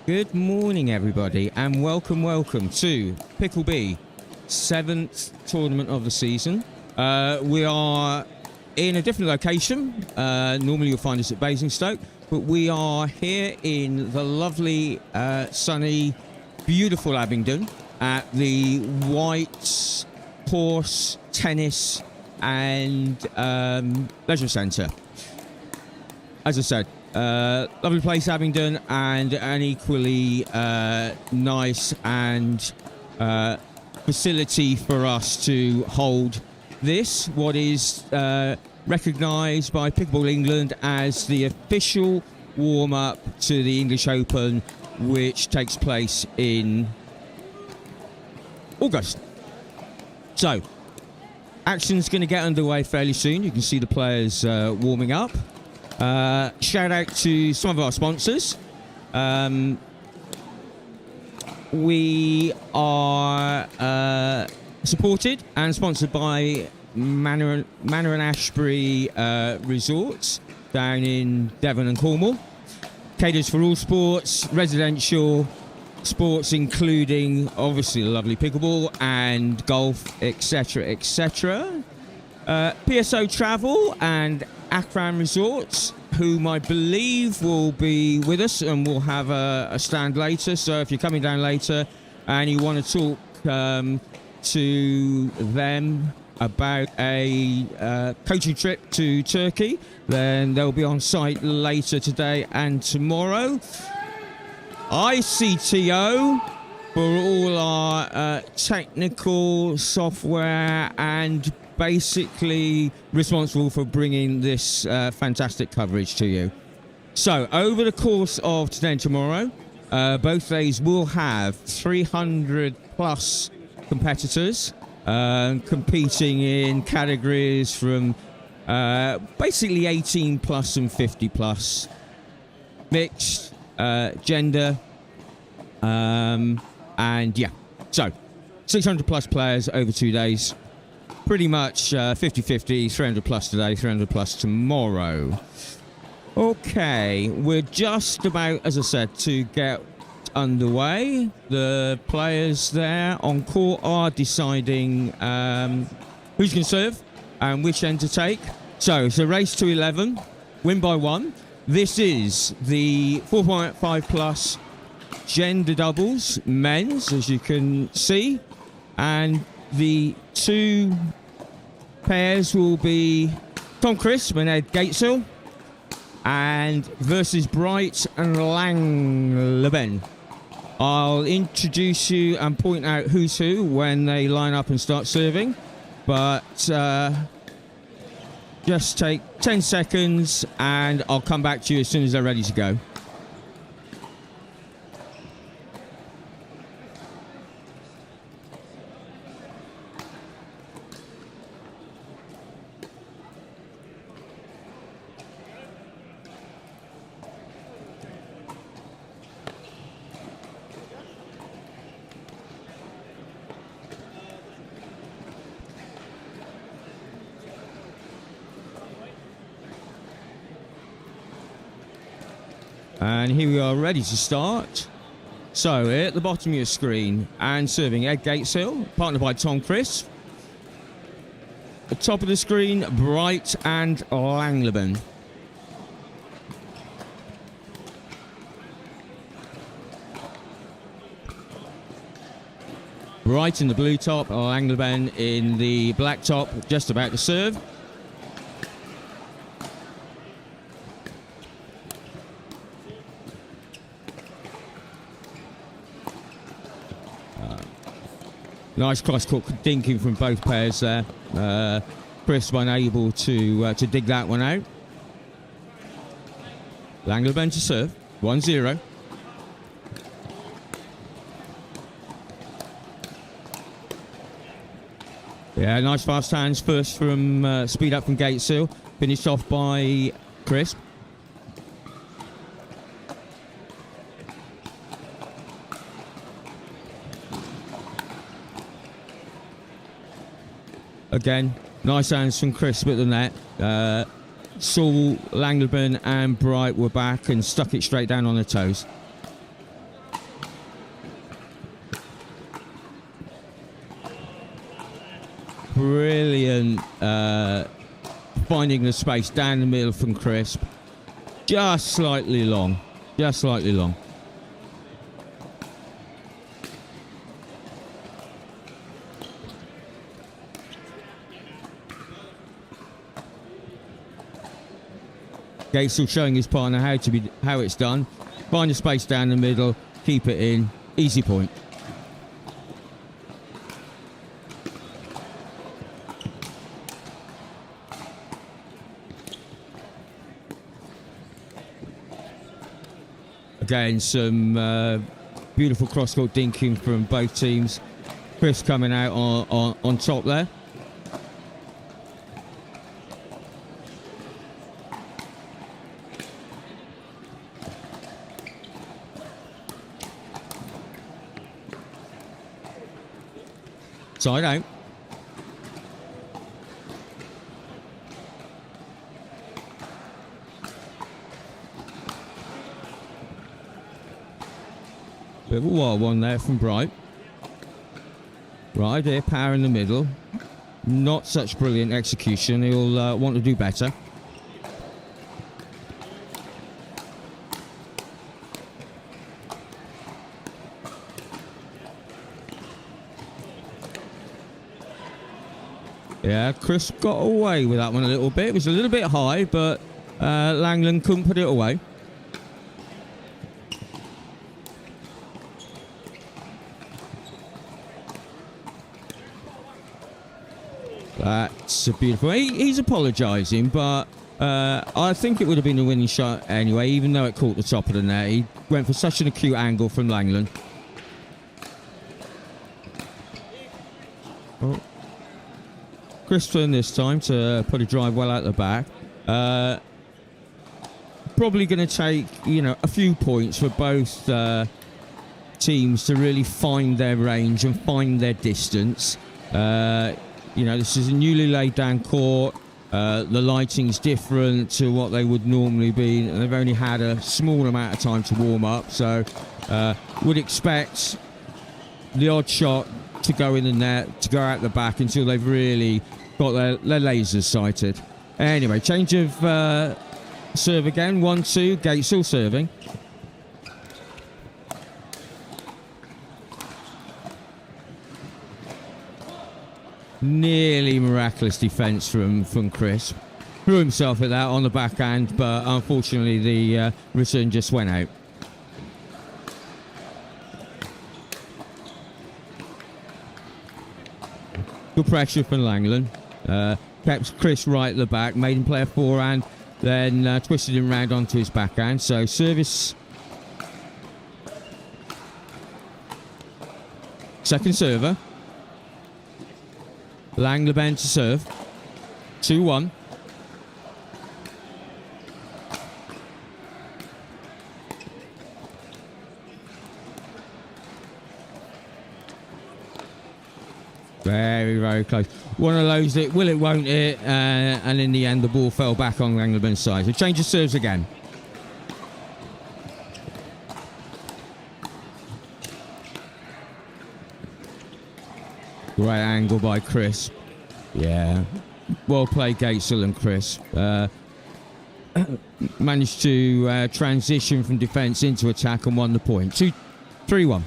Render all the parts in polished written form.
Good morning, everybody, and welcome to Pickleball, 7th tournament of the season. We are in a different location. Normally you'll find us at Basingstoke, but we are here in the lovely, sunny, beautiful Abingdon at the White Horse Tennis and Leisure Centre. As I said, lovely place, Abingdon, and an equally nice and facility for us to hold this, what is recognised by Pickleball England as the official warm-up to the English Open, which takes place in August. So, action's going to get underway fairly soon. You can see the players warming up. Shout out to some of our sponsors. We are supported and sponsored by Manor and Ashbury Resorts down in Devon and Cornwall. Caters for all sports, residential sports, including obviously the lovely pickleball and golf, etc., etc. PSO Travel and Akram Resorts, whom I believe will be with us and we'll have a stand later. So if you're coming down later and you want to talk to them about a coaching trip to Turkey, then they'll be on site later today and tomorrow. ICTO for all our technical software and basically responsible for bringing this fantastic coverage to you. So over the course of today and tomorrow, both days will have 300 plus competitors competing in categories from basically 18 plus and 50 plus, mixed, gender, and yeah, so 600 plus players over 2 days. Pretty much 50-50, 300 plus today, 300 plus tomorrow. Okay, we're just about, as I said, to get underway. The players there on court are deciding who's going to serve and which end to take. So it's a race to 11, win by 1. This is the 4.5 plus gender doubles, men's, as you can see, and the two pairs will be Tom Crisp and Ed Gateshill, and versus Bright and Langleben. I'll introduce you and point out who's who when they line up and start serving, but just take 10 seconds and I'll come back to you as soon as they're ready to go. And here we are ready to start. So at the bottom of your screen and serving Ed Gateshill, partnered by Tom Crisp. At the top of the screen, Bright and Langleben. Bright in the blue top, Langleben in the black top, just about to serve. Nice cross-court dinking from both pairs there. Chris unable to dig that one out. Langleben to serve, 1-0. Yeah, nice fast hands first from speed up from Gateshill, finished off by Crisp. Again, nice hands from Crisp at the net. Saul, Langleben and Bright were back and stuck it straight down on their toes. brilliant finding the space down the middle from Crisp. Just slightly long. Just slightly long. Gateshill showing his partner how it's done. Find the space down the middle, keep it in, easy point. Again, some beautiful cross-court dinking from both teams. Chris coming out on top there. Side out. Bit of a wild one there from Bright. Right there, power in the middle. Not such brilliant execution. He'll want to do better. Yeah, Chris got away with that one a little bit. It was a little bit high, but Langleben couldn't put it away. That's a beautiful... He's apologising, but I think it would have been a winning shot anyway, even though it caught the top of the net. He went for such an acute angle from Langleben. Oh. Chris turned this time to put a drive well out the back. Probably going to take, a few points for both teams to really find their range and find their distance. This is a newly laid down court. The lighting's different to what they would normally be. They've only had a small amount of time to warm up, so would expect the odd shot to go in the net, to go out the back until they've really got their lasers sighted. Anyway, change of serve again. 1-2, Gateshill serving. Nearly miraculous defence from Chris. Threw himself at that on the backhand, but unfortunately the return just went out. Good pressure from Langleben. Kept Chris right at the back, made him play a forehand, then twisted him round onto his backhand. So service. Second server. Langleben to serve. 2-1. Very, very close. One of those that will it, won't it? And in the end, the ball fell back on Langleben's side. So change of serves again. Great angle by Chris. Yeah. Well played, Gateshill and Chris. Managed to transition from defence into attack and won the point. 3-1.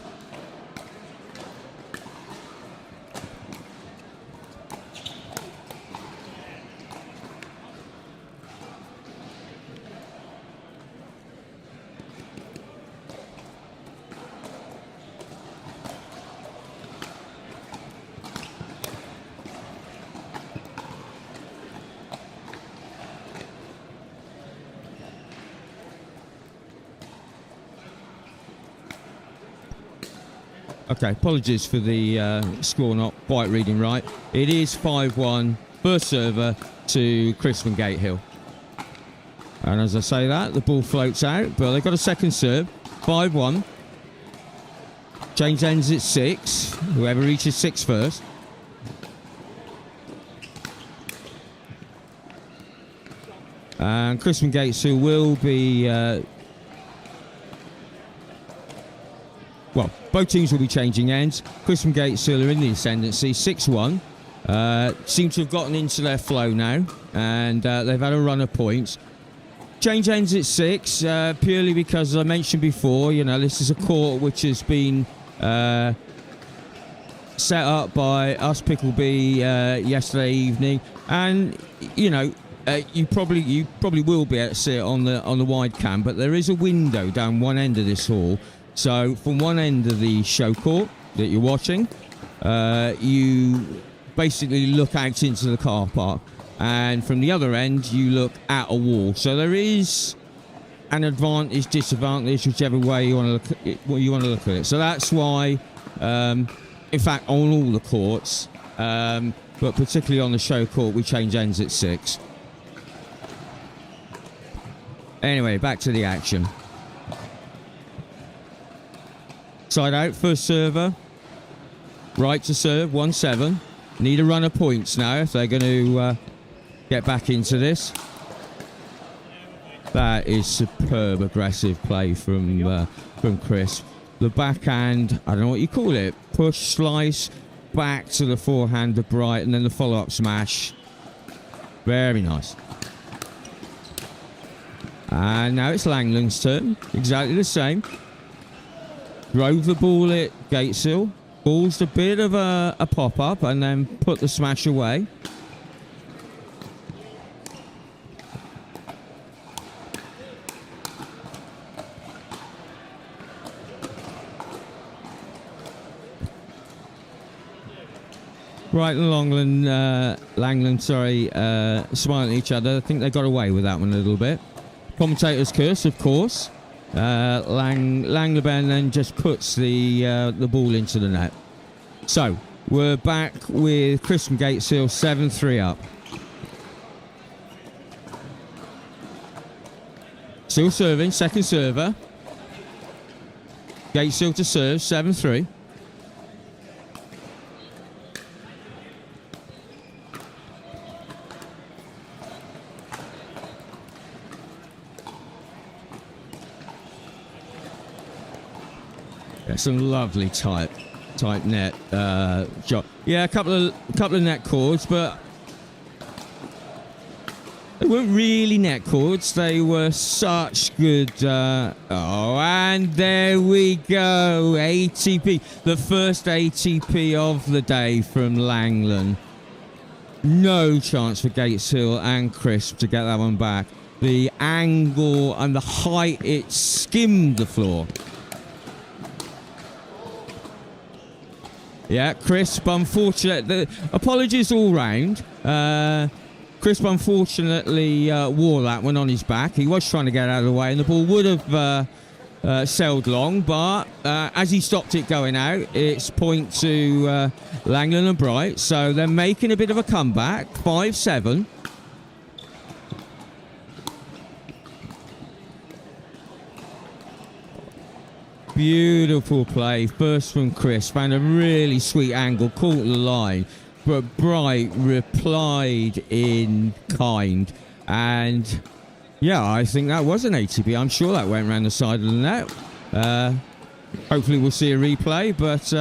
Okay, apologies for the score not quite reading right. It is 5-1, first server to Chris from Gateshill. And as I say that, the ball floats out, but they've got a second serve. 5-1. Change ends at 6. Whoever reaches 6 first. And Chris from Gateshill will be... both teams will be changing ends. Chris from Gateshill are in the ascendancy, 6-1. Seem to have gotten into their flow now, and they've had a run of points. Change ends at 6, purely because, as I mentioned before, you know, this is a court which has been set up by us Pickleball yesterday evening, and you know, you probably will be able to see it on the wide cam, but there is a window down one end of this hall. So from one end of the show court that you're watching, you basically look out into the car park, and from the other end you look at a wall. So there is an advantage, disadvantage, whichever way you want to look at it. So that's why, in fact, on all the courts, but particularly on the show court, we change ends at 6. Anyway, back to the action. Side out, first server. Right to serve, 1-7. Need a run of points now if they're going to get back into this. That is superb aggressive play from Chris. The backhand, I don't know what you call it. Push, slice, back to the forehand of Bright, and then the follow-up smash. Very nice. And now it's Langland's turn. Exactly the same. Drove the ball at Gateshill. Ball's a bit of a pop-up, and then put the smash away. Bright and Langland, smiling at each other. I think they got away with that one a little bit. Commentator's curse, of course. Langleben then just puts the ball into the net. So we're back with Chris from Gateshill, 7-3 up. Still serving, second server. Gateshill to serve, 7-3. Some lovely tight net job. Yeah, a couple of net chords, but they weren't really net chords. They were such good. And there we go. ATP, the first ATP of the day from Langland. No chance for Gateshill and Crisp to get that one back. The angle and the height, it skimmed the floor. Yeah, Crisp, unfortunately, apologies all round. Crisp unfortunately wore that one on his back. He was trying to get out of the way, and the ball would have sailed long, but as he stopped it going out, it's point to Langland and Bright. So they're making a bit of a comeback, 5-7. Beautiful play, first from Chris, found a really sweet angle, caught the line, but Bright replied in kind, and yeah, I think that was an ATP. I'm sure that went around the side of the net. Hopefully we'll see a replay, but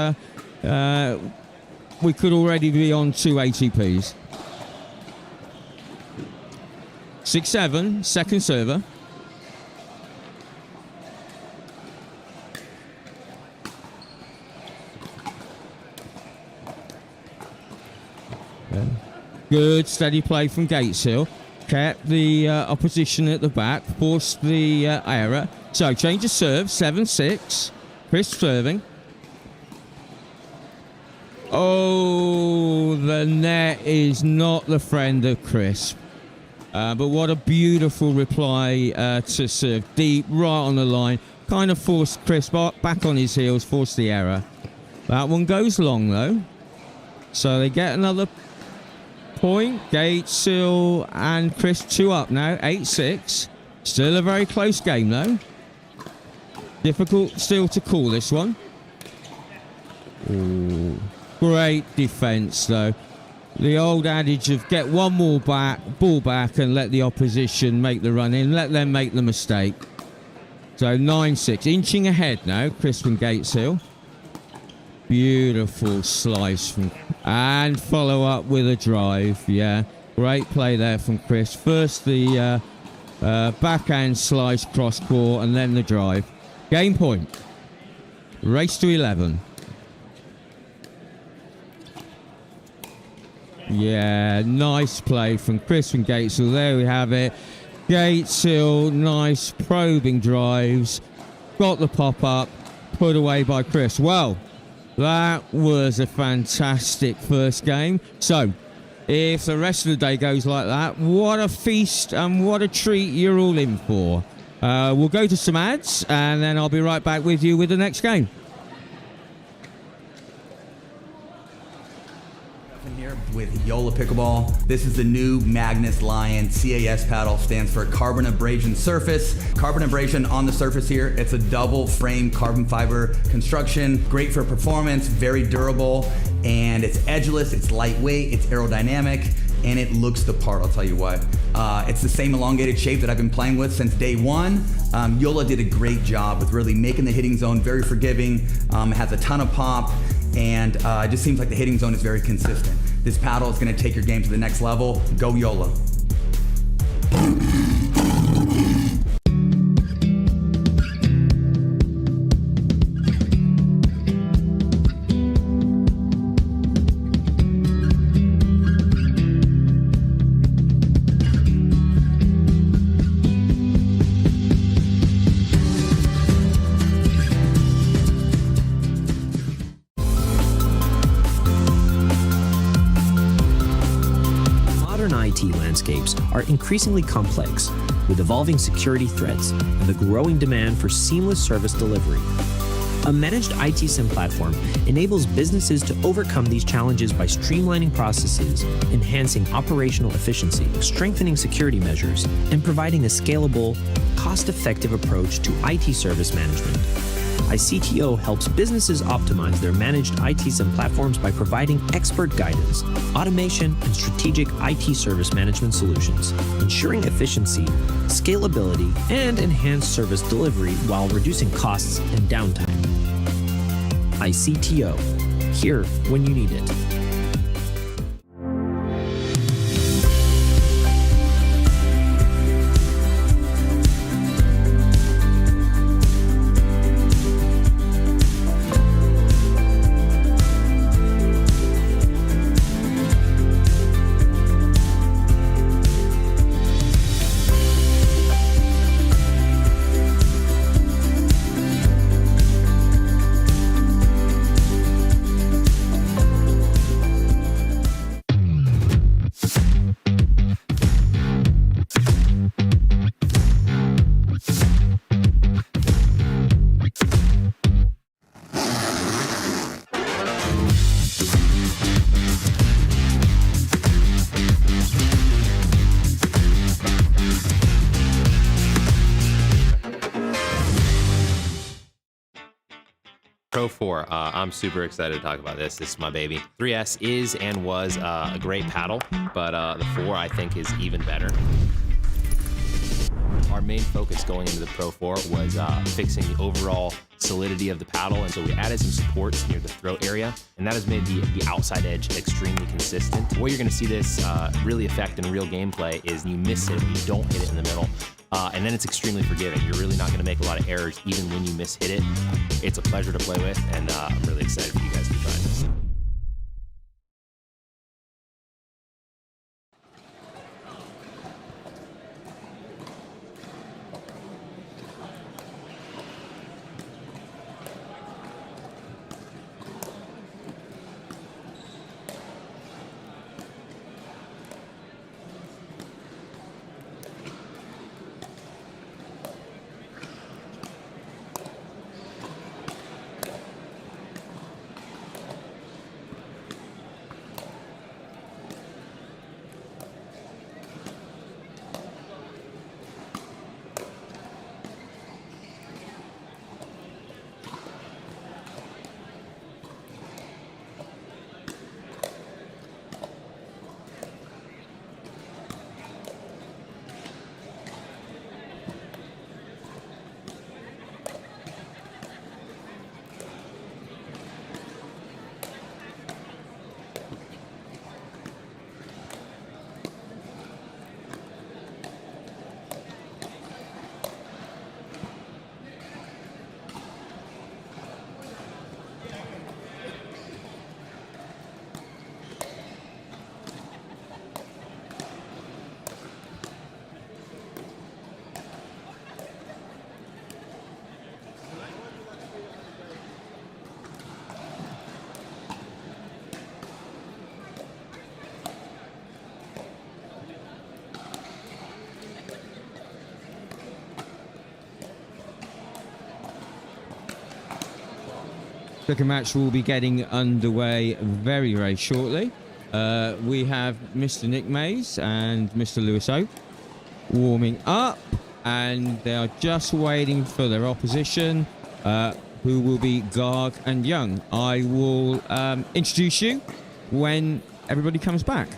we could already be on 2 ATPs. 6-7, second server. Good steady play from Gateshill. Kept the opposition at the back. Forced the error. So change of serve. 7-6. Chris serving. Oh, the net is not the friend of Crisp. But what a beautiful reply to serve. Deep, right on the line. Kind of forced Crisp back on his heels. Forced the error. That one goes long though. So they get another point. Gateshill and Chris 2 up now, 8-6. Still a very close game though. Difficult still to call this one. Ooh. Great defence though. The old adage of get one more ball back and let the opposition make the run in, let them make the mistake. So 9-6, inching ahead now, Chris from Gateshill. Beautiful slice from, and follow up with a drive. Yeah, great play there from Chris. First the backhand slice cross court and then the drive. Game point. Race to 11. Yeah, nice play from Chris from Gateshill. There we have it. Gateshill, nice probing drives. Got the pop up. Put away by Chris. Well, that was a fantastic first game. So, if the rest of the day goes like that, what a feast and what a treat you're all in for. We'll go to some ads, and then I'll be right back with you with the next game. Here with Yola Pickleball. This is the new Magnus Lion CAS paddle. Stands for carbon abrasion surface. Carbon abrasion on the surface here. It's a double frame carbon fiber construction. Great for performance, very durable, and it's edgeless, it's lightweight, it's aerodynamic, and it looks the part, I'll tell you what. It's the same elongated shape that I've been playing with since day one. Yola did a great job with really making the hitting zone very forgiving. It has a ton of pop, and it just seems like the hitting zone is very consistent. This paddle is going to take your game to the next level. Go Yola. Landscapes are increasingly complex, with evolving security threats and the growing demand for seamless service delivery. A managed IT SIM platform enables businesses to overcome these challenges by streamlining processes, enhancing operational efficiency, strengthening security measures, and providing a scalable, cost-effective approach to IT service management. iCTO helps businesses optimize their managed IT SIM platforms by providing expert guidance, automation, and strategic IT service management solutions, ensuring efficiency, scalability, and enhanced service delivery while reducing costs and downtime. iCTO, here when you need it. Pro 4, I'm super excited to talk about this. This is my baby. 3S is and was a great paddle, but the 4 I think is even better. Our main focus going into the Pro 4 was fixing the overall solidity of the paddle, and so we added some supports near the throat area, and that has made the outside edge extremely consistent. Where you're going to see this really affect in real gameplay is you miss it when you don't hit it in the middle. And then it's extremely forgiving. You're really not going to make a lot of errors even when you miss-hit it. It's a pleasure to play with, and I'm really excited for you guys to try this. Cricket match will be getting underway very, very shortly. We have Mr. Nick Mays and Mr. Lewis O warming up, and they are just waiting for their opposition, who will be Garg and Yeng. I will introduce you when everybody comes back.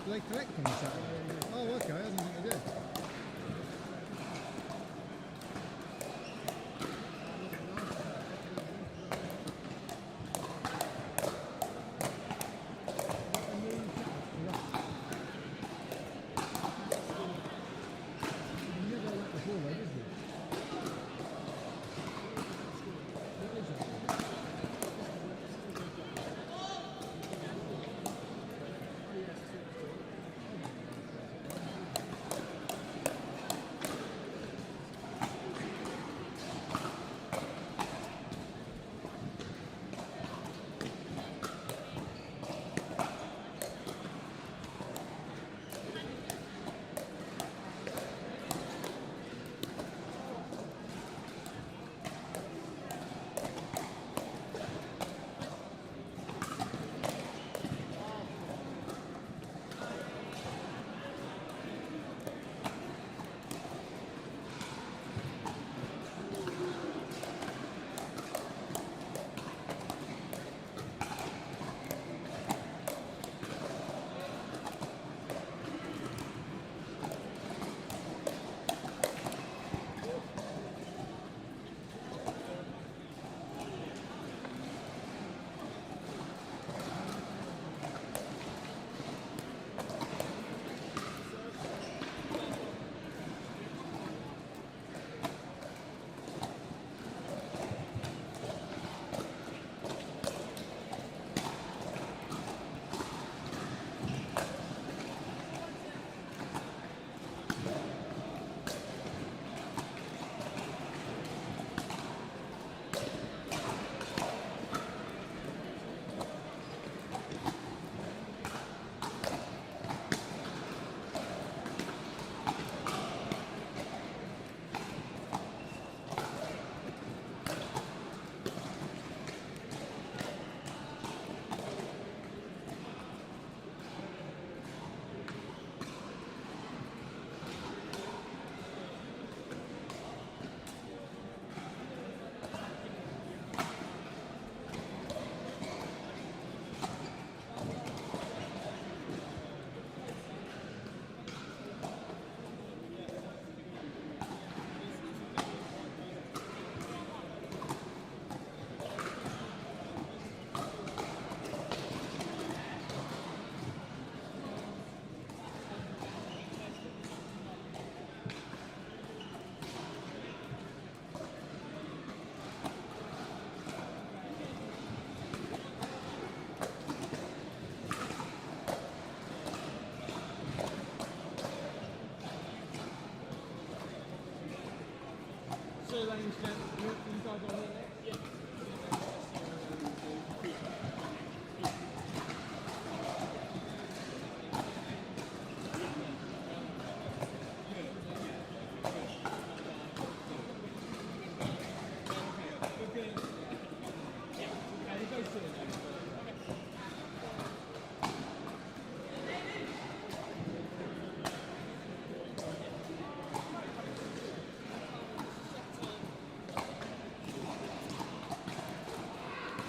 They collect on Saturday. Oh, okay. I didn't think they did.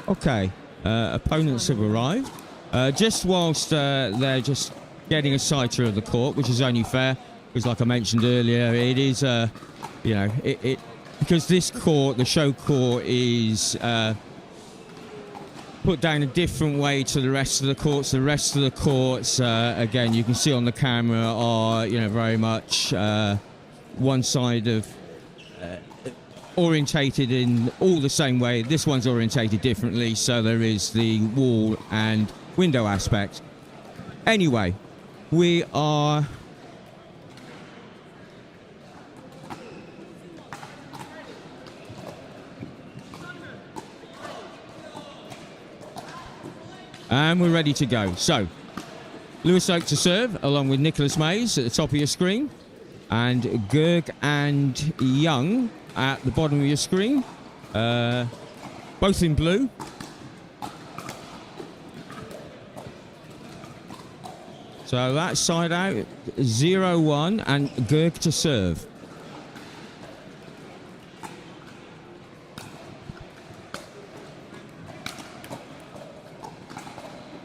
Okay, opponents have arrived. Just whilst they're just getting a sighter of the court, which is only fair, because like I mentioned earlier, it is, you know, because this court, the show court, is put down a different way to the rest of the courts. The rest of the courts, again, you can see on the camera, are, you know, very much one side of orientated in all the same way. This one's orientated differently, so there is the wall and window aspect. Anyway, we are and we're ready to go. So Lewis Oak to serve, along with Nicholas Mays at the top of your screen, and Garg and Yeng at the bottom of your screen, both in blue. So that side out, 0-1, and Garg to serve.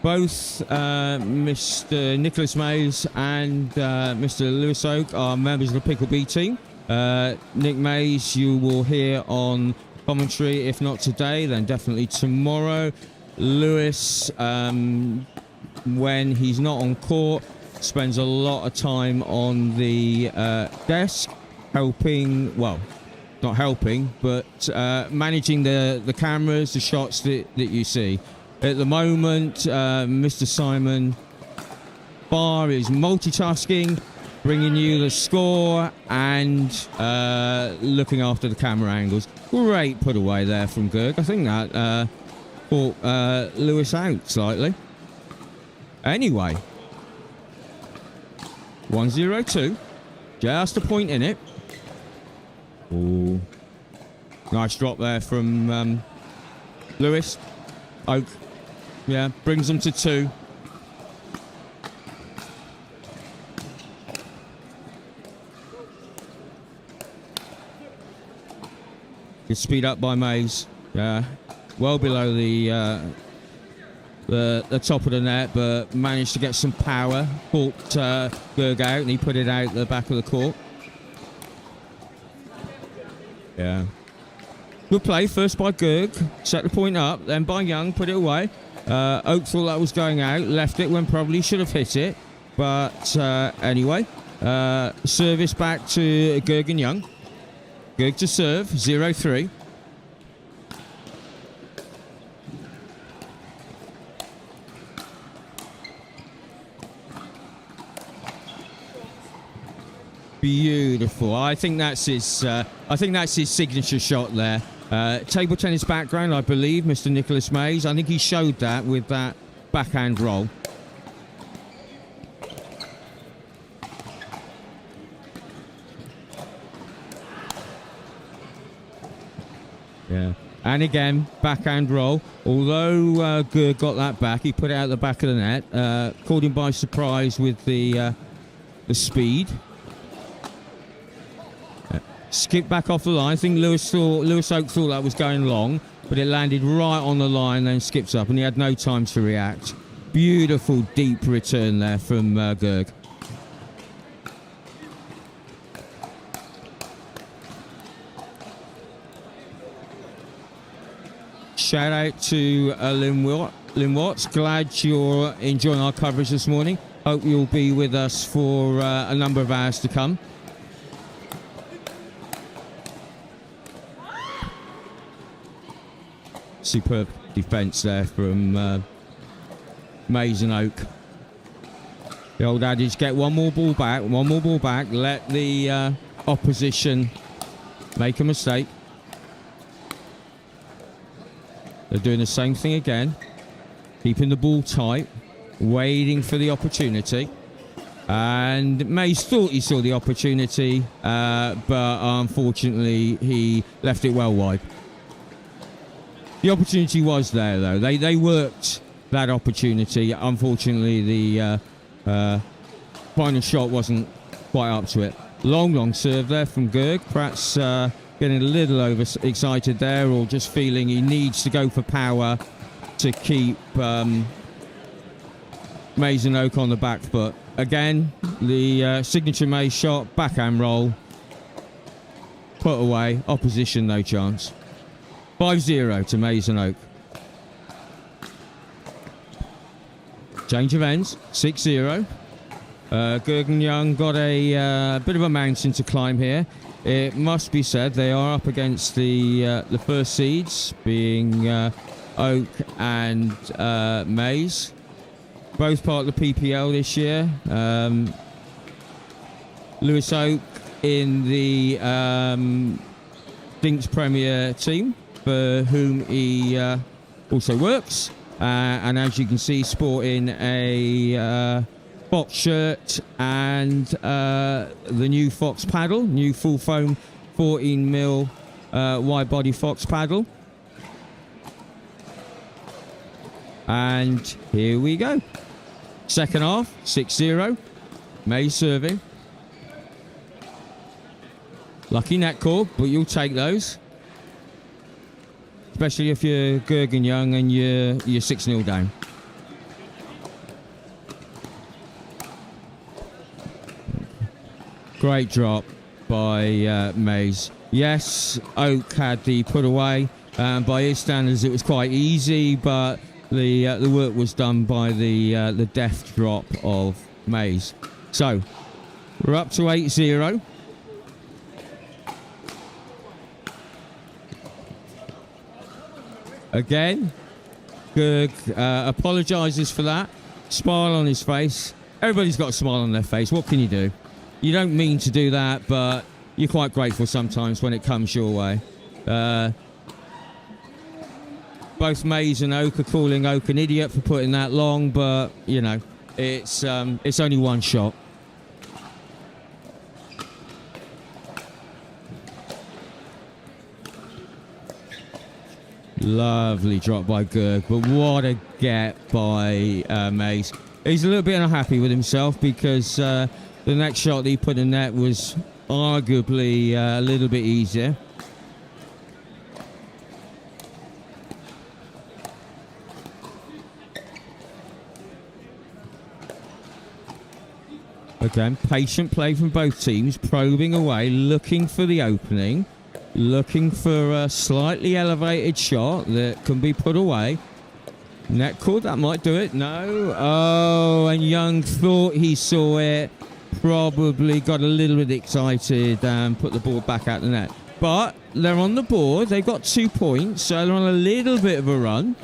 Both Mr. Nicholas Mays and Mr. Lewis Oak are members of the Pickleball team. Nick Mays you will hear on commentary, if not today, then definitely tomorrow. Lewis, when he's not on court, spends a lot of time on the desk, helping, well, not helping, but managing the cameras, the shots that you see. At the moment, Mr. Simon Barr is multitasking, bringing you the score and looking after the camera angles. Great put away there from Garg. I think that caught Lewis out slightly. Anyway, 1-0-2. Just a point in it. Ooh. Nice drop there from Lewis. Oak. Yeah, brings them to 2. Good speed up by Mays. Yeah, well below the top of the net, but managed to get some power. Caught Garg out, and he put it out the back of the court. Yeah. Good play, first by Garg. Set the point up, then by Yeng, put it away. Oak thought that was going out, left it when probably should have hit it. But anyway, service back to Garg and Yeng. Garg to serve, 0-3. Beautiful. I think that's his signature shot there. Table tennis background, I believe, Mr. Nicholas Mays. I think he showed that with that backhand roll. Yeah. And again, backhand roll. Although Garg got that back, he put it out the back of the net. Caught him by surprise with the speed. Skipped back off the line. I think Lewis Oak thought that was going long, but it landed right on the line, then skips up, and he had no time to react. Beautiful deep return there from Garg. Shout out to Lynn Watts. Glad you're enjoying our coverage this morning. Hope you'll be with us for a number of hours to come. Superb defence there from Mays and Oak. The old adage, get one more ball back, let the opposition make a mistake. They're doing the same thing again. Keeping the ball tight. Waiting for the opportunity. And Mays thought he saw the opportunity, but unfortunately he left it well wide. The opportunity was there, though. They worked that opportunity. Unfortunately, the final shot wasn't quite up to it. Long serve there from Garg. Perhaps getting a little overexcited there, or just feeling he needs to go for power to keep Mays and Oak on the back foot. Again, the signature Mays shot, backhand roll, put away, opposition no chance. 5-0 to Mays and Oak. Change of ends, 6-0. Garg and Yeng got a bit of a mountain to climb here. It must be said they are up against the first seeds, being Oak and Mays. Both part of the PPL this year. Lewis Oak in the Dinks Premier team, for whom he also works. And as you can see, sporting a Fox shirt and the new Fox paddle, new full foam 14mm wide body Fox paddle. And here we go. Second half, 6-0. Mays serving. Lucky net call, but you'll take those. Especially if you're Garg and Yeng and you're 6-0 down. Great drop by Mays. Yes, Oak had the put away. By his standards, it was quite easy, but the work was done by the deft drop of Mays. So we're up to 8-0. Again, Garg apologises for that. Smile on his face. Everybody's got a smile on their face. What can you do? You don't mean to do that, but you're quite grateful sometimes when it comes your way. Both Mays and Oak are calling Oak an idiot for putting that long, but, you know, it's only one shot. Lovely drop by Garg, but what a get by Mays. He's a little bit unhappy with himself because the next shot that he put in net was arguably a little bit easier. Again, patient play from both teams, probing away, looking for the opening, looking for a slightly elevated shot that can be put away. Net cord, that might do it. No. Oh, and Yeng thought he saw it. Probably got a little bit excited and put the ball back out the net. But they're on the board. They've got 2 points, so they're on a little bit of a run.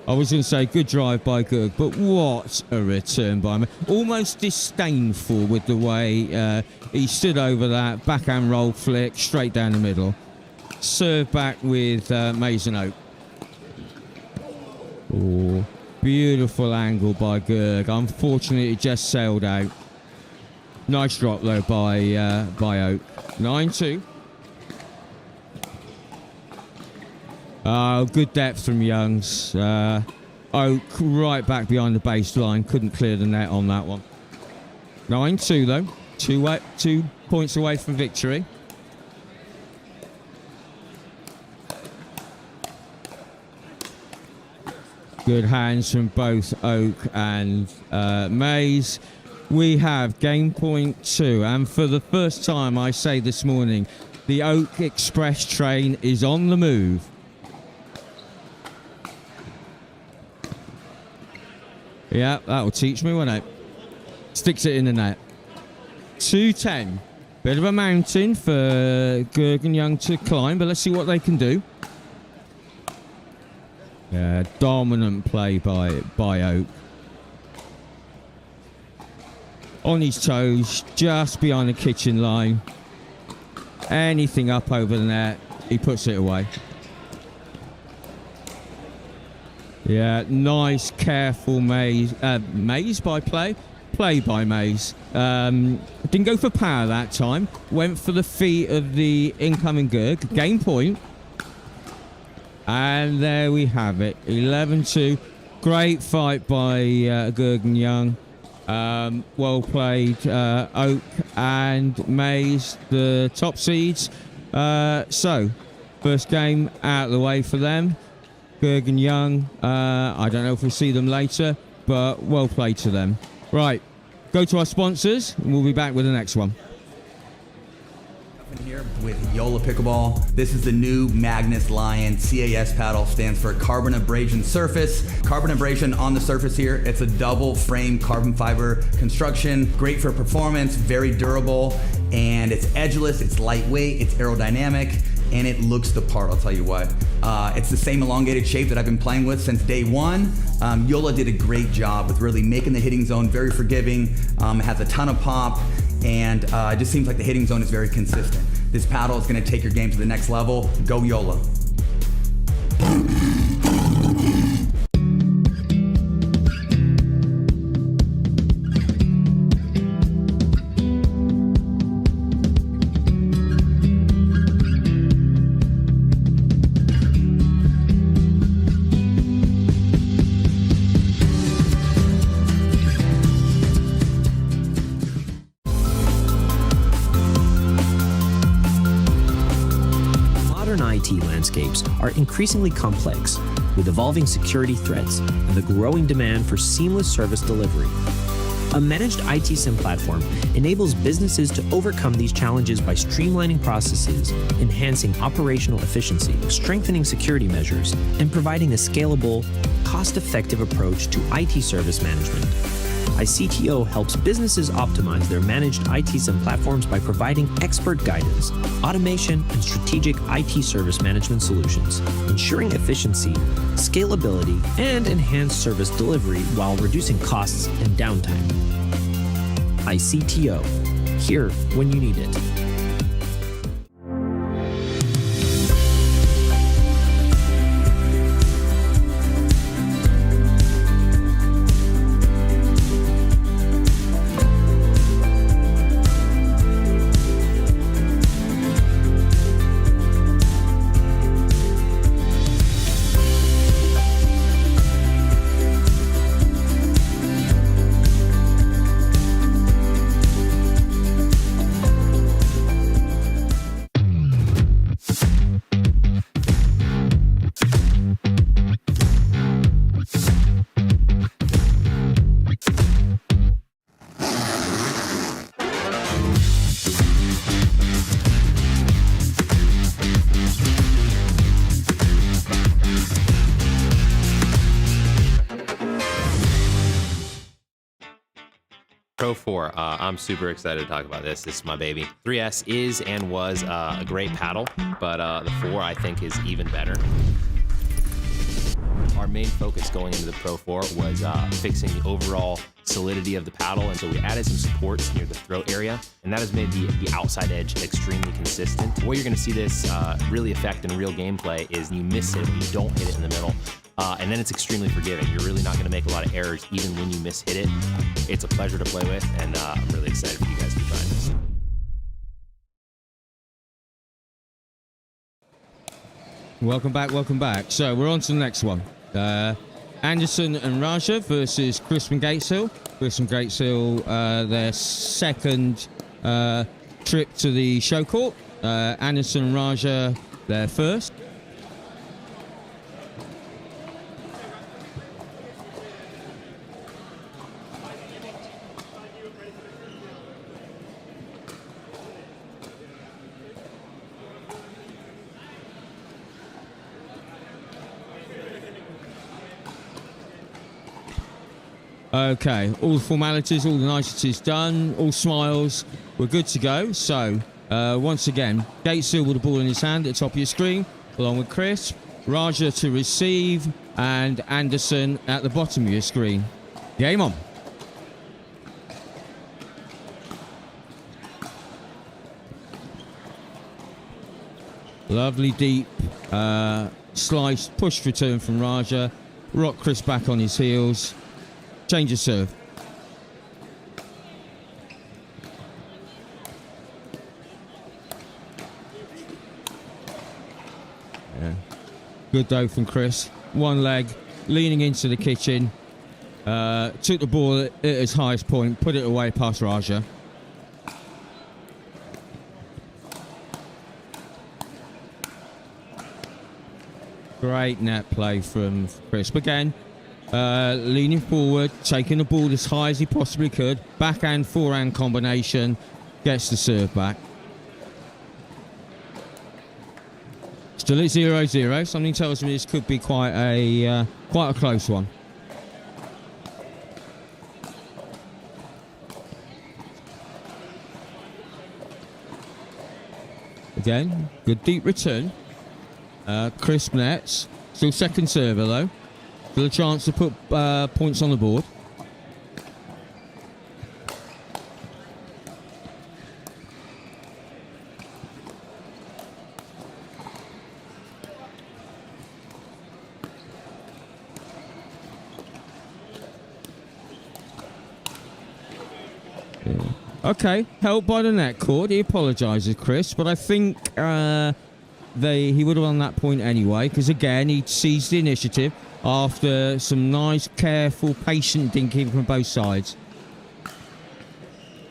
I was going to say good drive by Garg, but what a return by him. Almost disdainful with the way he stood over that backhand roll flick straight down the middle. Serve back with Mays and Oak. Oh, beautiful angle by Garg. Unfortunately, it just sailed out. Nice drop though by Oak. 9-2. Oh, good depth from Young's. Oak right back behind the baseline. Couldn't clear the net on that one. 9-2 though. 2 points away from victory. Good hands from both Oak and Mays. We have game point 2, and for the first time, I say this morning, the Oak Express train is on the move. Yeah, that'll teach me, won't it? Sticks it in the net. 2-10. Bit of a mountain for Garg and Yeng to climb, but let's see what they can do. Yeah, dominant play by Oak. On his toes, just behind the kitchen line. anything up over the net, he puts it away. Yeah, nice, careful maze by play by maze. Didn't go for power that time. Went for the feet of the incoming Garg. Game point. And there we have it. 11-2. Great fight by Garg and Yeng. Well played, Oak and Maze, the top seeds. So, first game out of the way for them. Garg and Yeng, I don't know if we'll see them later, but well played to them. Right, go to our sponsors, and we'll be back with the next one. Here with Yola Pickleball. This is the new Magnus Lion CAS paddle. Stands for carbon abrasion surface. Carbon abrasion on the surface here. It's a double frame carbon fiber construction. Great for performance, very durable, and it's edgeless, it's lightweight, it's aerodynamic, and it looks the part, I'll tell you what. It's the same elongated shape that I've been playing with since day one. Yola did a great job with really making the hitting zone very forgiving. It has a ton of pop, and it just seems like the hitting zone is very consistent. This paddle is going to take your game to the next level. Go Yola. Landscapes are increasingly complex, with evolving security threats and the growing demand for seamless service delivery. A managed IT SIM platform enables businesses to overcome these challenges by streamlining processes, enhancing operational efficiency, strengthening security measures, and providing a scalable, cost-effective approach to IT service management. iCTO helps businesses optimize their managed IT SIM platforms by providing expert guidance, automation, and strategic IT service management solutions, ensuring efficiency, scalability, and enhanced service delivery while reducing costs and downtime. iCTO, here when you need it. Pro 4, I'm super excited to talk about this. This is my baby. 3S is and was a great paddle, but the 4 I think is even better. Our main focus going into the Pro 4 was fixing the overall solidity of the paddle, and so we added some supports near the throat area, and that has made the outside edge extremely consistent. The way you're going to see this really affect in real gameplay is you miss it, you don't hit it in the middle. And then it's extremely forgiving. You're really not going to make a lot of errors even when you miss hit it. It's a pleasure to play with, and I'm really excited for you guys to try this. Welcome back, welcome back. So we're on to the next one. Anderson and Raja versus Chris from Gateshill. Chris from Gateshill, their second trip to the show court. Anderson and Raja, their first. Okay, all the formalities, all the niceties done, all smiles, we're good to go. So, once again, Gateshill with the ball in his hand at the top of your screen, along with Chris, Raja to receive, and Anderson at the bottom of your screen. Game on. Lovely deep slice, push return from Raja. Rock Chris back on his heels. Change of serve. Yeah. Good though from Chris. One leg, leaning into the kitchen. Took the ball at its highest point, put it away past Raja. Great net play from Chris. Again, leaning forward, taking the ball as high as he possibly could. Backhand, forehand combination. Gets the serve back. Still at 0-0. Something tells me this could be quite a close one. Again, good deep return. Crisp nets. Still second server though. Still a chance to put points on the board. Okay, helped by the net cord. He apologises, Chris, but I think he would have won that point anyway, because again, he seized the initiative after some nice, careful, patient dinking from both sides.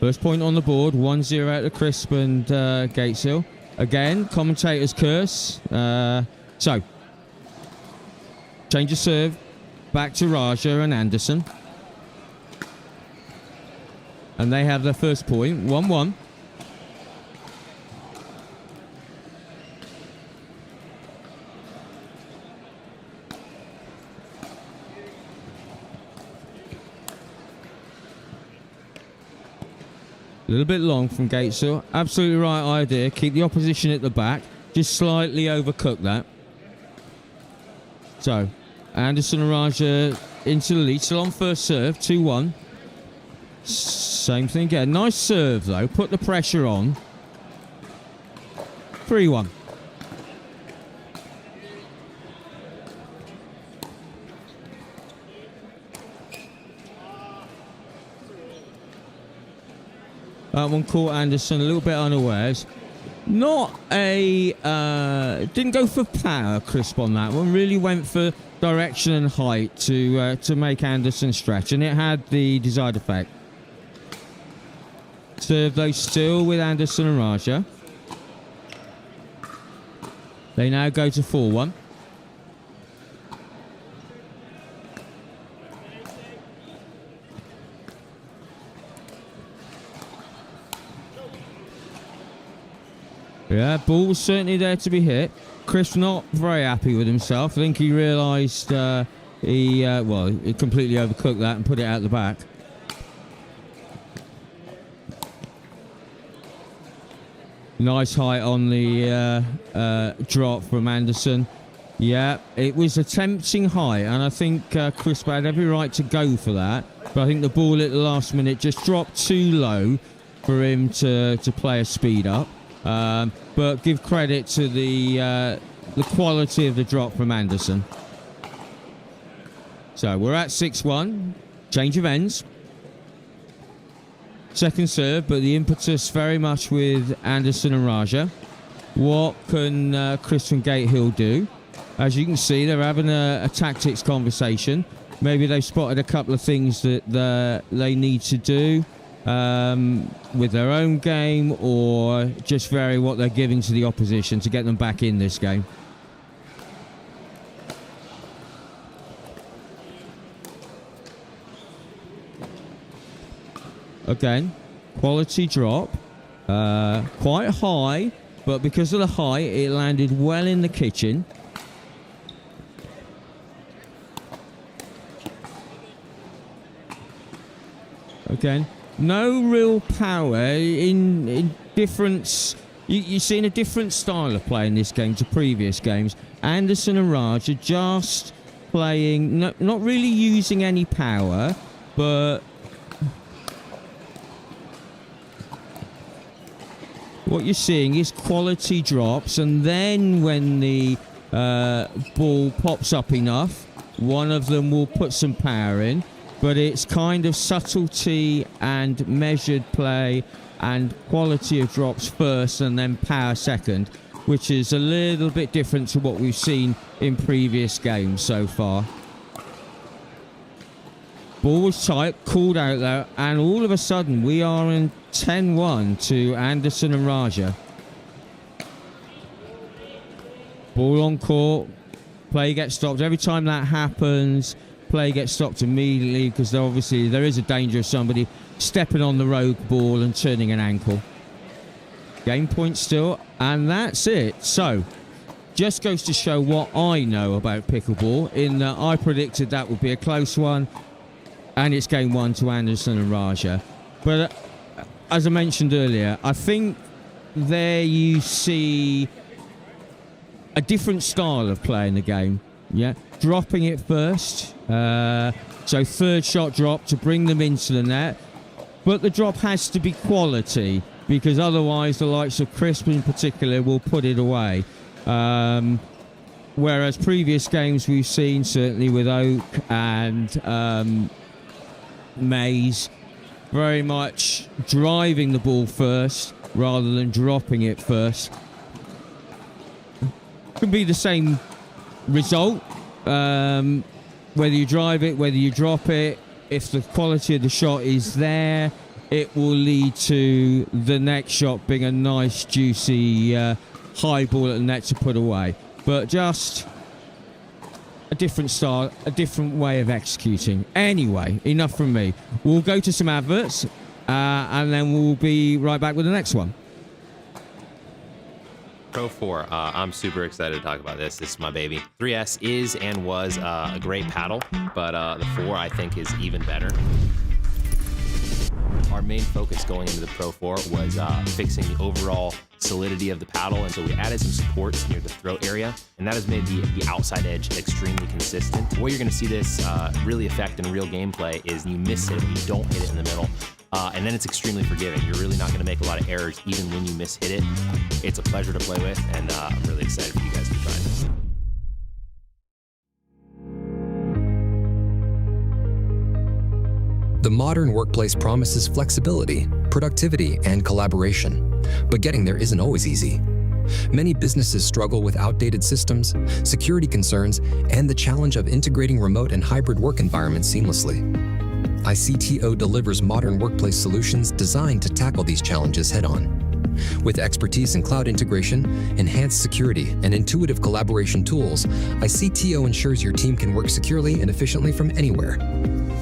First point on the board, 1-0 out of Crisp and Gateshill. Again, commentator's curse. So, change of serve, back to Raja and Anderson. And they have their first point, 1-1. A little bit long from Gateshill. Absolutely right idea. Keep the opposition at the back. Just slightly overcook that. So, Anderson and Raja into the lead. Still on first serve, 2-1. Same thing again. Nice serve though. Put the pressure on. 3-1. That one caught Anderson a little bit unawares. Not a... didn't go for power, Crisp, on that one. Really went for direction and height to make Anderson stretch. And it had the desired effect. Serve though still with Anderson and Raja. They now go to 4-1. Yeah, ball was certainly there to be hit. Chris not very happy with himself. I think he realised he completely overcooked that and put it out the back. Nice height on the drop from Anderson. Yeah, it was a tempting height, and I think Chris had every right to go for that. But I think the ball at the last minute just dropped too low for him to play a speed up. But give credit to the quality of the drop from Anderson. So we're at 6-1. Change of ends. Second serve, but the impetus very much with Anderson and Raja. What can Chris from Gateshill do? As you can see, they're having a tactics conversation. Maybe they've spotted a couple of things that they need to do with their own game, or just vary what they're giving to the opposition to get them back in this game. Again, quality drop, quite high, but because of the height, it landed well in the kitchen. Again, no real power in difference. You're seeing a different style of play in this game to previous games. Anderson and Raj are just playing, not really using any power, but what you're seeing is quality drops, and then when the ball pops up enough, one of them will put some power in, but it's kind of subtlety and measured play and quality of drops first and then power second, which is a little bit different to what we've seen in previous games so far. Ball was tight, called out there, and all of a sudden we are in 10-1 to Anderson and Raja. Ball on court, play gets stopped. Every time that happens, play gets stopped immediately, because obviously there is a danger of somebody stepping on the rogue ball and turning an ankle. Game point still, and that's it. So, just goes to show what I know about pickleball, in that I predicted that would be a close one, and it's game 1 to Anderson and Raja. But as I mentioned earlier, I think there you see a different style of play in the game. Yeah, dropping it first. So third shot drop to bring them into the net. But the drop has to be quality, because otherwise the likes of Crisp in particular will put it away. Whereas previous games we've seen, certainly with Oak and Mays, very much driving the ball first rather than dropping it first. Could be the same result, whether you drive it, whether you drop it. If the quality of the shot is there, it will lead to the next shot being a nice, juicy high ball at the net to put away. But just a different style, a different way of executing. Anyway, enough from me. We'll go to some adverts, and then we'll be right back with the next one. Pro 4, I'm super excited to talk about this. This is my baby. 3S is and was a great paddle, but the 4 I think is even better. Our main focus going into the Pro 4 was fixing the overall solidity of the paddle, and so we added some supports near the throat area, and that has made the outside edge extremely consistent. Where you're going to see this really affect in real gameplay is you miss it, you don't hit it in the middle. And then it's extremely forgiving. You're really not going to make a lot of errors even when you miss-hit it. It's a pleasure to play with, and I'm really excited for you guys to try this. The modern workplace promises flexibility, productivity, and collaboration, but getting there isn't always easy. Many businesses struggle with outdated systems, security concerns, and the challenge of integrating remote and hybrid work environments seamlessly. ICTO delivers modern workplace solutions designed to tackle these challenges head-on. With expertise in cloud integration, enhanced security, and intuitive collaboration tools, ICTO ensures your team can work securely and efficiently from anywhere.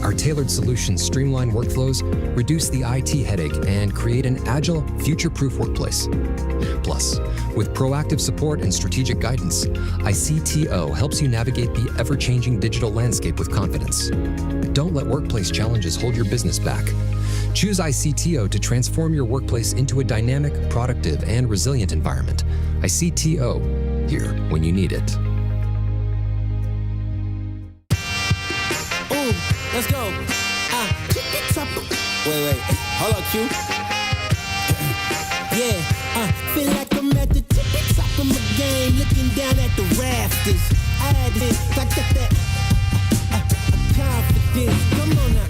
Our tailored solutions streamline workflows, reduce the IT headache, and create an agile, future-proof workplace. Plus, with proactive support and strategic guidance, ICTO helps you navigate the ever-changing digital landscape with confidence. Don't let workplace challenges hold your business back. Choose ICTO to transform your workplace into a dynamic, productive, and resilient environment. ICTO, here when you need it. Ooh, let's go. Wait, hold on, Q. Yeah, feel like I'm at the tippy top of my game, looking down at the rafters. I had this, like that confidence. Come on now.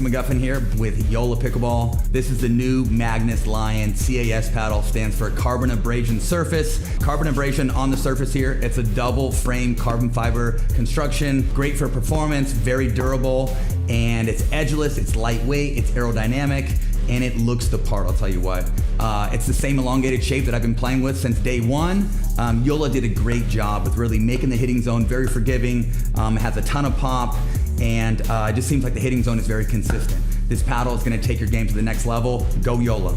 McGuffin here with Yola Pickleball. This is the new Magnus Lion CAS paddle. Stands for Carbon Abrasion Surface. Carbon abrasion on the surface here. It's a double frame carbon fiber construction. Great for performance, very durable, and it's edgeless, it's lightweight, it's aerodynamic, and it looks the part, I'll tell you what. It's the same elongated shape that I've been playing with since day one. Yola did a great job with really making the hitting zone very forgiving, has a ton of pop, and it just seems like the hitting zone is very consistent. This paddle is gonna take your game to the next level. Go Yola.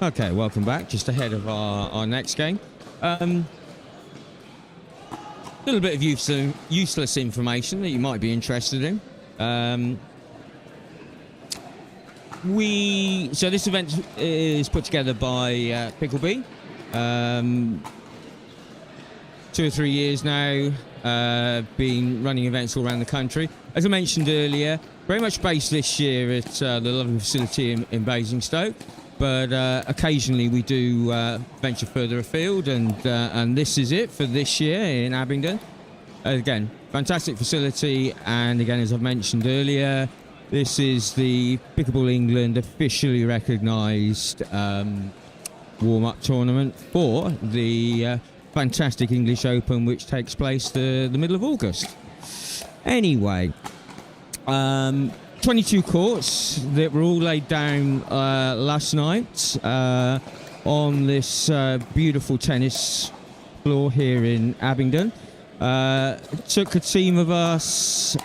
Okay, welcome back. Just ahead of our next game. A little bit of useless information that you might be interested in. So this event is put together by Pickleball. 2 or 3 years now, been running events all around the country. As I mentioned earlier, very much based this year at the lovely facility in Basingstoke. But occasionally we do venture further afield, and this is it for this year in Abingdon. Again, fantastic facility, and again, as I've mentioned earlier, this is the Pickleball England officially recognised warm-up tournament for the fantastic English Open, which takes place the middle of August. Anyway, 22 courts that were all laid down last night on this beautiful tennis floor here in Abingdon. Took a team of us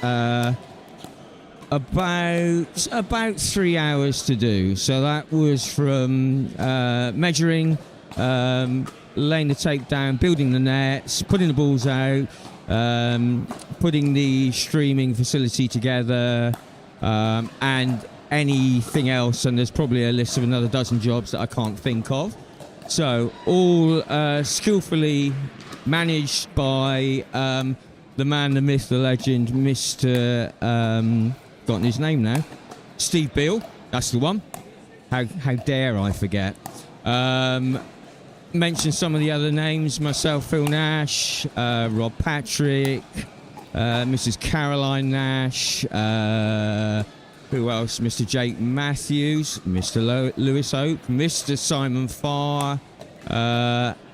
about 3 hours to do. So that was from measuring, laying the tape down, building the nets, putting the balls out, putting the streaming facility together, and anything else, and there's probably a list of another dozen jobs that I can't think of. So all skillfully managed by the man, the myth, the legend, Mr. Forgotten his name now, Steve Beale. That's the one. How dare I forget? Mention some of the other names: myself, Phil Nash, Rob Patrick, Mrs. Caroline Nash, who else? Mr. Jake Matthews, Mr. Lewis Oak, Mr. Simon Farr,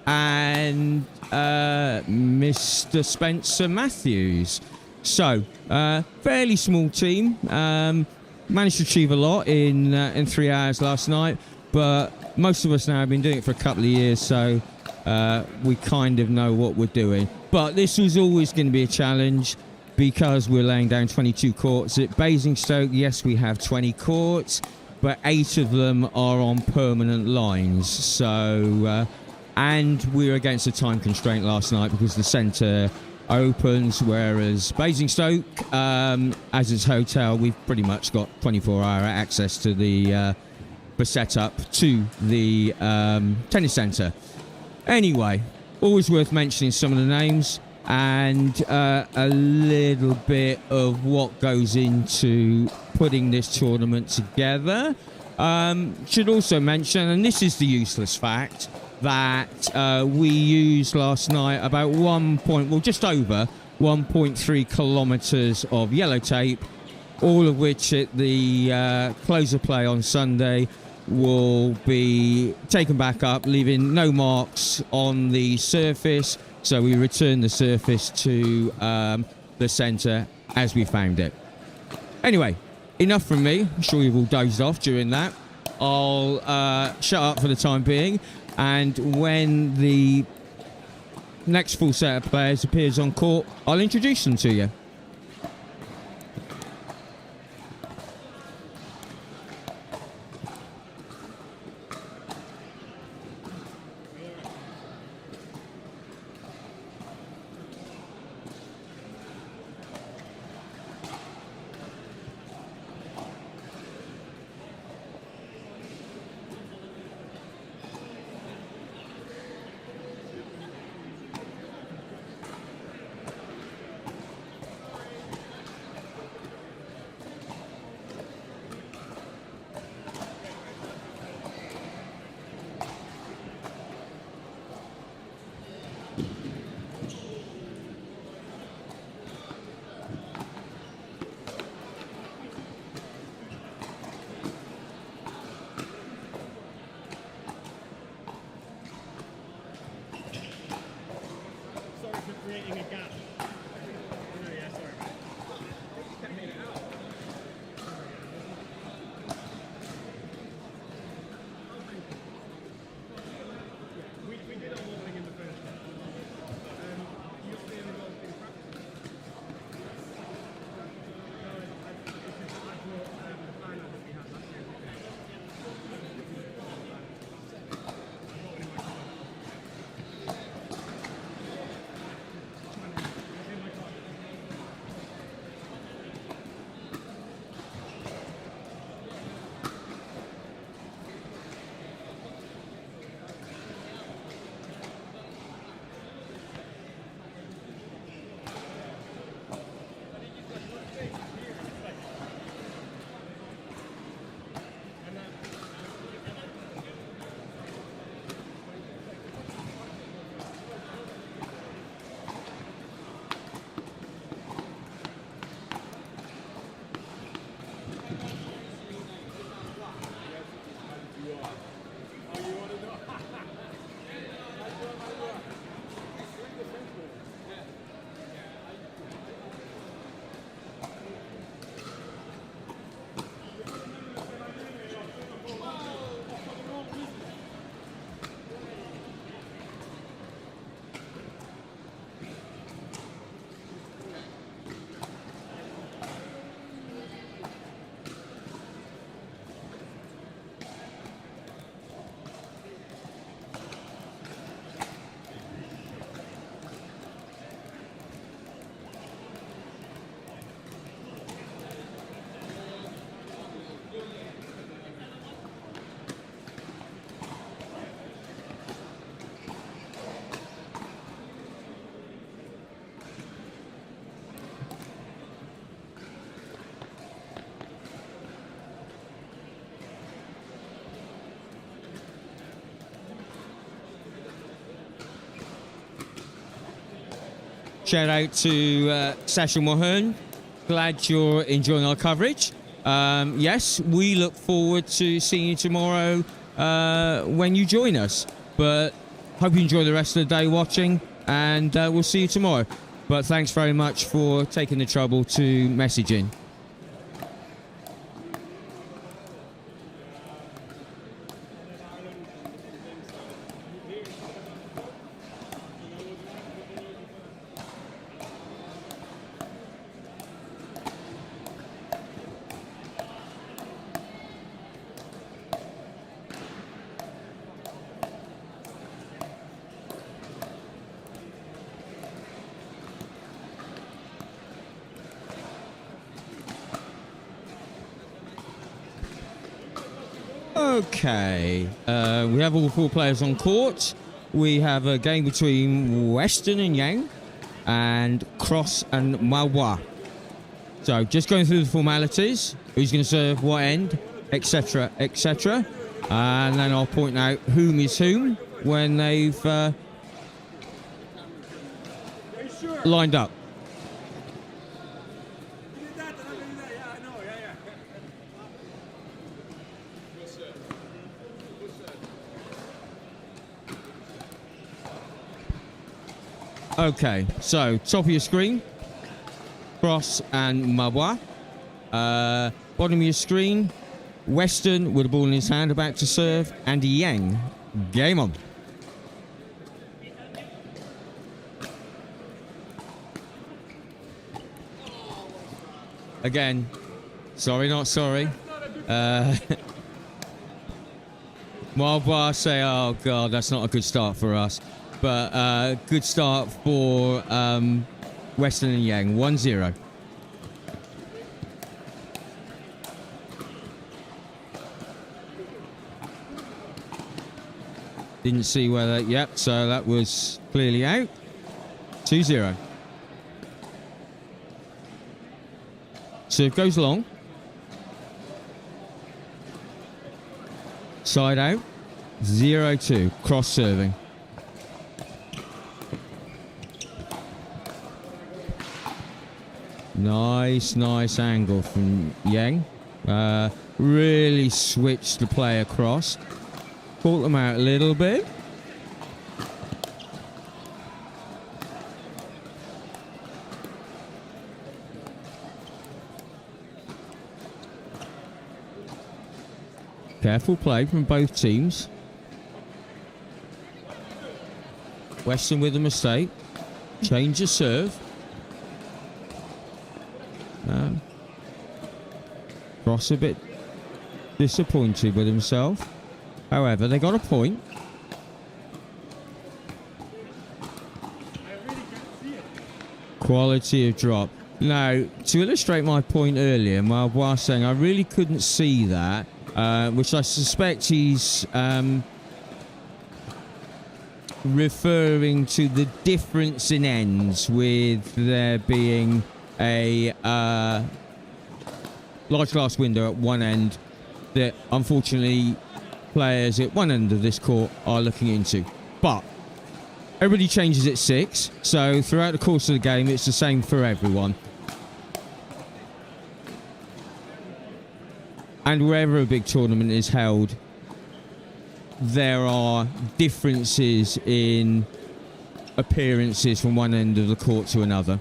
and Mr. Spencer Matthews. So, fairly small team. Managed to achieve a lot in 3 hours last night, but most of us now have been doing it for a couple of years, so we kind of know what we're doing. But this was always going to be a challenge because we're laying down 22 courts. At Basingstoke, yes, we have 20 courts, but 8 of them are on permanent lines. So, and we were against a time constraint last night because the centre opens, whereas Basingstoke, as its hotel, we've pretty much got 24-hour access to the setup to the tennis centre. Anyway, always worth mentioning some of the names and a little bit of what goes into putting this tournament together. Should also mention, and this is the useless fact, that we used last night about just over 1.3 kilometres of yellow tape, all of which at the close of play on Sunday will be taken back up, leaving no marks on the surface. So we return the surface to the centre as we found it. Anyway, enough from me. I'm sure you've all dozed off during that. I'll shut up for the time being, and when the next full set of players appears on court, I'll introduce them to you. creating a gap. Oh, no, yeah, sorry. We did our modelling in the first half. You're being involved in practice. No, I brought the final that we had last year. Shout out to Sasha Mohern. Glad you're enjoying our coverage. Yes, we look forward to seeing you tomorrow when you join us. But hope you enjoy the rest of the day watching, and we'll see you tomorrow. But thanks very much for taking the trouble to message in. Okay, we have all 4 players on court. We have a game between Weston and Yeng and Cross and Malbois. So just going through the formalities, who's going to serve what end, etc, etc. And then I'll point out whom is whom when they've lined up. Okay, so top of your screen, Cross and Malbois. Bottom of your screen, Weston with the ball in his hand, about to serve, and Yeng. Game on. Again, sorry, not sorry. Malbois say, oh God, that's not a good start for us. But good start for Weston and Yeng, 1-0. Didn't see whether, yep, so that was clearly out. 2-0. Serve goes long. Side out. 0-2. Cross serving. Nice angle from Yeng. Really switched the play across. Caught them out a little bit. Careful play from both teams. Weston with a mistake. Change of serve. Cross a bit disappointed with himself. However, they got a point. Quality of drop. Now, to illustrate my point earlier, Malbois saying I really couldn't see that, which I suspect he's referring to the difference in ends, with there being a large glass window at one end that unfortunately players at one end of this court are looking into. But everybody changes at 6, so throughout the course of the game it's the same for everyone. And wherever a big tournament is held, there are differences in appearances from one end of the court to another.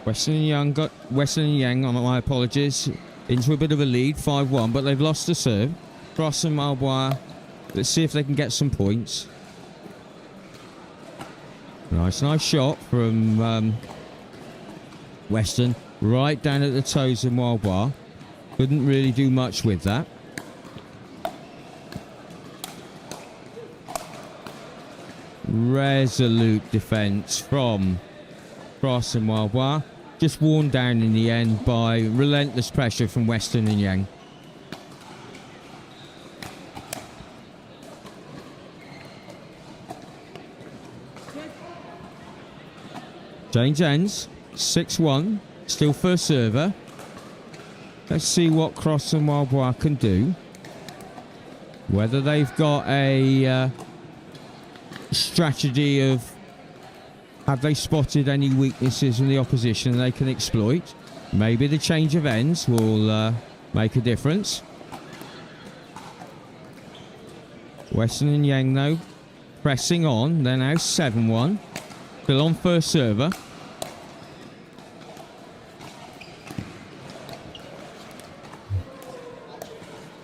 Weston and Yeng, my apologies, into a bit of a lead, 5-1, but they've lost the serve. Cross and Malbois, let's see if they can get some points. Nice shot from Weston, right down at the toes of Malbois. Couldn't really do much with that. Resolute defence from Cross and Malbois. Just worn down in the end by relentless pressure from Weston and Yeng. Change ends, 6-1, still first server. Let's see what Cross and Malbois can do. Whether they've got a strategy of, have they spotted any weaknesses in the opposition they can exploit? Maybe the change of ends will make a difference. Weston and Yeng, though, pressing on. They're now 7-1. Still on first server.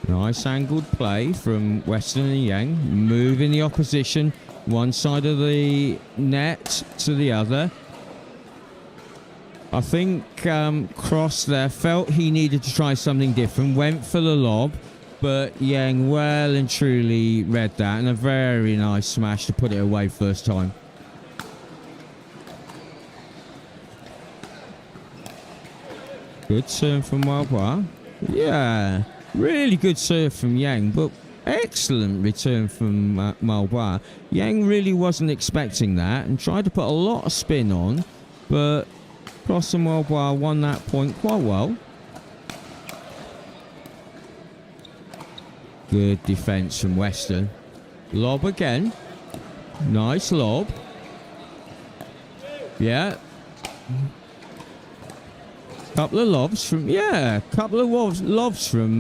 Nice angled play from Weston and Yeng. Moving the opposition one side of the net to the other. I think Cross there felt he needed to try something different. Went for the lob, but Yeng well and truly read that, and a very nice smash to put it away first time. Good serve from Malbois. Yeah, really good serve from Yeng, but excellent return from Malbois. Yeng really wasn't expecting that and tried to put a lot of spin on, but Cross and Malbois won that point quite well. Good defence from Weston. Lob again. Nice lob. Yeah. Couple of lobs from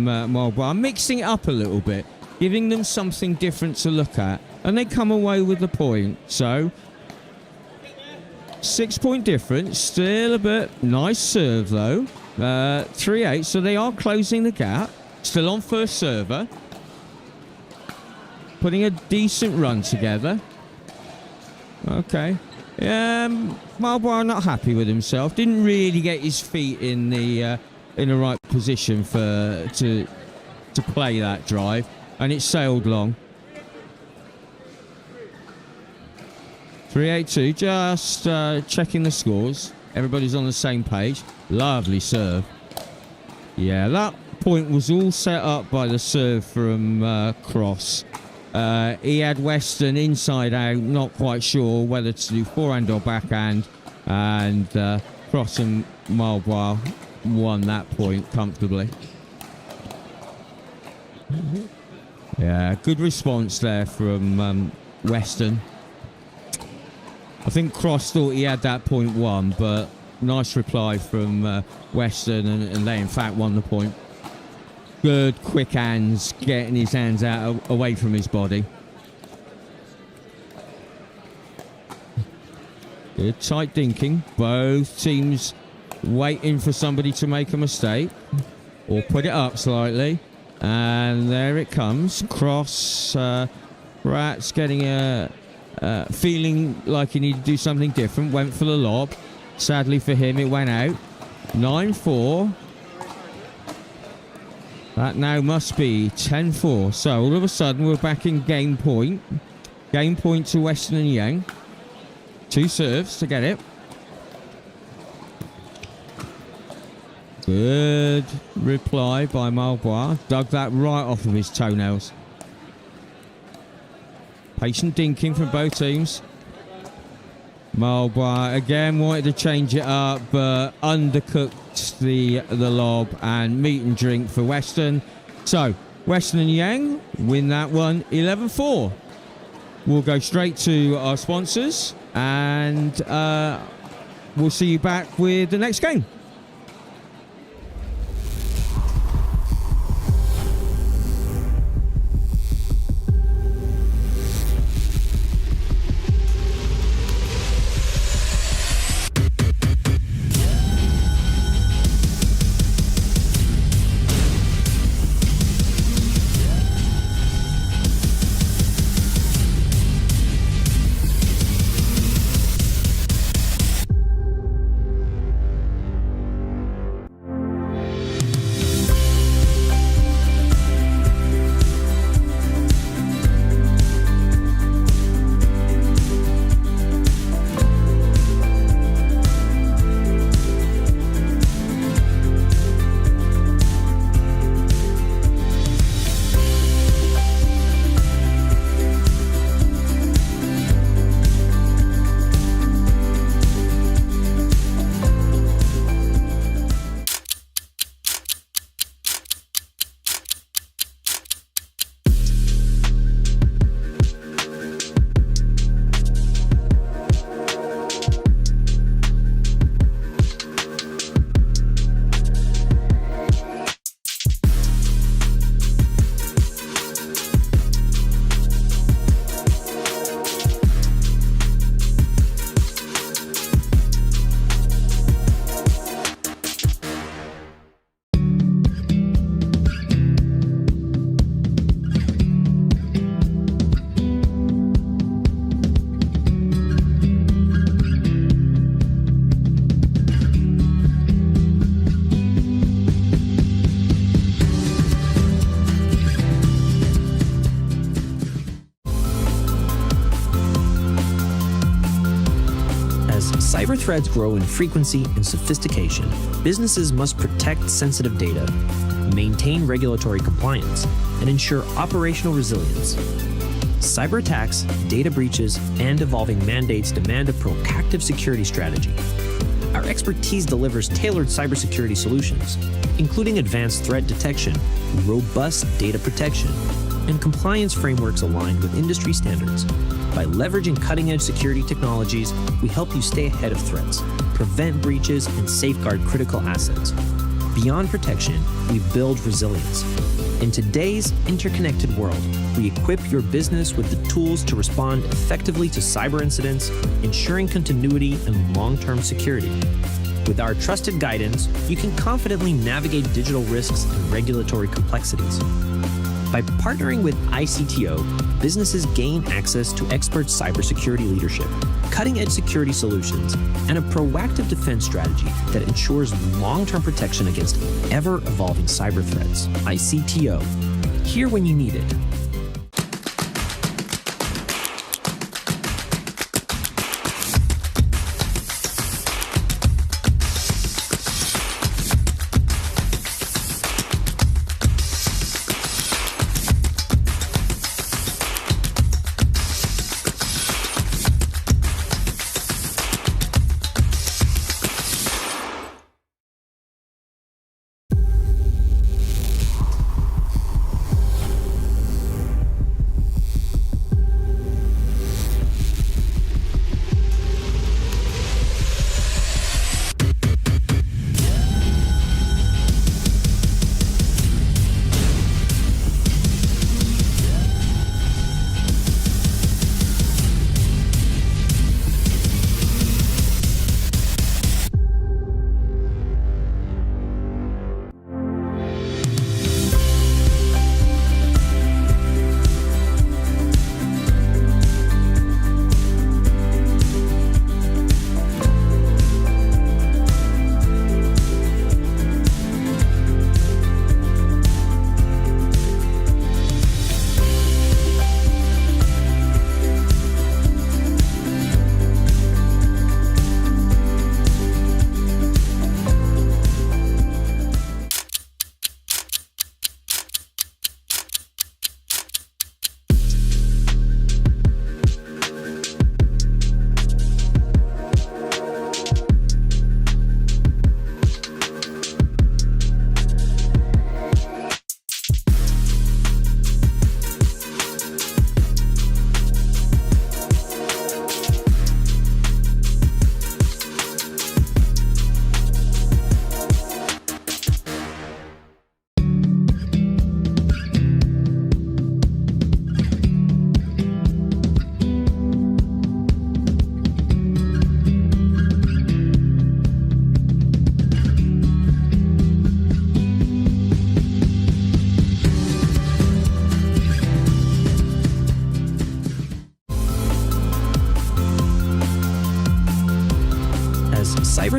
Malbois, mixing it up a little bit, giving them something different to look at, and they come away with the point. So 6 point difference, still a bit. Nice serve though. 3-8, so they are closing the gap. Still on first server, putting a decent run together. Okay. Malbois not happy with himself. Didn't really get his feet in the right position to play that drive, and it sailed long. 3-8-2. Just checking the scores. Everybody's on the same page. Lovely serve. Yeah, that point was all set up by the serve from Cross. He had Weston inside out, not quite sure whether to do forehand or backhand, and Cross and Malbois won that point comfortably. Yeah, good response there from Weston. I think Cross thought he had that point won, but nice reply from Weston, and they in fact won the point. Good quick hands, getting his hands out away from his body. Good tight dinking. Both teams waiting for somebody to make a mistake or put it up slightly. And there it comes. Cross. Rat's getting a feeling like he needed to do something different. Went for the lob. Sadly for him, it went out. 9-4. That now must be 10-4. So all of a sudden, we're back in game point. Game point to Western and Yeng. 2 serves to get it. Good reply by Malbois. Dug that right off of his toenails. Patient dinking from both teams. Malbois again wanted to change it up, but undercooked the lob, and meat and drink for Western. So Western and Yeng win that one 11-4. We'll go straight to our sponsors, and we'll see you back with the next game. Cyber threats grow in frequency and sophistication. Businesses must protect sensitive data, maintain regulatory compliance, and ensure operational resilience. Cyber attacks, data breaches, and evolving mandates demand a proactive security strategy. Our expertise delivers tailored cybersecurity solutions, including advanced threat detection, robust data protection, and compliance frameworks aligned with industry standards. By leveraging cutting-edge security technologies, we help you stay ahead of threats, prevent breaches, and safeguard critical assets. Beyond protection, we build resilience. In today's interconnected world, we equip your business with the tools to respond effectively to cyber incidents, ensuring continuity and long-term security. With our trusted guidance, you can confidently navigate digital risks and regulatory complexities. By partnering with ICTO, businesses gain access to expert cybersecurity leadership, cutting-edge security solutions, and a proactive defense strategy that ensures long-term protection against ever-evolving cyber threats. ICTO, here when you need it.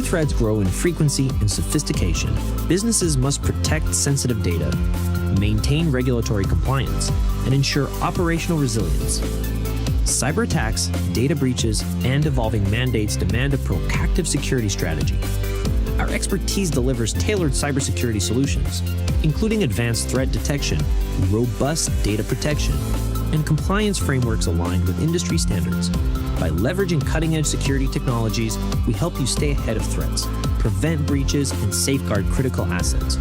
threats grow in frequency and sophistication, businesses must protect sensitive data, maintain regulatory compliance, and ensure operational resilience. Cyber attacks, data breaches, and evolving mandates demand a proactive security strategy. Our expertise delivers tailored cybersecurity solutions, including advanced threat detection, robust data protection, and compliance frameworks aligned with industry standards. By leveraging cutting-edge security technologies, we help you stay ahead of threats, prevent breaches, and safeguard critical assets.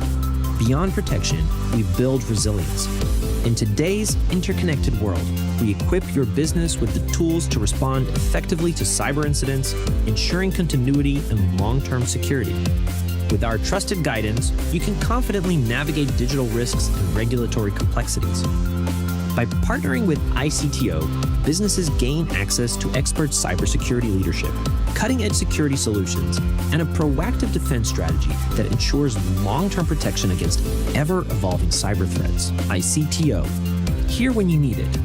Beyond protection, we build resilience. In today's interconnected world, we equip your business with the tools to respond effectively to cyber incidents, ensuring continuity and long-term security. With our trusted guidance, you can confidently navigate digital risks and regulatory complexities. By partnering with ICTO, businesses gain access to expert cybersecurity leadership, cutting-edge security solutions, and a proactive defense strategy that ensures long-term protection against ever-evolving cyber threats. ICTO, here when you need it.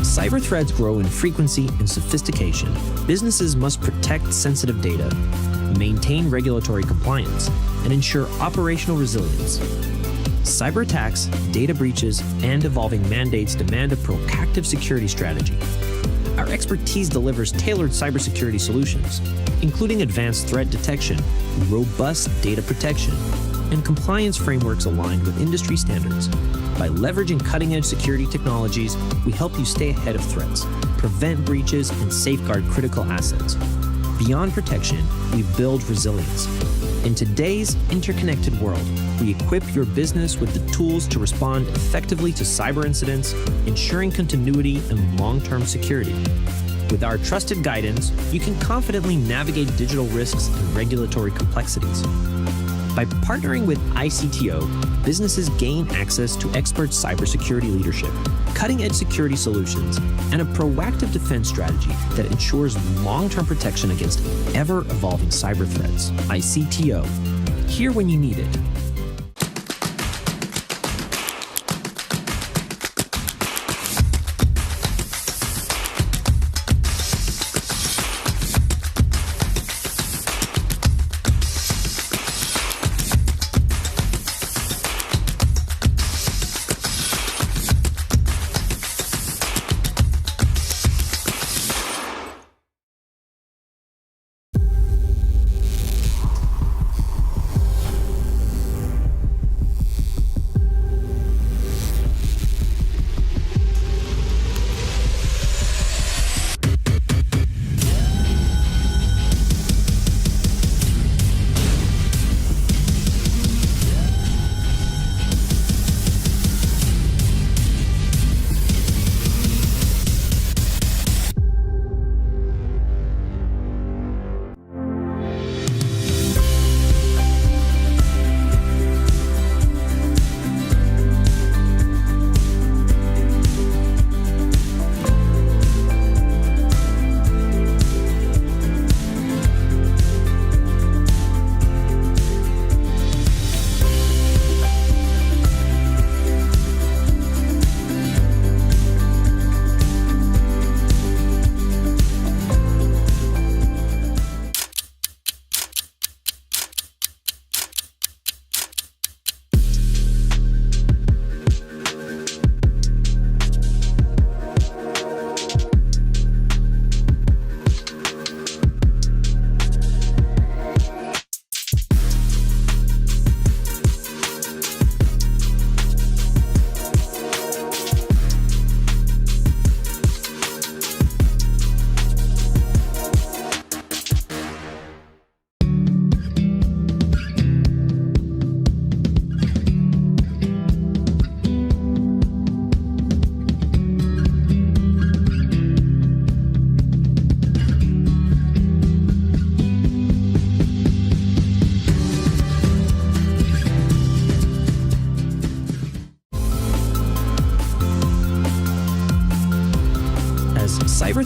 Cyber threats grow in frequency and sophistication. Businesses must protect sensitive data, maintain regulatory compliance, and ensure operational resilience. Cyber attacks, data breaches, and evolving mandates demand a proactive security strategy. Our expertise delivers tailored cybersecurity solutions, including advanced threat detection, robust data protection, and compliance frameworks aligned with industry standards. By leveraging cutting-edge security technologies, we help you stay ahead of threats, prevent breaches, and safeguard critical assets. Beyond protection, we build resilience. In today's interconnected world, we equip your business with the tools to respond effectively to cyber incidents, ensuring continuity and long-term security. With our trusted guidance, you can confidently navigate digital risks and regulatory complexities. By partnering with ICTO, businesses gain access to expert cybersecurity leadership, cutting-edge security solutions, and a proactive defense strategy that ensures long-term protection against ever-evolving cyber threats. ICTO, here when you need it.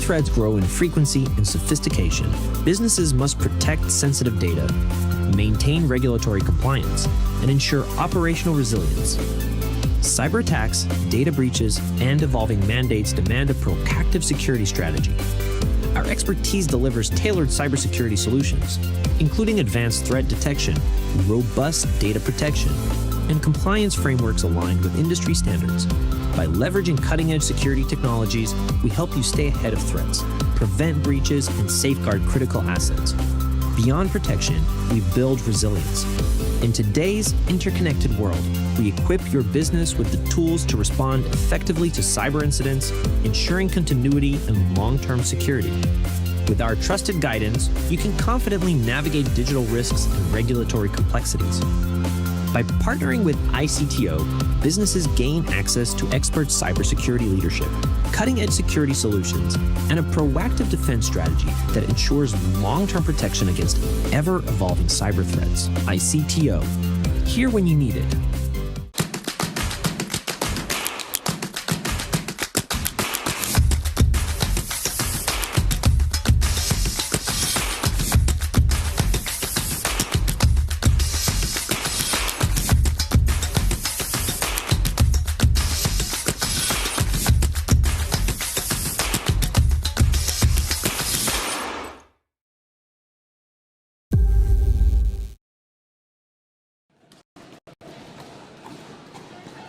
threats grow in frequency and sophistication, businesses must protect sensitive data, maintain regulatory compliance, and ensure operational resilience. Cyber attacks, data breaches, and evolving mandates demand a proactive security strategy. Our expertise delivers tailored cybersecurity solutions, including advanced threat detection, robust data protection, and compliance frameworks aligned with industry standards. By leveraging cutting-edge security technologies, we help you stay ahead of threats, prevent breaches, and safeguard critical assets. Beyond protection, we build resilience. In today's interconnected world, we equip your business with the tools to respond effectively to cyber incidents, ensuring continuity and long-term security. With our trusted guidance, you can confidently navigate digital risks and regulatory complexities. By partnering with ICTO, businesses gain access to expert cybersecurity leadership, cutting-edge security solutions, and a proactive defense strategy that ensures long-term protection against ever-evolving cyber threats. ICTO, here when you need it.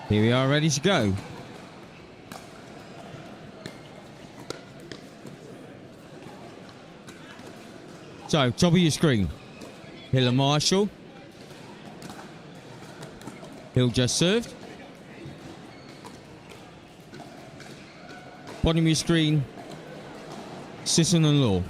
Here we are, ready to go. So, top of your screen. Hill and Marshall. Hill just served. Bottom of your screen. Sison and Law.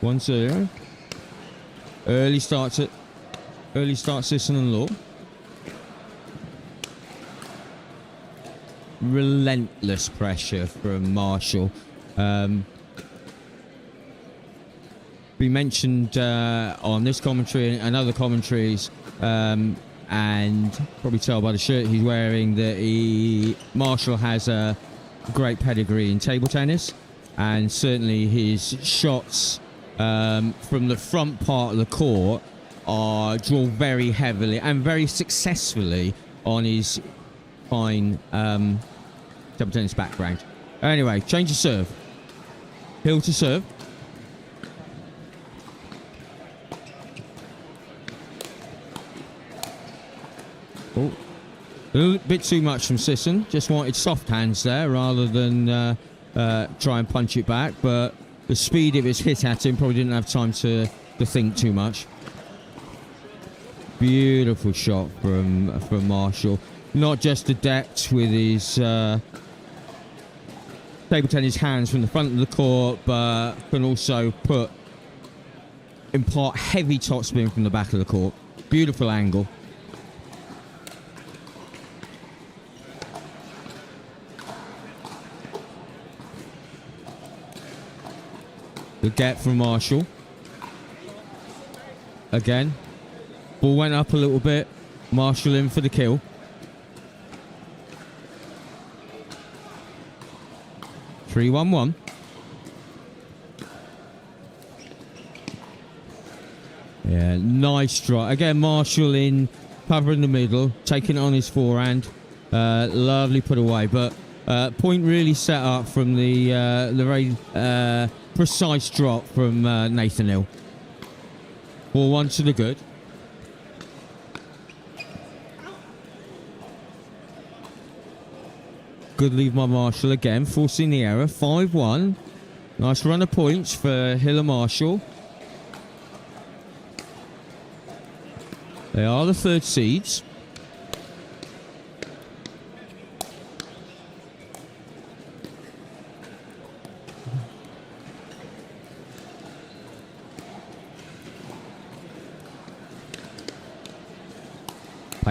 One zero. Early start Sison and Law. Relentless pressure from Marshall. We mentioned on this commentary and other commentaries, and probably tell by the shirt he's wearing that Marshall has a great pedigree in table tennis, and certainly his shots from the front part of the court are drawn very heavily and very successfully on his fine table tennis background. Anyway, change of serve. Hill to serve. Oh, a little bit too much from Sison. Just wanted soft hands there rather than try and punch it back, but the speed of his hit at him probably didn't have time to think too much. Beautiful shot from Marshall. Not just the depth with his table tennis hands from the front of the court, but can also impart heavy topspin from the back of the court. Beautiful angle. The get from Marshall. Again. Ball went up a little bit. Marshall in for the kill. 3-1-1. Yeah, nice strike. Again, Marshall in, cover in the middle, taking it on his forehand. Lovely put away, but point really set up from the very precise drop from Nathan Hill. 4-1 to the good. Good lead by Marshall again, forcing the error. 5-1. Nice run of points for Hill and Marshall. They are the third seeds.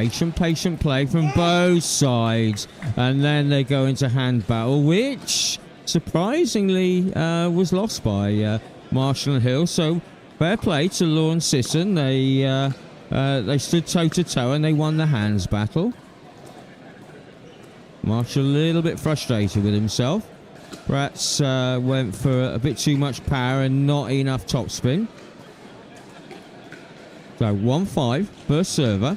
Patient play from both sides. And then they go into hand battle, which surprisingly was lost by Marshall and Hill. So fair play to Law and Sison. They stood toe-to-toe and they won the hands battle. Marshall a little bit frustrated with himself. Perhaps went for a bit too much power and not enough topspin. So 1-5, first server.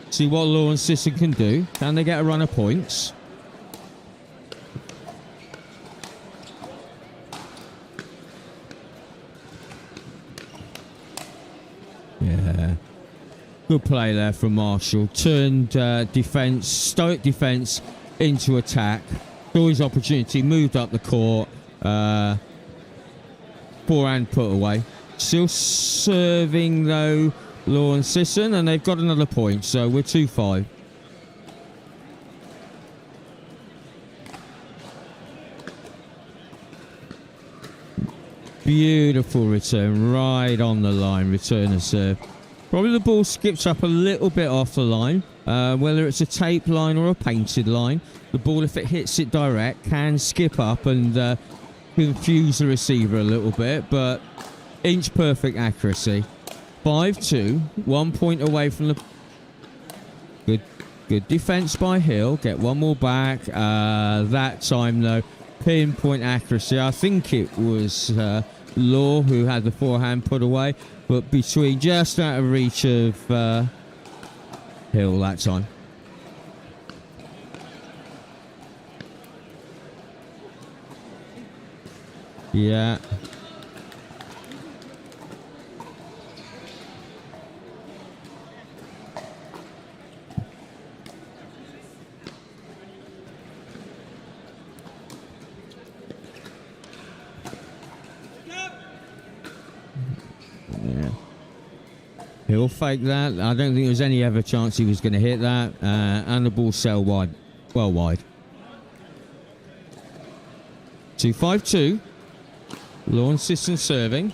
See what Law and Sison can do. Can they get a run of points? Yeah. Good play there from Marshall. Turned defence, stoic defence into attack. Saw his opportunity, moved up the court. Forehand put away. Still serving though, Law and Sison, and they've got another point, so we're 2-5. Beautiful return, right on the line, return of serve. Probably the ball skips up a little bit off the line, whether it's a tape line or a painted line. The ball, if it hits it direct, can skip up and confuse the receiver a little bit, but inch perfect accuracy. 5-2, 1 point away from the... Good defence by Hill, get one more back. That time though, pinpoint accuracy. I think it was Law who had the forehand put away, but between just out of reach of Hill that time. Yeah. He'll fake that. I don't think there was any ever chance he was going to hit that. And the ball sailed wide. Well wide. 2-5-2. Law and Sison serving.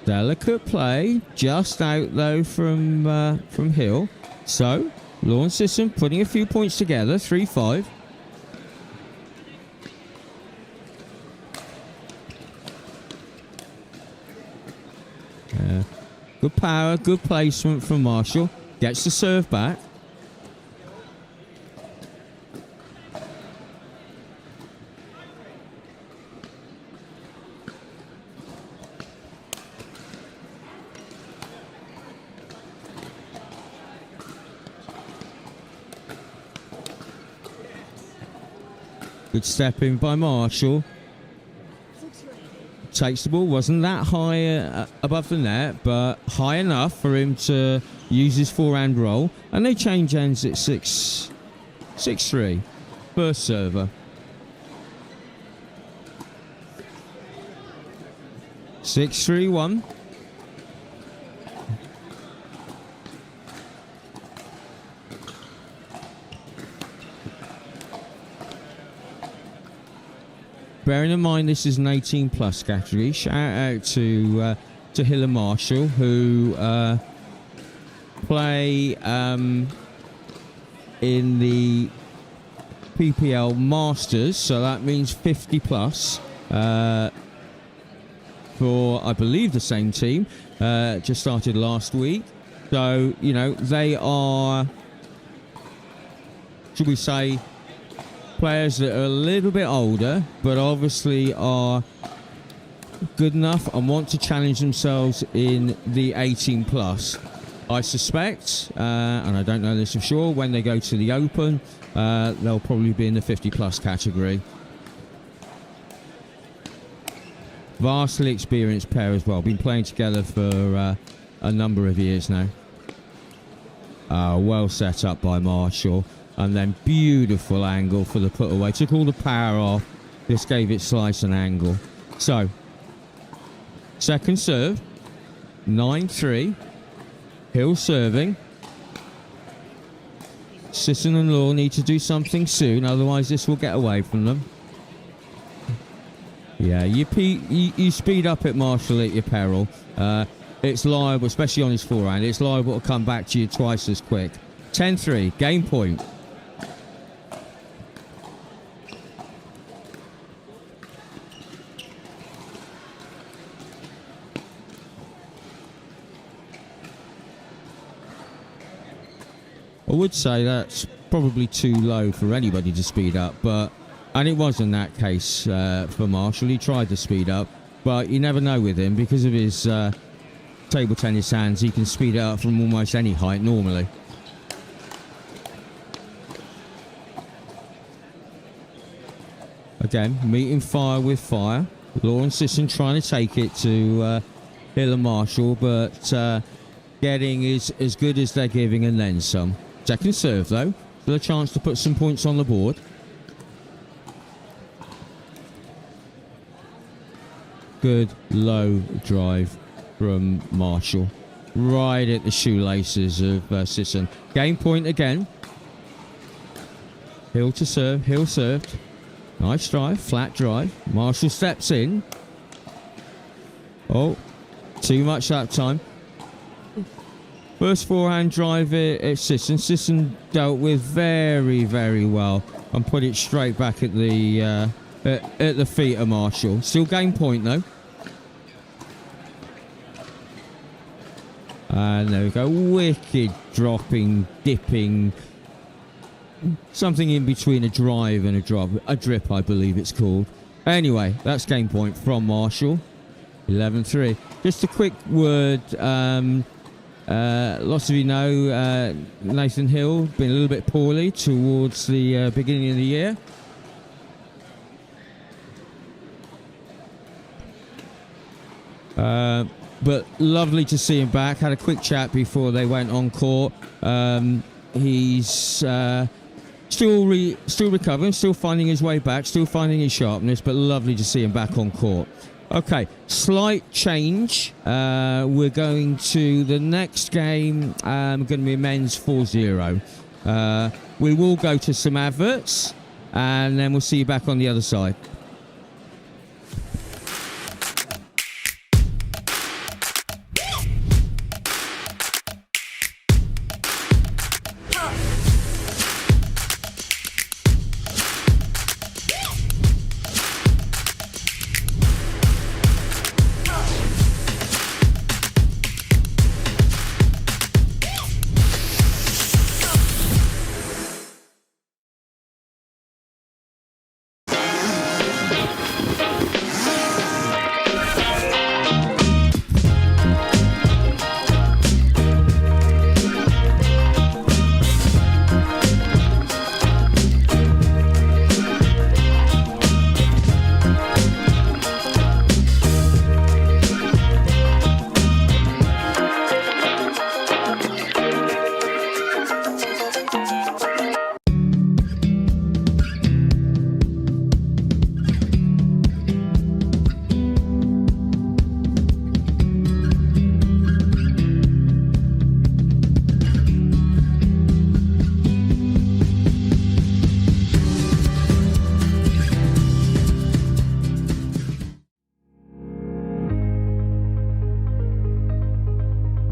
Delicate play. Just out though from Hill. So, Law and Sison putting a few points together. 3-5. Good power, good placement from Marshall. Gets the serve back. Good step in by Marshall. Takes the ball, wasn't that high above the net, but high enough for him to use his forehand roll. And they change ends at 6-3. First server. 6-3-1. Bearing in mind this is an 18 plus category, shout out to Hill and Marshall who play in the PPL Masters, so that means 50 plus for I believe the same team, just started last week. So, you know, they are, should we say, players that are a little bit older, but obviously are good enough and want to challenge themselves in the 18 plus. I suspect, and I don't know this for sure, when they go to the Open, they'll probably be in the 50 plus category. Vastly experienced pair as well, been playing together for a number of years now. Well set up by Marshall. And then beautiful angle for the put away. Took all the power off. Just gave it slice and angle. So, second serve. 9-3. Hill serving. Sison and Law need to do something soon. Otherwise this will get away from them. Yeah, you speed up at Marshall at your peril. it's liable, especially on his forehand, it's liable to come back to you twice as quick. 10-3, game point. I would say that's probably too low for anybody to speed up, and it wasn't that case for Marshall. He tried to speed up, but you never know with him because of his table tennis hands. He can speed it up from almost any height normally. Again, meeting fire with fire. Lawrence Sison trying to take it to Hill and Marshall, but getting is as good as they're giving and then some. Second serve though, still a chance to put some points on the board. Good low drive from Marshall, right at the shoelaces of Sison. Game point again. Hill to serve, Hill served. Nice drive, flat drive. Marshall steps in. Oh, too much that time. First forehand drive at Sison. Sison dealt with very, very well and put it straight back at the feet of Marshall. Still game point though. And there we go. Wicked dropping, dipping. Something in between a drive and a drip, I believe it's called. Anyway, that's game point from Marshall. 11-3. Just a quick word. Lots of you know Nathan Hill been a little bit poorly towards the beginning of the year. But lovely to see him back. Had a quick chat before they went on court. He's still recovering, still finding his way back, still finding his sharpness, but lovely to see him back on court. Okay, slight change. We're going to the next game. Going to be men's 4-0. We will go to some adverts, and then we'll see you back on the other side.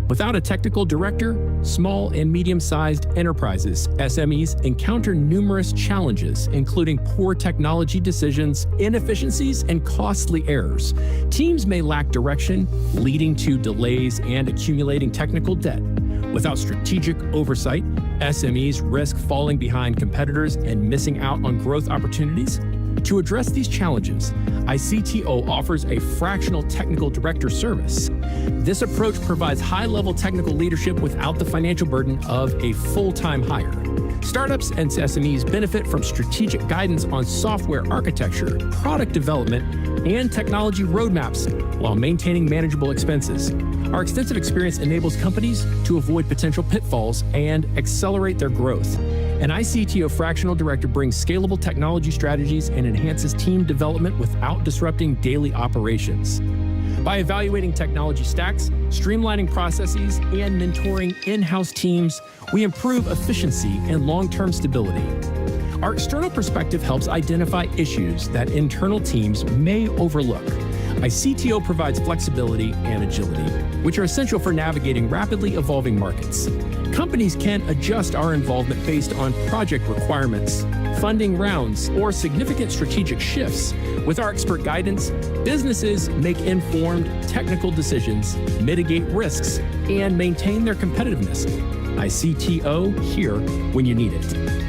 Without a technical director, small and medium-sized enterprises, SMEs, encounter numerous challenges, including poor technology decisions, inefficiencies, and costly errors. Teams may lack direction, leading to delays and accumulating technical debt. Without strategic oversight, SMEs risk falling behind competitors and missing out on growth opportunities. To address these challenges, ICTO offers a fractional technical director service. This approach provides high-level technical leadership without the financial burden of a full-time hire. Startups and SMEs benefit from strategic guidance on software architecture, product development, and technology roadmaps while maintaining manageable expenses. Our extensive experience enables companies to avoid potential pitfalls and accelerate their growth. An ICTO fractional director brings scalable technology strategies and enhances team development without disrupting daily operations. By evaluating technology stacks, streamlining processes, and mentoring in-house teams, we improve efficiency and long-term stability. Our external perspective helps identify issues that internal teams may overlook. ICTO provides flexibility and agility, which are essential for navigating rapidly evolving markets. Companies can adjust our involvement based on project requirements, funding rounds, or significant strategic shifts. With our expert guidance, businesses make informed, technical decisions, mitigate risks, and maintain their competitiveness. ICTO, here when you need it.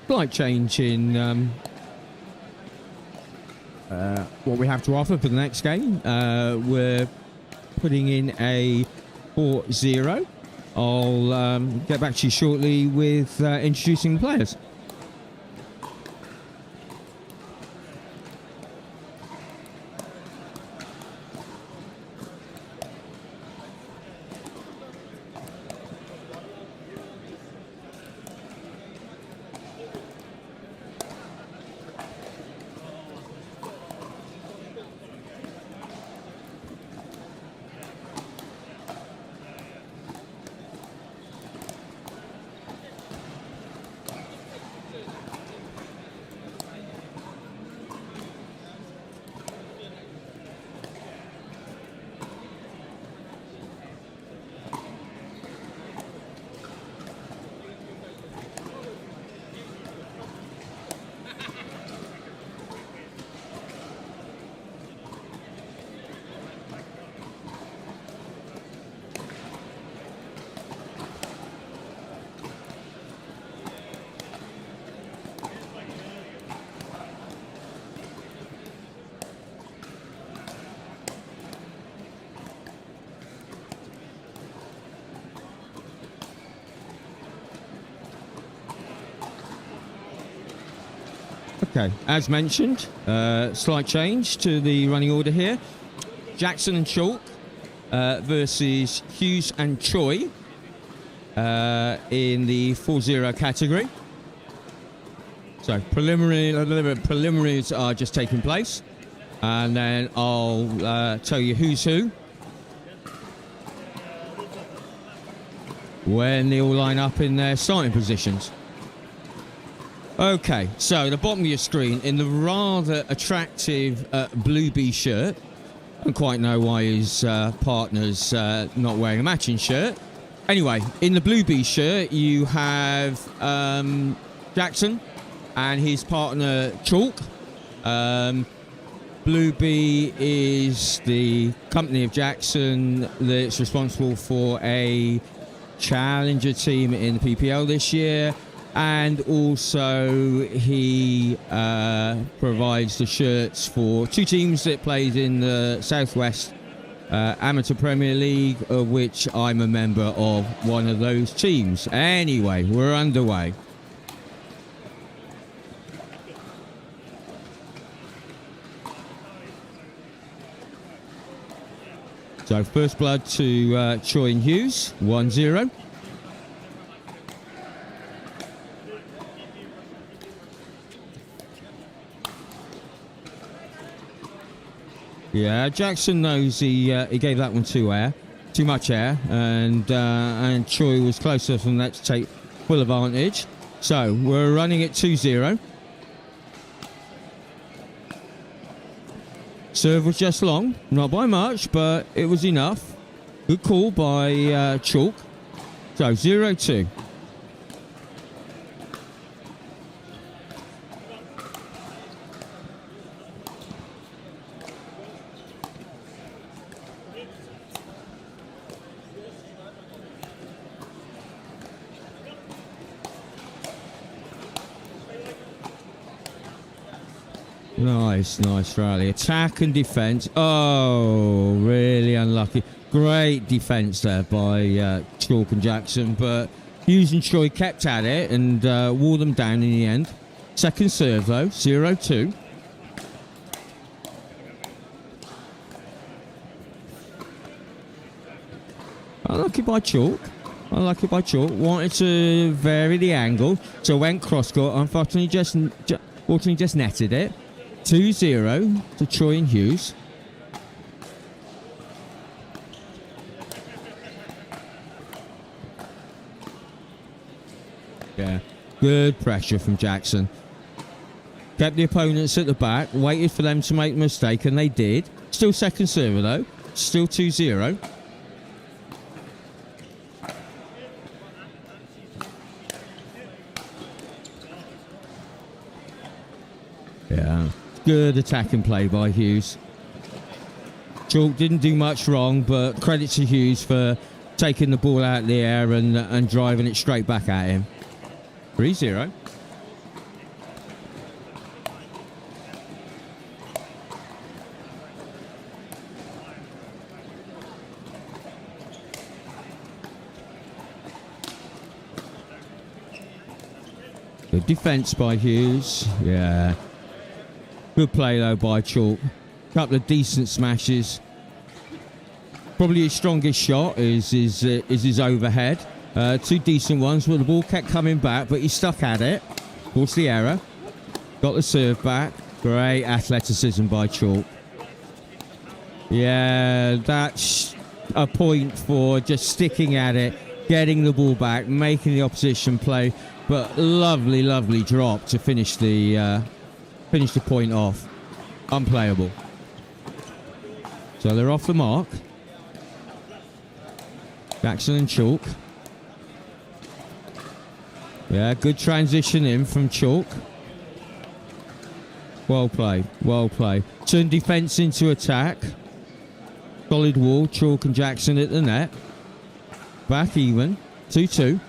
Slight change in what we have to offer for the next game. We're putting in a 4-0. I'll get back to you shortly with introducing the players. Okay, as mentioned, slight change to the running order here. Jackson and Chalk versus Hughes and Tsui in the 4-0 category. So preliminaries are just taking place, and then I'll tell you who's who when they all line up in their starting positions. Okay, so the bottom of your screen, in the rather attractive blue B shirt, I don't quite know why his partner's not wearing a matching shirt. Anyway, in the blue B shirt, you have Jackson and his partner Chalk. Blue B is the company of Jackson that's responsible for a challenger team in the PPL this year. And also he provides the shirts for two teams that played in the Southwest Amateur Premier League, of which I'm a member of one of those teams. Anyway, we're underway. So first blood to Tsui and Hughes, 1-0. Yeah, Jackson knows he gave that one too much air, and Tsui was close enough from that to take full advantage. So we're running at 2-0. Serve was just long, not by much, but it was enough. Good call by Chalk. So 0-2. Nice rally. Attack and defence. Oh, really unlucky. Great defence there by Chalk and Jackson, but Hughes and Tsui kept at it and wore them down in the end. Second serve though, 0-2. Unlucky by Chalk. Wanted to vary the angle, so went cross court. Unfortunately, just netted it. 2-0 to Tsui and Hughes. Yeah, good pressure from Jackson. Kept the opponents at the back, waited for them to make a mistake, and they did. Still second server though, still 2-0. Yeah, good attacking play by Hughes. Chalk didn't do much wrong, but credit to Hughes for taking the ball out of the air and driving it straight back at him. 3-0. Good defence by Hughes. Yeah. Good play though by Chalk. Couple of decent smashes. Probably his strongest shot is his overhead. Two decent ones where the ball kept coming back, but he stuck at it. Forced the error. Got the serve back. Great athleticism by Chalk. Yeah, that's a point for just sticking at it, getting the ball back, making the opposition play. But lovely drop to finish the point off. Unplayable. So they're off the mark. Jackson and Chalk. Yeah, good transition in from Chalk. Well played. Turn defence into attack. Solid wall. Chalk and Jackson at the net. Back even. 2-2.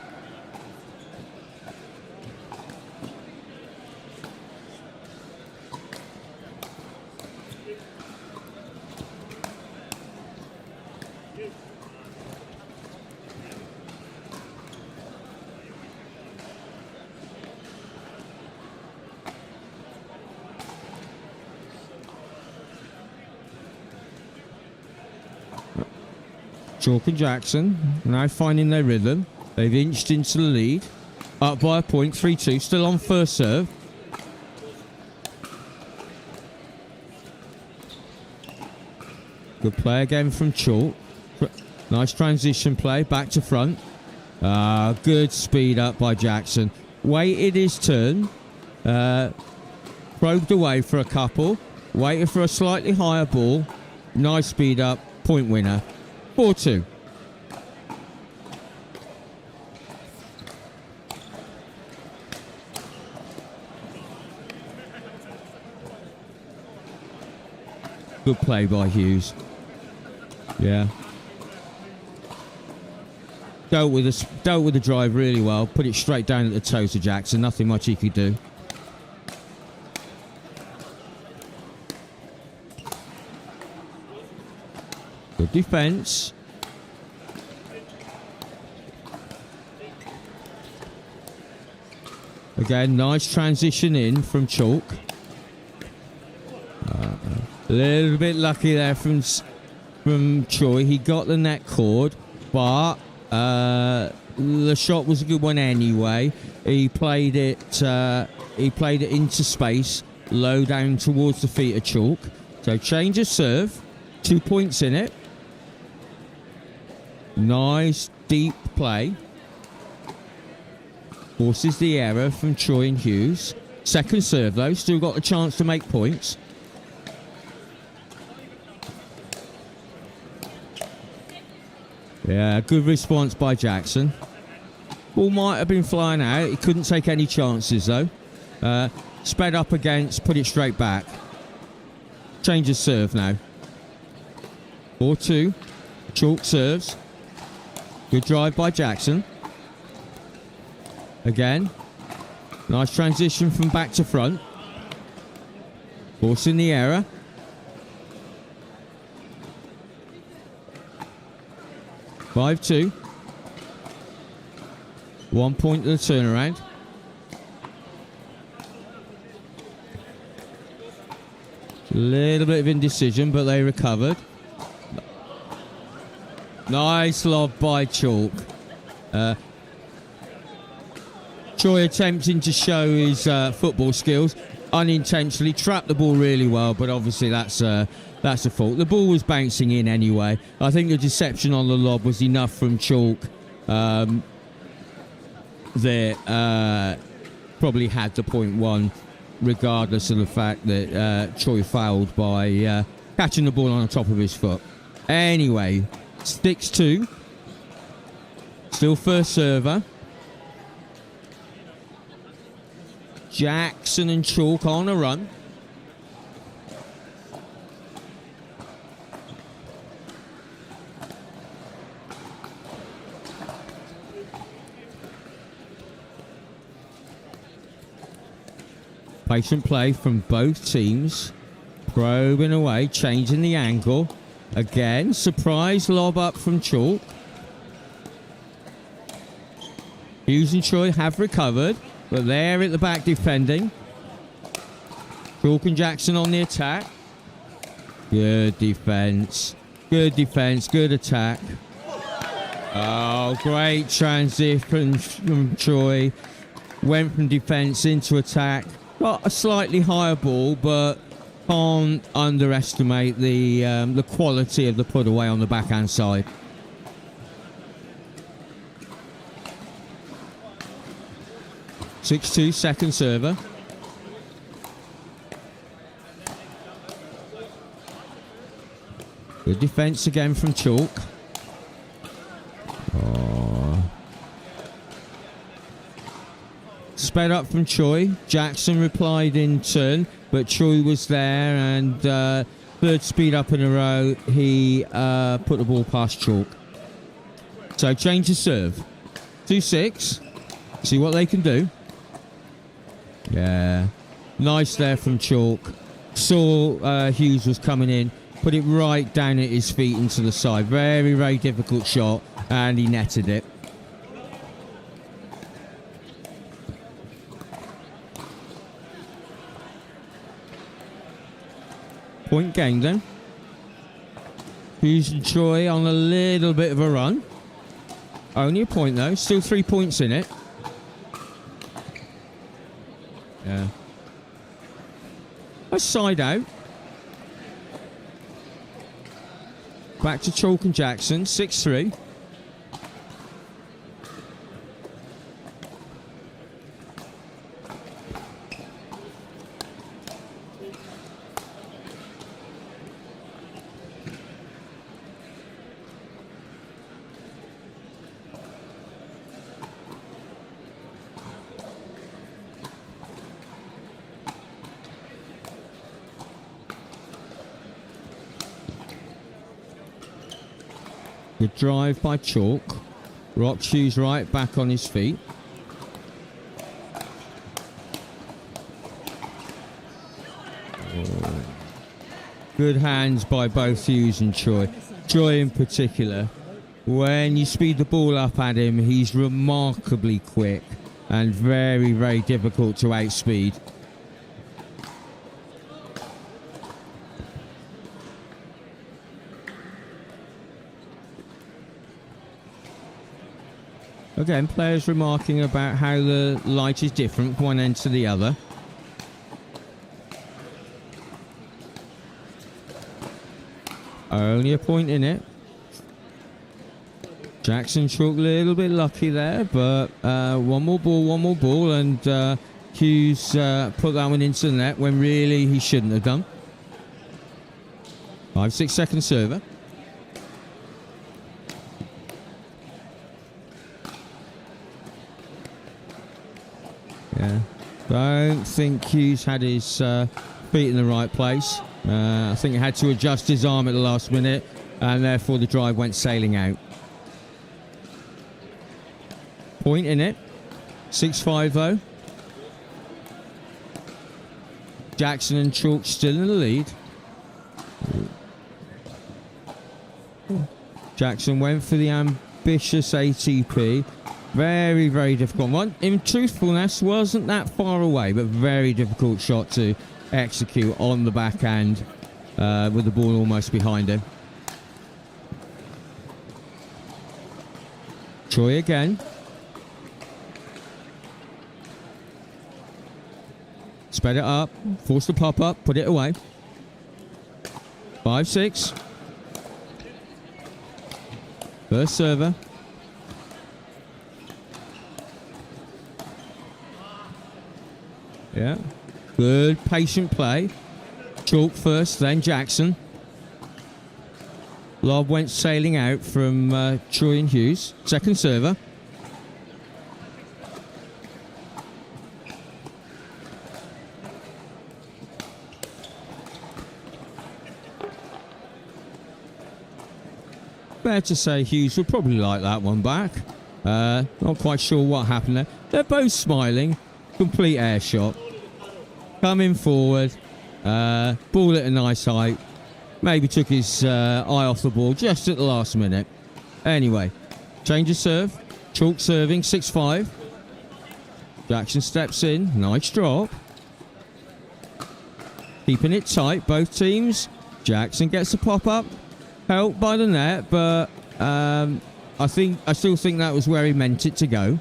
Chalk and Jackson now finding their rhythm. They've inched into the lead. Up by a point, 3-2. Still on first serve. Good play again from Chalk. Nice transition play. Back to front. Good speed up by Jackson. Waited his turn. Probed away for a couple. Waited for a slightly higher ball. Nice speed up. Point winner. 4-2. Good play by Hughes. Yeah. Dealt with the drive really well. Put it straight down at the toes of Jackson. Nothing much he could do. Good defence. Again, nice transition in from Chalk. A little bit lucky there from from Tsui. He got the net cord, but the shot was a good one anyway. He played it into space, low down towards the feet of Chalk. So change of serve, 2 points in it. Nice deep play. Forces the error from Tsui and Hughes. Second serve though, still got a chance to make points. Yeah, good response by Jackson. Ball might have been flying out. He couldn't take any chances though. Sped up against, put it straight back. Change of serve now. 4-2. Chalk serves. Good drive by Jackson. Again. Nice transition from back to front. Forcing the error. (5-2). 1 point to the turnaround. Little bit of indecision, but they recovered. Nice lob by Chalk. Tsui attempting to show his football skills. Unintentionally trapped the ball really well, but obviously that's a fault. The ball was bouncing in anyway. I think the deception on the lob was enough from Chalk. That probably had the point one, regardless of the fact that Tsui fouled by catching the ball on the top of his foot. Anyway, 6-2. Still first server. Jackson and Chalk on a run. Patient play from both teams. Probing away, changing the angle. Again, surprise lob up from Chalk. Hughes and Tsui have recovered, but they're at the back defending. Chalk and Jackson on the attack. Good defense. Good defense, good attack. Oh, great transition from Tsui. Went from defense into attack. Got a slightly higher ball, but can't underestimate the quality of the put away on the backhand side. (6-2), second server. Good defense again from Chalk. Sped up from Tsui. Jackson replied in turn, but Tsui was there, and third speed up in a row, he put the ball past Chalk. So change of serve. 2-6. See what they can do. Yeah. Nice there from Chalk. Saw Hughes was coming in, put it right down at his feet into the side. Very, very difficult shot, and he netted it. Point gained then. Hughes and Tsui on a little bit of a run. Only a point though. Still 3 points in it. Yeah. A side out. Back to Chalk and Jackson. 6-3. Good drive by Chalk. Rocks Hughes right back on his feet. Oh. Good hands by both Hughes and Tsui. Tsui in particular. When you speed the ball up at him, he's remarkably quick and very, very difficult to outspeed. Again, players remarking about how the light is different from one end to the other. Only a point in it. Jackson Chalk a little bit lucky there, but one more ball, and Hughes put that one into the net when really he shouldn't have done. 5-6 second server. Yeah, don't think Hughes had his feet in the right place. I think he had to adjust his arm at the last minute, and therefore the drive went sailing out. Point in it. 6-5 though. Jackson and Chalk still in the lead. Jackson went for the ambitious ATP. Very, very difficult one. In truthfulness, wasn't that far away, but very difficult shot to execute on the backhand with the ball almost behind him. Tsui again. Sped it up, forced the pop up, put it away. 5-6. First server. Yeah. Good patient play. Chalk first, then Jackson. Lob went sailing out from Tsui and Hughes. Second server. Fair to say Hughes would probably like that one back. Not quite sure what happened there. They're both smiling. Complete air shot. Coming forward. Ball at a nice height. Maybe took his eye off the ball just at the last minute. Anyway, change of serve. Chalk serving, 6-5. Jackson steps in. Nice drop. Keeping it tight, both teams. Jackson gets the pop-up. Helped by the net, but I still think that was where he meant it to go.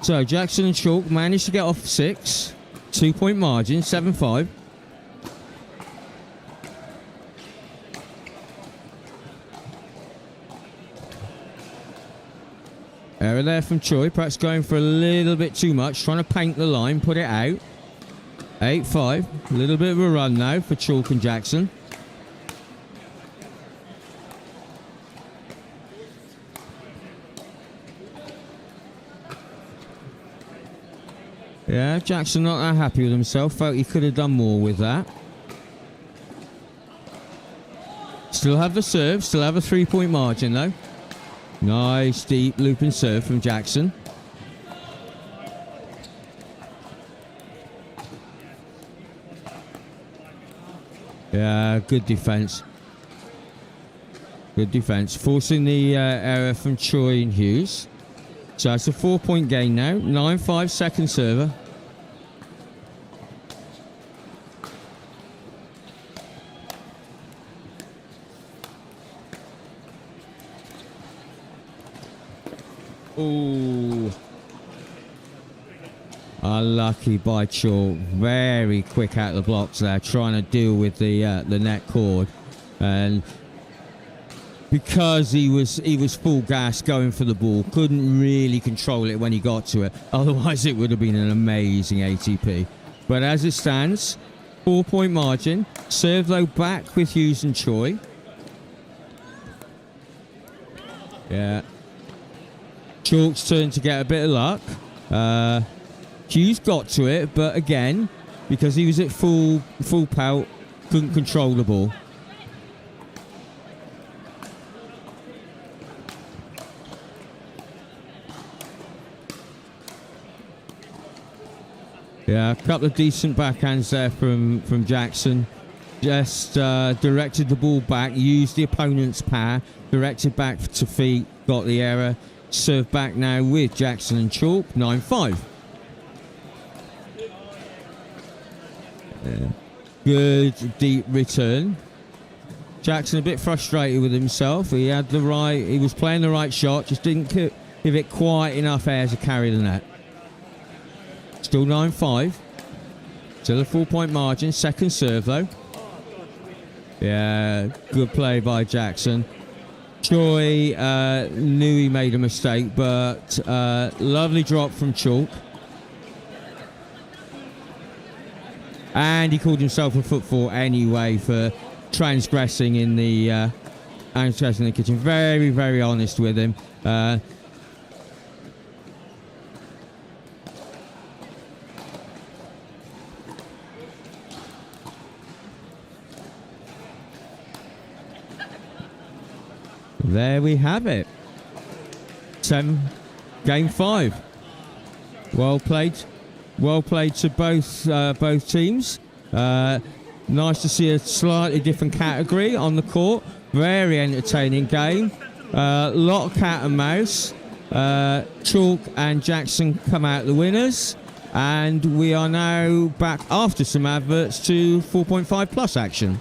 So Jackson and Chalk managed to get off 6. 2-point margin, 7-5. Error there from Tsui, perhaps going for a little bit too much, trying to paint the line, put it out. 8-5. A little bit of a run now for Chalk and Jackson. Yeah, Jackson not that happy with himself. Felt he could have done more with that. Still have the serve. Still have a 3-point margin, though. Nice deep looping serve from Jackson. Yeah, good defence. Good defence. Forcing the error from Tsui and Hughes. So it's a 4-point gain now. 9-5 second server. Ooh. Unlucky by Chalk. Very quick out the blocks there, trying to deal with the net cord. And because he was full gas going for the ball, couldn't really control it when he got to it. Otherwise, it would have been an amazing ATP. But as it stands, 4-point margin. Serve though back with Hughes and Tsui. Yeah. Chalk's turn to get a bit of luck. Hughes got to it, but again, because he was at full pelt, couldn't control the ball. Yeah, a couple of decent backhands there from Jackson. Just directed the ball back, used the opponent's power, directed back to feet, got the error. Serve back now with Jackson and Chalk, 9-5. Yeah. Good deep return. Jackson a bit frustrated with himself. He was playing the right shot, just didn't give it quite enough air to carry the net. Still 9-5. Still a 4-point margin. Second serve though. Yeah, good play by Jackson. Tsui knew he made a mistake, but lovely drop from Chalk. And he called himself a footfall anyway for transgressing in the kitchen. Very, very honest with him. There we have it. Game 5. Well played to both teams. Nice to see a slightly different category on the court. Very entertaining game. Lot of cat and mouse. Chalk and Jackson come out the winners, and we are now back after some adverts to 4.5 plus action.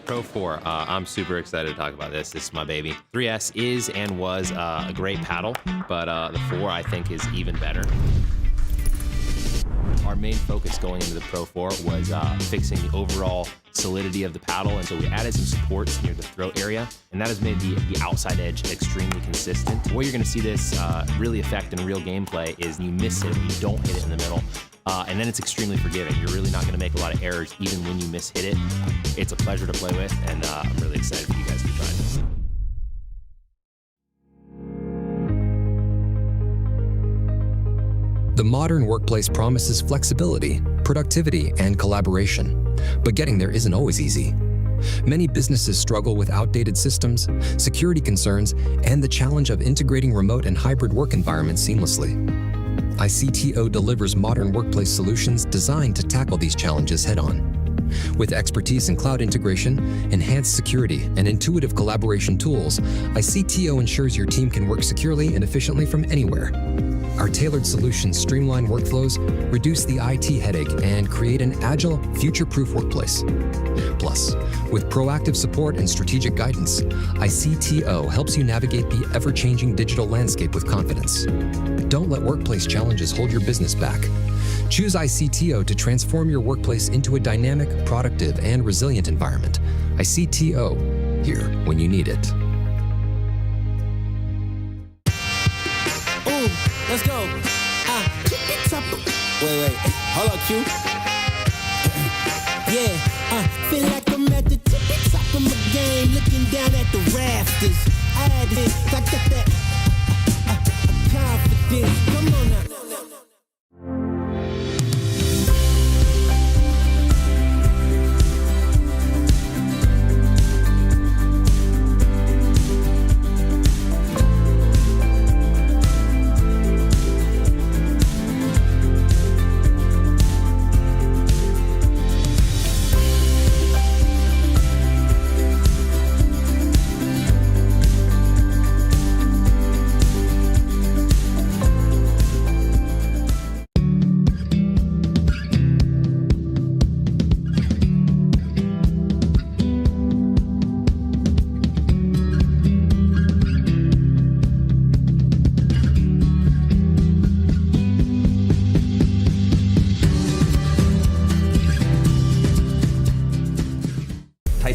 Pro 4, I'm super excited to talk about this. This is my baby. 3S is and was a great paddle, but the 4 I think is even better. Our main focus going into the Pro 4 was fixing the overall solidity of the paddle, and so we added some supports near the throat area, and that has made the outside edge extremely consistent. What you're going to see this really affect in real gameplay is you miss it, you don't hit it in the middle. And then it's extremely forgiving. You're really not going to make a lot of errors even when you mishit it. It's a pleasure to play with, and I'm really excited for you guys to try this. The modern workplace promises flexibility, productivity, and collaboration, but getting there isn't always easy. Many businesses struggle with outdated systems, security concerns, and the challenge of integrating remote and hybrid work environments seamlessly. ICTO delivers modern workplace solutions designed to tackle these challenges head-on. With expertise in cloud integration, enhanced security, and intuitive collaboration tools, ICTO ensures your team can work securely and efficiently from anywhere. Our tailored solutions streamline workflows, reduce the IT headache, and create an agile, future-proof workplace. Plus, with proactive support and strategic guidance, ICTO helps you navigate the ever-changing digital landscape with confidence. Don't let workplace challenges hold your business back. Choose ICTO to transform your workplace into a dynamic, productive, and resilient environment. ICTO, here when you need it. Ooh, let's go. Wait, hold up, Q. Yeah, feel like I'm at the tippy top of my game, looking down at the rafters. I got that confidence. Come on now.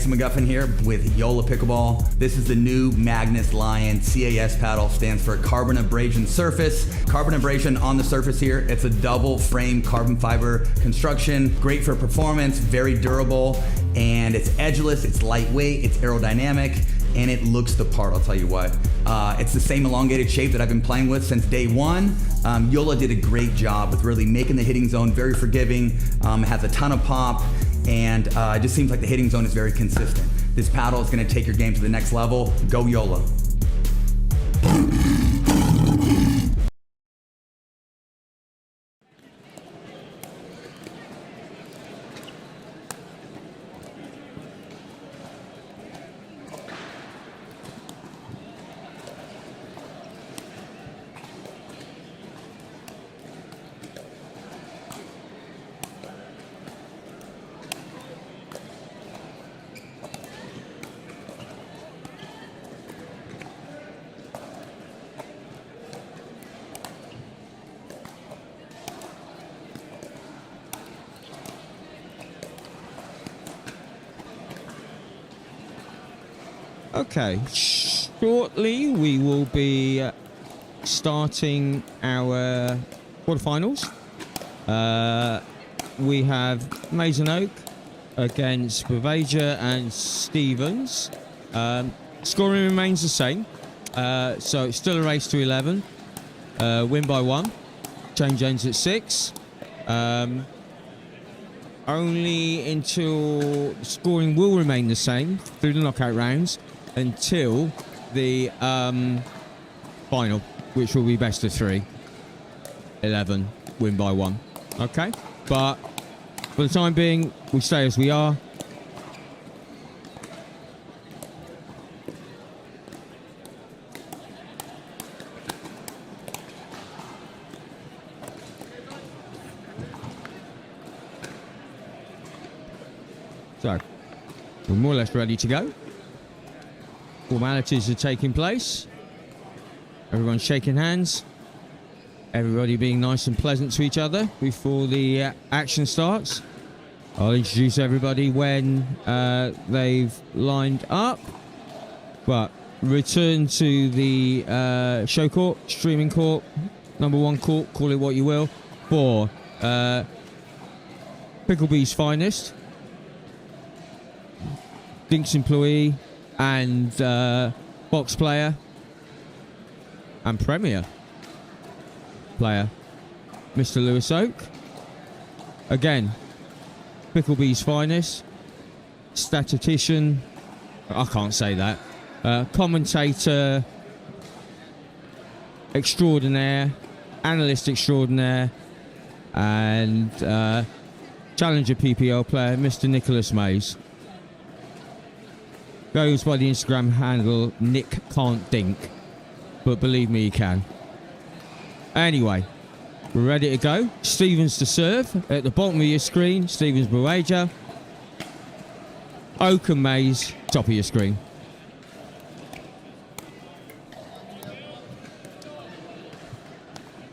McGuffin here with Yola Pickleball. This is the new Magnus Lion CAS paddle, stands for carbon abrasion surface. Carbon abrasion on the surface here. It's a double frame carbon fiber construction, great for performance, very durable, and it's edgeless, it's lightweight, it's aerodynamic, and it looks the part, I'll tell you what. It's the same elongated shape that I've been playing with since day one. Yola did a great job with really making the hitting zone very forgiving, has a ton of pop, and it just seems like the hitting zone is very consistent. This paddle is going to take your game to the next level. Go Yola. Okay, shortly we will be starting our quarterfinals. We have Maze and Oak against Baweja and Stevens. Scoring remains the same, so it's still a race to 11. Win by 1. Change ends at 6. Only until scoring will remain the same through the knockout rounds until the final, which will be best of 3. 11, win by 1. Okay, but for the time being, we stay as we are. So, we're more or less ready to go. Formalities are taking place. Everyone's shaking hands. Everybody being nice and pleasant to each other before the action starts. I'll introduce everybody when they've lined up. But return to the show court, streaming court, number 1 court, call it what you will, for Picklebee's finest. Dink's employee and box player and Premier player, Mr. Lewis Oak. Again, Picklebee's finest, statistician, I can't say that, commentator extraordinaire, analyst extraordinaire, and challenger PPL player, Mr. Nicholas Mays. Goes by the Instagram handle Nick Can't Dink, but believe me, he can. Anyway, we're ready to go. Stevens to serve at the bottom of your screen. Stevens Baweja. Oak and Mays, top of your screen.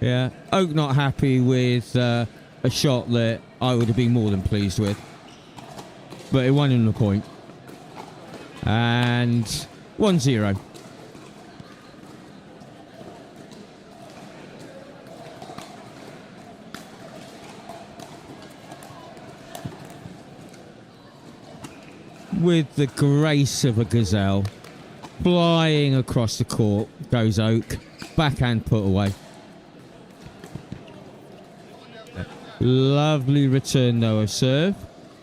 Yeah, Oak not happy with a shot that I would have been more than pleased with, but it won him the point. And 1-0. With the grace of a gazelle, flying across the court goes Oak. Backhand put away. Lovely return though of serve.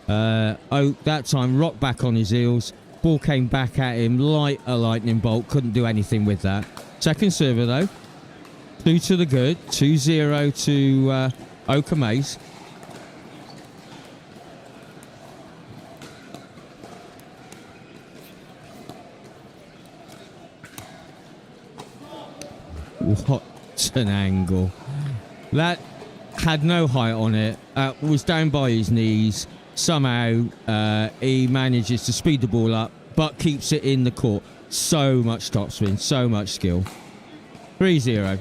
Oak that time rocked back on his heels. Ball came back at him like a lightning bolt. Couldn't do anything with that. Second server though. 2 to the good. 2-0 to Oak and Mays. What an angle. That had no height on it. Was down by his knees. Somehow he manages to speed the ball up, but keeps it in the court. So much topspin, so much skill. 3-0.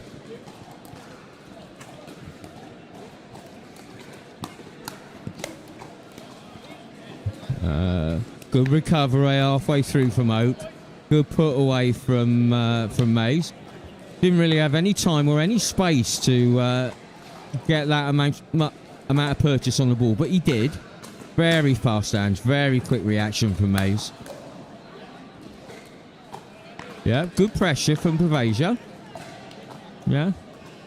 Good recovery halfway through from Oak. Good put away from Mays. Didn't really have any time or any space to get that amount of purchase on the ball, but he did. Very fast hands, very quick reaction from Mays. Yeah, good pressure from Baweja. Yeah.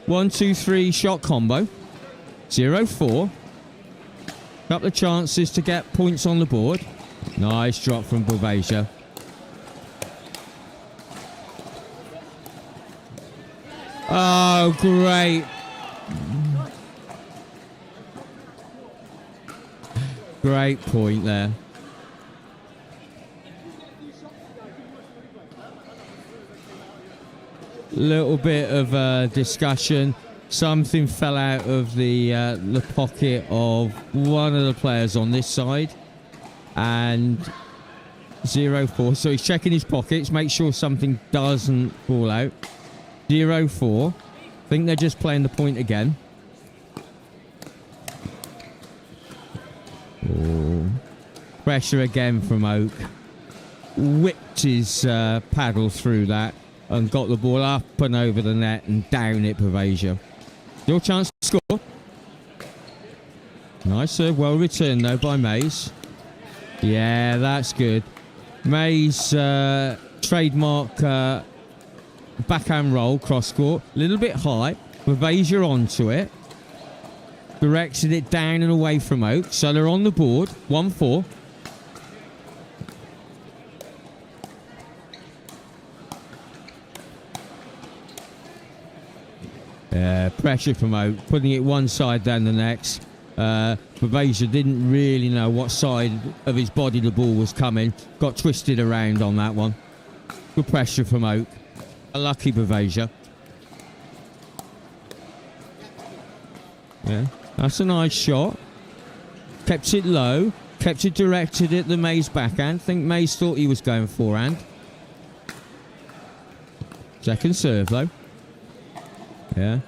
1-2-3 shot combo. 0-4. Couple of chances to get points on the board. Nice drop from Baweja. Oh, great. Great point there. Little bit of discussion. Something fell out of the pocket of one of the players on this side, and 0-4. So he's checking his pockets, make sure something doesn't fall out. 0-4. I think they're just playing the point again. Oh. Pressure again from Oak. whipped his paddle through that and got the ball up and over the net and down it, Baweja. Your chance to score. Nice serve, well returned though by Mays. Yeah, that's good. Mays trademark backhand roll, cross court, a little bit high. Baweja onto it. Directed it down and away from Oak. So they're on the board, 1-4. Pressure from Oak, putting it one side then the next. Baweja didn't really know what side of his body the ball was coming. Got twisted around on that one. Good pressure from Oak. A lucky Baweja. Yeah, that's a nice shot. Kept it low. Kept it directed at the Mays backhand. Think Mays thought he was going forehand. Second serve though. Yeah.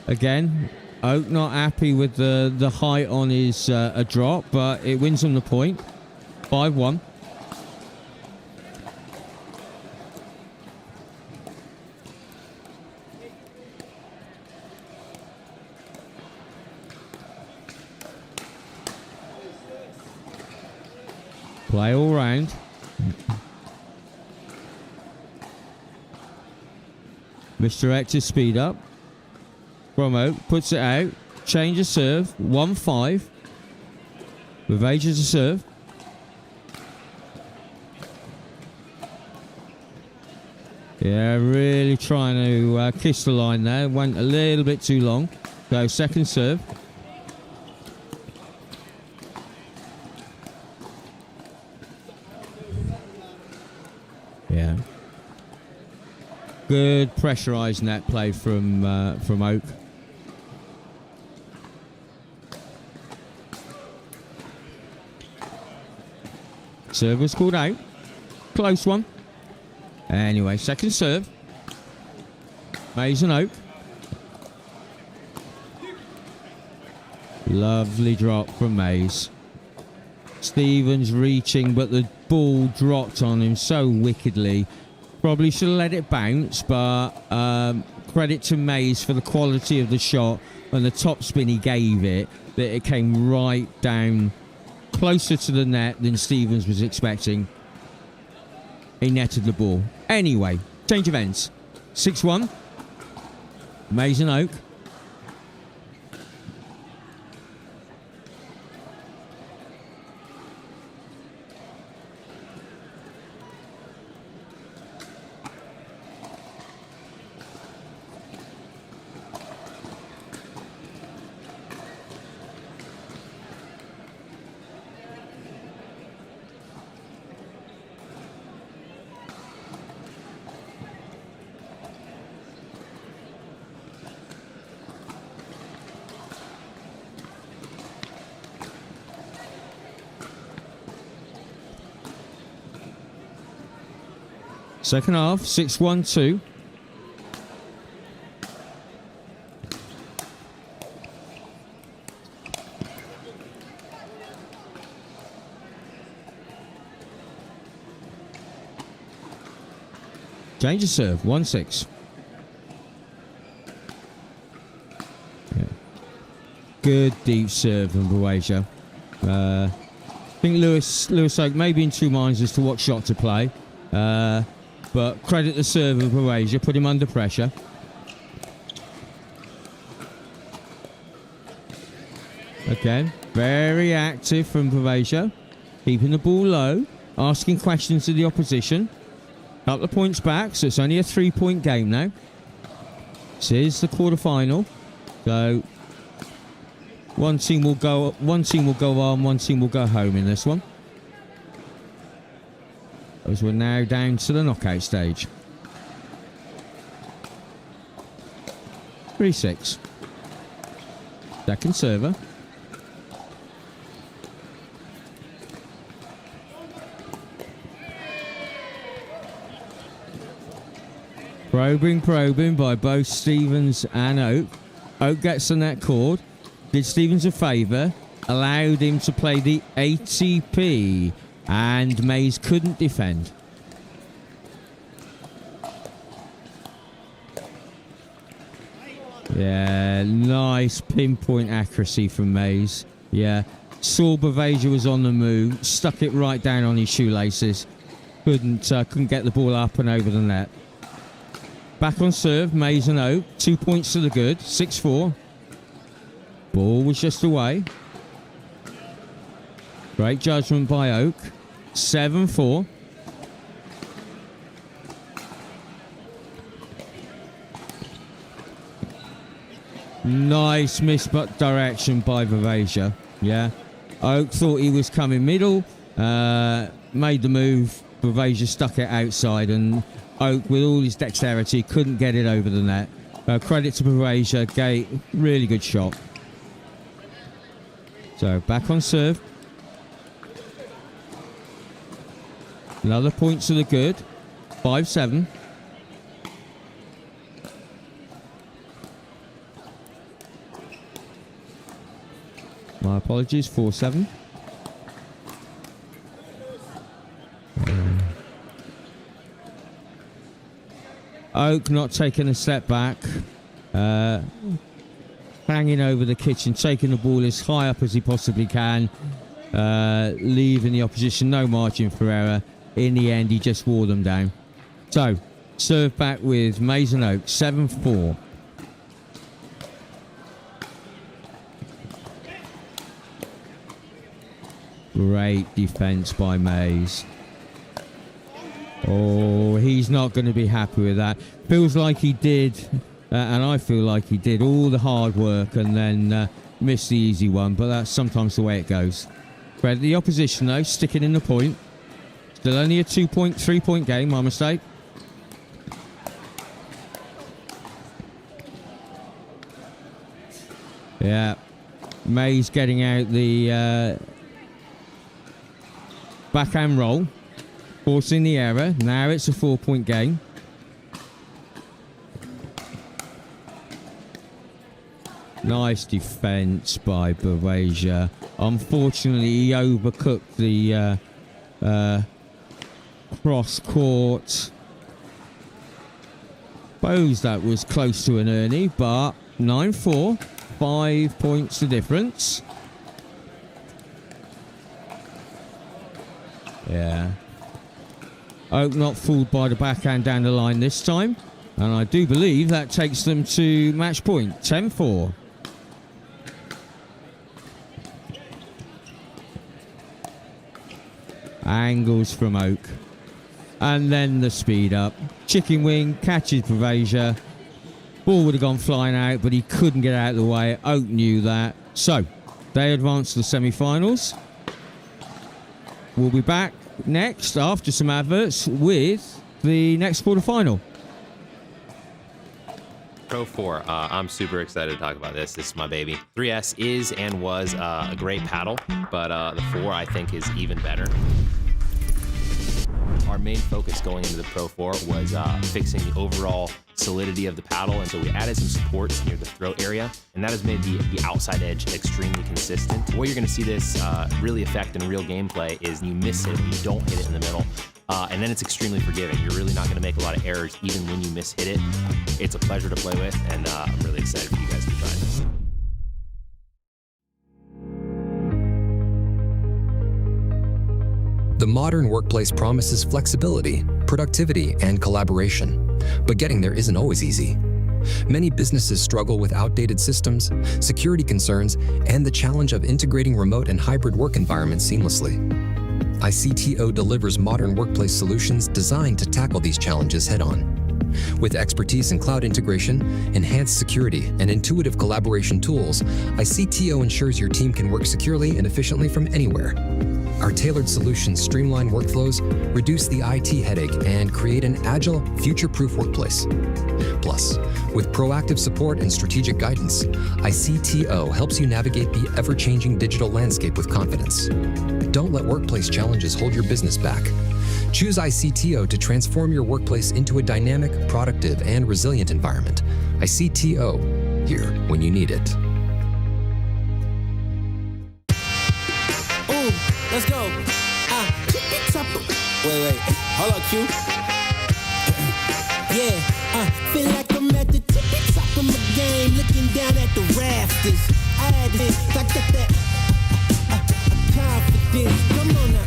Again, Oak not happy with the height on his a drop, but it wins him the point. 5-1. Play all round. Misdirect his speed up. From Oak, puts it out. Change of serve. 1-5. Baweja's a serve. Yeah, really trying to kiss the line there. Went a little bit too long. So second serve. Yeah. Good pressurised net play from Oak. Serve was called out. Close one. Anyway, second serve. Mays and Oak. Lovely drop from Mays. Stevens reaching, but the ball dropped on him so wickedly. Probably should have let it bounce, but credit to Mays for the quality of the shot and the top spin he gave it, that it came right down closer to the net than Stevens was expecting. He netted the ball. Anyway, change of ends. 6-1. Mays and Oak. Second half, 6-1-2. Change of serve, 1-6. Yeah. Good deep serve from Baweja. I think Lewis Oak may be in two minds as to what shot to play. But credit the serve of Baweja, put him under pressure. Again, very active from Baweja, keeping the ball low, asking questions to the opposition. Couple of points back, so it's only a 3-point game now. This is the quarter-final. So one team will go on, one team will go home in this one. As we're now down to the knockout stage. 3-6. Second server. Probing by both Stevens and Oak. Oak gets the net cord. Did Stevens a favour. Allowed him to play the ATP. And Mays couldn't defend. Yeah, nice pinpoint accuracy from Mays. Yeah, saw Baweja was on the move, stuck it right down on his shoelaces. Couldn't get the ball up and over the net. Back on serve, Mays and Oak. 2 points to the good, 6-4. Ball was just away. Great judgment by Oak. 7-4. Nice misdirection by Baweja. Yeah. Oak thought he was coming middle. Made the move. Baweja stuck it outside, and Oak, with all his dexterity, couldn't get it over the net. Credit to Baweja. Gate, really good shot. So back on serve. Another point to the good. 5-7. My apologies, 4-7. Oak not taking a step back. Hanging over the kitchen, taking the ball as high up as he possibly can. Leaving the opposition no margin for error. In the end, he just wore them down. So, serve back with Mays and Oak, 7-4. Great defense by Mays. Oh, he's not going to be happy with that. Feels like he did, and I feel like he did all the hard work and then missed the easy one, but that's sometimes the way it goes. Credit the opposition though, sticking in the point. Still only a 3-point game, my mistake. Yeah, Mays getting out the backhand roll, forcing the error. Now it's a 4-point game. Nice defense by Baweja. Unfortunately, he overcooked the cross court. Suppose that was close to an early, but 9-4, 5 points the difference. Yeah. Oak not fooled by the backhand down the line this time. And I do believe that takes them to match point, 10-4. Angles from Oak. And then the speed up. Chicken wing, catches Baweja. Ball would have gone flying out, but he couldn't get out of the way. Oak knew that. So, they advance to the semi-finals. We'll be back next after some adverts with the next quarter-final. Pro 4, I'm super excited to talk about this. This is my baby. 3S is and was a great paddle, but the 4 I think is even better. Our main focus going into the Pro 4 was fixing the overall solidity of the paddle, and so we added some supports near the throat area, and that has made the outside edge extremely consistent. Where you're going to see this really affect in real gameplay is you miss it, you don't hit it in the middle, and then it's extremely forgiving. You're really not going to make a lot of errors even when you mishit it. It's a pleasure to play with, and I'm really excited for you guys to try this. The modern workplace promises flexibility, productivity, and collaboration, but getting there isn't always easy. Many businesses struggle with outdated systems, security concerns, and the challenge of integrating remote and hybrid work environments seamlessly. ICTO delivers modern workplace solutions designed to tackle these challenges head-on. With expertise in cloud integration, enhanced security, and intuitive collaboration tools, ICTO ensures your team can work securely and efficiently from anywhere. Our tailored solutions streamline workflows, reduce the IT headache, and create an agile, future-proof workplace. Plus, with proactive support and strategic guidance, ICTO helps you navigate the ever-changing digital landscape with confidence. Don't let workplace challenges hold your business back. Choose ICTO to transform your workplace into a dynamic, productive, and resilient environment. ICTO, here when you need it. Ooh, let's go. Wait, hold up, Q. Yeah, feel like I'm at the tippy top of my game. rafters. I got that confidence. Come on now.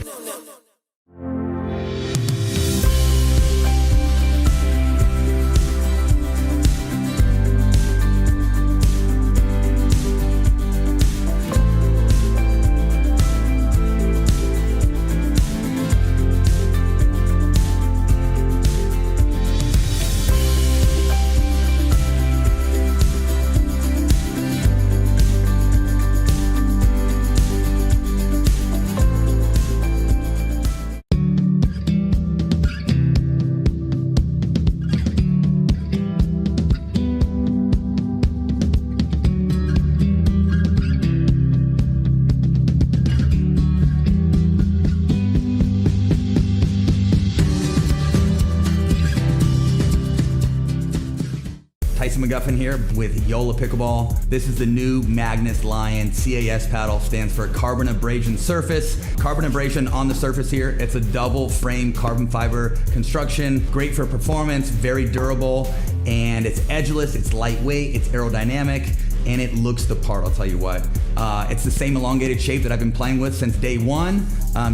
McGuffin here with Yola Pickleball. This is the new Magnus Lion CAS paddle. Stands for Carbon Abrasion Surface. Carbon abrasion on the surface here. It's a double frame carbon fiber construction. Great for performance, very durable, and it's edgeless, it's lightweight, it's aerodynamic, and it looks the part, I'll tell you what. It's the same elongated shape that I've been playing with since day one.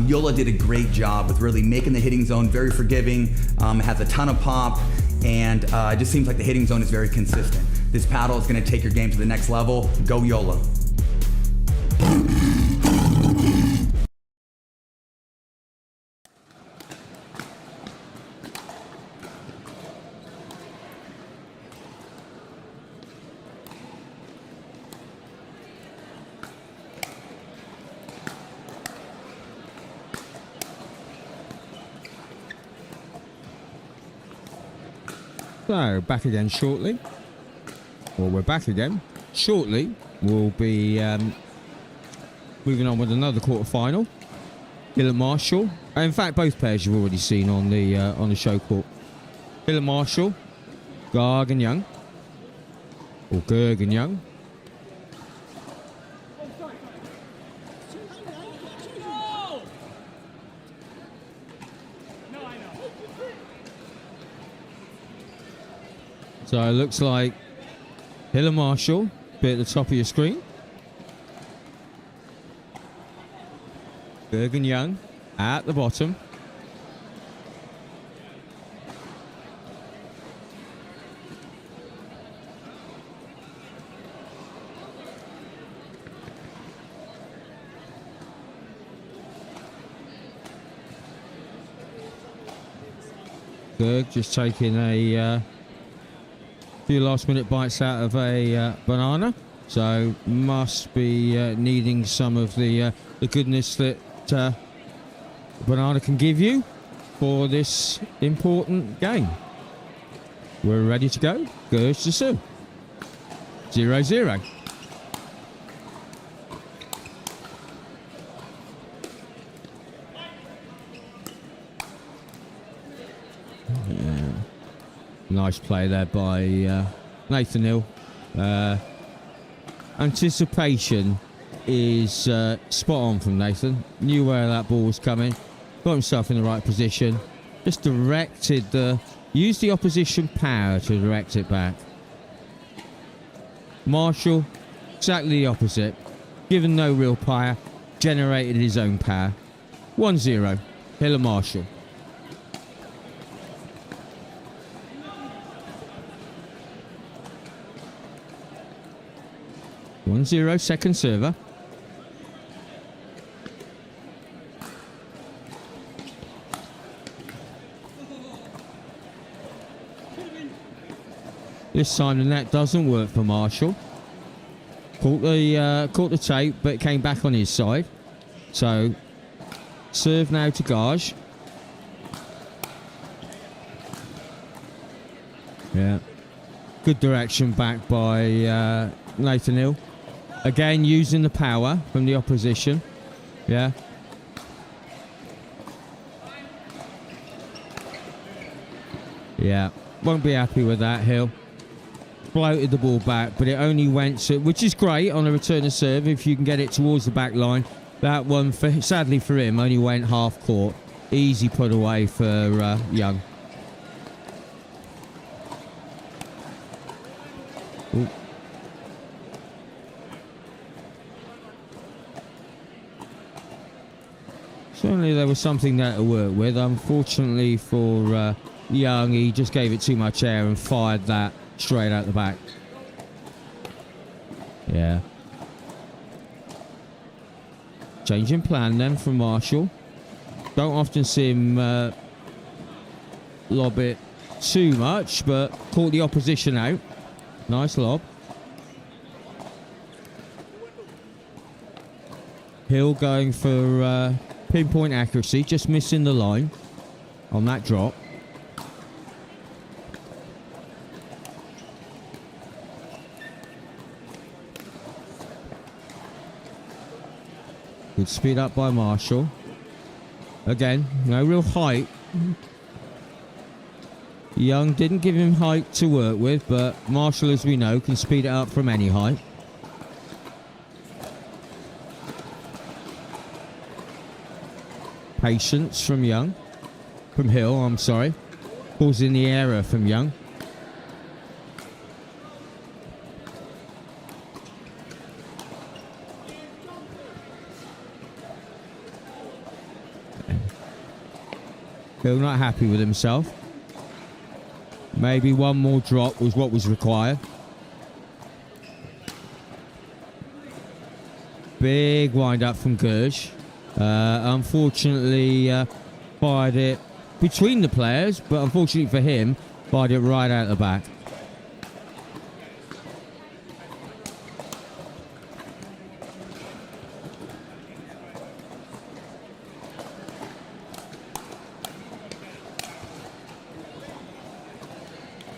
Yola did a great job with really making the hitting zone very forgiving. It has a ton of pop, and it just seems like the hitting zone is very consistent. This paddle is going to take your game to the next level. Go Yola. So, back again shortly. Well, we're back again. Shortly, we'll be moving on with another quarter-final. Hill and Marshall. In fact, both pairs you've already seen on the show court. Hill and Marshall, Garg and Yeng. Or Gerg and Yeng. So it looks like Hill and Marshall, bit at the top of your screen. Gerg and Yeng at the bottom. Gerg just taking a few last minute bites out of a banana, so must be needing some of the goodness that banana can give you for this important game. We're ready to go. Goes to Tsui. 0-0. Nice play there by Nathaniel. Anticipation is spot on from Nathan. Knew where that ball was coming. Got himself in the right position. Just directed used the opposition power to direct it back. Marshall, exactly the opposite. Given no real power, generated his own power. 1-0. Hill and Marshall. 1-0, second server. This time the net doesn't work for Marshall. Caught the tape, but it came back on his side. So, serve now to Garg. Yeah. Good direction back by Nathaniel. Again, using the power from the opposition. Yeah. Yeah. Won't be happy with that, Hill. Floated the ball back, but it only went to, which is great on a return of serve if you can get it towards the back line. That one, sadly for him, only went half court. Easy put away for Yeng. Ooh. Certainly there was something there to work with. Unfortunately for Young, he just gave it too much air and fired that straight out the back. Yeah. Changing plan then from Marshall. Don't often see him lob it too much, but caught the opposition out. Nice lob. Hill going for pinpoint accuracy, just missing the line on that drop. Good speed up by Marshall. Again, no real height. Young didn't give him height to work with, but Marshall, as we know, can speed it up from any height. Patience from Young. From Hill, I'm sorry. Causing the error from Young. Hill not happy with himself. Maybe one more drop was what was required. Big wind up from Garg. Unfortunately, fired it between the players, but unfortunately for him, fired it right out the back.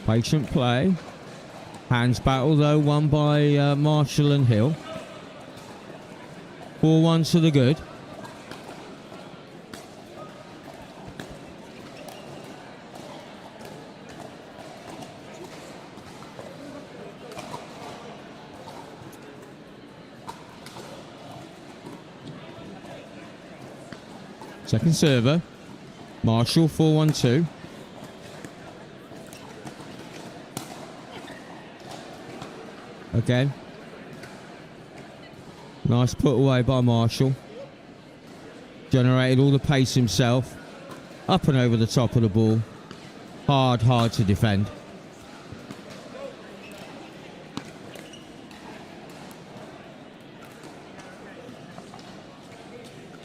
Patient play. Hands battle though, won by Marshall and Hill. 4-1 to the good. Second server. Marshall 4-1-2. Again. Nice put away by Marshall. Generated all the pace himself. Up and over the top of the ball. Hard to defend.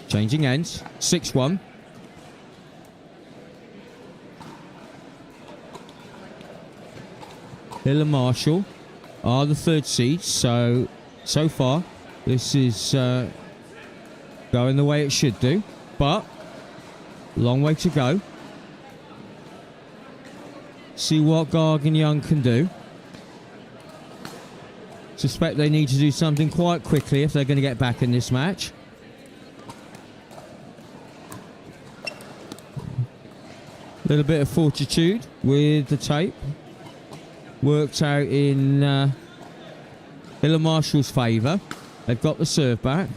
Changing ends. 6-1. Hill and Marshall are the third seeds, so far this is going the way it should do, but long way to go. See what Garg and Young can do. Suspect they need to do something quite quickly if they're going to get back in this match. Little bit of fortitude with the tape. Worked out in Hill and Marshall's favour. They've got the serve back.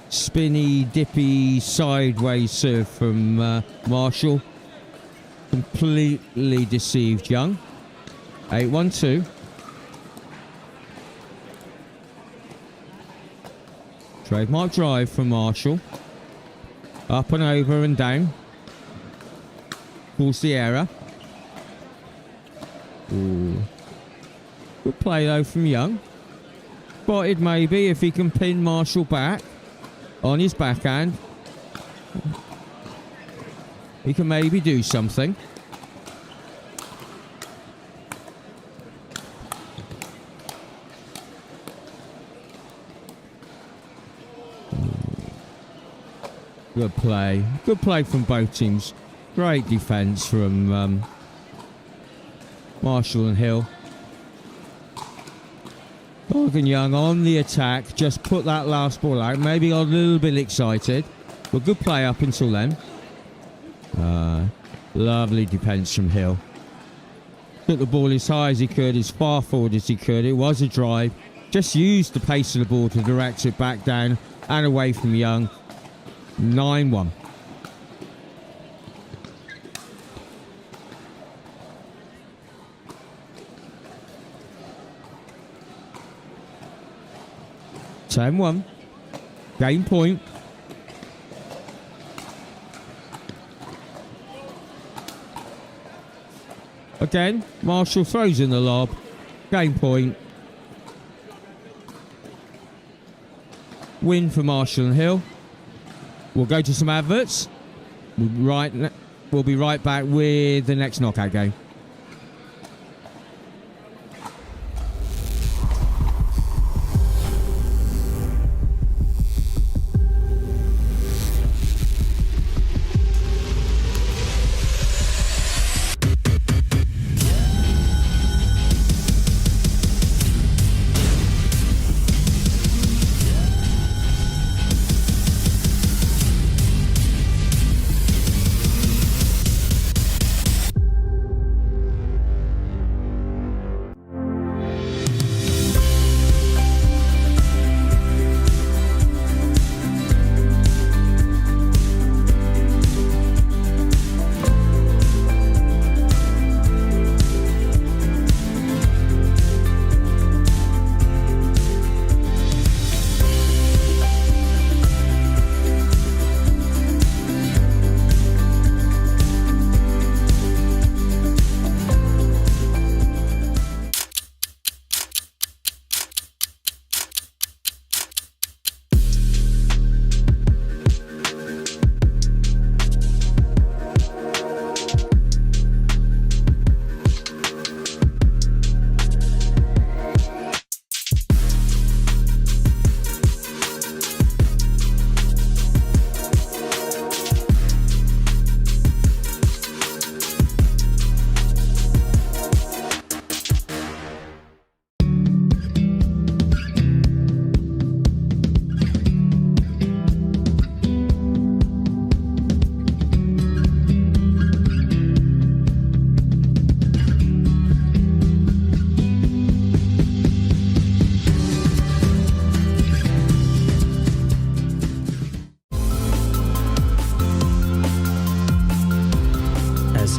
Spinny, dippy, sideways serve from Marshall. Completely deceived Young. 8-1-2. Trademark drive from Marshall. Up and over and down. Pulls the error. Ooh. Good play though from Young. Spotted maybe if he can pin Marshall back on his backhand. He can maybe do something. Good play. Good play from both teams. Great defence from Marshall and Hill. Garg Young on the attack. Just put that last ball out. Maybe got a little bit excited. But good play up until then. Lovely defence from Hill. Took the ball as high as he could, as far forward as he could. It was a drive. Just used the pace of the ball to direct it back down and away from Young. 9-1. Game point. Again, Marshall throws in the lob. Game point. Win for Marshall and Hill. We'll go to some adverts. We'll be right back with the next knockout game.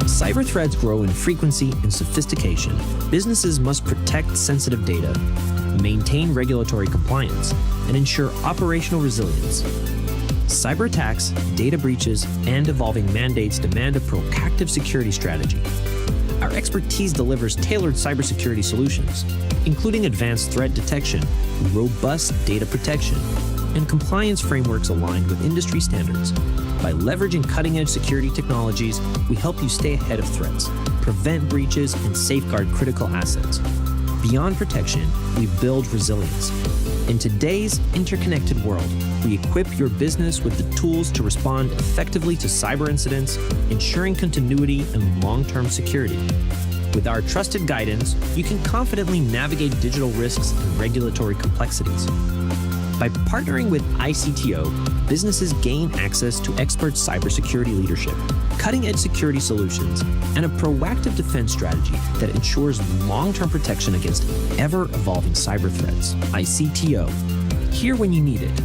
Cyber threats grow in frequency and sophistication. Businesses must protect sensitive data, maintain regulatory compliance, and ensure operational resilience. Cyber attacks, data breaches, and evolving mandates demand a proactive security strategy. Our expertise delivers tailored cybersecurity solutions, including advanced threat detection, robust data protection, and compliance frameworks aligned with industry standards. By leveraging cutting-edge security technologies, we help you stay ahead of threats, prevent breaches, and safeguard critical assets. Beyond protection, we build resilience. In today's interconnected world, we equip your business with the tools to respond effectively to cyber incidents, ensuring continuity and long-term security. With our trusted guidance, you can confidently navigate digital risks and regulatory complexities. By partnering with ICTO, businesses gain access to expert cybersecurity leadership, cutting-edge security solutions, and a proactive defense strategy that ensures long-term protection against ever-evolving cyber threats. ICTO, here when you need it.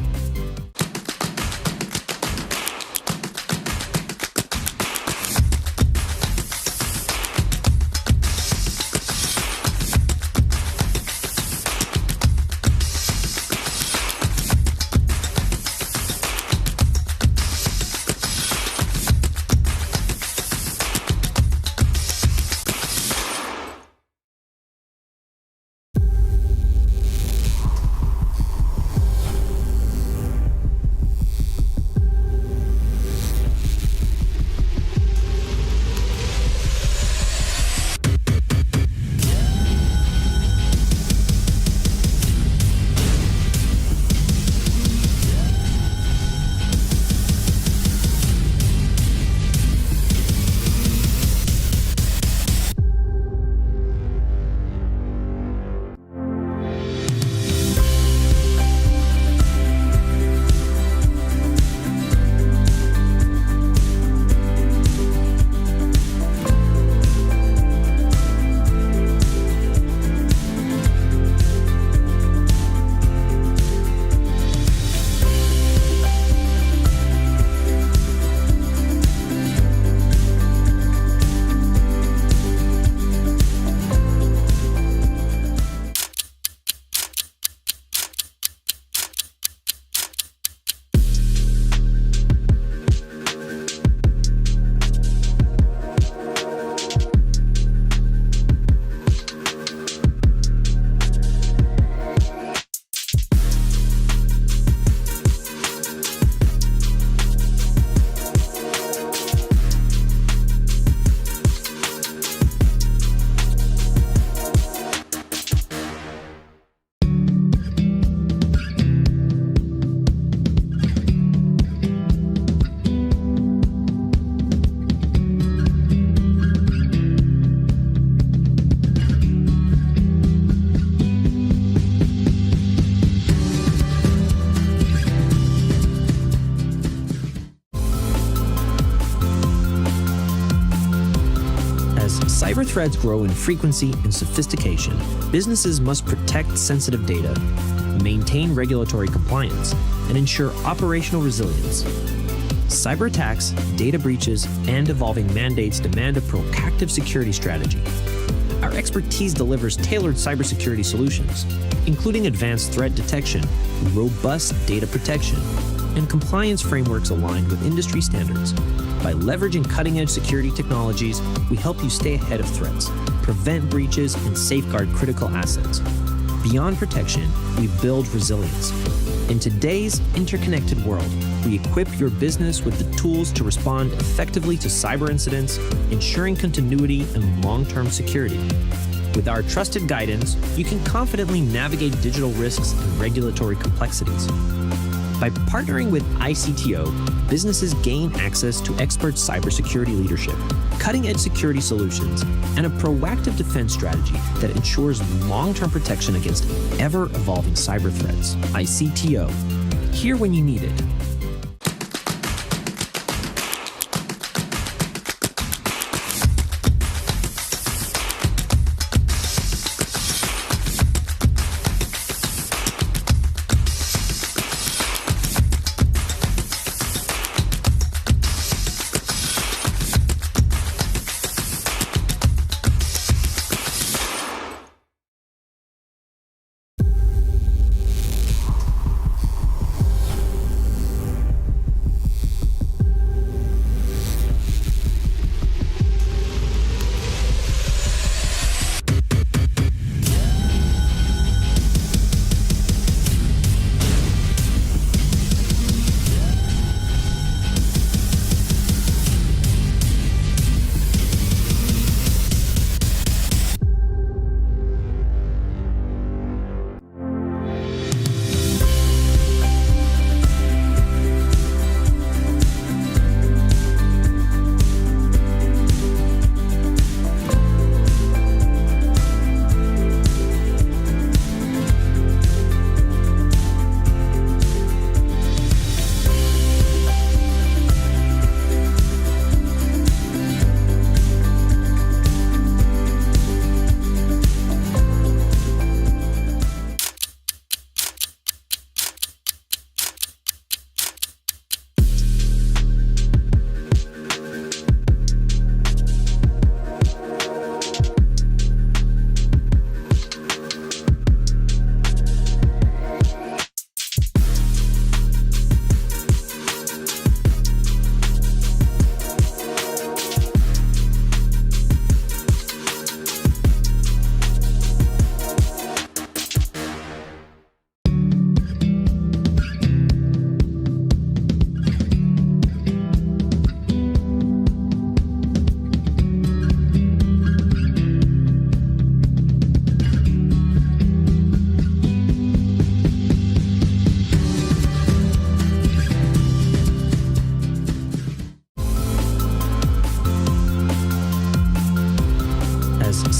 threats grow in frequency and sophistication, businesses must protect sensitive data, maintain regulatory compliance, and ensure operational resilience. Cyber attacks, data breaches, and evolving mandates demand a proactive security strategy. Our expertise delivers tailored cybersecurity solutions, including advanced threat detection, robust data protection, and compliance frameworks aligned with industry standards. By leveraging cutting-edge security technologies, we help you stay ahead of threats, prevent breaches, and safeguard critical assets. Beyond protection, we build resilience. In today's interconnected world, we equip your business with the tools to respond effectively to cyber incidents, ensuring continuity and long-term security. With our trusted guidance, you can confidently navigate digital risks and regulatory complexities. By partnering with ICTO, businesses gain access to expert cybersecurity leadership, cutting-edge security solutions, and a proactive defense strategy that ensures long-term protection against ever-evolving cyber threats. ICTO, here when you need it.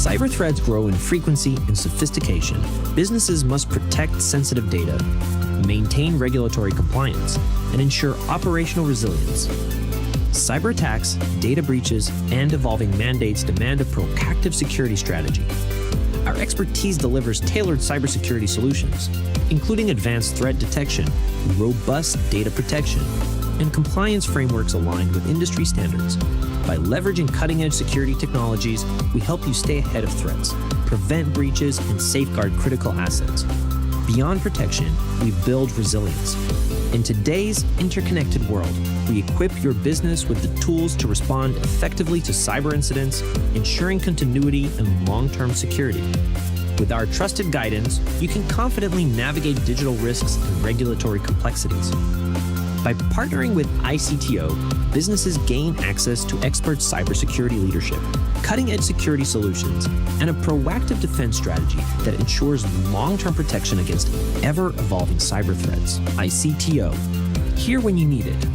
Cyber threats grow in frequency and sophistication. Businesses must protect sensitive data, maintain regulatory compliance, and ensure operational resilience. Cyber attacks, data breaches, and evolving mandates demand a proactive security strategy. Our expertise delivers tailored cybersecurity solutions, including advanced threat detection, robust data protection, and compliance frameworks aligned with industry standards. By leveraging cutting-edge security technologies, we help you stay ahead of threats, prevent breaches, and safeguard critical assets. Beyond protection, we build resilience. In today's interconnected world, we equip your business with the tools to respond effectively to cyber incidents, ensuring continuity and long-term security. With our trusted guidance, you can confidently navigate digital risks and regulatory complexities. By partnering with ICTO, businesses gain access to expert cybersecurity leadership, cutting-edge security solutions, and a proactive defense strategy that ensures long-term protection against ever-evolving cyber threats. ICTO, here when you need it.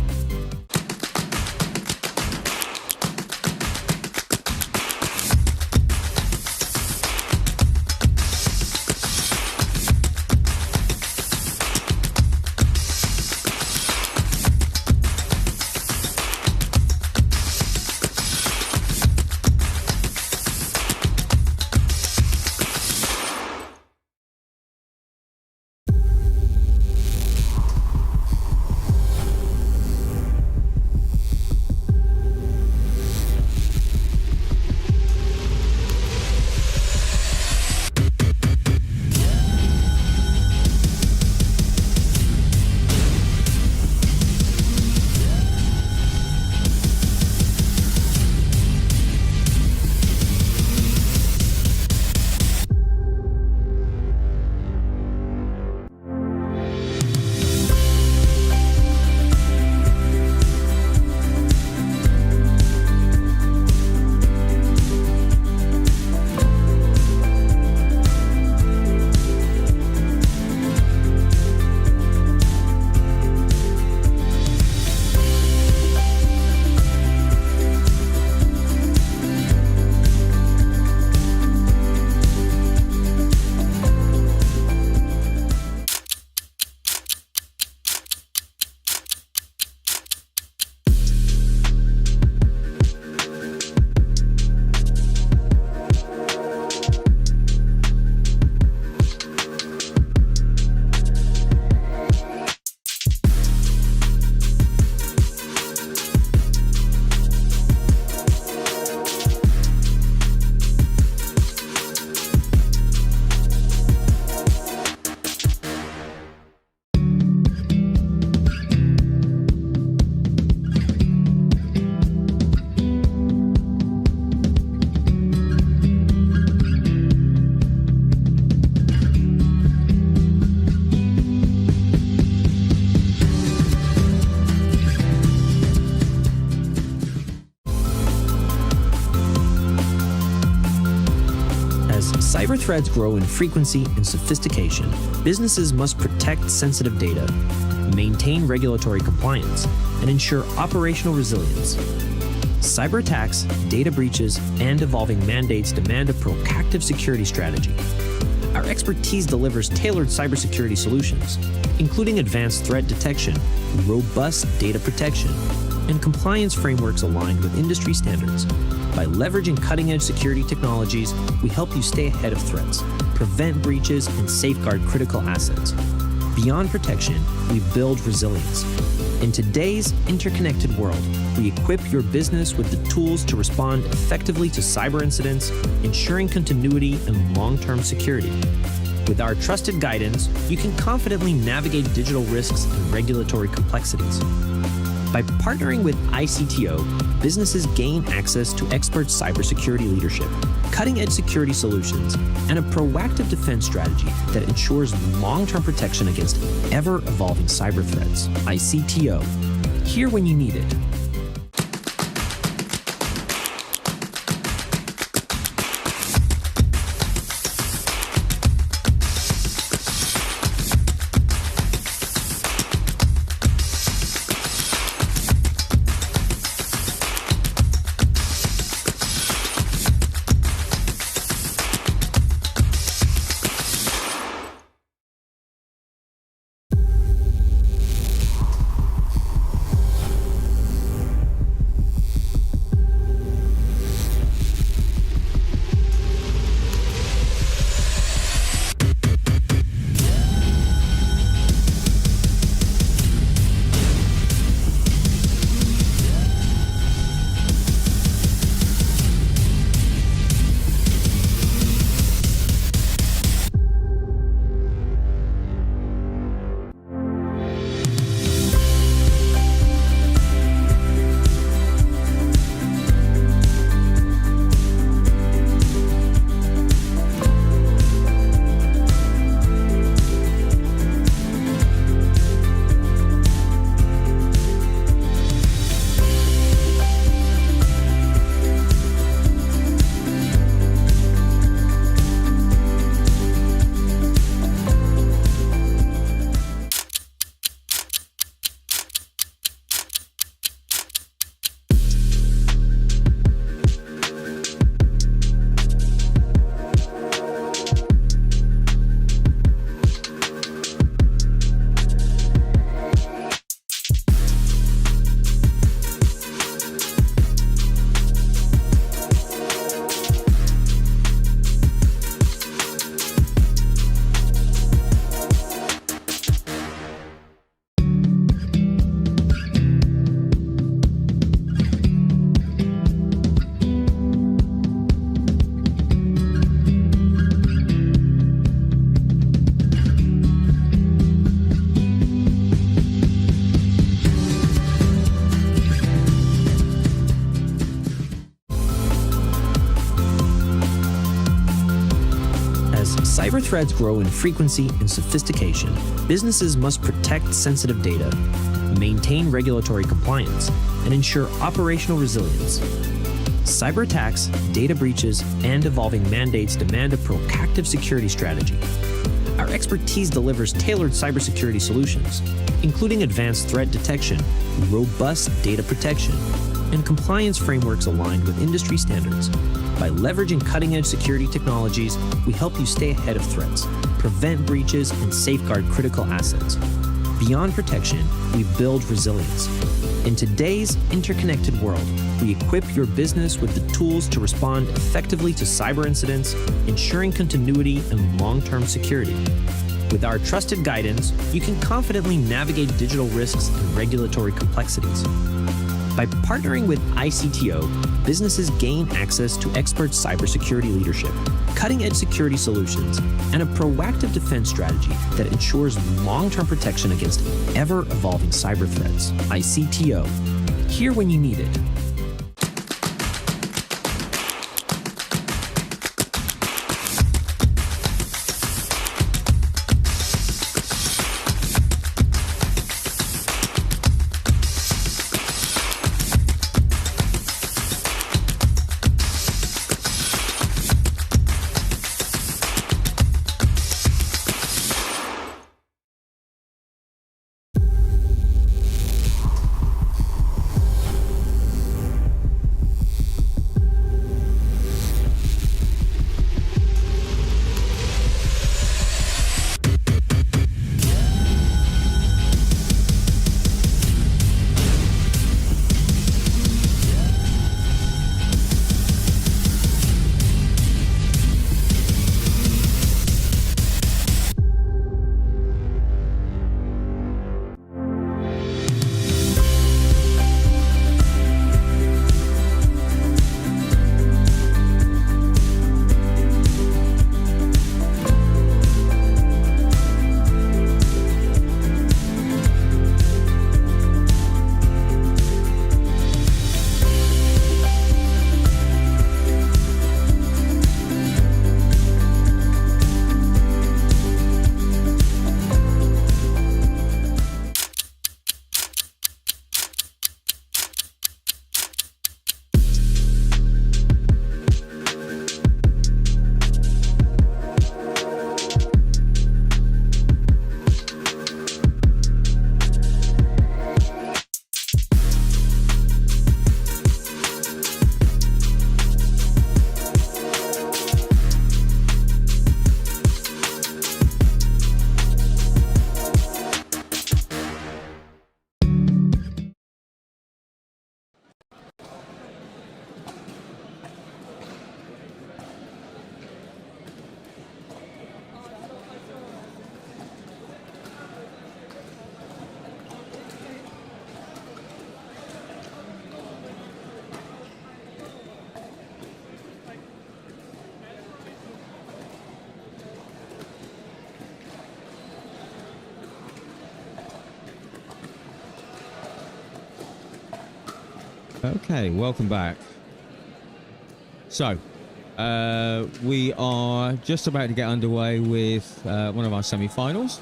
As cyber threats grow in frequency and sophistication, businesses must protect sensitive data, maintain regulatory compliance, and ensure operational resilience. Cyber attacks, data breaches, and evolving mandates demand a proactive security strategy. Our expertise delivers tailored cybersecurity solutions, including advanced threat detection, robust data protection, and compliance frameworks aligned with industry standards. By leveraging cutting-edge security technologies, we help you stay ahead of threats, prevent breaches, and safeguard critical assets. Beyond protection, we build resilience. In today's interconnected world, we equip your business with the tools to respond effectively to cyber incidents, ensuring continuity and long-term security. With our trusted guidance, you can confidently navigate digital risks and regulatory complexities. By partnering with ICTO, businesses gain access to expert cybersecurity leadership, cutting-edge security solutions, and a proactive defense strategy that ensures long-term protection against ever-evolving cyber threats. ICTO, here when you need it. Cyber threats grow in frequency and sophistication. Businesses must protect sensitive data, maintain regulatory compliance, and ensure operational resilience. Cyber attacks, data breaches, and evolving mandates demand a proactive security strategy. Our expertise delivers tailored cybersecurity solutions, including advanced threat detection, robust data protection, and compliance frameworks aligned with industry standards. By leveraging cutting-edge security technologies, we help you stay ahead of threats, prevent breaches, and safeguard critical assets. Beyond protection, we build resilience. In today's interconnected world, we equip your business with the tools to respond effectively to cyber incidents, ensuring continuity and long-term security. With our trusted guidance, you can confidently navigate digital risks and regulatory complexities. By partnering with ICTO, businesses gain access to expert cybersecurity leadership, cutting-edge security solutions, and a proactive defense strategy that ensures long-term protection against ever-evolving cyber threats. ICTO, here when you need it. Okay, welcome back. So, we are just about to get underway with one of our semi-finals.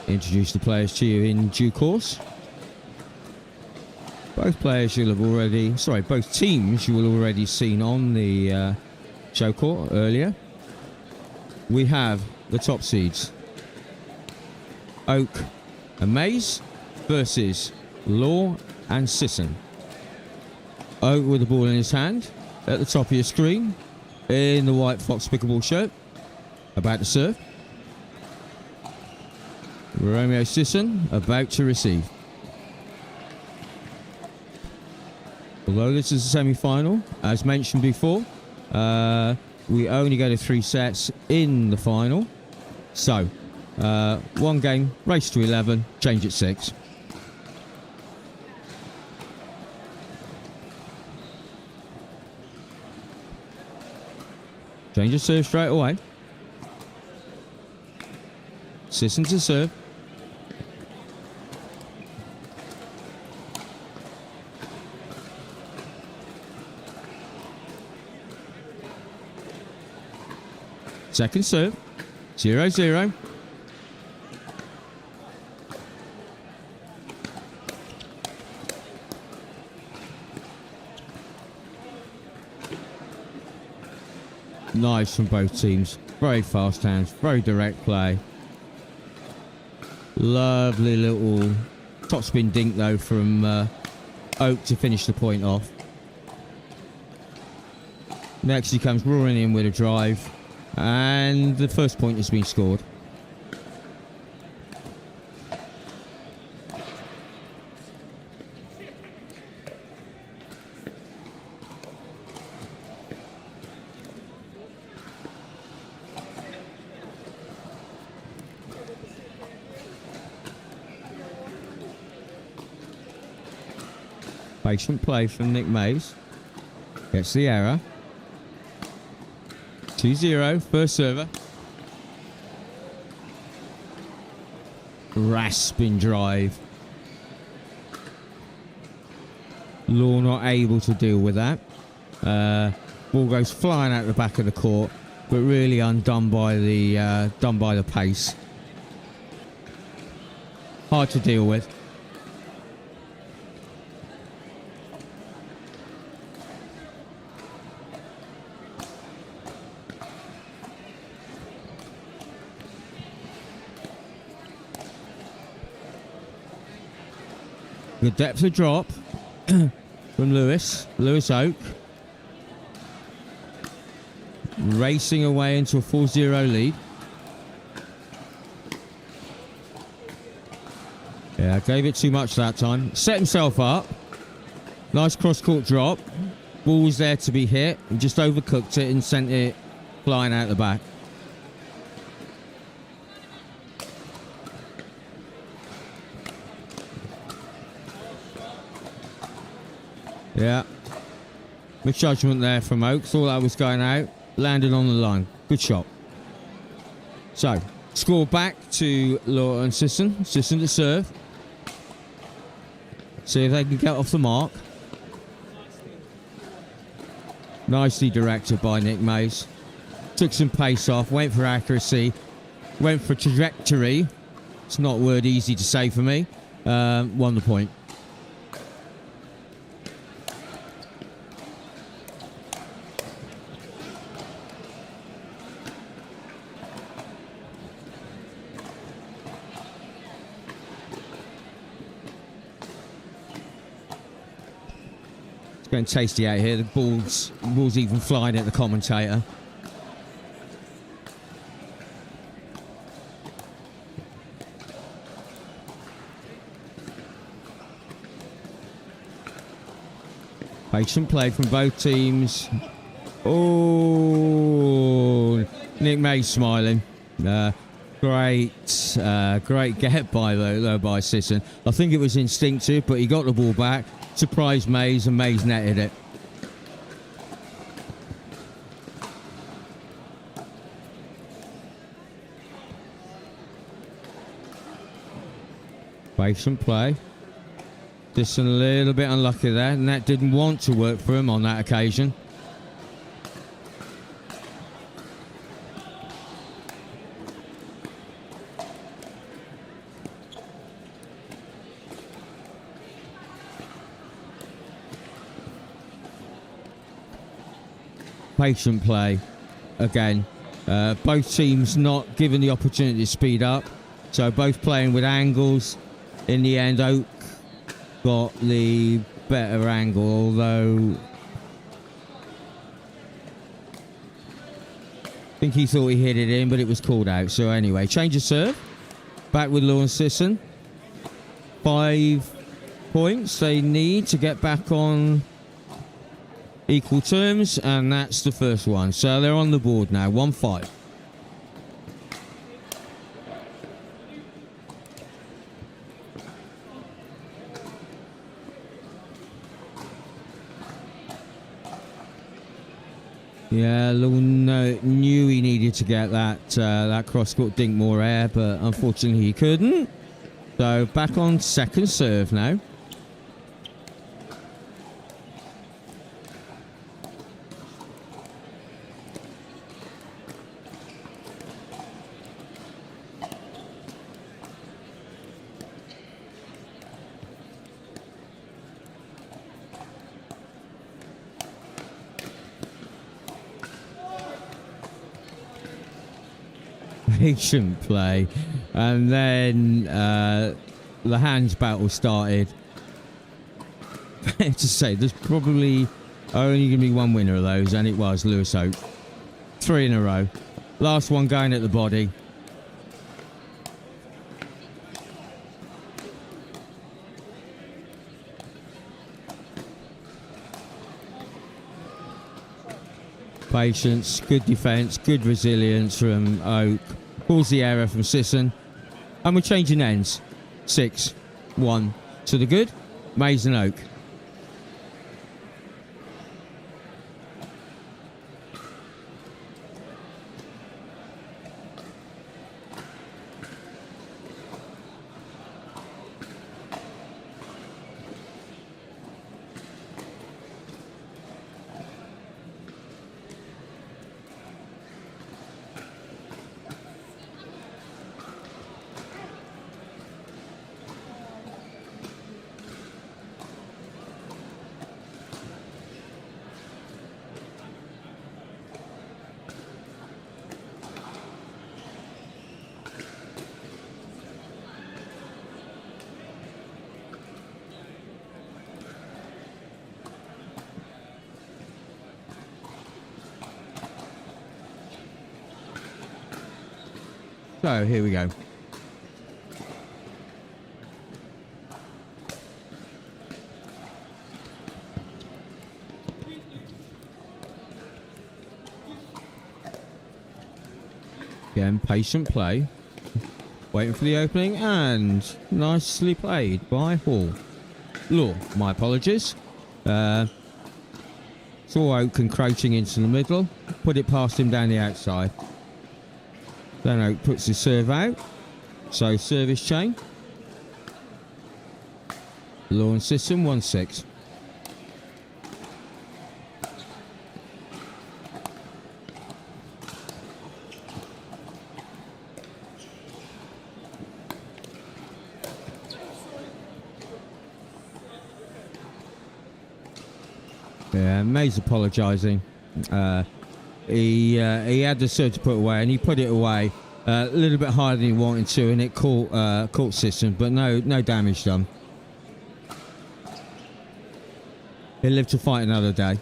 Introduce the players to you in due course. Both players you'll have already, both teams you will already seen on the show court earlier. We have the top seeds, Oak and Maze versus Law and Sison. Oak with the ball in his hand at the top of your screen in the white Fox Pickleball shirt, about to serve. Romeo Sison about to receive. Although this is a semi-final, as mentioned before, we only go to 3 sets in the final. So, one game, race to 11, change at 6. Change of serve straight away. Sison to serve. Second serve, 0-0. Nice from both teams. Very fast hands, very direct play. Lovely little topspin dink though from Oak to finish the point off. Next he comes roaring in with a drive. And the first point has been scored. Patient play from Nick Mays. Gets the error. 2-0, first server. Rasping drive. Law not able to deal with that. Ball goes flying out the back of the court, but really undone by the pace. Hard to deal with. Good depth of drop from Lewis Oak. Racing away into a 4-0 lead. Yeah, gave it too much that time. Set himself up. Nice cross-court drop. Ball was there to be hit. He just overcooked it and sent it flying out the back. Yeah. Misjudgment there from Oak. Thought that was going out. Landed on the line. Good shot. So, score back to Law and Sison. Sison to serve. See if they can get off the mark. Nicely directed by Nick Mays. Took some pace off. Went for accuracy. Went for trajectory. It's not a word easy to say for me. Won the point. Getting tasty out here. The ball's even flying at the commentator. Patient play from both teams. Oh, Nick Mays smiling. Great get by Sison. I think it was instinctive, but he got the ball back. Surprised Mays, and Mays netted it. Patient play. Just a little bit unlucky there, and that didn't want to work for him on that occasion. Patient play again. Both teams not given the opportunity to speed up, so both playing with angles. In the end, Oak got the better angle, although I think he thought he hit it in, but it was called out. So anyway, change of serve. Back with Law and Sison. 5 points they need to get back on equal terms, and that's the first one. So they're on the board now, 1-5. Yeah, Lorne knew he needed to get that cross-court dink more air, but unfortunately he couldn't. So back on second serve now. Patient play, and then the hands battle started. Fair to say, there's probably only going to be one winner of those, and it was Lewis Oak. 3 in a row. Last one going at the body. Patience, good defence, good resilience from Oak. Pulls the error from Sison. And we're changing ends. 6-1 to the good. Mays and Oak. So here we go. Again, patient play. Waiting for the opening, and nicely played by Hall. Law, my apologies. Saw Oak encroaching into the middle. Put it past him down the outside. Then Oak puts his serve out. So service chain. Law and Sison 1-6. Yeah, May's apologising. He had the serve to put away, and he put it away a little bit higher than he wanted to, and it caught Sison, but no damage done. He'll live to fight another day.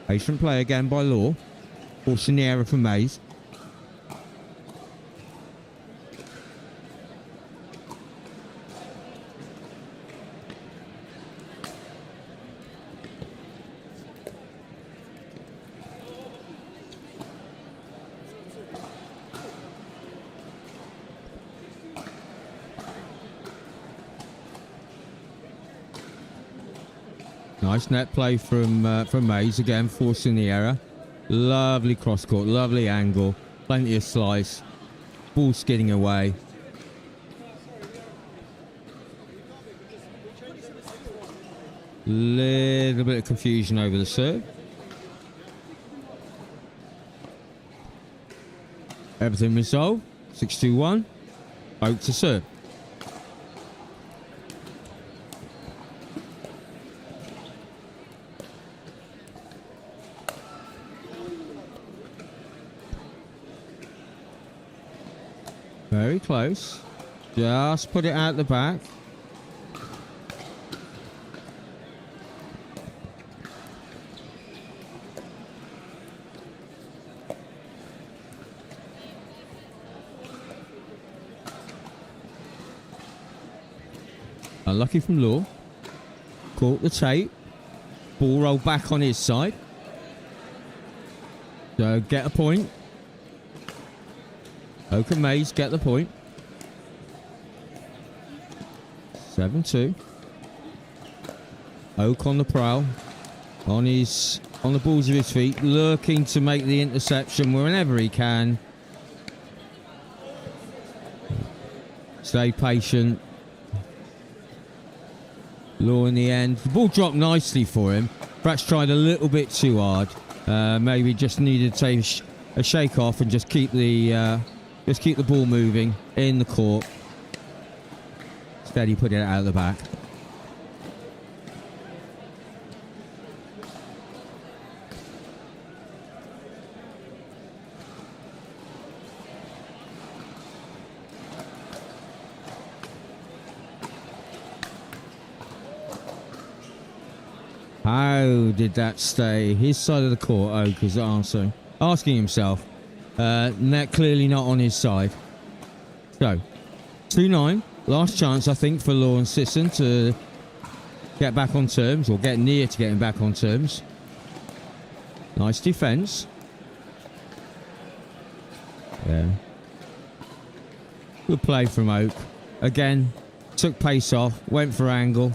Patient play again by Law. Forcing the error from Mays. Nice net play from Mays again, forcing the error. Lovely cross court, lovely angle, plenty of slice. Ball skidding away. Little bit of confusion over the serve. Everything resolved. 6-2-1. Oak to serve. Very close. Just put it out the back. Unlucky from Law. Caught the tape. Ball rolled back on his side. So get a point. Oak and Mays get the point. 7-2. Oak on the prowl. On the balls of his feet. Looking to make the interception whenever he can. Stay patient. Law in the end. The ball dropped nicely for him. Perhaps tried a little bit too hard. Maybe just needed to take a shake off and just keep the ball moving in the court. Instead he put it out of the back. How did that stay? His side of the court, Oak is asking himself. Net clearly not on his side. So, 2-9. Last chance, I think, for Law and Sison to get back on terms, or get near to getting back on terms. Nice defence. Yeah. Good play from Oak. Again, took pace off, went for angle.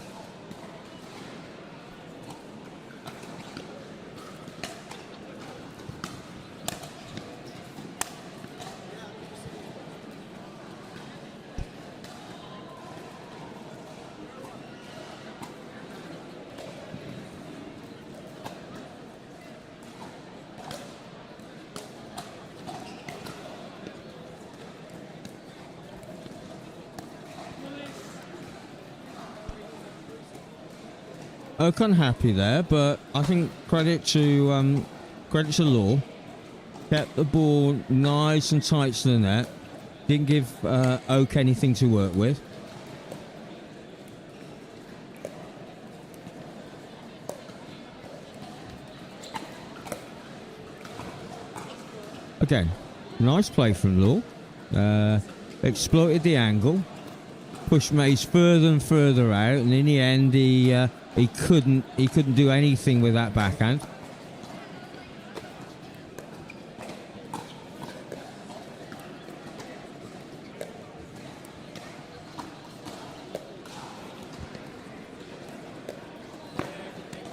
Oak unhappy there, but I think credit to Law. Kept the ball nice and tight to the net. Didn't give Oak anything to work with. Again, nice play from Law. Exploited the angle. Pushed Mays further and further out, and in the end he couldn't do anything with that backhand.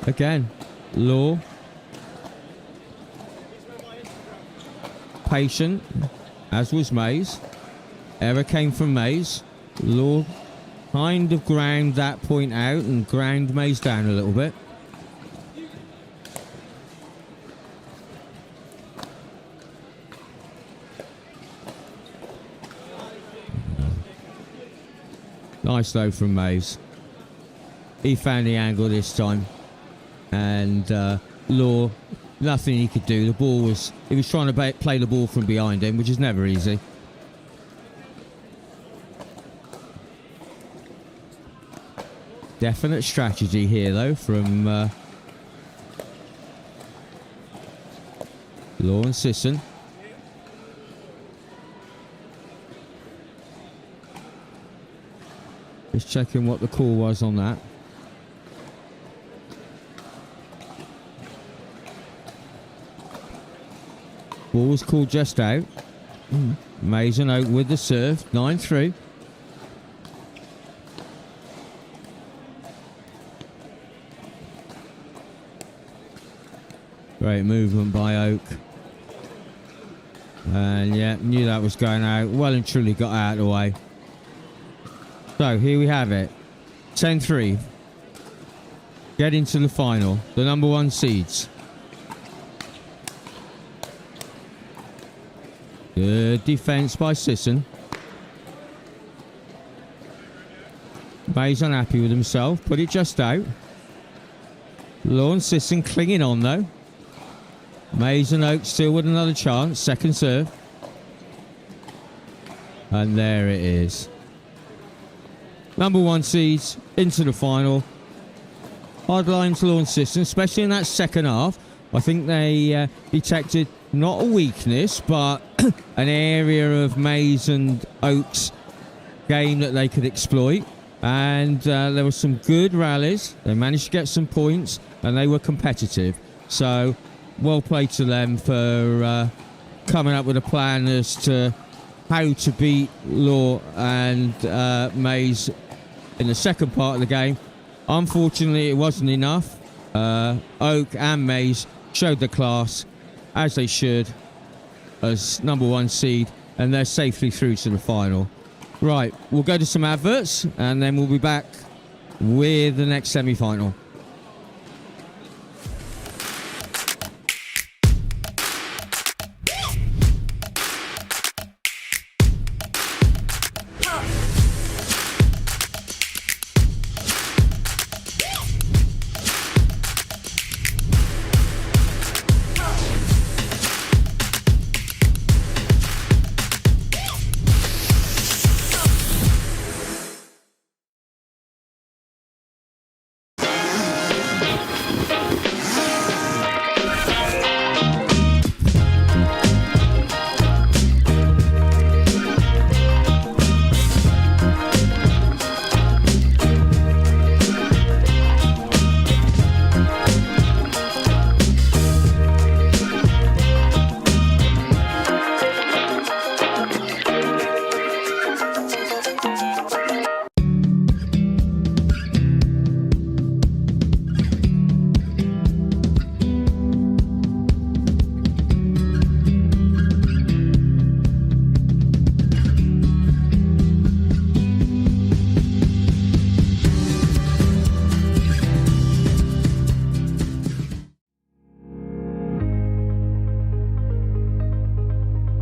Again, Law. Patient, as was Mays. Error came from Mays. Law kind of ground that point out and ground Mays down a little bit. Nice though from Mays. He found the angle this time. And Law, nothing he could do. The ball was... He was trying to play the ball from behind him, which is never easy. Definite strategy here, though, from Law and Sison. Just checking what the call was on that. Ball was called just out. Mays and Oak with the serve. 9-3. Great movement by Oak. And yeah, knew that was going out. Well and truly got out of the way. So here we have it. 10-3. Get into the final. The number 1 seeds. Good defense by Sison. May's unhappy with himself. Put it just out. Lorne Sison clinging on though. Mays and Oak still with another chance. Second serve. And there it is. Number 1 seeds into the final. Hard line to Lorne Sison, especially in that second half. I think they detected not a weakness, but an area of Mays and Oak's game that they could exploit. And there were some good rallies. They managed to get some points, and they were competitive. So, well played to them for coming up with a plan as to how to beat Law and Mays in the second part of the game. Unfortunately, it wasn't enough. Oak and Mays showed the class, as they should, as number 1 seed, and they're safely through to the final. Right, we'll go to some adverts, and then we'll be back with the next semi-final.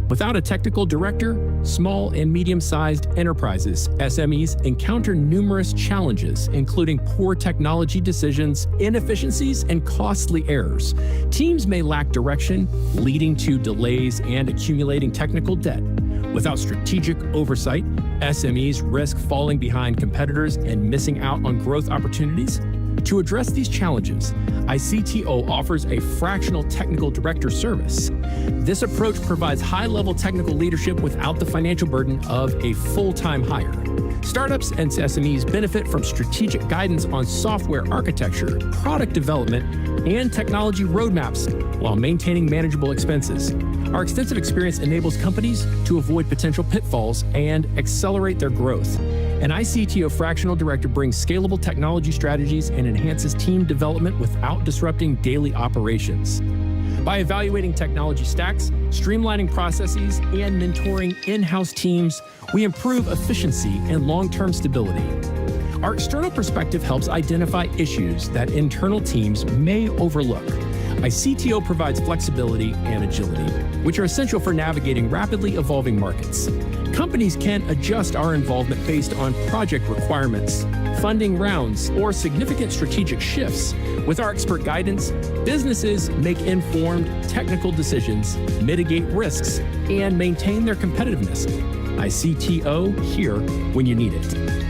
Without a technical director, small and medium-sized enterprises, SMEs, encounter numerous challenges, including poor technology decisions, inefficiencies, and costly errors. Teams may lack direction, leading to delays and accumulating technical debt. Without strategic oversight, SMEs risk falling behind competitors and missing out on growth opportunities. To address these challenges, ICTO offers a fractional technical director service. This approach provides high-level technical leadership without the financial burden of a full-time hire. Startups and SMEs benefit from strategic guidance on software architecture, product development, and technology roadmaps while maintaining manageable expenses. Our extensive experience enables companies to avoid potential pitfalls and accelerate their growth. An ICTO fractional director brings scalable technology strategies and enhances team development without disrupting daily operations. By evaluating technology stacks, streamlining processes, and mentoring in-house teams, we improve efficiency and long-term stability. Our external perspective helps identify issues that internal teams may overlook. ICTO provides flexibility and agility, which are essential for navigating rapidly evolving markets. Companies can adjust our involvement based on project requirements, funding rounds, or significant strategic shifts. With our expert guidance, businesses make informed technical decisions, mitigate risks, and maintain their competitiveness. ICTO, here when you need it.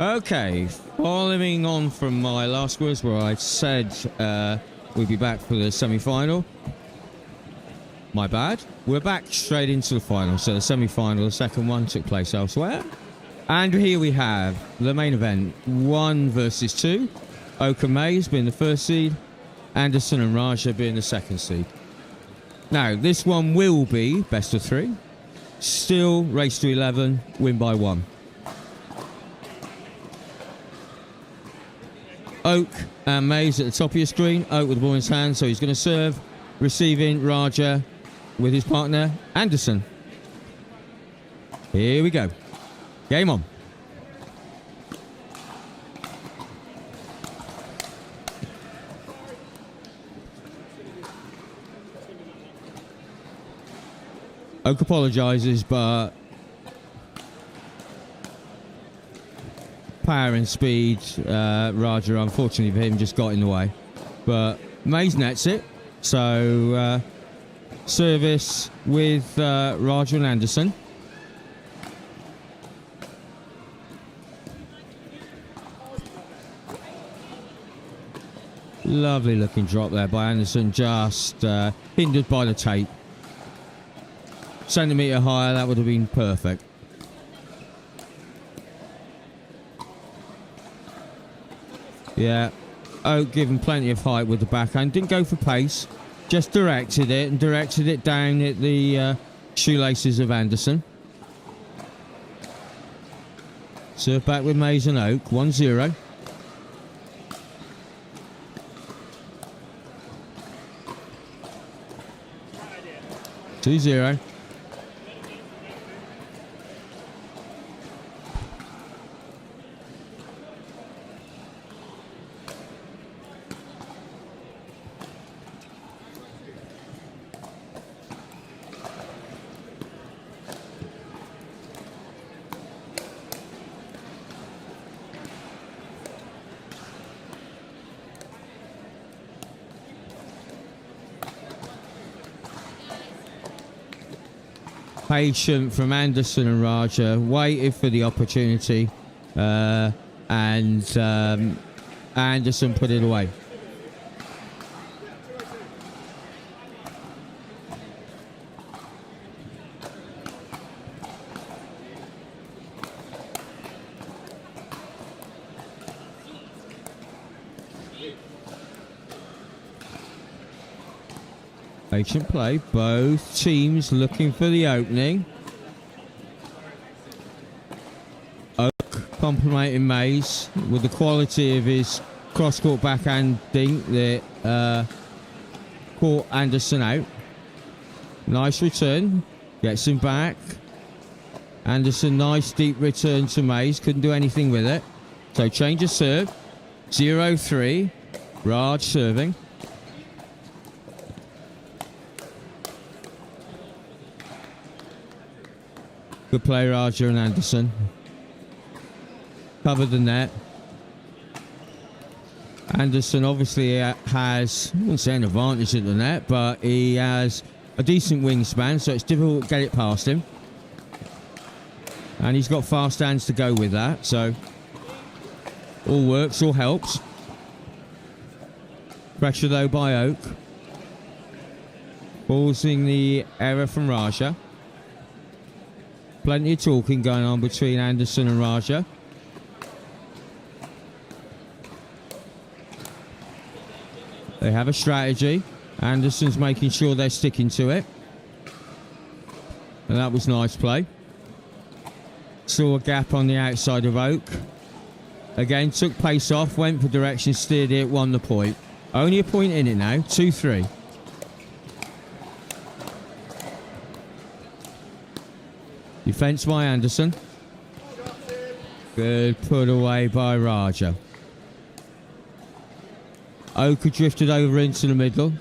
Okay, following on from my last words where I said we'd be back for the semi-final. My bad. We're back straight into the final. So the semi-final, the second one, took place elsewhere. And here we have the main event. 1 versus 2. Oak and Mays being the first seed. Anderson and Raja being the second seed. Now, this one will be best of 3. Still race to 11, win by 1. Oak and Mays at the top of your screen. Oak with the ball in his hand, so he's going to serve. Receiving Raja with his partner, Anderson. Here we go. Game on. Oak apologises, but power and speed, Raja, unfortunately for him, just got in the way. But Mays nets it. So, service with Raja and Anderson. Lovely looking drop there by Anderson, just hindered by the tape. Centimetre higher, that would have been perfect. Yeah, Oak given plenty of height with the backhand. Didn't go for pace, just directed it and directed it down at the shoelaces of Anderson. Serve back with Mays and Oak, 1-0. Two-0. Patient from Anderson and Raja, waited for the opportunity, and Anderson put it away. Patient play, both teams looking for the opening. Oak complimenting Mays with the quality of his cross-court backhand dink that caught Anderson out. Nice return, gets him back. Anderson, nice deep return to Mays, couldn't do anything with it. So change of serve, 0-3, Raj serving. Good play, Raja and Anderson. Covered the net. Anderson obviously has, I wouldn't say an advantage at the net, but he has a decent wingspan, so it's difficult to get it past him. And he's got fast hands to go with that, so all works, all helps. Pressure though by Oak. Causing the error from Raja. Plenty of talking going on between Anderson and Raja. They have a strategy. Anderson's making sure they're sticking to it. And that was nice play. Saw a gap on the outside of Oak. Again, took pace off, went for direction, steered it, won the point. Only a point in it now, 2-3. Defence by Anderson. Good put away by Raja. Oak had drifted over into the middle.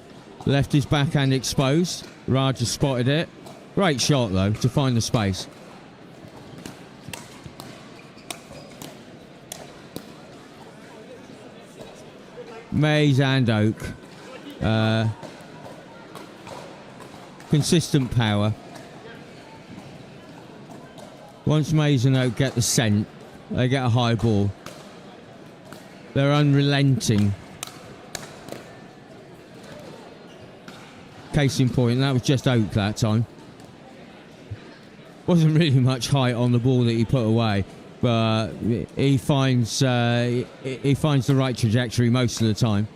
Left his backhand exposed. Raja spotted it. Great shot though to find the space. Mays and Oak. Consistent power. Once Mays and Oak get the scent, they get a high ball. They're unrelenting. Case in point, that was just Oak that time. Wasn't really much height on the ball that he put away, but he finds the right trajectory most of the time.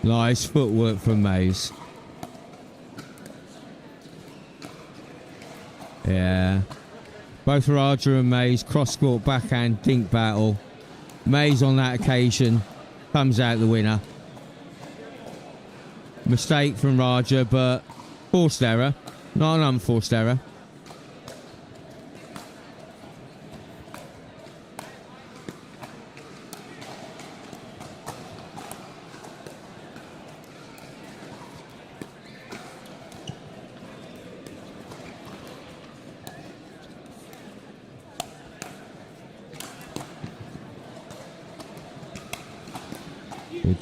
Nice footwork from Mays. Yeah. Both Raja and Mays cross-court backhand dink battle. Mays on that occasion comes out the winner. Mistake from Raja, but forced error. Not an unforced error.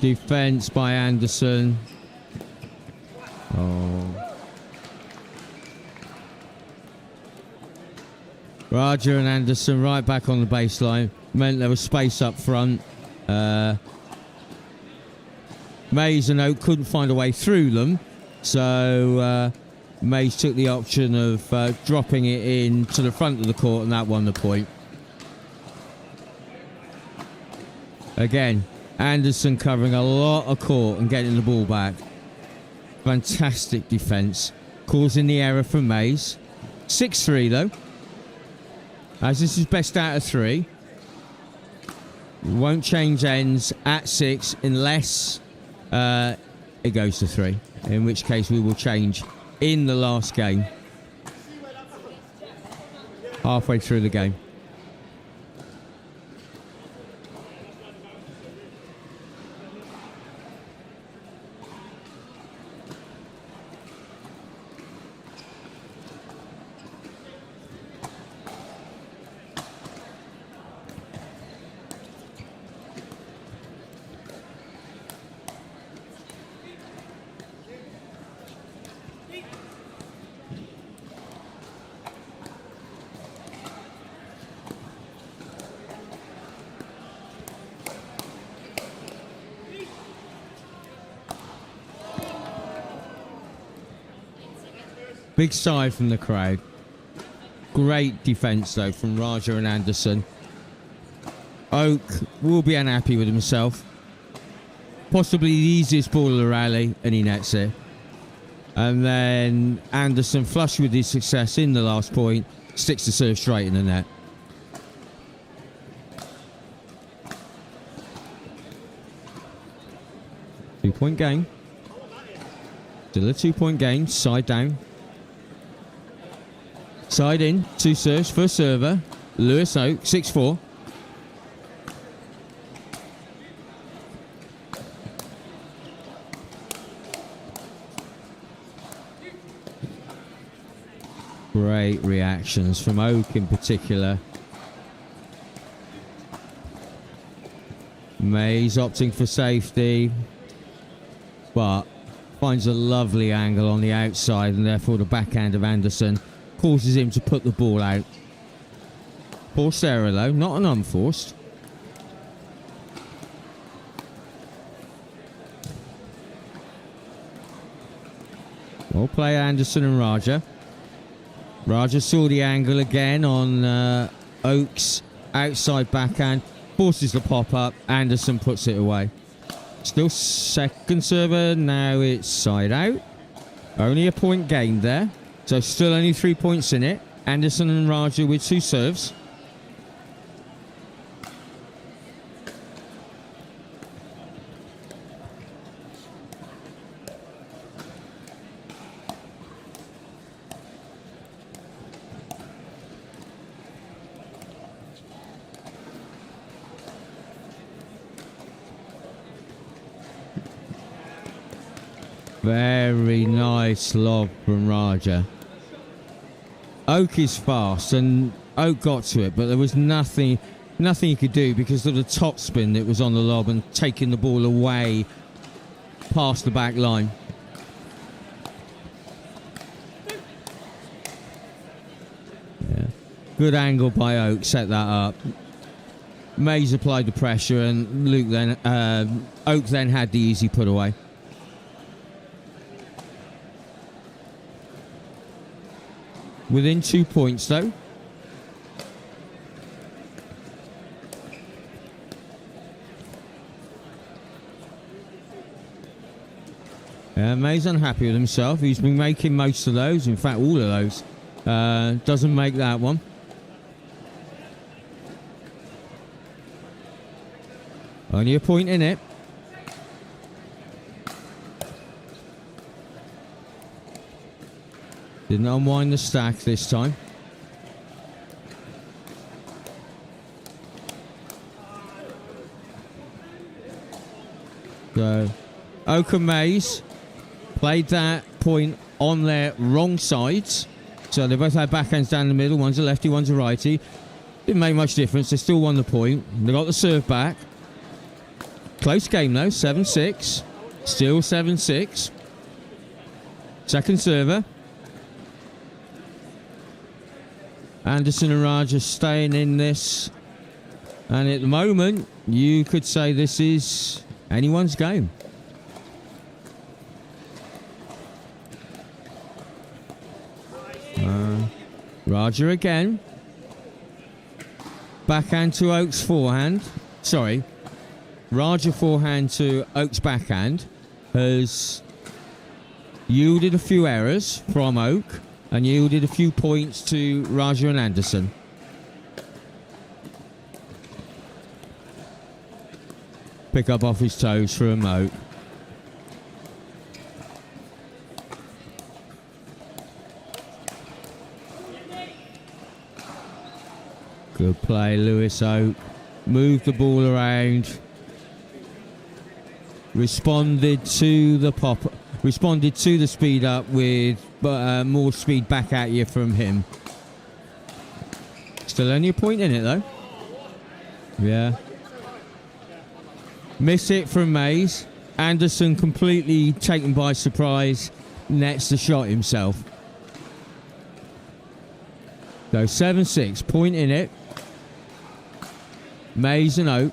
Defense by Anderson. Oh. Raja and Anderson right back on the baseline. Meant there was space up front. Mays and Oak couldn't find a way through them. So Mays took the option of dropping it in to the front of the court, and that won the point. Again, Anderson covering a lot of court and getting the ball back. Fantastic defence. Causing the error from Mays. 6-3 though. As this is best out of 3. Won't change ends at 6 unless it goes to 3. In which case we will change in the last game. Halfway through the game. Big sigh from the crowd. Great defence though from Raja and Anderson. Oak will be unhappy with himself. Possibly the easiest ball of the rally, and he nets it. And then Anderson, flush with his success in the last point, sticks the serve straight in the net. Two-point game. Still a 2-point game. Side down. Side in. 2 serves. First server. Lewis Oak. 6-4. Great reactions from Oak in particular. Mays opting for safety, but finds a lovely angle on the outside, and therefore the backhand of Anderson causes him to put the ball out. Forced error though, not an unforced. Well play Anderson and Raja. Raja saw the angle again on Oak's outside backhand, forces the pop up, Anderson puts it away. Still second server, now it's side out. Only a point gained there, so still only 3 points in it. Anderson and Raja with 2 serves. Very nice lob from Raja. Oak is fast, and Oak got to it, but there was nothing he could do because of the top spin that was on the lob and taking the ball away past the back line. Yeah. Good angle by Oak, set that up. Mays applied the pressure, and Oak then had the easy put away. Within 2 points though. May's unhappy with himself. He's been making most of those. In fact, all of those. Doesn't make that one. Only a point in it. Didn't unwind the stack this time. So, Oak and Mays played that point on their wrong sides. So they both had backhands down the middle. One's a lefty, one's a righty. Didn't make much difference. They still won the point. They got the serve back. Close game though, 7-6. Still 7-6. Second server. Anderson and Raja staying in this. And at the moment, you could say this is anyone's game. Raja again. Backhand to Oak's forehand. Sorry. Raja forehand to Oak's backhand has yielded a few errors from Oak and yielded a few points to Raja and Anderson. Pick up off his toes from Oak. Good play, Lewis Oak. Moved the ball around. Responded to the pop. Responded to the speed up with more speed back at you from him. Still only a point in it though. Yeah. Miss it from Mays. Anderson completely taken by surprise. Nets the shot himself. So 7-6. Point in it. Mays and Oak.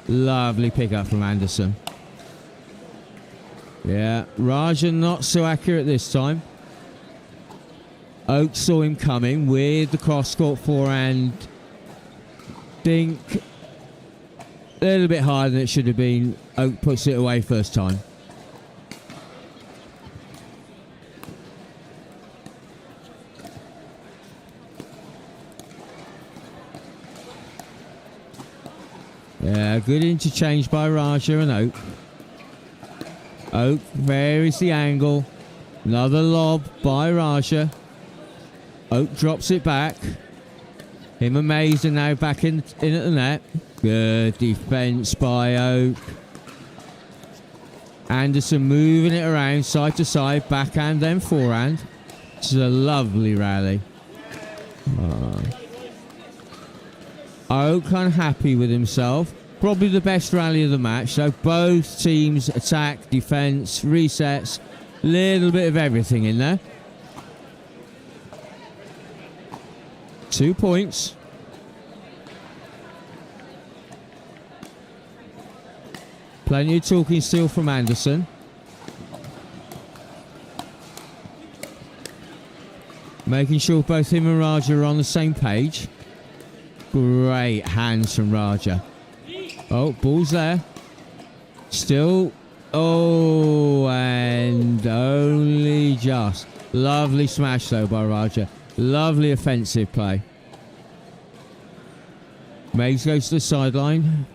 Lovely pickup from Anderson. Yeah, Raja not so accurate this time. Oak saw him coming with the cross-court forehand. Think a little bit higher than it should have been. Oak puts it away first time. Yeah, good interchange by Raja and Oak. Oak varies the angle. Another lob by Raja. Oak drops it back. Him and Mays are now back in at the net. Good defense by Oak. Anderson moving it around side to side, backhand then forehand. It's a lovely rally. Oak unhappy with himself. Probably the best rally of the match. So both teams attack, defense, resets. Little bit of everything in there. 2 points. Plenty of talking still from Anderson. Making sure both him and Raja are on the same page. Great hands from Raja. Oh, ball's there. Still. Oh, and only just. Lovely smash though by Raja. Lovely offensive play. Mays goes to the sideline.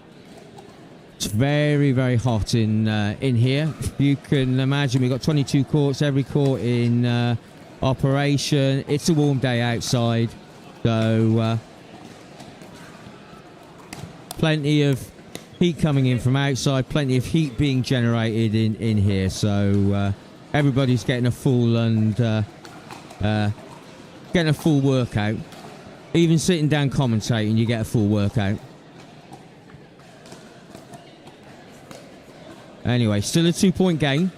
It's very, very hot in here. You can imagine we've got 22 courts, every court in operation. It's a warm day outside. So plenty of heat coming in from outside, plenty of heat being generated in here. So everybody's getting a full and getting a full workout. Even sitting down commentating, you get a full workout. Anyway, still a 2-point game.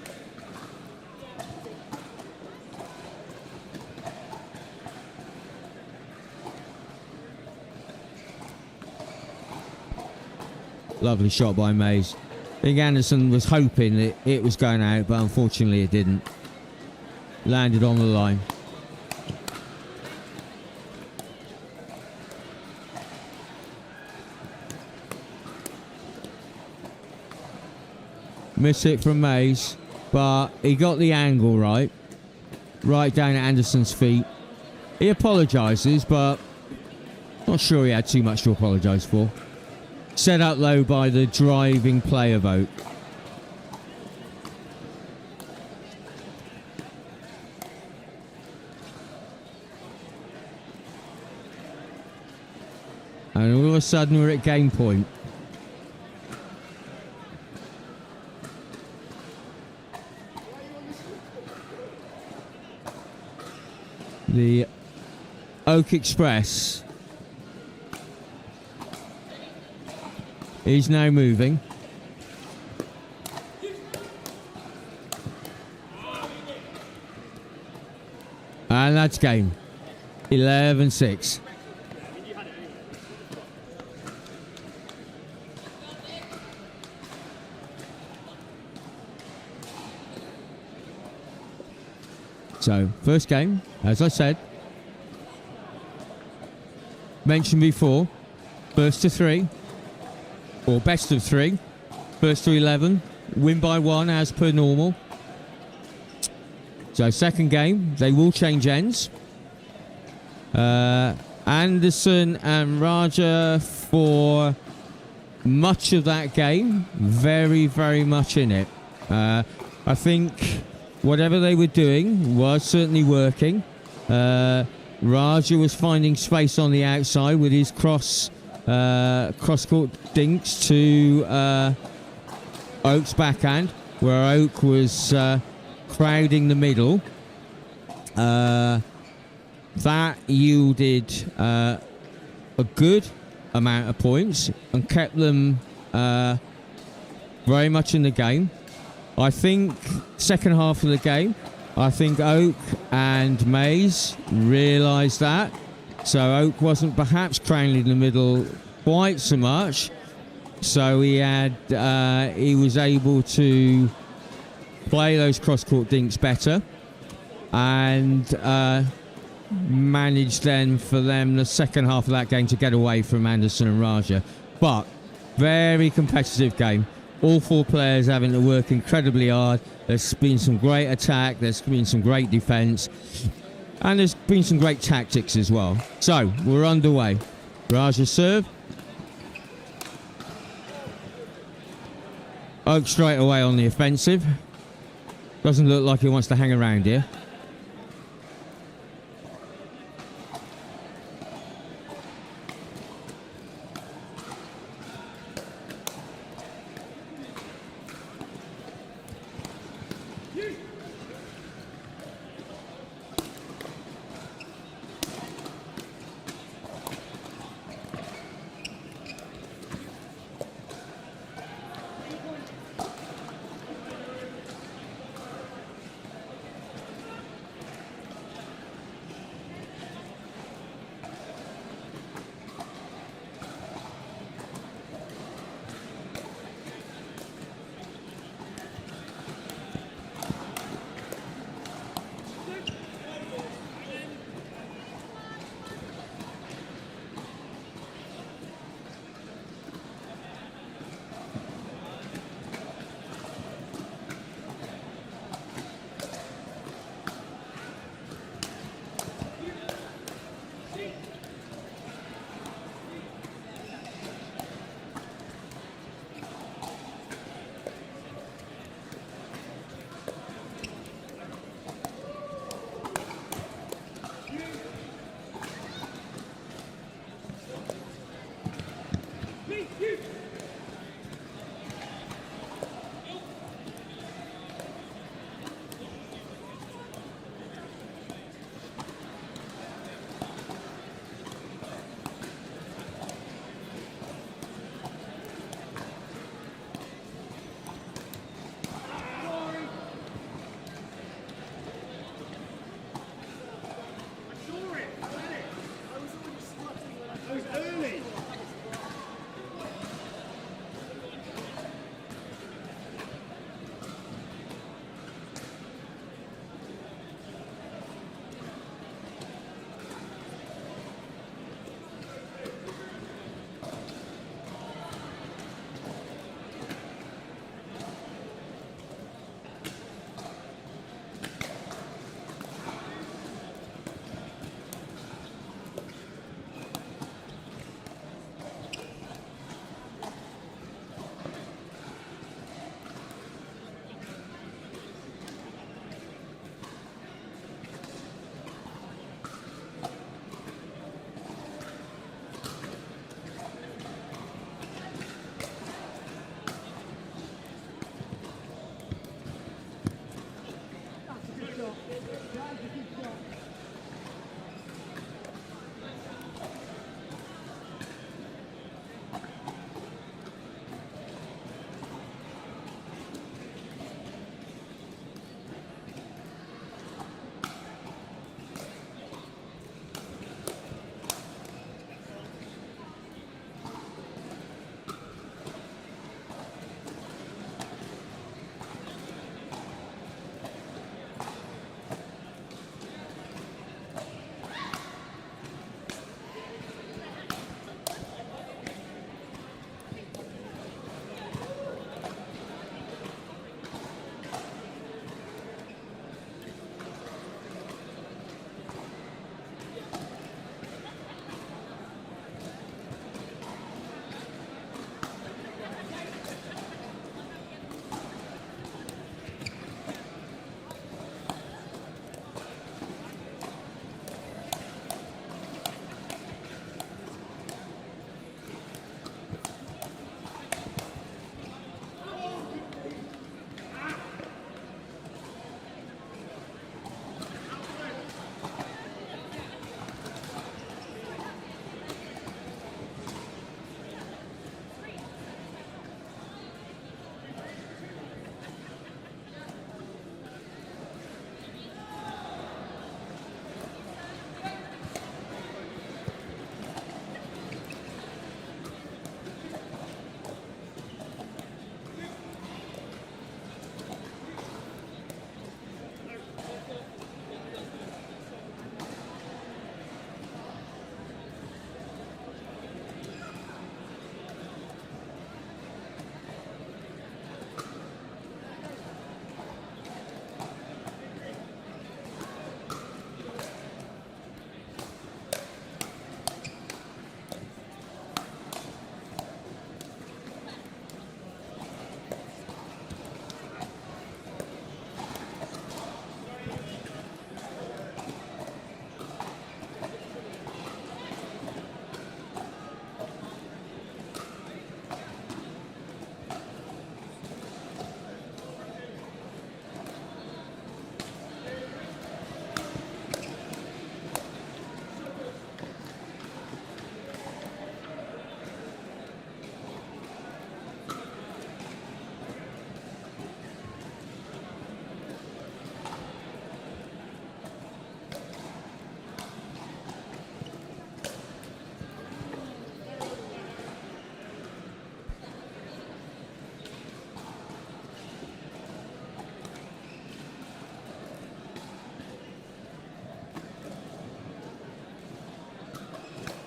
Lovely shot by Mays. I think Anderson was hoping that it was going out, but unfortunately it didn't. Landed on the line. Missed it from Mays, but he got the angle right. Right down at Anderson's feet. He apologises, but not sure he had too much to apologise for. Set up low by the driving player vote. And all of a sudden we're at game point. The Oak Express is now moving. And that's game. 11-6. So, first game, as I said, mentioned before, first to 3, or best of 3, first to 11, win by 1 as per normal. So, second game, they will change ends. Anderson and Raja for much of that game, very, very much in it. I think whatever they were doing was certainly working. Raja was finding space on the outside with his cross-court dinks to Oak's backhand, where Oak was crowding the middle. That yielded a good amount of points and kept them very much in the game. I think second half of the game, I think Oak and Mays realised that. So Oak wasn't perhaps crowning the middle quite so much. So he was able to play those cross-court dinks better and managed then for them the second half of that game to get away from Anderson and Raja. But very competitive game. All 4 players having to work incredibly hard. There's been some great attack, there's been some great defence, and there's been some great tactics as well. So, we're underway. Raja serve. Oak straight away on the offensive. Doesn't look like he wants to hang around here.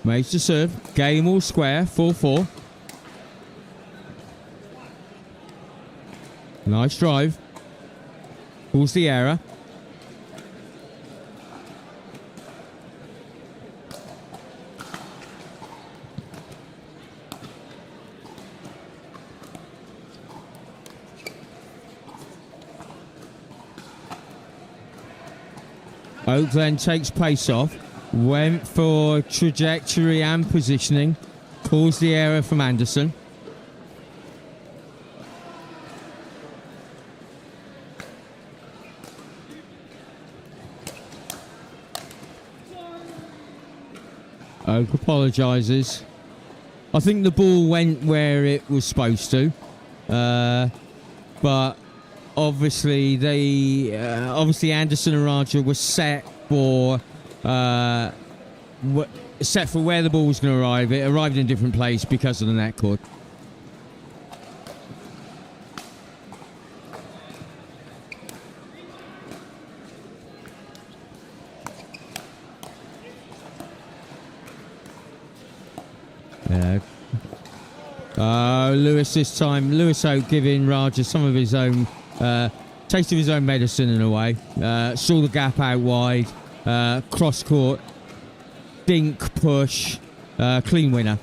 Mays to serve. Game all square. 4-4. Nice drive. Pulls the error. Oak then takes pace off. Went for trajectory and positioning. Pulls the error from Anderson. Oak apologises. I think the ball went where it was supposed to. But obviously obviously Anderson and Raja were set for where the ball was going to arrive. It arrived in a different place because of the net cord. Lewis this time. Lewis Oak giving Raja some of his own taste of his own medicine in a way. Saw the gap out wide. Cross court. Dink push. Clean winner.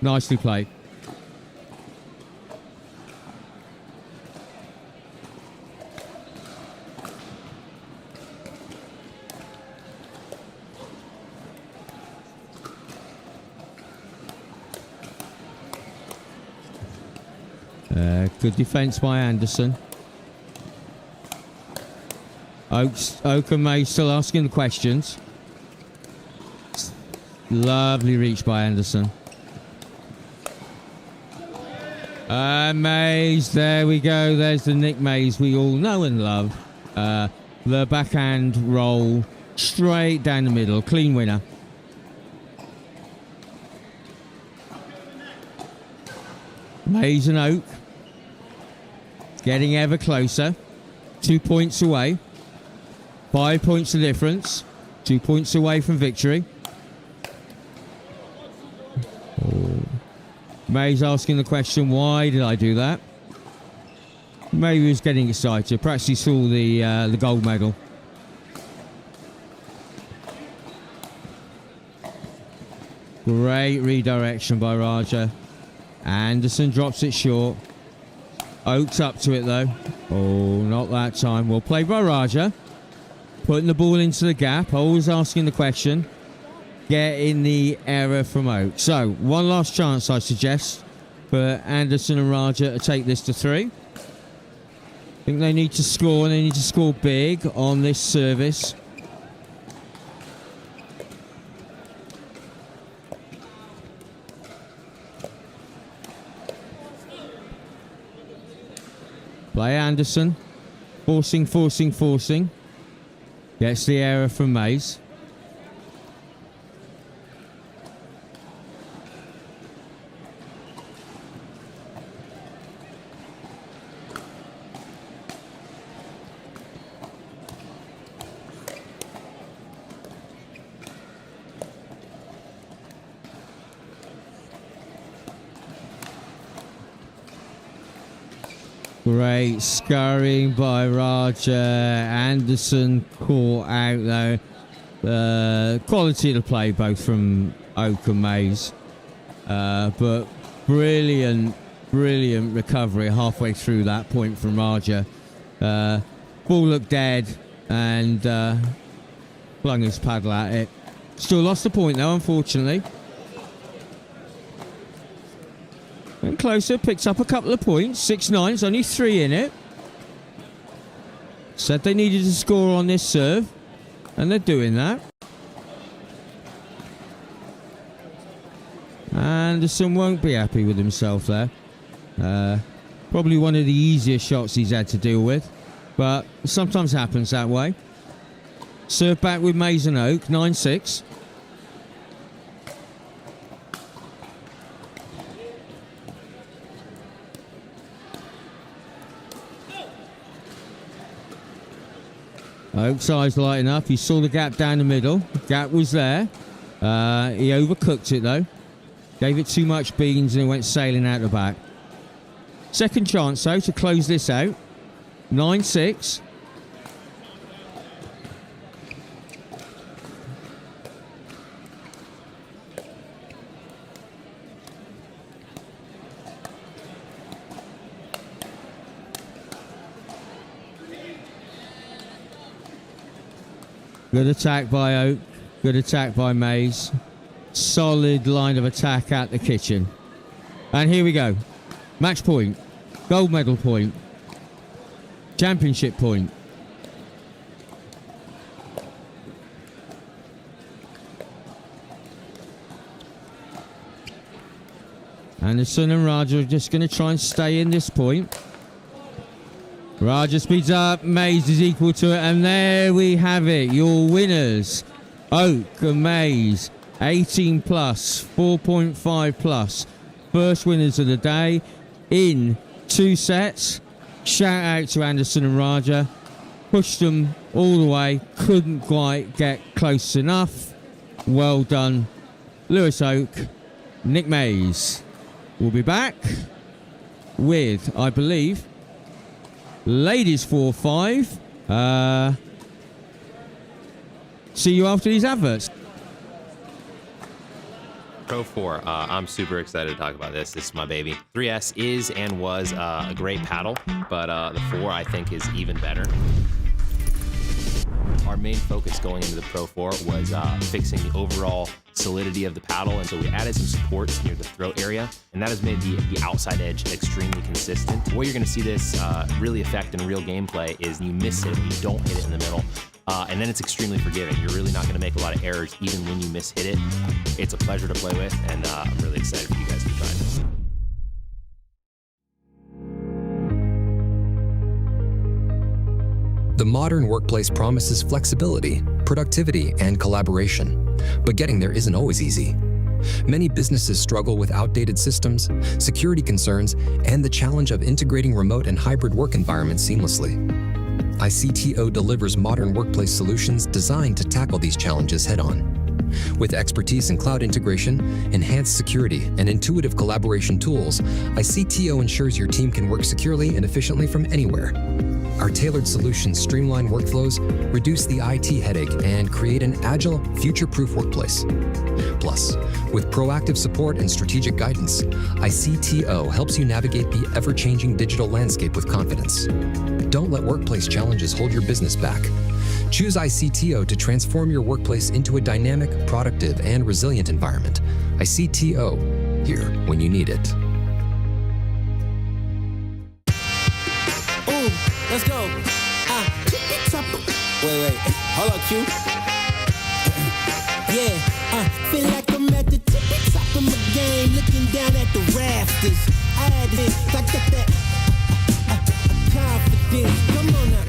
Nicely played. Good defence by Anderson. Oak and May still asking the questions. Lovely reach by Anderson. Mays, there we go. There's the Nick Mays we all know and love. The backhand roll straight down the middle. Clean winner. Mays and Oak getting ever closer. 2 points away. 5 points the difference. 2 points away from victory. Mays asking the question, why did I do that? Maybe he was getting excited. Perhaps he saw the gold medal. Great redirection by Raja. Anderson drops it short. Oak's up to it though. Oh, not that time. Well played by Raja. Putting the ball into the gap. Always asking the question. Getting the error from Oak. So, one last chance, I suggest, for Anderson and Raja to take this to 3. I think they need to score, and they need to score big on this service. Play Anderson. Forcing. Gets the error from Mays. Great scurrying by Raja. Anderson caught out though. Quality of the play both from Oak and Mays. But brilliant recovery halfway through that point from Raja. Ball looked dead and flung his paddle at it. Still lost the point though, unfortunately. And closer, picks up a couple of points. 6-9, it's only 3 in it. Said they needed to score on this serve, and they're doing that. Anderson won't be happy with himself there. Probably one of the easier shots he's had to deal with, but sometimes happens that way. Serve back with Mays and Oak, 9-6. Oak's eyes lighting up. He saw the gap down the middle. Gap was there. He overcooked it though. Gave it too much beans and it went sailing out the back. Second chance though to close this out. 9-6. Good attack by Oak. Good attack by Mays. Solid line of attack at the kitchen. And here we go. Match point. Gold medal point. Championship point. Anderson and Raja are just going to try and stay in this point. Raja speeds up. Mays is equal to it. And there we have it. Your winners. Oak and Mays. 18 plus. 4.5 plus. First winners of the day in 2 sets. Shout out to Anderson and Raja. Pushed them all the way. Couldn't quite get close enough. Well done. Lewis Oak. Nick Mays. We'll be back with, I believe, ladies 4-5. See you after these adverts. Pro 4, I'm super excited to talk about this. This is my baby. 3S is and was a great paddle, but the 4 I think is even better. Our main focus going into the Pro 4 was fixing the overall solidity of the paddle, and so we added some supports near the throat area, and that has made the outside edge extremely consistent. The way you're going to see this really affect in real gameplay is you miss it, you don't hit it in the middle, and then it's extremely forgiving. You're really not going to make a lot of errors even when you miss hit it. It's a pleasure to play with, and I'm really excited for you guys to try this. The modern workplace promises flexibility, productivity, and collaboration, but getting there isn't always easy. Many businesses struggle with outdated systems, security concerns, and the challenge of integrating remote and hybrid work environments seamlessly. ICTO delivers modern workplace solutions designed to tackle these challenges head-on. With expertise in cloud integration, enhanced security, and intuitive collaboration tools, ICTO ensures your team can work securely and efficiently from anywhere. Our tailored solutions streamline workflows, reduce the IT headache, and create an agile, future-proof workplace. Plus, with proactive support and strategic guidance, ICTO helps you navigate the ever-changing digital landscape with confidence. Don't let workplace challenges hold your business back. Choose ICTO to transform your workplace into a dynamic, productive, and resilient environment. ICTO, here when you need it. Ooh, let's go. Wait. Hold on, Q. Yeah, feel like I'm at the tippy top of my game, looking down at the rafters. I had it, I got that confidence. Come on now.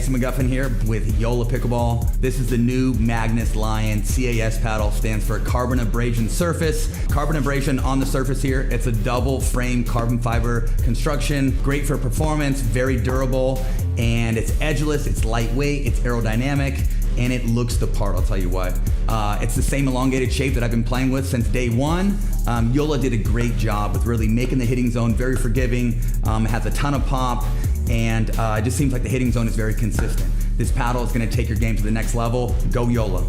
McGuffin here with Yola Pickleball. This is the new Magnus Lion CAS paddle, stands for carbon abrasion surface. Carbon abrasion on the surface here. It's a double frame carbon fiber construction, great for performance, very durable, and it's edgeless, it's lightweight, it's aerodynamic, and it looks the part, I'll tell you what. It's the same elongated shape that I've been playing with since day one. Yola did a great job with really making the hitting zone very forgiving, has a ton of pop, and it just seems like the hitting zone is very consistent. This paddle is going to take your game to the next level. Go Yola.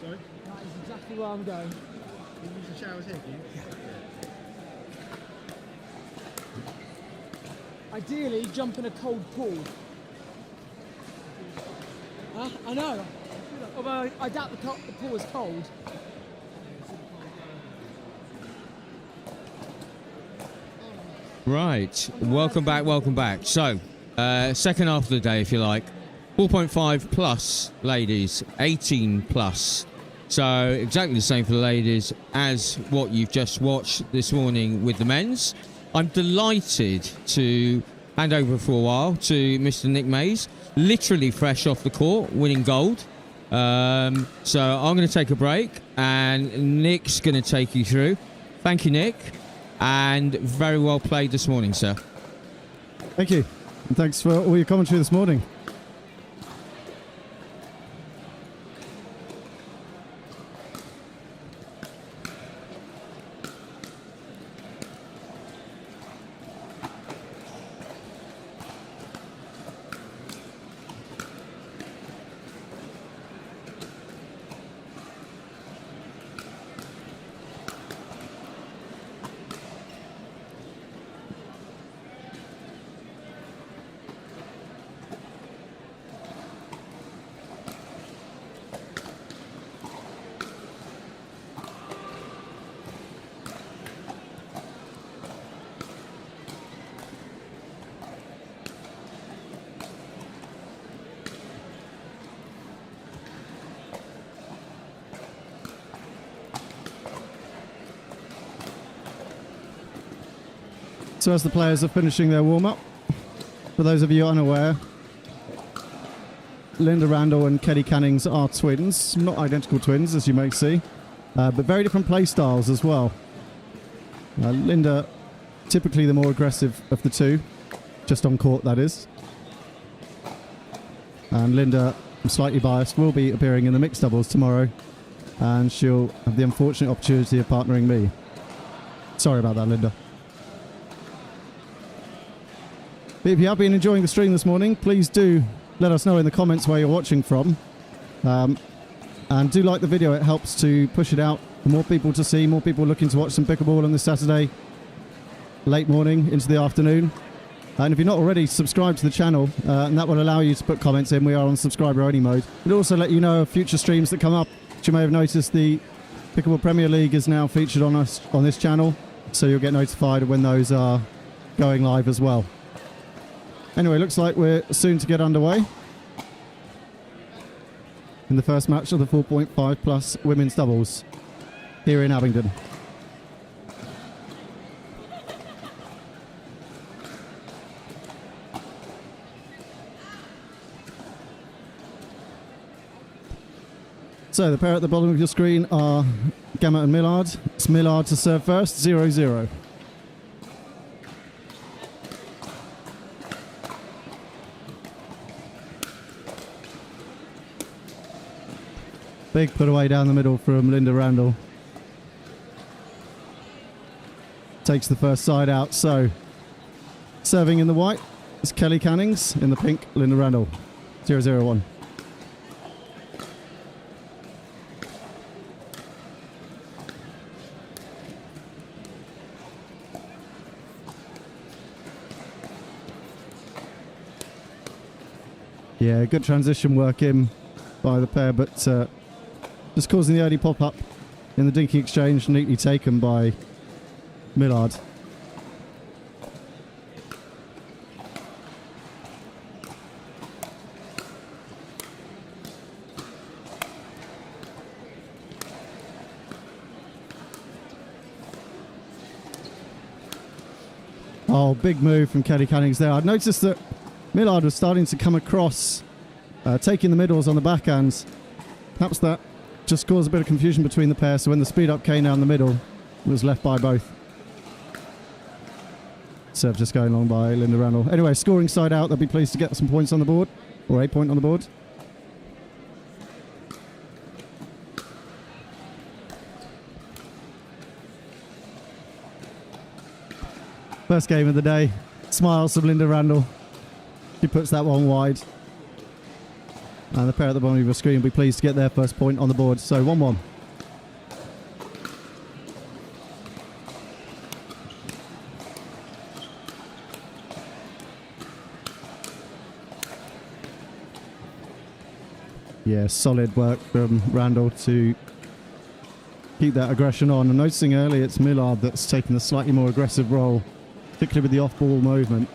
Sorry? That is exactly where I'm going. You use the showers here, do you? Ideally, jump in a cold pool. I know. Although I doubt the pool is cold. Right, welcome back. So, second half of the day, if you like. 4.5 plus ladies, 18 plus. So, exactly the same for the ladies as what you've just watched this morning with the men's. I'm delighted to hand over for a while to Mr. Nick Mays, literally fresh off the court, winning gold. So I'm going to take a break, and Nick's going to take you through. Thank you, Nick, and very well played this morning, sir. Thank you, and thanks for all your commentary this morning. So as the players are finishing their warm-up, for those of you unaware, Linda Randall and Kelly Cannings are twins. Not identical twins, as you may see, but very different play styles as well. Linda, typically the more aggressive of the two, just on court that is. And Linda, I'm slightly biased, will be appearing in the mixed doubles tomorrow, and she'll have the unfortunate opportunity of partnering me. Sorry about that, Linda. But if you have been enjoying the stream this morning, please do let us know in the comments where you're watching from. And do like the video, it helps to push it out for more people to see, more people looking to watch some pickleball on this Saturday, late morning into the afternoon. And if you're not already, subscribe to the channel, and that will allow you to put comments in. We are on subscriber only mode. It'll also let you know of future streams that come up. Which you may have noticed, the Pickleball Premier League is now featured on us on this channel, so you'll get notified when those are going live as well. Anyway, looks like we're soon to get underway in the first match of the 4.5 plus women's doubles here in Abingdon. So the pair at the bottom of your screen are Gama and Millard. It's Millard to serve first, 0-0. Big put away down the middle from Linda Randall. Takes the first side out, so serving in the white is Kelly Cannings, in the pink, Linda Randall. 0-0-1. Yeah, good transition work in by the pair, but just causing the early pop-up in the dinky exchange, neatly taken by Millard. Oh, big move from Kelly Cannings there. I'd noticed that Millard was starting to come across, taking the middles on the backhand. Perhaps that just caused a bit of confusion between the pair, so when the speed up came down the middle, it was left by both. Serve just going along by Linda Randall. Anyway, scoring side out, they'll be pleased to get some points on the board, or a point on the board. First game of the day. Smiles from Linda Randall. She puts that one wide. And the pair at the bottom of your screen will be pleased to get their first point on the board. So 1-1. Yeah, solid work from Randall to keep that aggression on. And noticing early it's Millard that's taken the slightly more aggressive role, particularly with the off-ball movement.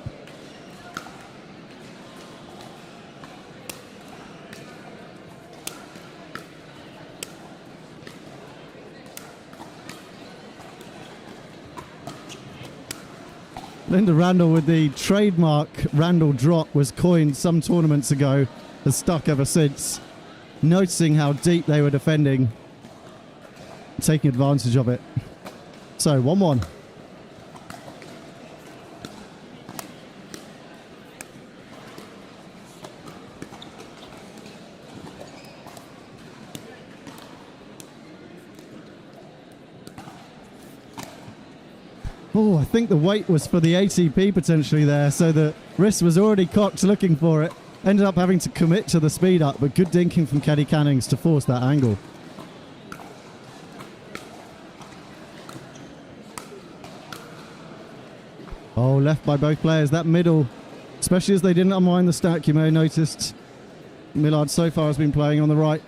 Linda Randall with the trademark Randall drop was coined some tournaments ago, has stuck ever since. Noticing how deep they were defending, taking advantage of it. So 1-1. Oh, I think the weight was for the ATP potentially there, so the wrist was already cocked looking for it. Ended up having to commit to the speed up, but good dinking from Keddy Cannings to force that angle. Oh, left by both players. That middle, especially as they didn't unwind the stack, you may have noticed Millard so far has been playing on the right.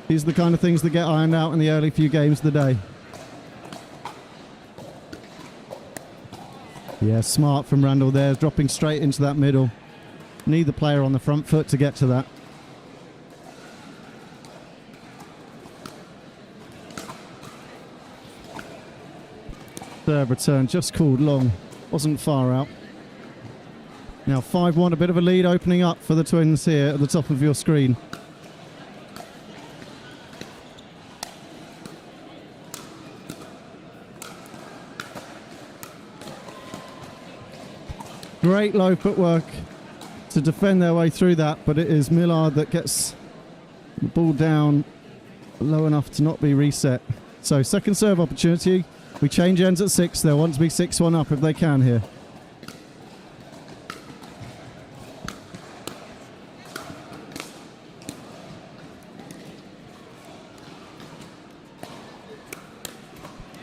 These are the kind of things that get ironed out in the early few games of the day. Yeah, smart from Randall there, dropping straight into that middle. Neither player on the front foot to get to that. Serve return just called long, wasn't far out. Now 5-1, a bit of a lead opening up for the Twins here at the top of your screen. Great low footwork to defend their way through that, but it is Millard that gets the ball down low enough to not be reset. So second serve opportunity. We change ends at 6. They'll want to be 6-1 up if they can here.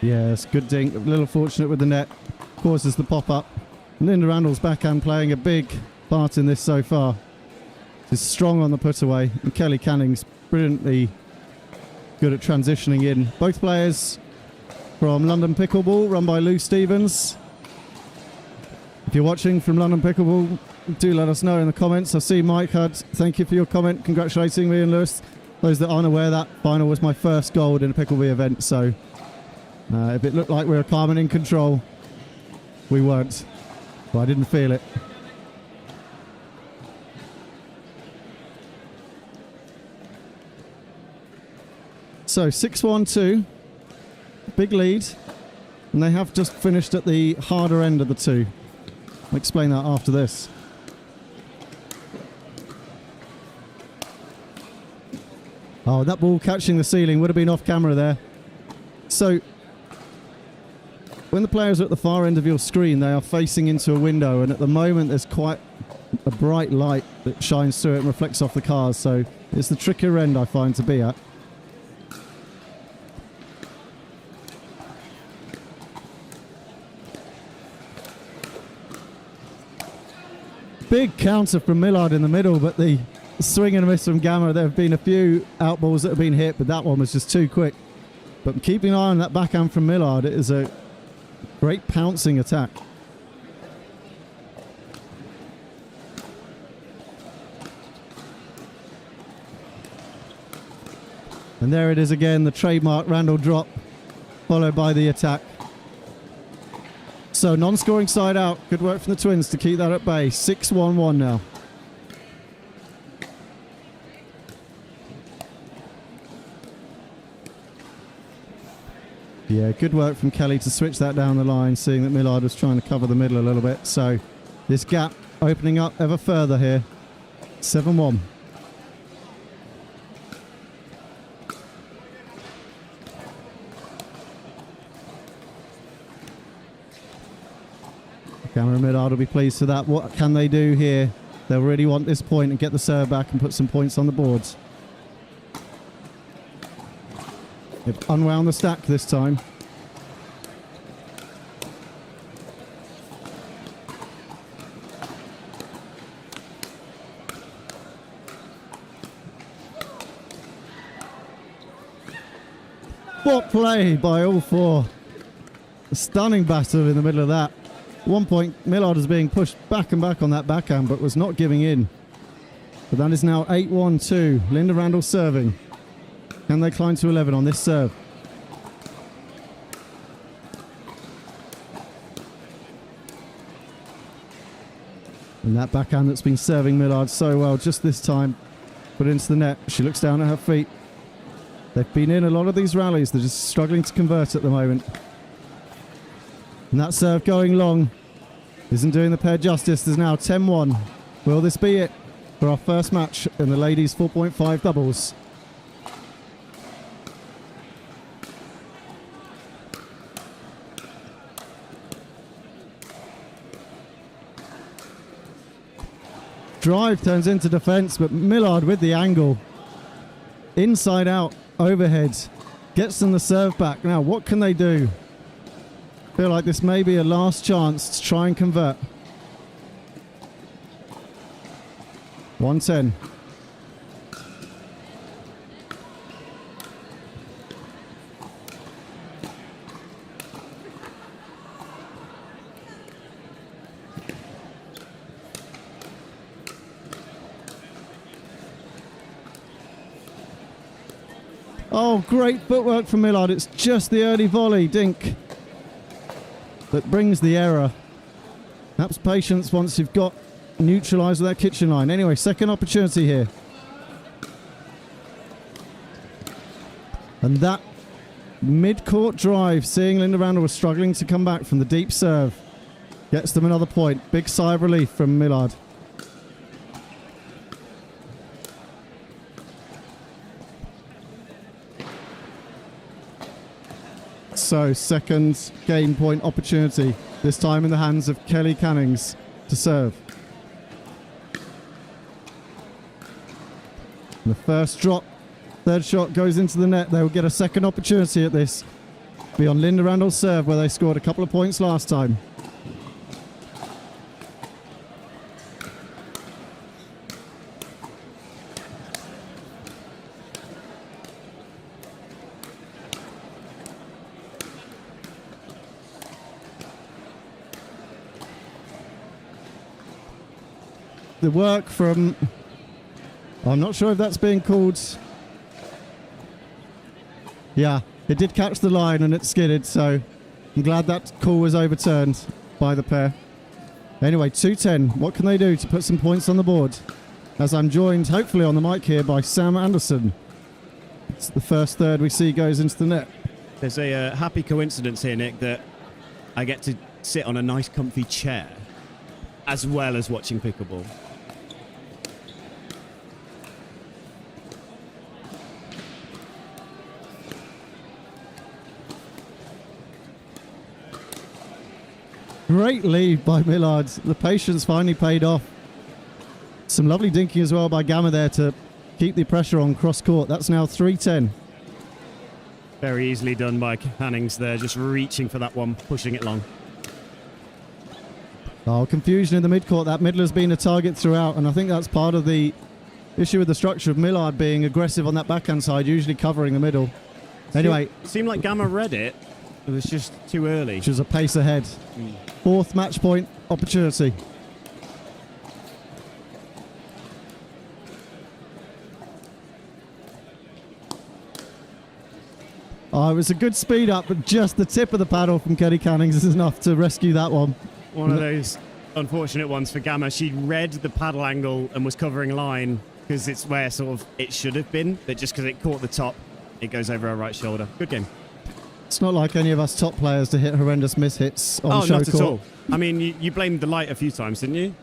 Yes, good dink. A little fortunate with the net. Causes the pop-up. Linda Randall's backhand playing a big part in this so far. She's strong on the put away, and Kelly Cannings brilliantly good at transitioning in. Both players from London Pickleball, run by Lou Stevens. If you're watching from London Pickleball, do let us know in the comments. I see Mike had, thank you for your comment, congratulating me and Lewis. Those that aren't aware, that final was my first gold in a Pickleball event, so if it looked like we were calm and in control, we weren't. But I didn't feel it. So 6-1-2, big lead, and they have just finished at the harder end of the two. I'll explain that after this. Oh, that ball catching the ceiling would have been off camera there. So when the players are at the far end of your screen, they are facing into a window, and at the moment there's quite a bright light that shines through it and reflects off the cars, so it's the trickier end I find to be at. Big counter from Millard in the middle, but the swing and a miss from Gama. There have been a few outballs that have been hit, but that one was just too quick. But keeping an eye on that backhand from Millard, it is a great pouncing attack. And there it is again, the trademark Randall drop, followed by the attack. So non-scoring side out. Good work from the Twins to keep that at bay. 6-1-1 now. Yeah, good work from Kelly to switch that down the line, seeing that Millard was trying to cover the middle a little bit. So this gap opening up ever further here. 7-1. Gama and Millard will be pleased with that. What can they do here They'll really want this point and get the serve back and put some points on the board. They've unwound the stack this time. What play by all four. A stunning battle in the middle of that. At one point, Millard is being pushed back and back on that backhand, but was not giving in. But that is now 8-1-2. Linda Randall serving. Can they climb to 11 on this serve? And that backhand that's been serving Millard so well just this time, put into the net. She looks down at her feet. They've been in a lot of these rallies. They're just struggling to convert at the moment. And that serve going long isn't doing the pair justice. There's now 10-1. Will this be it for our first match in the ladies 4.5 doubles? Drive turns into defense, but Millard with the angle. Inside out, overhead. Gets them the serve back. Now, what can they do? Feel like this may be a last chance to try and convert. 110. Oh, great footwork from Millard. It's just the early volley, dink, that brings the error. Perhaps patience once you've got neutralised with that kitchen line. Anyway, second opportunity here. And that mid-court drive, seeing Linda Randall was struggling to come back from the deep serve, gets them another point. Big sigh of relief from Millard. So, second game point opportunity, this time in the hands of Kelly Cannings to serve. The first drop, third shot goes into the net. They will get a second opportunity at this. Be on Linda Randall's serve, where they scored a couple of points last time. The work from, I'm not sure if that's being called, yeah, it did catch the line and it skidded, so I'm glad that call was overturned by the pair. Anyway, 2-10, what can they do to put some points on the board? As I'm joined, hopefully on the mic here, by Sam Anderson. It's the first third we see goes into the net. There's a happy coincidence here, Nick, that I get to sit on a nice comfy chair as well as watching pickleball. Great lead by Millard. The patience finally paid off. Some lovely dinking as well by Gama there to keep the pressure on cross court. That's now 3-10. Very easily done by Cannings there, just reaching for that one, pushing it long. Oh, confusion in the midcourt. That middle has been a target throughout, and I think that's part of the issue with the structure of Millard being aggressive on that backhand side, usually covering the middle. Anyway. Seemed like Gama read it. It was just too early. Which was a pace ahead. Fourth match point opportunity. Oh, it was a good speed up, but just the tip of the paddle from Kelly Cannings is enough to rescue that one. One of those unfortunate ones for Gama. She read the paddle angle and was covering line because it's where sort of it should have been, but just because it caught the top, it goes over her right shoulder. Good game. It's not like any of us top players to hit horrendous mishits on show not court. at all. I mean, you blamed the light a few times, didn't you?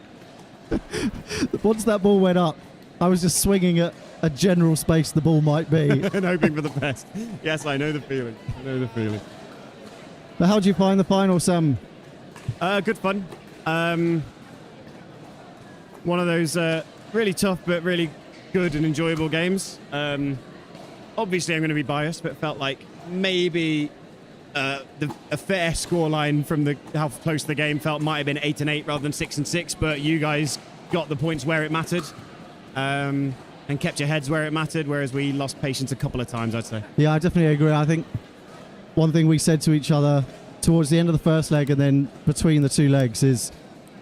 Once that ball went up, I was just swinging at a general space the ball might be. And hoping for the best. Yes, I know the feeling. I know the feeling. But how do you find the final, Sam? Good fun. one of those really tough but really good and enjoyable games. Obviously, I'm going to be biased, but it felt like maybe a fair scoreline from how close the game felt might have been 8-8 rather than 6-6. But you guys got the points where it mattered, and kept your heads where it mattered. Whereas we lost patience a couple of times, I'd say. Yeah, I definitely agree. I think one thing we said to each other towards the end of the first leg and then between the two legs is,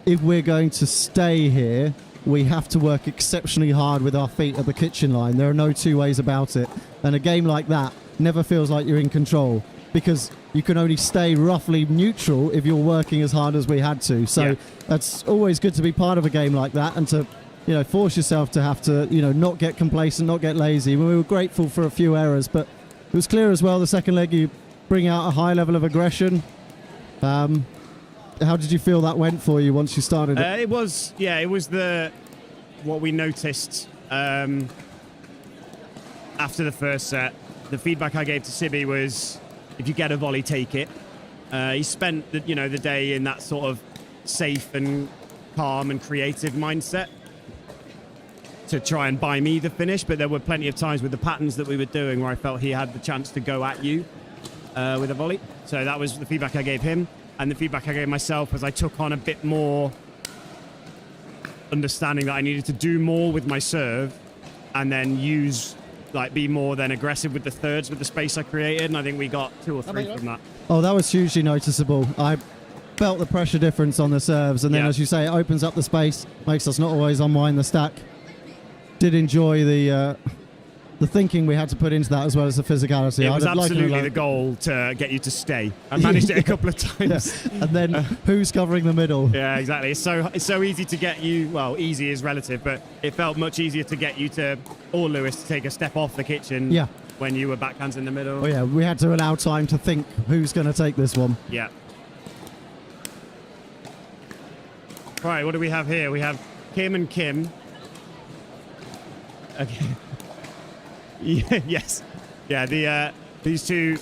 if we're going to stay here, we have to work exceptionally hard with our feet at the kitchen line. There are no two ways about it. And a game like that never feels like you're in control, because you can only stay roughly neutral if you're working as hard as we had to. So that's always good to be part of a game like that and to, force yourself to have to, not get complacent, not get lazy. We were grateful for a few errors, but it was clear as well the second leg you bring out a high level of aggression. How did you feel that went for you once you started it? It was what we noticed after the first set. The feedback I gave to Sibby was, if you get a volley, take it. He spent the day in that sort of safe and calm and creative mindset to try and buy me the finish, but there were plenty of times with the patterns that we were doing where I felt he had the chance to go at you with a volley. So that was the feedback I gave him. And the feedback I gave myself was I took on a bit more understanding that I needed to do more with my serve and then be more than aggressive with the thirds with the space I created. And I think we got 2 or 3 from that. Oh, that was hugely noticeable. I felt the pressure difference on the serves. And then, as you say, it opens up the space, makes us not always unwind the stack. Did enjoy the thinking we had to put into that, as well as the physicality. It was absolutely the goal to get you to stay. I managed it a couple of times. Yeah. And then who's covering the middle? Yeah, exactly. It's so easy to get you, well, easy is relative, but it felt much easier to get you or Lewis to take a step off the kitchen when you were backhands in the middle. Oh yeah, we had to allow time to think who's going to take this one. Yeah. Right, what do we have here? We have Kim and Kim. Okay. Yes. Yeah, these two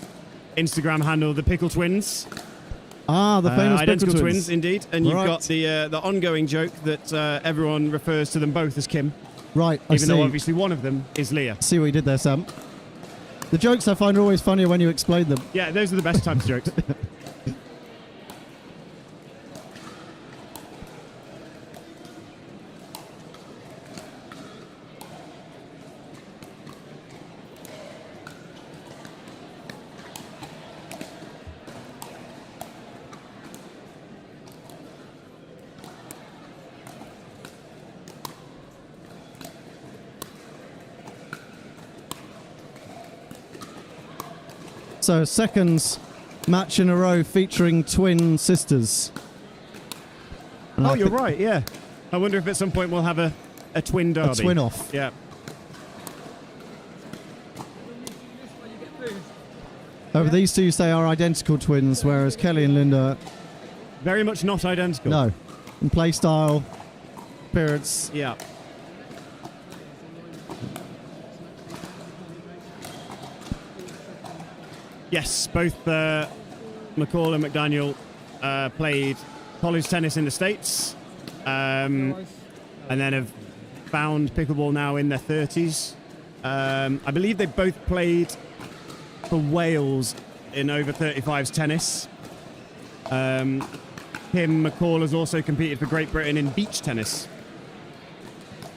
Instagram handle the Pickle Twins. Ah, the famous identical Pickle twins, indeed. And you've got the ongoing joke that everyone refers to them both as Kim. Right, even though obviously one of them is Leah. See what you did there, Sam. The jokes I find are always funnier when you explain them. Yeah, those are the best types of jokes. So, second match in a row featuring twin sisters. And you're right, yeah. I wonder if at some point we'll have a twin derby. A twin off. Yeah. Over these two, you say, are identical twins, whereas Kelly and Linda... Very much not identical. No. In play style, appearance... Yeah. Yes, both McCall and McDaniel played college tennis in the States, and then have found pickleball now in their 30s. I believe they both played for Wales in over 35s tennis. Kim McCall has also competed for Great Britain in beach tennis.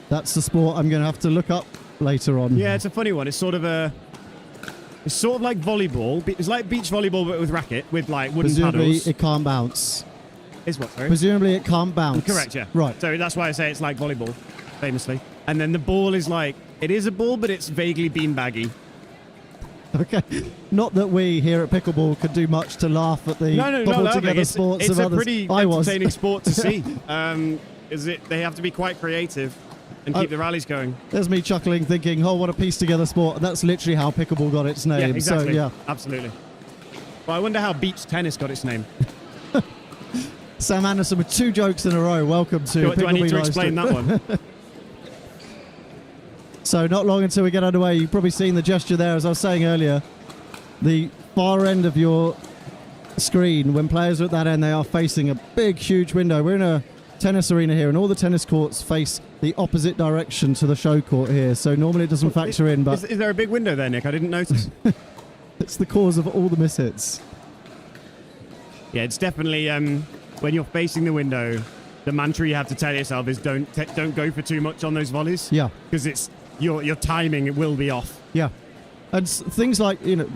That's the sport I'm going to have to look up later on. Yeah, it's a funny one. It's sort of like volleyball. It's like beach volleyball, but with racket, with like wooden Presumably paddles. it can't bounce. Is what, sorry? Presumably it can't bounce. Correct, yeah. Right. So that's why I say it's like volleyball, famously. And then the ball is like, it is a ball, but it's vaguely beanbaggy. Okay. Not that we here at Pickleball could do much to laugh at the bubble together sports of others. It's a pretty entertaining sport to see. They have to be quite creative and keep the rallies going. There's me chuckling, thinking, oh, what a piece together sport. And that's literally how Pickleball got its name. Yeah, exactly. So, yeah. Absolutely. Well, I wonder how beach tennis got its name. Sam Anderson with 2 jokes in a row. Welcome to Do I need to explain that one? So not long until we get underway. You've probably seen the gesture there, as I was saying earlier. The far end of your screen, when players are at that end, they are facing a big, huge window. We're in a tennis arena here, and all the tennis courts face the opposite direction to the show court here, so normally it doesn't factor in, but Is there a big window there, Nick? I didn't notice. it's the cause of all the mishits. Yeah, it's definitely when you're facing the window, the mantra you have to tell yourself is don't go for too much on those volleys. Yeah. Because it's your timing, it will be off. Yeah. And things like, you know,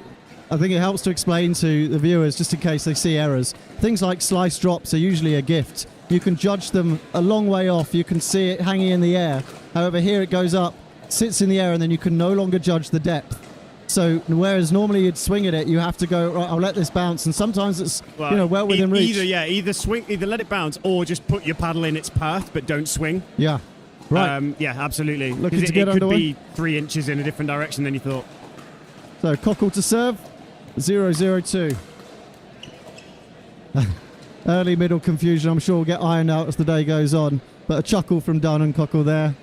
I think it helps to explain to the viewers, just in case they see errors, things like slice drops are usually a gift. You can judge them a long way off. You can see it hanging in the air. However, here it goes up, sits in the air, and then you can no longer judge the depth. So whereas normally you'd swing at it, you have to go, right, I'll let this bounce. And sometimes it's, well within reach. Either let it bounce or just put your paddle in its path, but don't swing. Yeah. Right. Yeah, absolutely. Looking to It get could underway. be 3 inches in a different direction than you thought. So Cockell to serve, 0-0-2. Early middle confusion, I'm sure will get ironed out as the day goes on. But a chuckle from Dunn and Cockell there.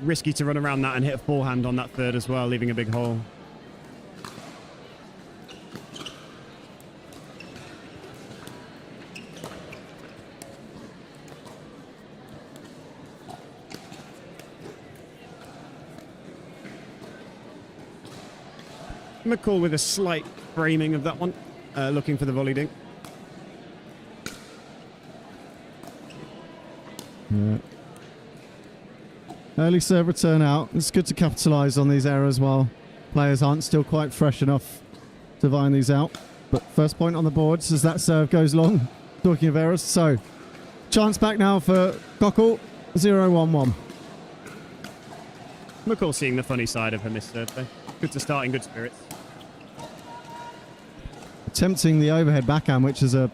Risky to run around that and hit a forehand on that third as well, leaving a big hole. McCall with a slight framing of that one, looking for the volley dink. Yeah. Early serve return out. It's good to capitalise on these errors while players aren't still quite fresh enough to find these out. But first point on the boards as that serve goes long. Talking of errors. So, chance back now for Cockell, 0-1-1. McCall seeing the funny side of her missed serve there. Good to start in good spirits. Attempting the overhead backhand, which is a...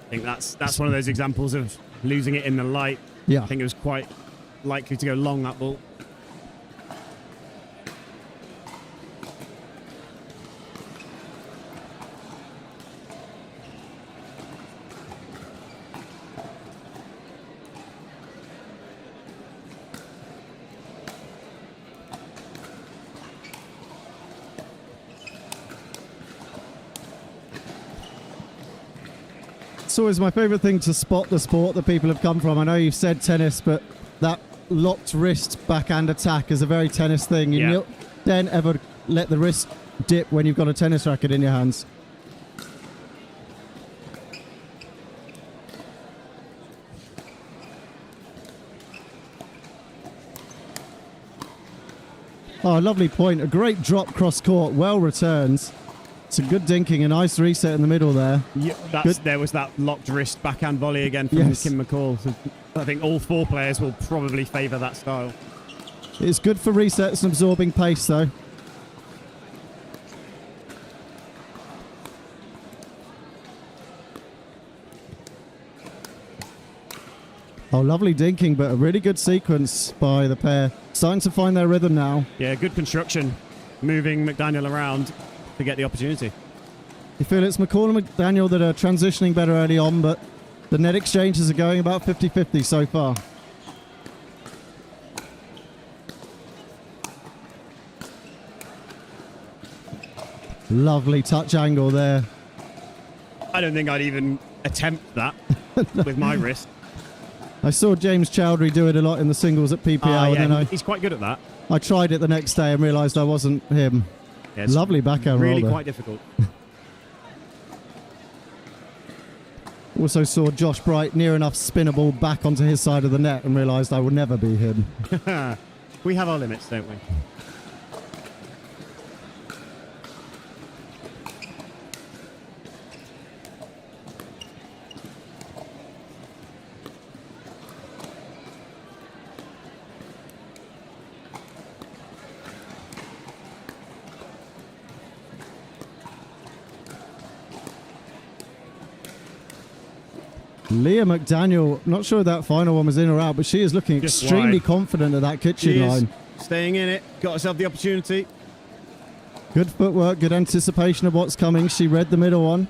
I think that's one of those examples of losing it in the light. Yeah. I think it was quite likely to go long, that ball. It's always my favourite thing to spot the sport that people have come from. I know you've said tennis, but that locked wrist backhand attack is a very tennis thing. You don't ever let the wrist dip when you've got a tennis racket in your hands. Oh, lovely point. A great drop cross court. Well returned. Some good dinking. A nice reset in the middle there. Yeah, there was that locked wrist backhand volley again from Yes. Kim McCall. So I think all 4 players will probably favour that style. It's good for resets and absorbing pace, though. Oh, lovely dinking, but a really good sequence by the pair. Starting to find their rhythm now. Yeah, good construction. Moving McDaniel around to get the opportunity. You feel it's McCall and McDaniel that are transitioning better early on, but the net exchanges are going about 50-50 so far. Lovely touch angle there. I don't think I'd even attempt that with my wrist. I saw James Chowdhury do it a lot in the singles at PPL, and then he's quite good at that. I tried it the next day and realised I wasn't him. Yeah, it's lovely backhand roll really there. quite difficult. Also saw Josh Bright near enough spin a ball back onto his side of the net and realised I would never be him. We have our limits, don't we? Leah McDaniel, not sure if that final one was in or out, but she is looking Just extremely wide. confident at that kitchen She is line. staying in it, got herself the opportunity. Good footwork, good anticipation of what's coming. She read the middle one.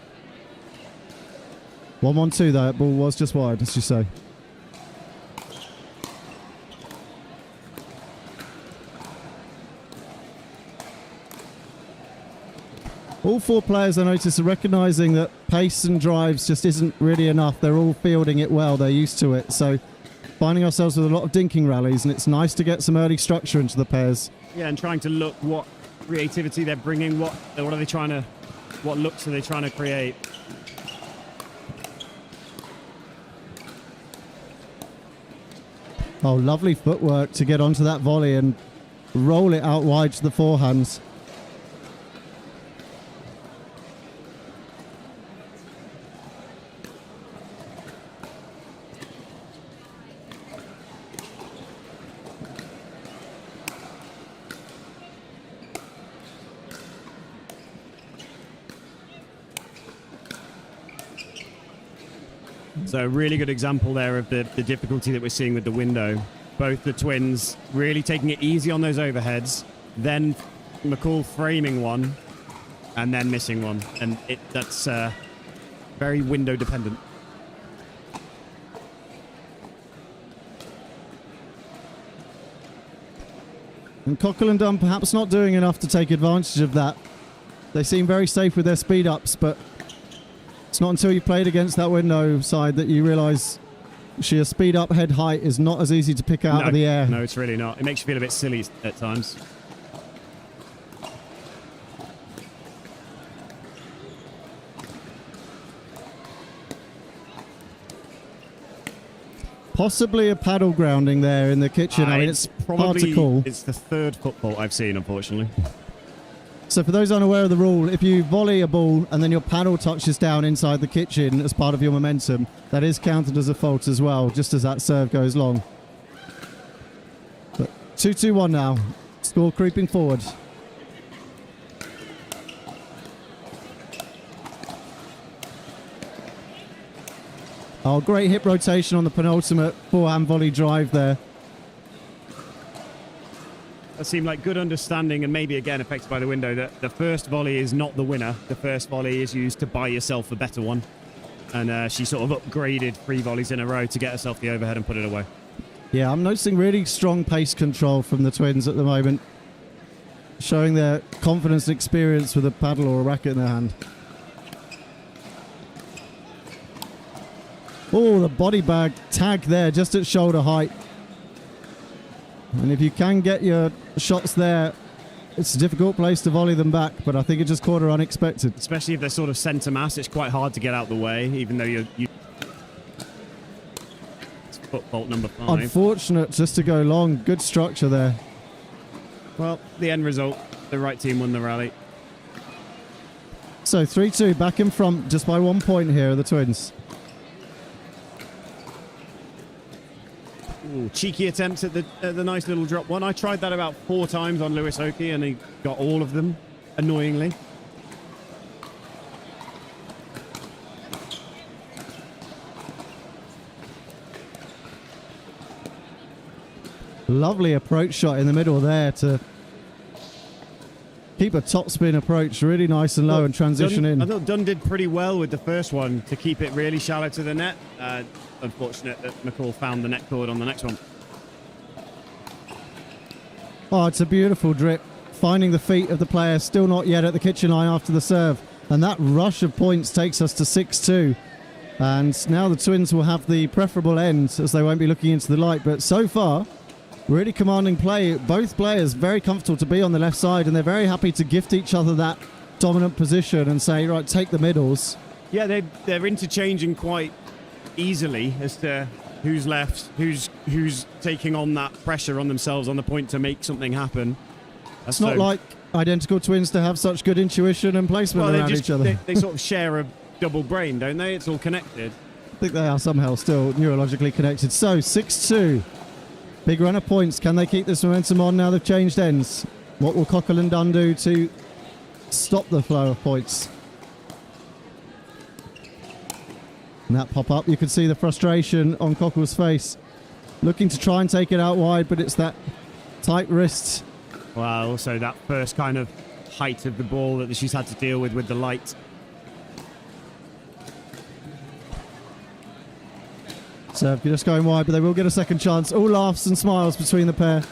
1-1-2 though, that ball was just wide, as you say. All four players, I notice, are recognising that pace and drives just isn't really enough. They're all fielding it well. They're used to it. So finding ourselves with a lot of dinking rallies, and it's nice to get some early structure into the pairs. Yeah, and trying to look what creativity they're bringing. What are they trying to? What looks are they trying to create? Oh, lovely footwork to get onto that volley and roll it out wide to the forehands. So a really good example there of the difficulty that we're seeing with the window. Both the twins really taking it easy on those overheads, then McCall framing one, and then missing one. And that's very window dependent. And Cockell and Dunn perhaps not doing enough to take advantage of that. They seem very safe with their speed ups, but it's not until you've played against that window side that you realise sheer speed up head height is not as easy to pick out of the air. No, it's really not. It makes you feel a bit silly at times. Possibly a paddle grounding there in the kitchen. I mean, it's hard to call. It's the third foot fault I've seen, unfortunately. So for those unaware of the rule, if you volley a ball and then your paddle touches down inside the kitchen as part of your momentum, that is counted as a fault as well, just as that serve goes long. But 2-2-1 now. Score creeping forward. Oh, great hip rotation on the penultimate forehand volley drive there. That seemed like good understanding, and maybe again affected by the window, that the first volley is not the winner. The first volley is used to buy yourself a better one. And she sort of upgraded 3 volleys in a row to get herself the overhead and put it away. Yeah, I'm noticing really strong pace control from the twins at the moment, showing their confidence and experience with a paddle or a racket in their hand. Oh, the body bag tag there just at shoulder height. And if you can get your shots there, it's a difficult place to volley them back, but I think it just caught her unexpected. Especially if they're sort of centre mass, it's quite hard to get out the way, even though you... It's foot fault number 5. Unfortunate just to go long. Good structure there. Well, the end result, the right team won the rally. So 3-2, back in front just by 1 point here are the twins. Ooh, cheeky attempt at the nice little drop one. I tried that about 4 times on Lewis Oakey, and he got all of them, annoyingly. Lovely approach shot in the middle there to keep a topspin approach really nice and low and transition in. I thought Dunn did pretty well with the first one to keep it really shallow to the net. Unfortunate that McCall found the net cord on the next one. Oh, it's a beautiful drip. Finding the feet of the player, still not yet at the kitchen line after the serve. And that rush of points takes us to 6-2. And now the twins will have the preferable end as they won't be looking into the light. But so far, really commanding play. Both players very comfortable to be on the left side, and they're very happy to gift each other that dominant position and say, right, take the middles. Yeah, they're interchanging quite easily as to who's left, who's taking on that pressure on themselves on the point to make something happen. It's not like identical twins to have such good intuition and placement around each other. They sort of share a double brain, don't they? It's all connected. I think they are somehow still neurologically connected. So 6-2. Big run of points. Can they keep this momentum on now they've changed ends? What will Cockell and Dunn do to stop the flow of points? And that pop up, you can see the frustration on Cockell's face. Looking to try and take it out wide, but it's that tight wrist. Well, also that first kind of height of the ball that she's had to deal with the light. Serve just going wide, but they will get a second chance. All laughs and smiles between the pair.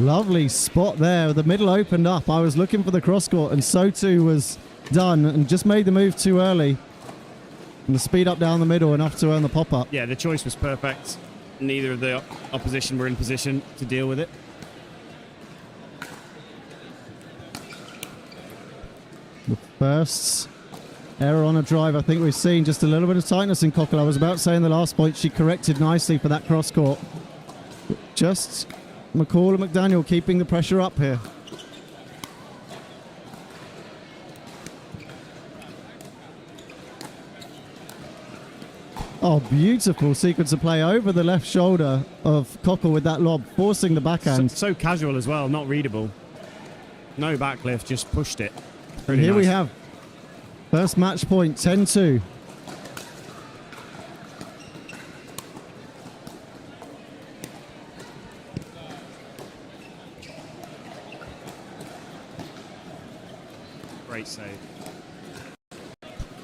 Lovely spot there. The middle opened up. I was looking for the cross court, and so too was Dunn, and just made the move too early. And the speed up down the middle, enough to earn the pop-up. Yeah, the choice was perfect. Neither of the opposition were in position to deal with it. The first error on a drive, I think we've seen just a little bit of tightness in Cockell. I was about to say in the last point, she corrected nicely for that cross court. Just McCall and McDaniel keeping the pressure up here. Oh, beautiful sequence of play over the left shoulder of Cockell with that lob, forcing the backhand. So casual as well, not readable. No backlift, just pushed it. And here we have first match point, 10-2. Great save.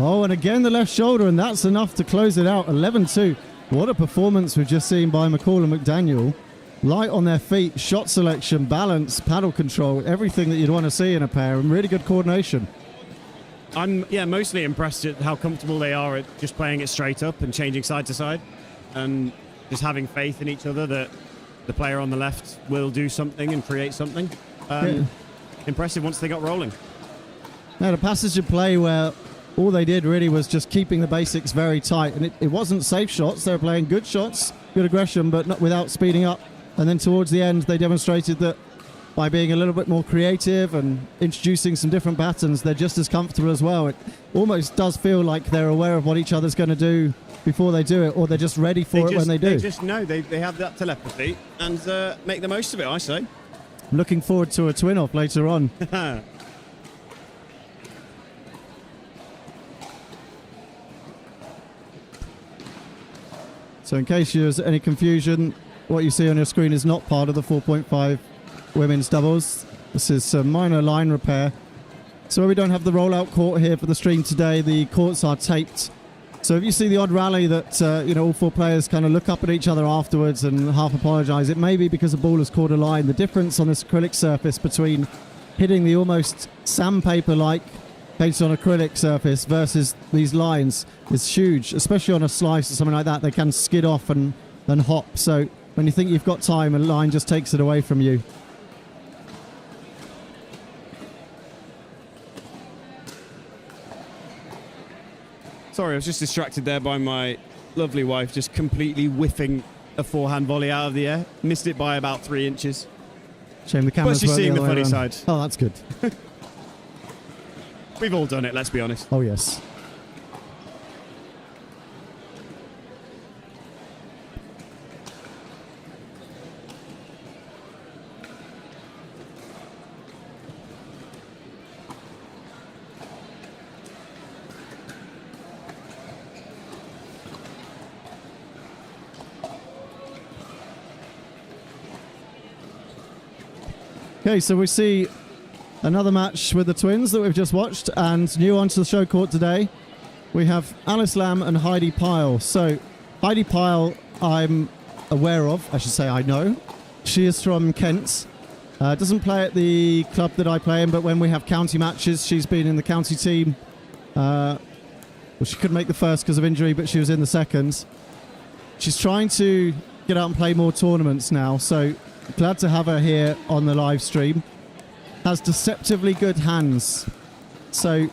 Oh, and again the left shoulder, and that's enough to close it out. 11-2. What a performance we've just seen by McCall and McDaniel. Light on their feet, shot selection, balance, paddle control, everything that you'd want to see in a pair, and really good coordination. I'm mostly impressed at how comfortable they are at just playing it straight up and changing side to side, and just having faith in each other that the player on the left will do something and create something. Impressive once they got rolling. Now, the passage of play where all they did really was just keeping the basics very tight, and it wasn't safe shots. They were playing good shots, good aggression, but not without speeding up. And then towards the end, they demonstrated that by being a little bit more creative and introducing some different patterns, they're just as comfortable as well. It almost does feel like they're aware of what each other's going to do before they do it, or they're just ready for it when they do. They just know. They have that telepathy and make the most of it, I say. Looking forward to a twin-off later on. So in case there's any confusion, what you see on your screen is not part of the 4.5 women's doubles. This is a minor line repair. So we don't have the rollout court here for the stream today. The courts are taped. So if you see the odd rally that all four players kind of look up at each other afterwards and half apologise, it may be because the ball has caught a line. The difference on this acrylic surface between hitting the almost sandpaper-like painted on acrylic surface versus these lines is huge, especially on a slice or something like that. They can skid off and then hop. So when you think you've got time, a line just takes it away from you. Sorry, I was just distracted there by my lovely wife just completely whiffing a forehand volley out of the air. Missed it by about 3 inches. Shame the camera's But she's seeing the funny around. side. Oh, that's good. We've all done it, let's be honest. Oh, yes. Okay, so we see another match with the twins that we've just watched, and new onto the show court today, we have Alice Lamb and Heidi Pyle. So Heidi Pyle I'm aware of, I should say I know. She is from Kent. Doesn't play at the club that I play in, but when we have county matches, she's been in the county team. Well, she couldn't make the first because of injury, but she was in the second. She's trying to get out and play more tournaments now, so glad to have her here on the live stream. Has deceptively good hands, so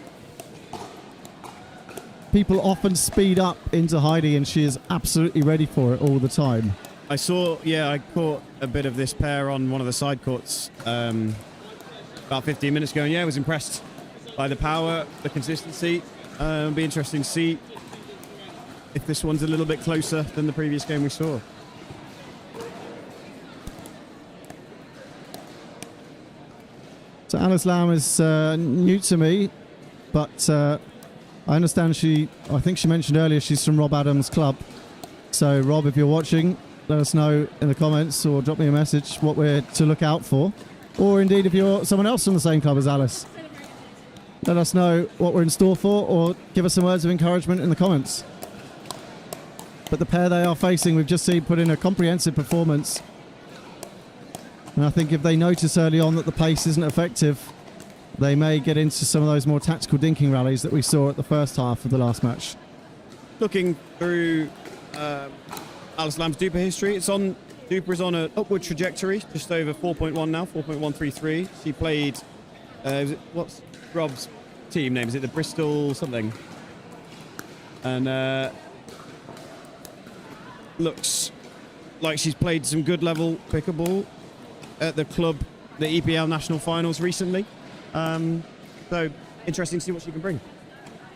people often speed up into Heidi, and she is absolutely ready for it all the time. I caught a bit of this pair on one of the side courts about 15 minutes ago, and I was impressed by the power, the consistency. It'll be interesting to see if this one's a little bit closer than the previous game we saw. So Alice Lamb is new to me, but I understand I think she mentioned earlier she's from Rob Adams' club. So Rob, if you're watching, let us know in the comments or drop me a message what we're to look out for. Or indeed, if you're someone else from the same club as Alice, let us know what we're in store for, or give us some words of encouragement in the comments. But the pair they are facing, we've just seen put in a comprehensive performance. And I think if they notice early on that the pace isn't effective, they may get into some of those more tactical dinking rallies that we saw at the first half of the last match. Looking through Alice Lamb's Duper history, Duper is on an upward trajectory, just over 4.1 now, 4.133. She played, what's Rob's team name? Is it the Bristol something? And looks like she's played some good level pickleball at the club, the EPL National Finals recently. So interesting to see what she can bring.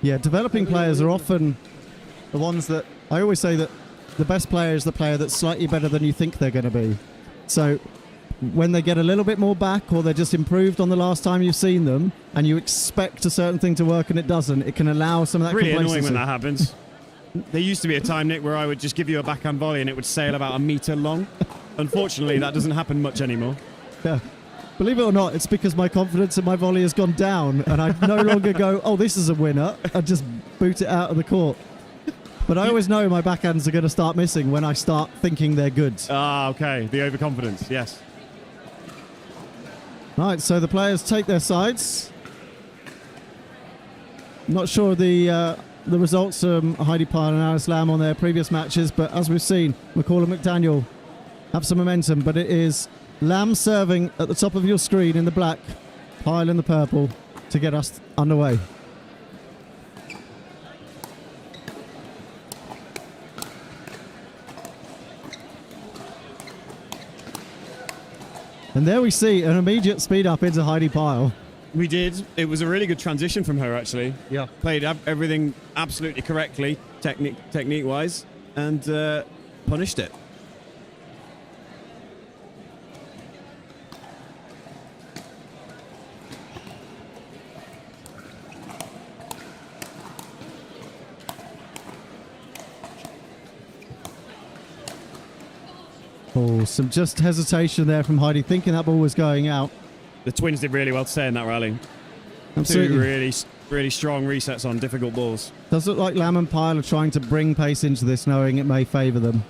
Yeah, developing players are often the ones that I always say that the best player is the player that's slightly better than you think they're going to be. So when they get a little bit more back, or they're just improved on the last time you've seen them, and you expect a certain thing to work and it doesn't, it can allow some of that really complacency. Annoying when that happens. There used to be a time, Nick, where I would just give you a backhand volley and it would sail about a metre long. Unfortunately, that doesn't happen much anymore. Yeah. Believe it or not, it's because my confidence in my volley has gone down, and I no longer go, oh, this is a winner, and just boot it out of the court. But I always know my backhands are going to start missing when I start thinking they're good. Ah, okay. The overconfidence, yes. Right, so the players take their sides. Not sure the results from Heidi Pyle and Alice Lamb on their previous matches, but as we've seen, McCall and McDaniel have some momentum, but it is Lamb serving at the top of your screen in the black, Pyle in the purple, to get us underway. And there we see an immediate speed up into Heidi Pyle. We did. It was a really good transition from her, actually. Yeah. Played everything absolutely correctly, technique-wise, and punished it. Oh, some just hesitation there from Heidi, thinking that ball was going out. The twins did really well to stay in that rally. Absolutely. 2 really strong resets on difficult balls. Does look like Lamb and Pyle are trying to bring pace into this, knowing it may favour them.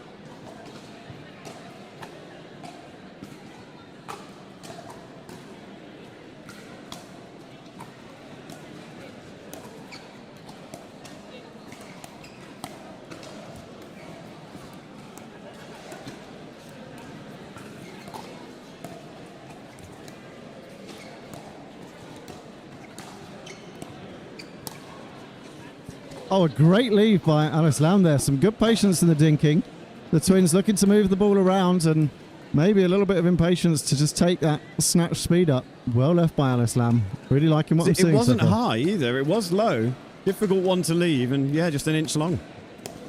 Oh, a great leave by Alice Lamb there. Some good patience in the dinking. The twins looking to move the ball around, and maybe a little bit of impatience to just take that snatch speed up. Well left by Alice Lamb. Really liking what I'm seeing. It wasn't so far. high either. It was low. Difficult one to leave, and yeah, just an inch long.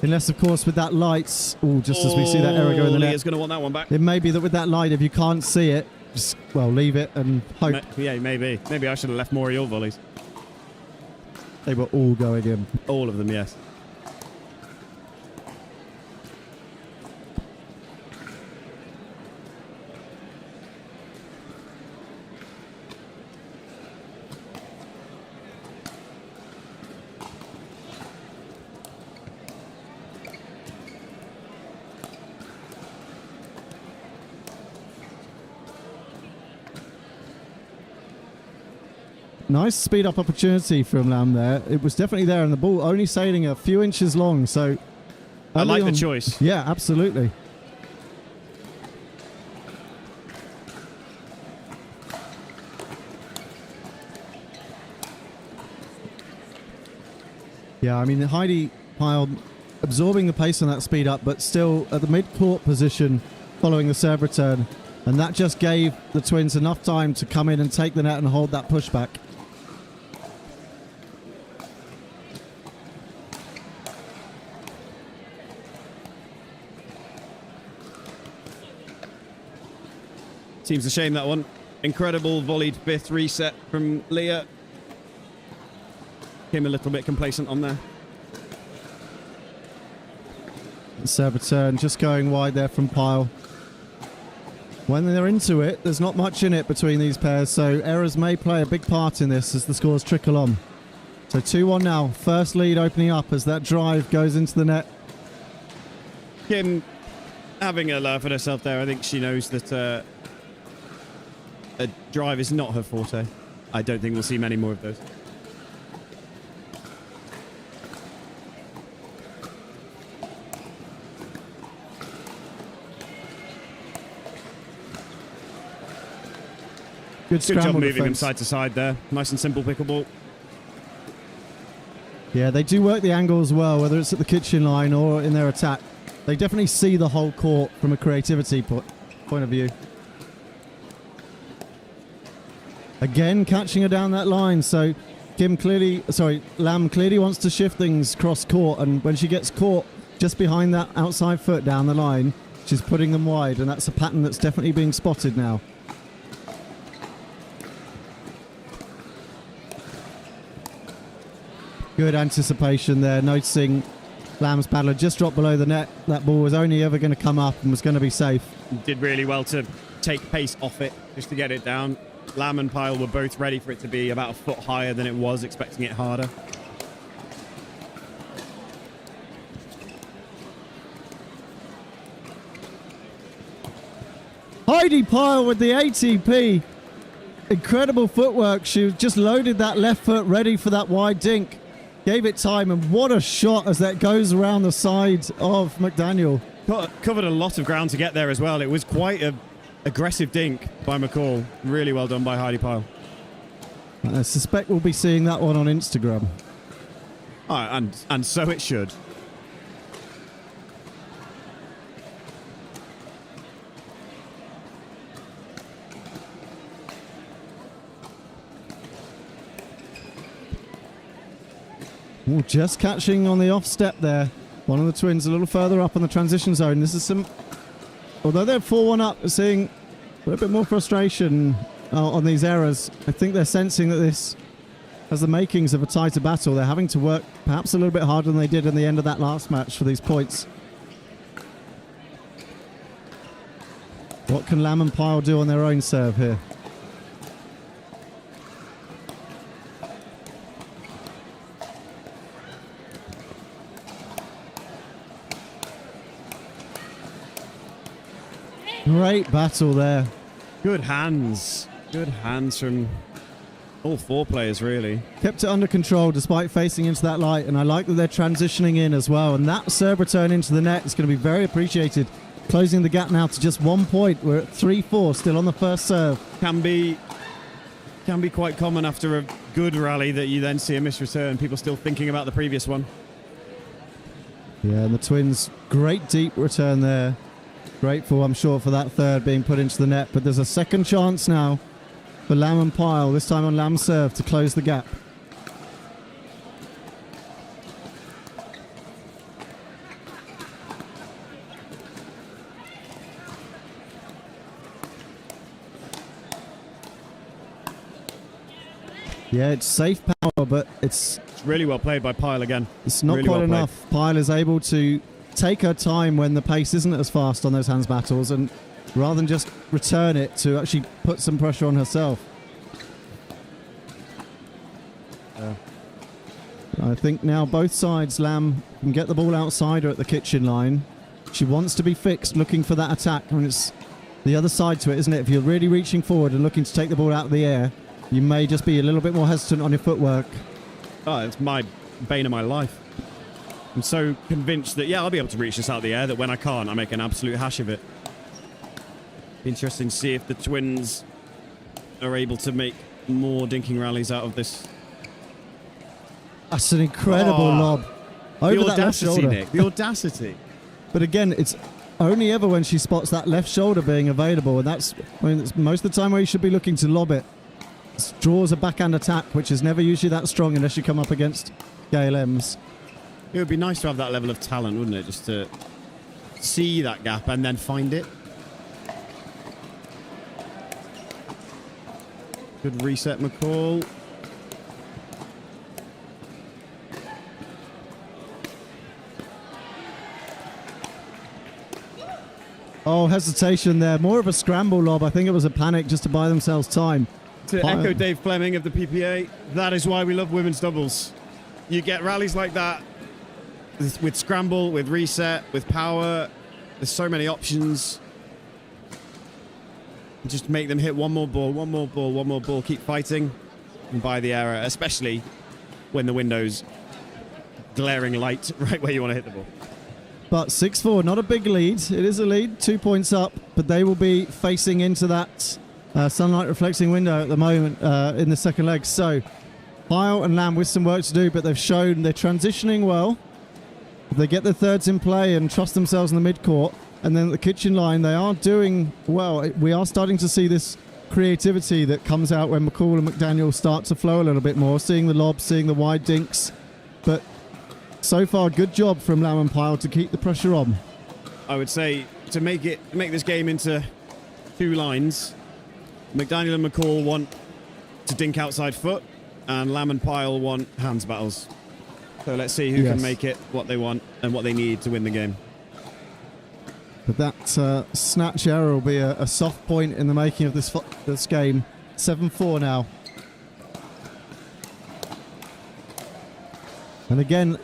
Unless, of course, with that light, just as we see that error go in the net. Leah's going to want that one back. It may be that with that light, if you can't see it, just, well, leave it and hope. Yeah, maybe. Maybe I should have left more of your volleys. They were all going in. All of them, yes. Nice speed up opportunity from Lamb there. It was definitely there, and the ball only sailing a few inches long. So I like the choice. Yeah, absolutely. Yeah, I mean, Heidi Pyle absorbing the pace on that speed up, but still at the mid-court position following the serve return. And that just gave the twins enough time to come in and take the net and hold that pushback. Seems a shame, that one. Incredible volleyed fifth reset from Leah. Came a little bit complacent on there. Serve return just going wide there from Pyle. When they're into it, there's not much in it between these pairs, so errors may play a big part in this as the scores trickle on. So 2-1 now. First lead opening up as that drive goes into the net. Kim having a laugh at herself there. I think she knows that a drive is not her forte. I don't think we'll see many more of those. Good job scramble moving them defense. side to side there. Nice and simple pickleball. Yeah, they do work the angles well, whether it's at the kitchen line or in their attack. They definitely see the whole court from a creativity point of view. Again, catching her down that line. So Lam clearly wants to shift things cross court, and when she gets caught just behind that outside foot down the line, she's putting them wide, and that's a pattern that's definitely being spotted now. Good anticipation there, noticing Lam's paddler just dropped below the net. That ball was only ever going to come up and was going to be safe. Did really well to take pace off it just to get it down. Lam and Pyle were both ready for it to be about a foot higher than it was, expecting it harder. Heidi Pyle with the ATP. Incredible footwork. She just loaded that left foot ready for that wide dink. Gave it time, and what a shot as that goes around the side of McDaniel. Covered a lot of ground to get there as well. It was quite a aggressive dink by McCall. Really well done by Heidi Pyle. I suspect we'll be seeing that one on Instagram. And so it should. Ooh, just catching on the off step there. One of the twins a little further up on the transition zone. This is some... Although they're 4-1 up, seeing a little bit more frustration on these errors. I think they're sensing that this has the makings of a tighter battle. They're having to work perhaps a little bit harder than they did in the end of that last match for these points. What can Lam and Pyle do on their own serve here? Great battle there. Good hands. Good hands from all four players, really. Kept it under control despite facing into that light, and I like that they're transitioning in as well. And that serve return into the net is going to be very appreciated. Closing the gap now to just 1 point. We're at 3-4, still on the first serve. Can be quite common after a good rally that you then see a misreturn. People still thinking about the previous one. Yeah, and the twins, great deep return there. Grateful, I'm sure, for that third being put into the net. But there's a second chance now for Lam and Pyle, this time on Lam's serve, to close the gap. Yeah, it's safe power, but it's really well played by Pyle again. It's not really quite well enough. Pyle is able to take her time when the pace isn't as fast on those hands battles, and rather than just return it, to actually put some pressure on herself. I think now both sides, Lam can get the ball outside her at the kitchen line. She wants to be fixed, looking for that attack. I mean, it's the other side to it, isn't it? If you're really reaching forward and looking to take the ball out of the air, you may just be a little bit more hesitant on your footwork. Oh, it's my bane of my life. I'm so convinced that, yeah, I'll be able to reach this out of the air, that when I can't, I make an absolute hash of it. Be interesting to see if the twins are able to make more dinking rallies out of this. That's an incredible lob. Over The that left audacity, shoulder. Nick. The audacity. But again, it's only ever when she spots that left shoulder being available, and that's, I mean, it's most of the time where you should be looking to lob it. It draws a backhand attack, which is never usually that strong unless you come up against Gail Ems. It would be nice to have that level of talent, wouldn't it? Just to see that gap and then find it. Good reset, McCall. Oh, hesitation there. More of a scramble lob. I think it was a panic just to buy themselves time. To echo Dave Fleming of the PPA, that is why we love women's doubles. You get rallies like that with scramble, with reset, with power. There's so many options. Just make them hit one more ball, one more ball, one more ball. Keep fighting and buy the error, especially when the window's glaring light right where you want to hit the ball. But 6-4, not a big lead. It is a lead, 2 points up, but they will be facing into that sunlight reflecting window at the moment in the second leg. So Pyle and Lamb with some work to do, but they've shown they're transitioning well. If they get their thirds in play and trust themselves in the mid-court, and then at the kitchen line, they are doing well. We are starting to see this creativity that comes out when McCall and McDaniel start to flow a little bit more, seeing the lobs, seeing the wide dinks. But so far, good job from Lamb and Pyle to keep the pressure on. I would say to make this game into 2 lines, McDaniel and McCall want to dink outside foot, and Lamb and Pyle want hands battles. So let's see who can make it what they want and what they need to win the game. But that snatch error will be a soft point in the making of this game. 7-4 now. And again,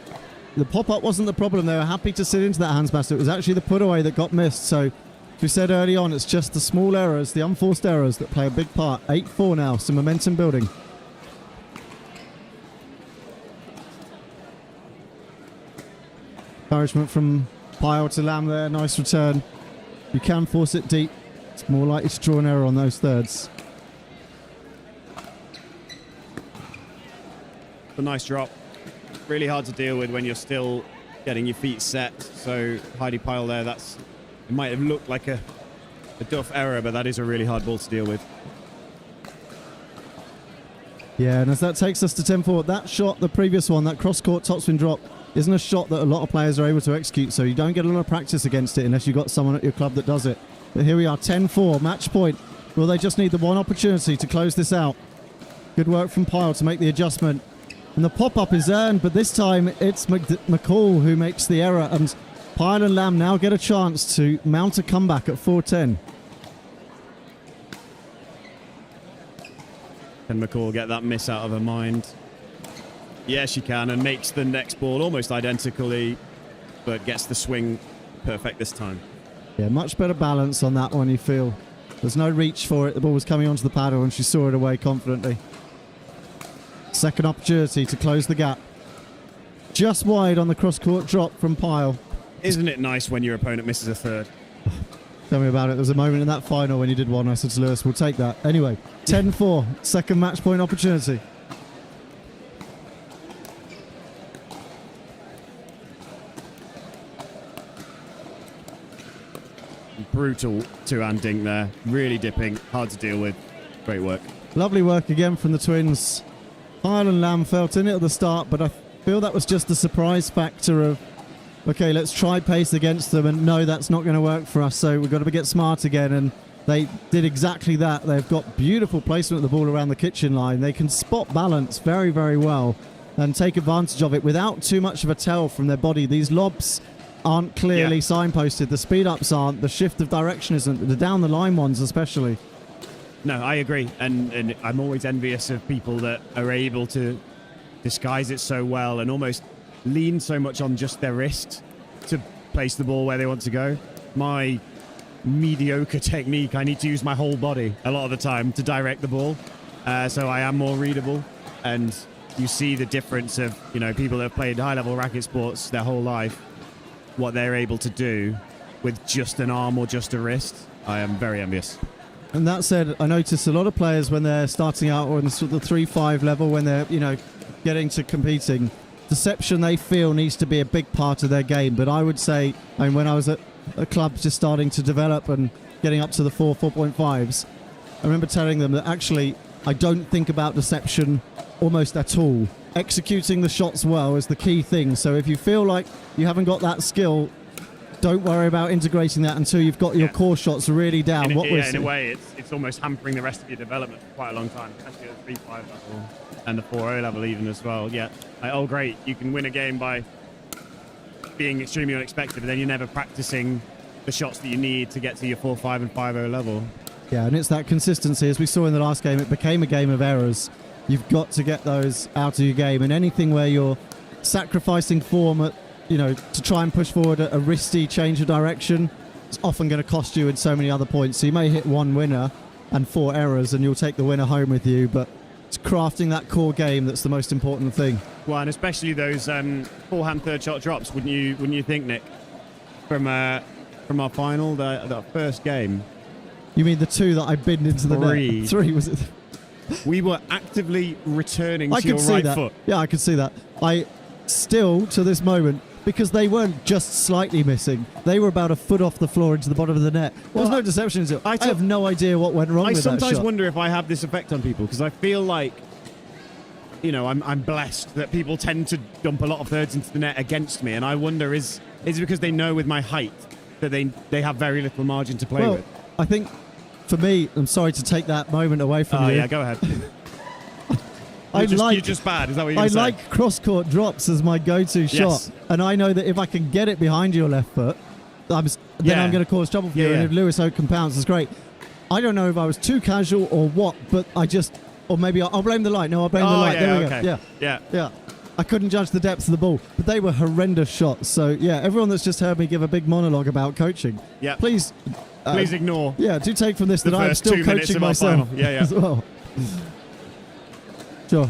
the pop-up wasn't the problem. They were happy to sit into that hands master. It was actually the put-away that got missed. So, as we said early on, it's just the small errors, the unforced errors that play a big part. 8-4 now, some momentum building. Encouragement from Pyle to Lamb there, nice return. You can force it deep. It's more likely to draw an error on those thirds. A nice drop. Really hard to deal with when you're still getting your feet set. So Heidi Pyle there, it might have looked like a duff error, but that is a really hard ball to deal with. Yeah, and as that takes us to 10-4, that shot, the previous one, that cross-court topspin drop, isn't a shot that a lot of players are able to execute, so you don't get a lot of practice against it unless you've got someone at your club that does it. But here we are, 10-4, match point. Well, they just need the one opportunity to close this out. Good work from Pyle to make the adjustment. And the pop-up is earned, but this time it's McCall who makes the error, and Pyle and Lamb now get a chance to mount a comeback at 4-10. Can McCall get that miss out of her mind? Yes, she can, and makes the next ball almost identically, but gets the swing perfect this time. Yeah, much better balance on that one, you feel. There's no reach for it. The ball was coming onto the paddle, and she saw it away confidently. Second opportunity to close the gap. Just wide on the cross-court drop from Pyle. Isn't it nice when your opponent misses a third? Tell me about it. There was a moment in that final when you did one. I said to Lewis, we'll take that. Anyway, 10-4, second match point opportunity. Brutal two-hand dink there. Really dipping. Hard to deal with. Great work. Lovely work again from the twins. Pyle and Lamb felt in it at the start, but I feel that was just the surprise factor of, okay, let's try pace against them, and no, that's not going to work for us, so we've got to get smart again, and they did exactly that. They've got beautiful placement of the ball around the kitchen line. They can spot balance very, very well and take advantage of it without too much of a tell from their body. These lobs aren't clearly signposted. The speed-ups aren't. The shift of direction isn't. The down-the-line ones especially. No, I agree, and I'm always envious of people that are able to disguise it so well and almost lean so much on just their wrist to place the ball where they want to go. My mediocre technique, I need to use my whole body a lot of the time to direct the ball, so I am more readable, and you see the difference of, you know, people that have played high-level racket sports their whole life, what they're able to do with just an arm or just a wrist. I am very envious. And that said, I notice a lot of players when they're starting out or in the sort of 3-5 level, when they're, you know, getting to competing, deception they feel needs to be a big part of their game. But I would say, I mean, when I was at a club just starting to develop and getting up to the 4.5s, I remember telling them that actually I don't think about deception almost at all. Executing the shots well is the key thing. So if you feel like you haven't got that skill, don't worry about integrating that until you've got your core shots really down. In a way, it's almost hampering the rest of your development for quite a long time, especially at the 3-5 level and the 4.0 level even as well. Yeah, like, oh great, you can win a game by being extremely unexpected, but then you're never practicing the shots that you need to get to your 4.5 and 5.0 level. Yeah, and it's that consistency. As we saw in the last game, it became a game of errors. You've got to get those out of your game, and anything where you're sacrificing form at, you know, to try and push forward a risky change of direction, it's often going to cost you in so many other points. So you may hit one winner, and 4 errors, and you'll take the winner home with you. But it's crafting that core game that's the most important thing. Well, and especially those forehand third shot drops, wouldn't you think, Nick? From our final, that first game. You mean the 2 that I binned into the net? 3 was it? We were actively returning to your see right that. foot. Yeah, I could see that. I still, to this moment, because they weren't just slightly missing, they were about a foot off the floor into the bottom of the net. There was no deception. I have no idea what went wrong with that shot. I sometimes wonder if I have this effect on people, because I feel like, you know, I'm blessed that people tend to dump a lot of thirds into the net against me, and I wonder is it because they know with my height that they have very little margin to play with? I think, for me, I'm sorry to take that moment away from you. Oh, yeah, go ahead. You're just bad, is that what you're saying? I like cross-court drops as my go-to shot, and I know that if I can get it behind your left foot, then I'm going to cause trouble for you, and if Lewis Hope can pounce, it's great. I don't know if I was too casual or what, but or maybe I'll blame the light. No, I'll blame the light. There we go. Yeah. I couldn't judge the depths of the ball, but they were horrendous shots. So, yeah, everyone that's just heard me give a big monologue about coaching, please ignore. Yeah, do take from this that I'm still coaching myself as well. Sure.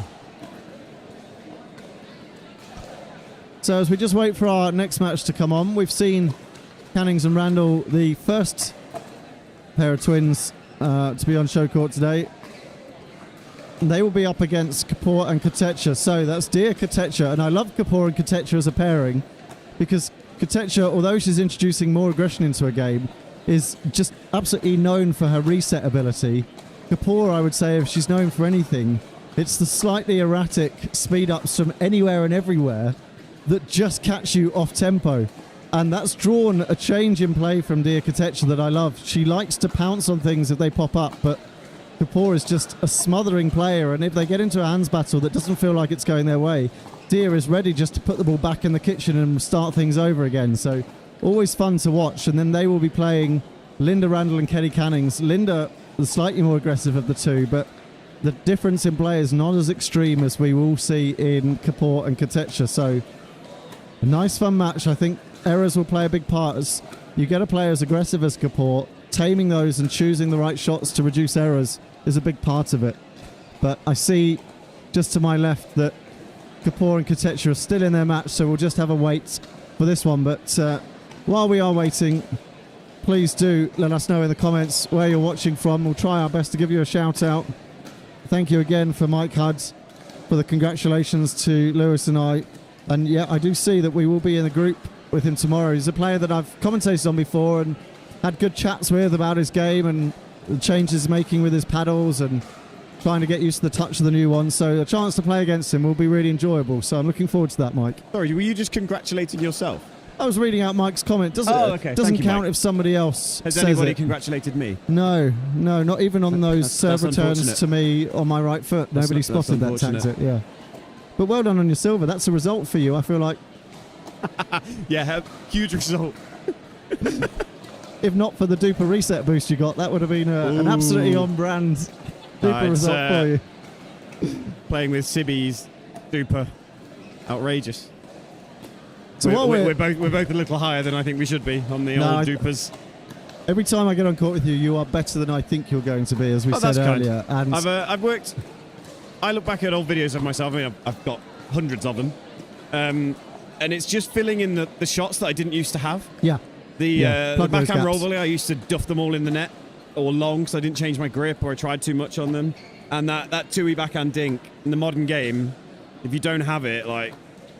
So as we just wait for our next match to come on, we've seen Cannings and Randall, the first pair of twins to be on show court today. They will be up against Kapoor and Kotecha. So that's dear Kotecha, and I love Kapoor and Kotecha as a pairing because Kotecha, although she's introducing more aggression into a game, is just absolutely known for her reset ability. Kapoor, I would say, if she's known for anything, it's the slightly erratic speed-ups from anywhere and everywhere that just catch you off tempo. And that's drawn a change in play from dear Kotecha that I love. She likes to pounce on things if they pop up, but Kapoor is just a smothering player, and if they get into a hands battle that doesn't feel like it's going their way, Deer is ready just to put the ball back in the kitchen and start things over again. So always fun to watch. And then they will be playing Linda Randall and Kelly Cannings. Linda, the slightly more aggressive of the two, but the difference in play is not as extreme as we will see in Kapoor and Kotecha. So a nice fun match. I think errors will play a big part as you get a player as aggressive as Kapoor. Taming those and choosing the right shots to reduce errors is a big part of it. But I see just to my left that Kapoor and Kotecha are still in their match, so we'll just have a wait for this one. But while we are waiting, please do let us know in the comments where you're watching from. We'll try our best to give you a shout out. Thank you again for Mike Hudds for the congratulations to Lewis and I. And yeah, I do see that we will be in the group with him tomorrow. He's a player that I've commentated on before and had good chats with about his game and the changes he's making with his paddles and trying to get used to the touch of the new one. So a chance to play against him will be really enjoyable. So I'm looking forward to that, Mike. Sorry, were you just congratulating yourself? I was reading out Mike's comment. Doesn't count if somebody else has says anybody it. Congratulated me? No, not even on those serve that's returns to me on my right foot. Nobody spotted that tactic. Yeah, but well done on your silver. That's a result for you. I feel like. Yeah, huge result. If not for the duper reset boost you got, that would have been an absolutely on-brand duper result for you. Playing with Sibby's duper, outrageous. So we're both a little higher than I think we should be on the old dupers. Every time I get on court with you, you are better than I think you're going to be, as we said earlier. And I've worked. I look back at old videos of myself. I mean, I've got hundreds of them, and it's just filling in the shots that I didn't used to have. Yeah. The backhand roll volley, I used to duff them all in the net or long because I didn't change my grip or I tried too much on them. And that Tsui backhand dink in the modern game, if you don't have it, like,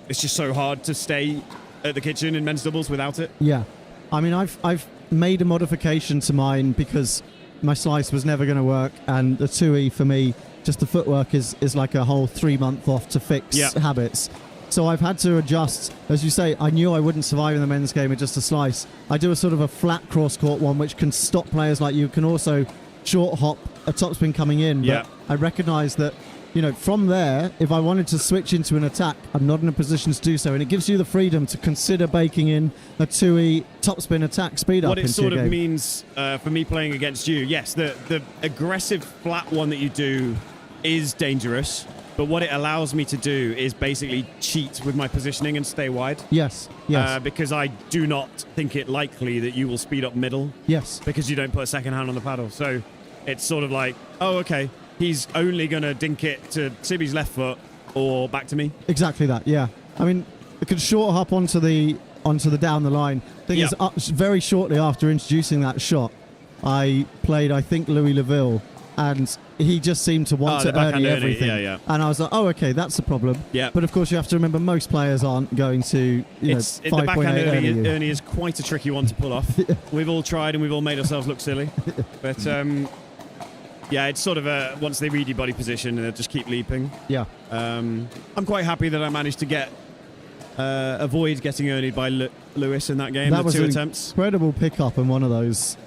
it's just so hard to stay at the kitchen in men's doubles without it. Yeah. I mean, I've made a modification to mine because my slice was never going to work, and the Tsui for me, just the footwork is like a whole 3 month off to fix habits. So I've had to adjust. As you say, I knew I wouldn't survive in the men's game with just a slice. I do a sort of a flat cross-court one, which can stop players like you. Can also short hop a topspin coming in. But I recognise that, you know, from there, if I wanted to switch into an attack, I'm not in a position to do so. And it gives you the freedom to consider baking in a Tsui topspin attack speed up. What it sort of means for me playing against you, yes, the aggressive flat one that you do is dangerous. But what it allows me to do is basically cheat with my positioning and stay wide. Yes. Because I do not think it likely that you will speed up middle. Yes. Because you don't put a second hand on the paddle. So It's sort of like, oh, okay, he's only going to dink it to Sibby's left foot or back to me. Exactly that, yeah. I mean, it could short hop onto the down the line. Thing is, very shortly after introducing that shot, I played, I think, Louis Leville, and he just seemed to want to earn everything. Yeah. And I was like, oh, okay, that's a problem. Yeah. But of course, you have to remember most players aren't going to, The 5.8 backhand early. Ernie is quite a tricky one to pull off. We've all tried and we've all made ourselves look silly. But yeah, it's sort of once they read your body position, they'll just keep leaping. Yeah. I'm quite happy that I managed to avoid getting Ernie by Lewis in that game. That the was 2 an attempts. incredible pickup in one of those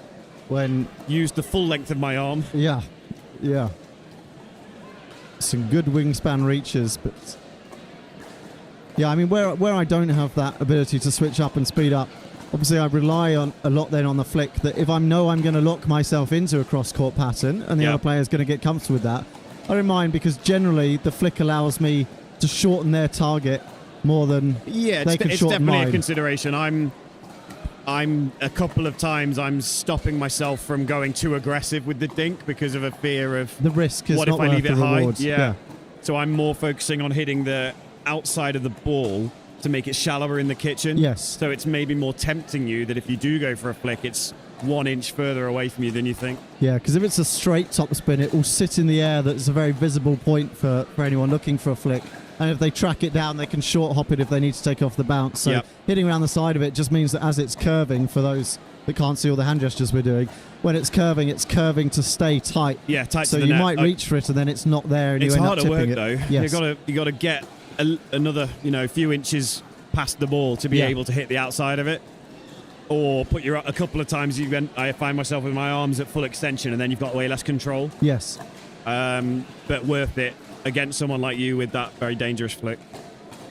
when... Used the full length of my arm. Yeah. Some good wingspan reaches, but... Yeah, I mean, where I don't have that ability to switch up and speed up, obviously I rely on a lot then on the flick, that if I know I'm going to lock myself into a cross-court pattern and the other player's going to get comfortable with that, I don't mind, because generally the flick allows me to shorten their target more than they can it's shorten definitely mine. a consideration. I'm a couple of times I'm stopping myself from going too aggressive with the dink because of a fear of the risk is what not if I worth leave it the high. rewards. Yeah. So I'm more focusing on hitting the outside of the ball to make it shallower in the kitchen. Yes. So it's maybe more tempting you that if you do go for a flick, it's 1 inch further away from you than you think. Yeah, because if it's a straight top spin, it will sit in the air. That's a very visible point for anyone looking for a flick. And if they track it down, they can short hop it if they need to take off the bounce. So hitting around the side of it just means that as it's curving, for those that can't see all the hand gestures we're doing, when it's curving to stay tight. Yeah, tight so to the you net. might reach for it and then it's not there and It's you end hard up to tipping work it. though. Yes. You got to get another few inches past the ball to be able to hit the outside of it. Or put your a couple of times I find myself with my arms at full extension and then you've got way less control. Yes. But worth it against someone like you with that very dangerous flick.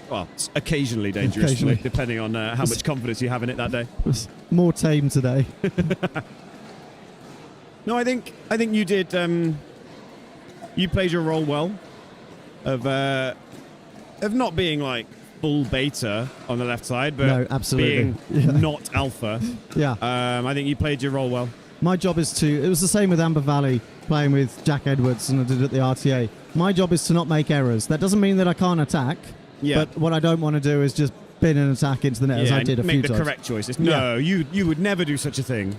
Well, it's occasionally dangerous flick, depending on how much confidence you have in it that day. It's more tame today. No, I think you did. You played your role well of not being like full beta on the left side, but no, absolutely. being not alpha. Yeah. I think you played your role well. My job is to... It was the same with Amber Valley playing with Jack Edwards and I did it at the RTA. My job is to not make errors. That doesn't mean that I can't attack. Yeah. But what I don't want to do is just bin an attack into the net as I did a few make times. the correct choices. No, you would never do such a thing.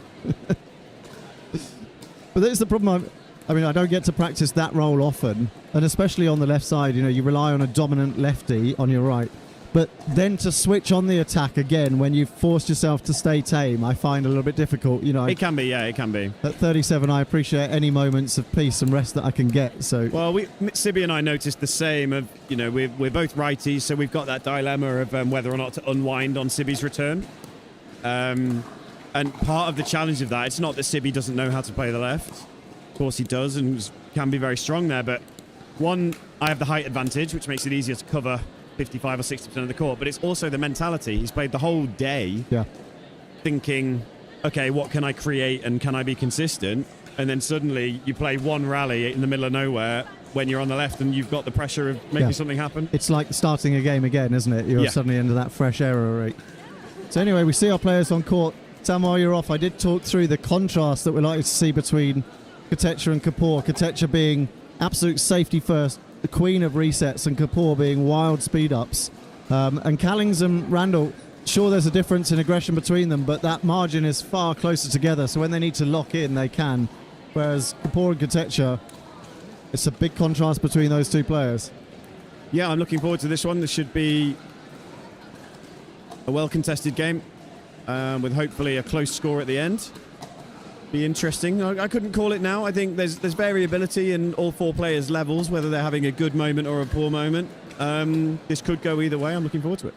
But that's the problem. I mean, I don't get to practice that role often, and especially on the left side, you rely on a dominant lefty on your right. But then to switch on the attack again when you've forced yourself to stay tame, I find a little bit difficult. It can be, it can be. At 37, I appreciate any moments of peace and rest that I can get. So, well, Sibby and I noticed the same. Of we're both righties, so we've got that dilemma of whether or not to unwind on Sibby's return. And part of the challenge of that, it's not that Sibby doesn't know how to play the left. Of course, he does, and can be very strong there. But one, I have the height advantage, which makes it easier to cover 55 or 60% of the court, but it's also the mentality. He's played the whole day thinking, okay, what can I create and can I be consistent? And then suddenly you play one rally in the middle of nowhere when you're on the left and you've got the pressure of making something happen. It's like starting a game again, isn't it? You're suddenly into that fresh error rate. So anyway, we see our players on court. Sam, while you're off, I did talk through the contrast that we're likely to see between Kotecha and Kapoor. Kotecha being absolute safety first, the queen of resets, and Kapoor being wild speed-ups. And Cannings and Randall, sure there's a difference in aggression between them, but that margin is far closer together, so when they need to lock in, they can. Whereas Kapoor and Kotecha, it's a big contrast between those two players. Yeah, I'm looking forward to this one. This should be a well-contested game with hopefully a close score at the end. Be interesting. I couldn't call it now. I think there's variability in all four players' levels, whether they're having a good moment or a poor moment. This could go either way. I'm looking forward to it.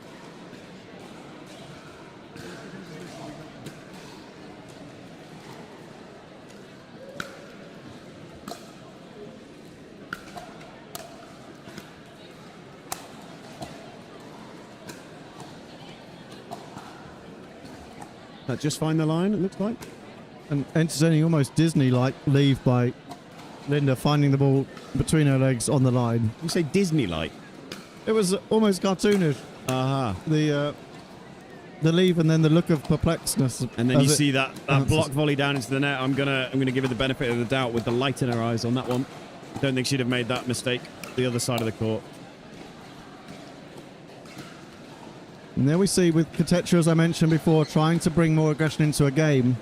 That just find the line, it looks like. An entertaining, almost Disney-like leave by Linda, finding the ball between her legs on the line. You say Disney-like? It was almost cartoonish. Aha. The the leave and then the look of perplexedness. And then you as it see that bounces. block volley down into the net. I'm gonna give her the benefit of the doubt with the light in her eyes on that one. Don't think she'd have made that mistake the other side of the court. And there we see with Kotecha, as I mentioned before, trying to bring more aggression into a game.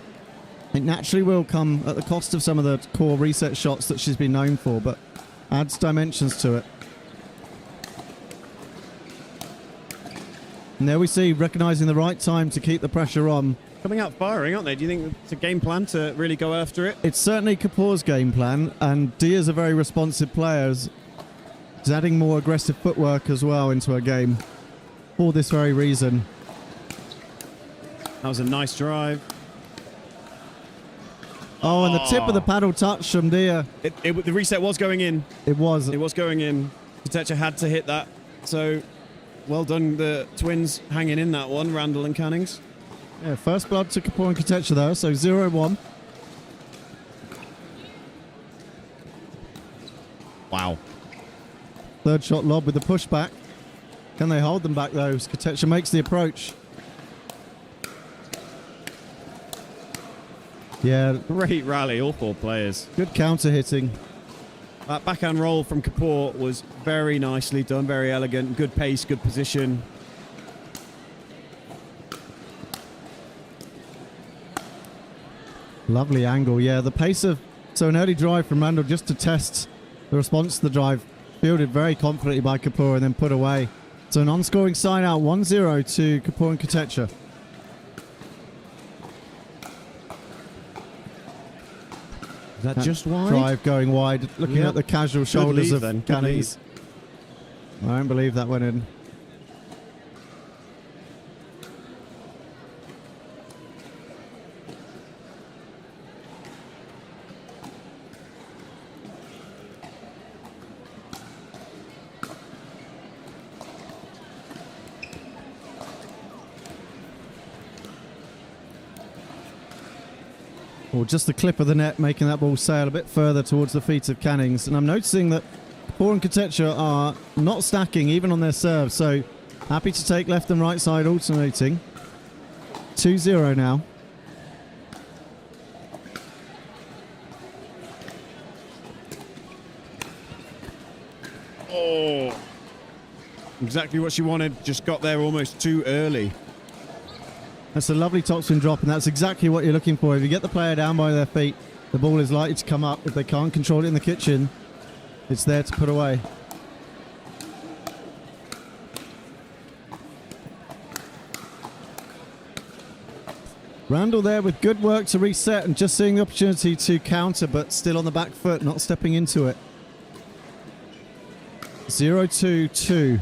It naturally will come at the cost of some of the core reset shots that she's been known for, but adds dimensions to it. And there we see, recognizing the right time to keep the pressure on. Coming out firing, aren't they? Do you think it's a game plan to really go after it? It's certainly Kapoor's game plan, and Dia's a very responsive player. He's adding more aggressive footwork as well into her game for this very reason. That was a nice drive. Oh, and the tip of the paddle touch from Dia. The reset was going in. It was. It was going in. Kotecha had to hit that. So, well done, the twins hanging in that one, Randall and Cannings. Yeah, first blood to Kapoor and Kotecha there, so 0-1. Wow. Third shot lob with the pushback. Can they hold them back though? As Kotecha makes the approach. Yeah. Great rally, all four players. Good counter hitting. That backhand roll from Kapoor was very nicely done, very elegant, good pace, good position. Lovely angle, yeah. The pace of... So an early drive from Randall just to test the response to the drive. Fielded very confidently by Kapoor and then put away. So an on-scoring sign out, 1-0 to Kapoor and Kotecha. Is that just wide? Drive going wide, looking at the casual shoulders of Cannings. I don't believe that went in. Or just the clip of the net making that ball sail a bit further towards the feet of Cannings. And I'm noticing that Kapoor and Kotecha are not stacking even on their serve. So happy to take left and right side alternating. 2-0 now. Oh, exactly what she wanted. Just got there almost too early. That's a lovely topspin drop, and that's exactly what you're looking for. If you get the player down by their feet, the ball is likely to come up. If they can't control it in the kitchen, it's there to put away. Randall there with good work to reset and just seeing the opportunity to counter, but still on the back foot, not stepping into it. 0-2-2.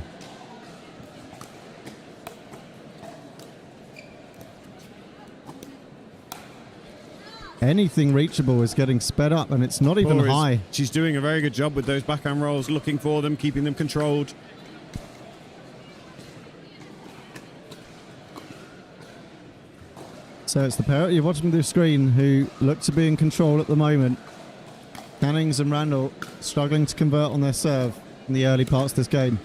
Anything reachable is getting sped up, and it's not even high. She's doing a very good job with those backhand rolls, looking for them, keeping them controlled. So it's the pair you're watching through the screen who look to be in control at the moment. Cannings and Randall struggling to convert on their serve in the early parts of this game.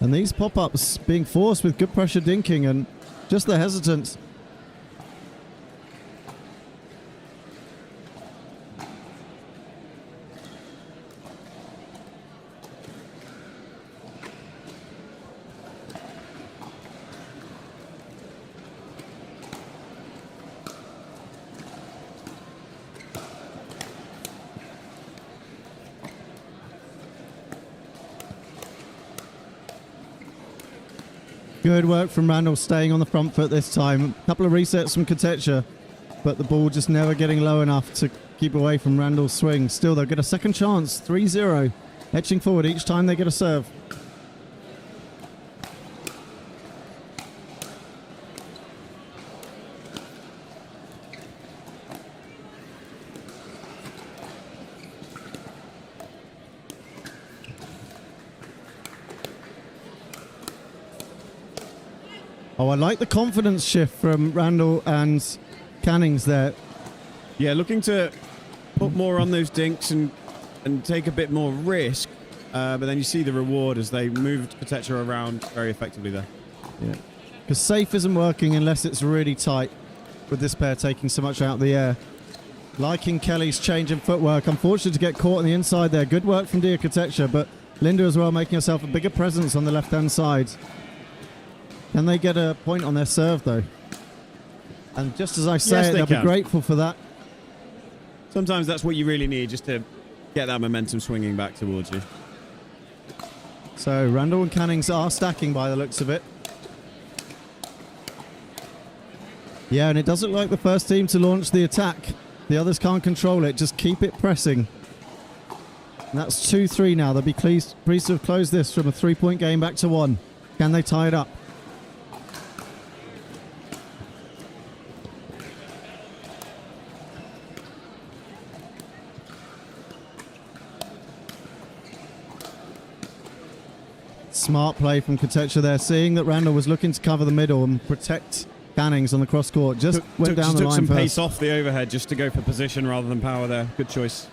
And these pop-ups being forced with good pressure dinking and just the hesitance. Good work from Randall, staying on the front foot this time. A couple of resets from Kotecha, but the ball just never getting low enough to keep away from Randall's swing. Still, they'll get a second chance, 3-0, edging forward each time they get a serve. Oh, I like the confidence shift from Randall and Cannings there. Yeah, looking to put more on those dinks and take a bit more risk. but then you see the reward as they moved Kotecha around very effectively there. Yeah. Because safe isn't working unless it's really tight, with this pair taking so much out of the air. Liking Kelly's change in footwork. Unfortunate to get caught on the inside there. Good work from dear Kotecha, but Linda as well making herself a bigger presence on the left-hand side. Can they get a point on their serve, though? And just as I say Yes, it, they'll can. be grateful for that. Sometimes that's what you really need, just to get that momentum swinging back towards you. So Randall and Cannings are stacking by the looks of it. Yeah, and it doesn't look like the first team to launch the attack. The others can't control it. Just keep it pressing. And that's 2-3 now. They'll be pleased to have closed this from a 3-point game back to 1. Can they tie it up? Smart play from Kotecha there, seeing that Randall was looking to cover the middle and protect Cannings on the cross court. Just went down the took line some first. pace off the overhead just to go for position rather than power there. Good choice.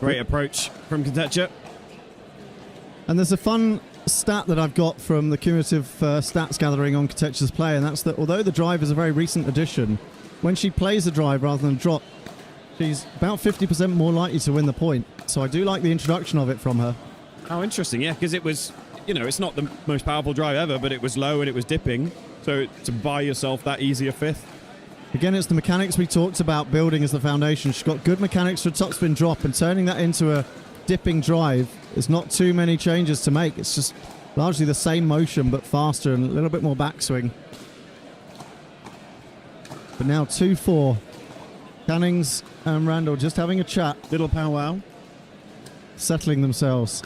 Great approach from Kotecha. And there's a fun stat that I've got from the cumulative stats gathering on Kotecha's play, and that's that although the drive is a very recent addition, when she plays the drive rather than drop, she's about 50% more likely to win the point. So I do like the introduction of it from her. How interesting, yeah, because it was, you know, it's not the most powerful drive ever, but it was low and it was dipping. So to buy yourself that easier fifth. Again, it's the mechanics we talked about building as the foundation. She's got good mechanics for topspin drop, and turning that into a dipping drive is not too many changes to make. It's just largely the same motion but faster and a little bit more backswing. But now 2-4. Cannings and Randall just having a chat. Little powwow. Settling themselves.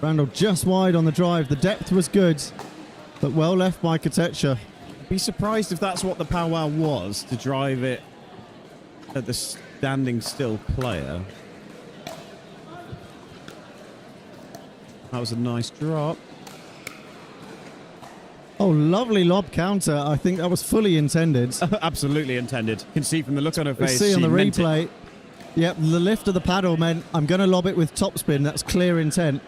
Randall just wide on the drive. The depth was good, but well left by Kotecha. Be surprised if that's what the powwow was, to drive it at the standing still player. That was a nice drop. Oh, lovely lob counter. I think that was fully intended. Absolutely intended. You can see from the look on her We face. see on she the meant it. replay. Yep, the lift of the paddle meant I'm going to lob it with topspin. That's clear intent.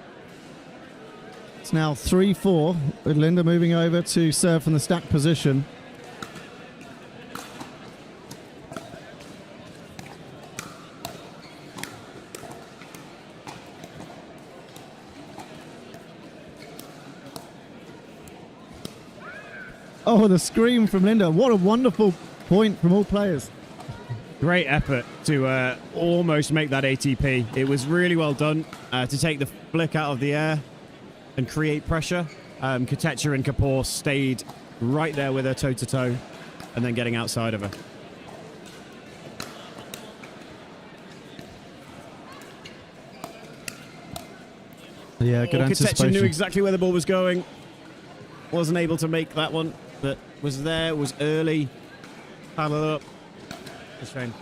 It's now 3-4 with Linda moving over to serve from the stack position. Oh, the scream from Linda. What a wonderful point from all players. Great effort to almost make that ATP. It was really well done to take the flick out of the air and create pressure. Kotecha and Kapoor stayed right there with her toe-to-toe and then getting outside of her. Yeah, good Kotecha anticipation. knew exactly where the ball was going. Wasn't able to make that one, but was there, was early. Paddle up. A shame.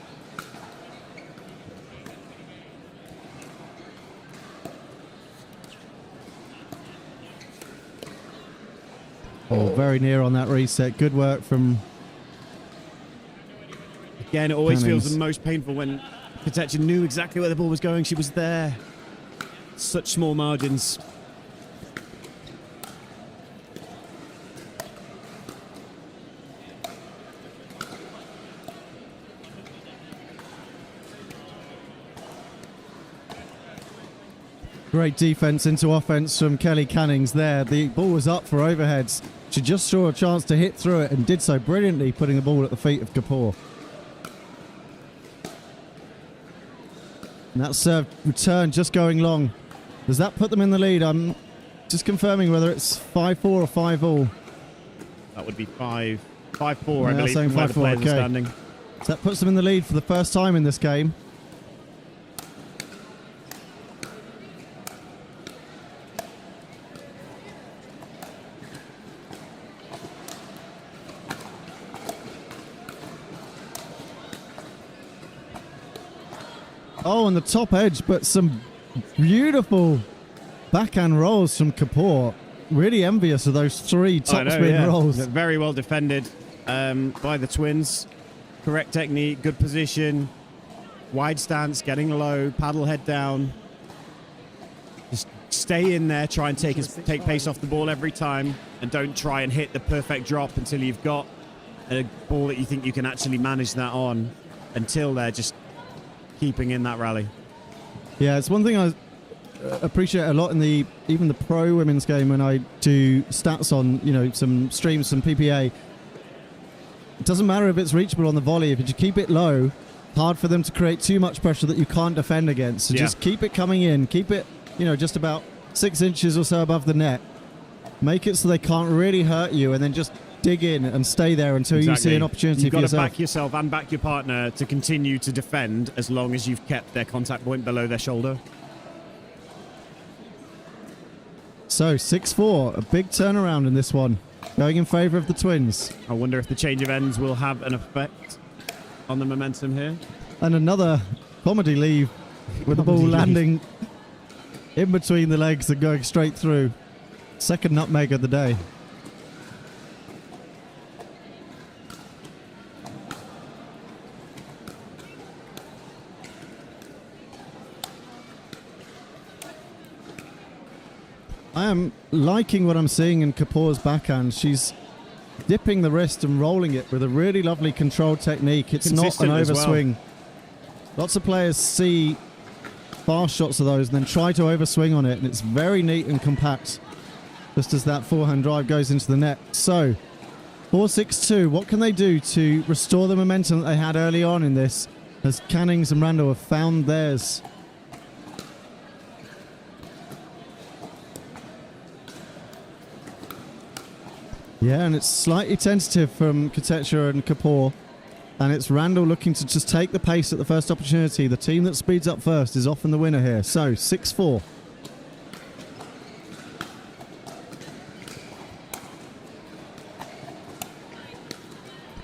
Oh, very near on that reset. Good work from... Again, it always Cannings. feels the most painful when Kotecha knew exactly where the ball was going. She was there. Such small margins. Great defense into offense from Kelly Cannings there. The ball was up for overheads. She just saw a chance to hit through it and did so brilliantly, putting the ball at the feet of Kapoor. And that serve return just going long. Does that put them in the lead? I'm just confirming whether it's 5-4 or 5-all. That would be 5-4, I Yeah, believe, saying from where the 5-4, players are okay. standing. So that puts them in the lead for the first time in this game. Oh, on the top edge, but some beautiful Backhand rolls from Kapoor. Really envious of those 3 topspin rolls. They're very well defended by the twins. Correct technique, good position, wide stance, getting low, paddle head down. Just stay in there, try and take pace off the ball every time, and don't try and hit the perfect drop until you've got a ball that you think you can actually manage that on, until they're just keeping in that rally. Yeah, it's one thing I appreciate a lot in even the pro women's game when I do stats on, some streams, some PPA. It doesn't matter if it's reachable on the volley. If you keep it low, hard for them to create too much pressure that you can't defend against. So just keep it coming in. Keep it, just about 6 inches or so above the net. Make it so they can't really hurt you, and then just dig in and stay there until you see an opportunity for yourself. You've got to back yourself and back your partner to continue to defend as long as you've kept their contact point below their shoulder. So 6-4, a big turnaround in this one, going in favour of the twins. I wonder if the change of ends will have an effect on the momentum here. And another comedy leave with the ball landing in between the legs and going straight through. Second nutmeg of the day. I am liking what I'm seeing in Kapoor's backhand. She's dipping the wrist and rolling it with a really lovely controlled technique. It's not an overswing. Lots of players see fast shots of those and then try to overswing on it, and it's very neat and compact just as that forehand drive goes into the net. So 4-6-2, what can they do to restore the momentum that they had early on in this, as Cannings and Randall have found theirs? Yeah, and it's slightly tentative from Kotecha and Kapoor, and it's Randall looking to just take the pace at the first opportunity. The team that speeds up first is often the winner here. So 6-4.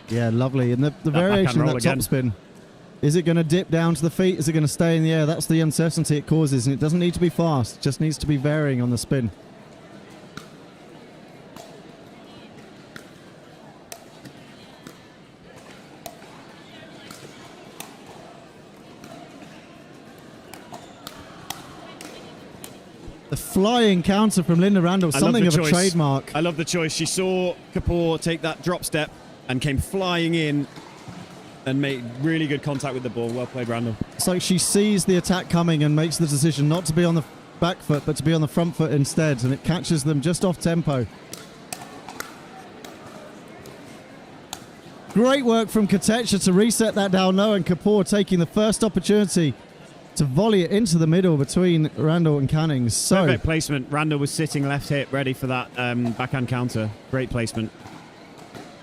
Yeah, lovely. And the variation of that topspin. Is it going to dip down to the feet? Is it going to stay in the air? That's the uncertainty it causes, and it doesn't need to be fast. It just needs to be varying on the spin. The flying counter from Linda Randall, something of a trademark. I love the choice. She saw Kapoor take that drop step and came flying in and made really good contact with the ball. Well played, Randall. It's like she sees the attack coming and makes the decision not to be on the back foot, but to be on the front foot instead, and it catches them just off tempo. Great work from Kotecha to reset that down low, and Kapoor taking the first opportunity to volley it into the middle between Randall and Cannings. So perfect placement. Randall was sitting left hip ready for that backhand counter. Great placement.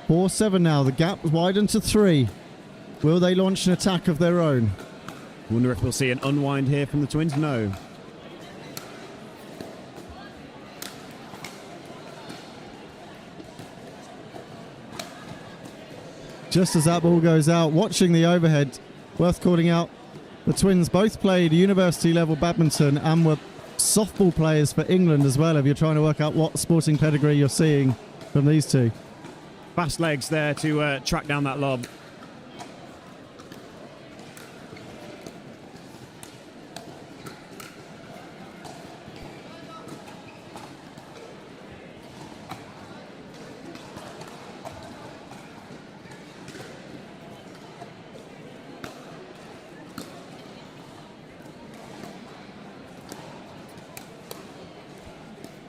4-7 now. The gap widened to 3. Will they launch an attack of their own? Wonder if we'll see an unwind here from the twins. No. Just as that ball goes out, watching the overhead, worth calling out, the twins both played university level badminton and were softball players for England as well, if you're trying to work out what sporting pedigree you're seeing from these two. Fast legs there to track down that lob.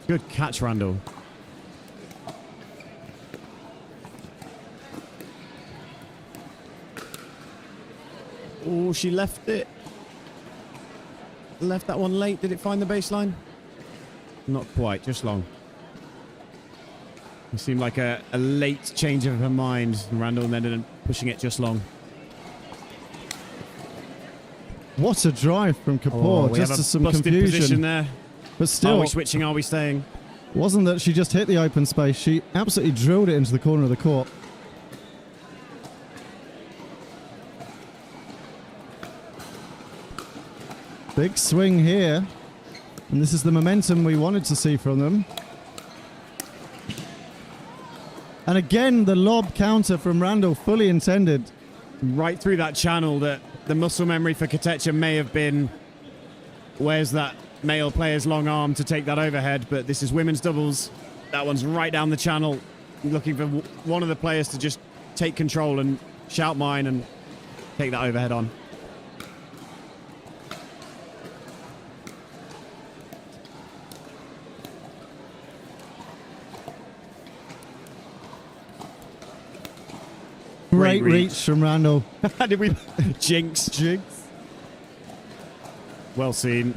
Good catch, Randall. Oh, she left it. Left that one late. Did it find the baseline? Not quite, just long. It seemed like a late change of her mind. Randall ended up pushing it just long. What a drive from Kapoor. Oh, just to some busted confusion position there. But still, are we switching? Are we staying? Wasn't that she just hit the open space. She absolutely drilled it into the corner of the court. Big swing here And this is the momentum we wanted to see from them. And again, the lob counter from Randall, fully intended. Right through that channel. That the muscle memory for Kotecha may have been, where's that male player's long arm to take that overhead? But this is women's doubles. That one's right down the channel, looking for one of the players to just take control and shout mine and take that overhead on. Great reach from Randall. Did we? Jinx. Well seen.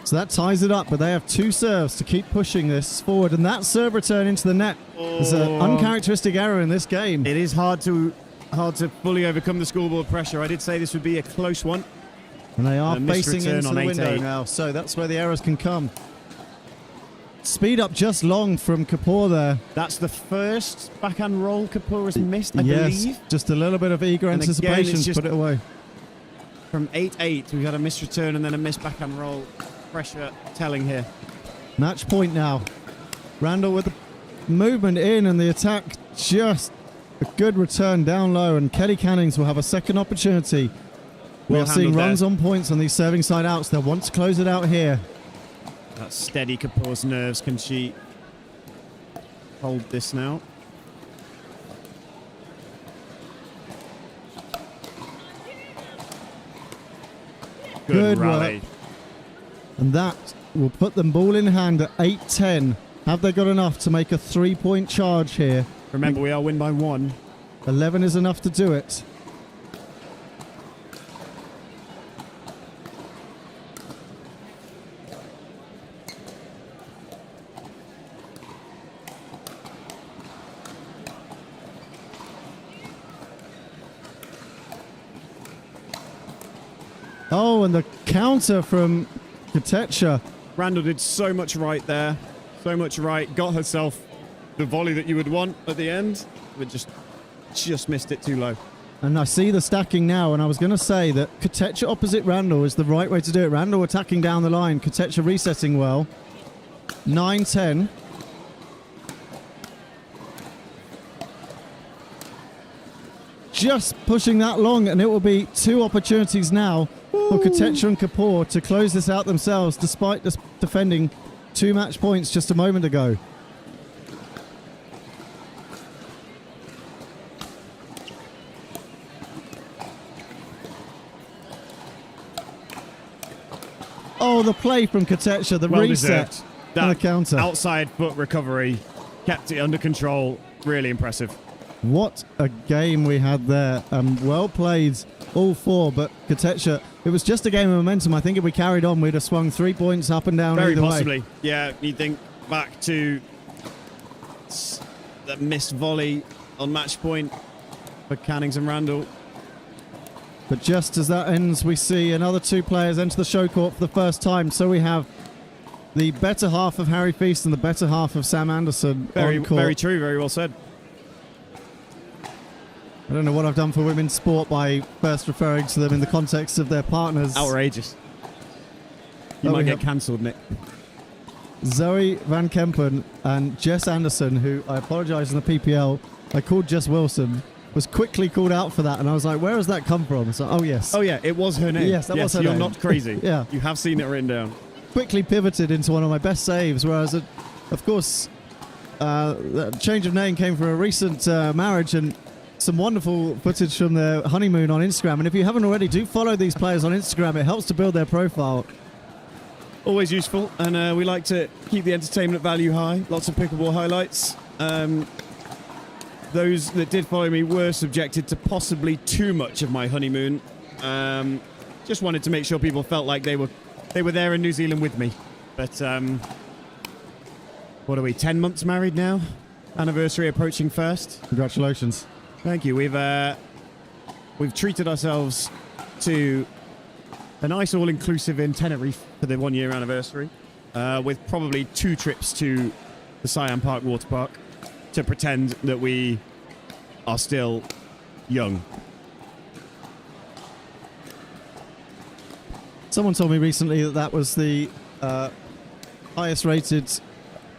So that ties it up, but they have 2 serves to keep pushing this forward. And that serve return into the net is an uncharacteristic error in this game. It is hard to fully overcome the scoreboard pressure. I did say this would be a close one. And they are facing return into on the window 8-8. now, so that's where the errors can come. Speed up just long from Kapoor there. That's the first backhand roll Kapoor has missed, I yes, believe. just a little bit of eager And anticipation again, to put it away. From 8-8, we've had a missed return and then a missed backhand roll. Pressure telling here. Match point now. Randall with the movement in and the attack, just a good return down low, and Kelly Cannings will have a second opportunity. We are seeing runs on points on these serving side outs. They'll want to close it out here. That steady Kapoor's nerves. Can she hold this now? Good rally. Work. And that will put them ball in hand at 8-10. Have they got enough to make a 3-point charge here? Remember, we are win by 1. 11 is enough to do it. Oh, and the counter from Kotecha. Randall did so much right there. So much right. Got herself the volley that you would want at the end, but just missed it too low. And I see the stacking now, and I was going to say that Kotecha opposite Randall is the right way to do it. Randall attacking down the line, Kotecha resetting well. 9-10. Just pushing that long, and it will be 2 opportunities now for Kotecha and Kapoor to close this out themselves, despite defending 2 match points just a moment ago. Oh, the play from Kotecha, the reset and the counter. Outside foot recovery, kept it under control. Really impressive. What a game we had there. Well played, all 4, but Kotecha, it was just a game of momentum. I think if we carried on, we'd have swung 3 points up and down Very either possibly. way. Yeah, you think back to the missed volley on match point for Cannings and Randall. But just as that ends, we see another 2 players enter the show court for the first time. So we have the better half of Harry Feast and the better half of Sam Anderson on court. Very true, very well said. I don't know what I've done for women's sport by first referring to them in the context of their partners. Outrageous. You might get cancelled, Nick. Zoe Vankempen and Jess Anderson, who I apologise in the PPL, I called Jess Wilson, was quickly called out for that, and I was like, where has that come from? So, oh yes. Oh yeah, it was her name. Yes, that was her name. You're not crazy. Yeah. You have seen it written down. Quickly pivoted into one of my best saves, whereas, of course, the change of name came from a recent marriage and some wonderful footage from their honeymoon on Instagram. And if you haven't already, do follow these players on Instagram. It helps to build their profile. Always useful, and we like to keep the entertainment value high. Lots of pickleball highlights. Those that did follow me were subjected to possibly too much of my honeymoon. Just wanted to make sure people felt like they were there in New Zealand with me. But what are we, 10 months married now? Anniversary approaching first. Congratulations. Thank you. We've treated ourselves to a nice all-inclusive in Tenerife for the 1-year anniversary, with probably 2 trips to the Siam Park water park to pretend that we are still young. Someone told me recently that was the highest rated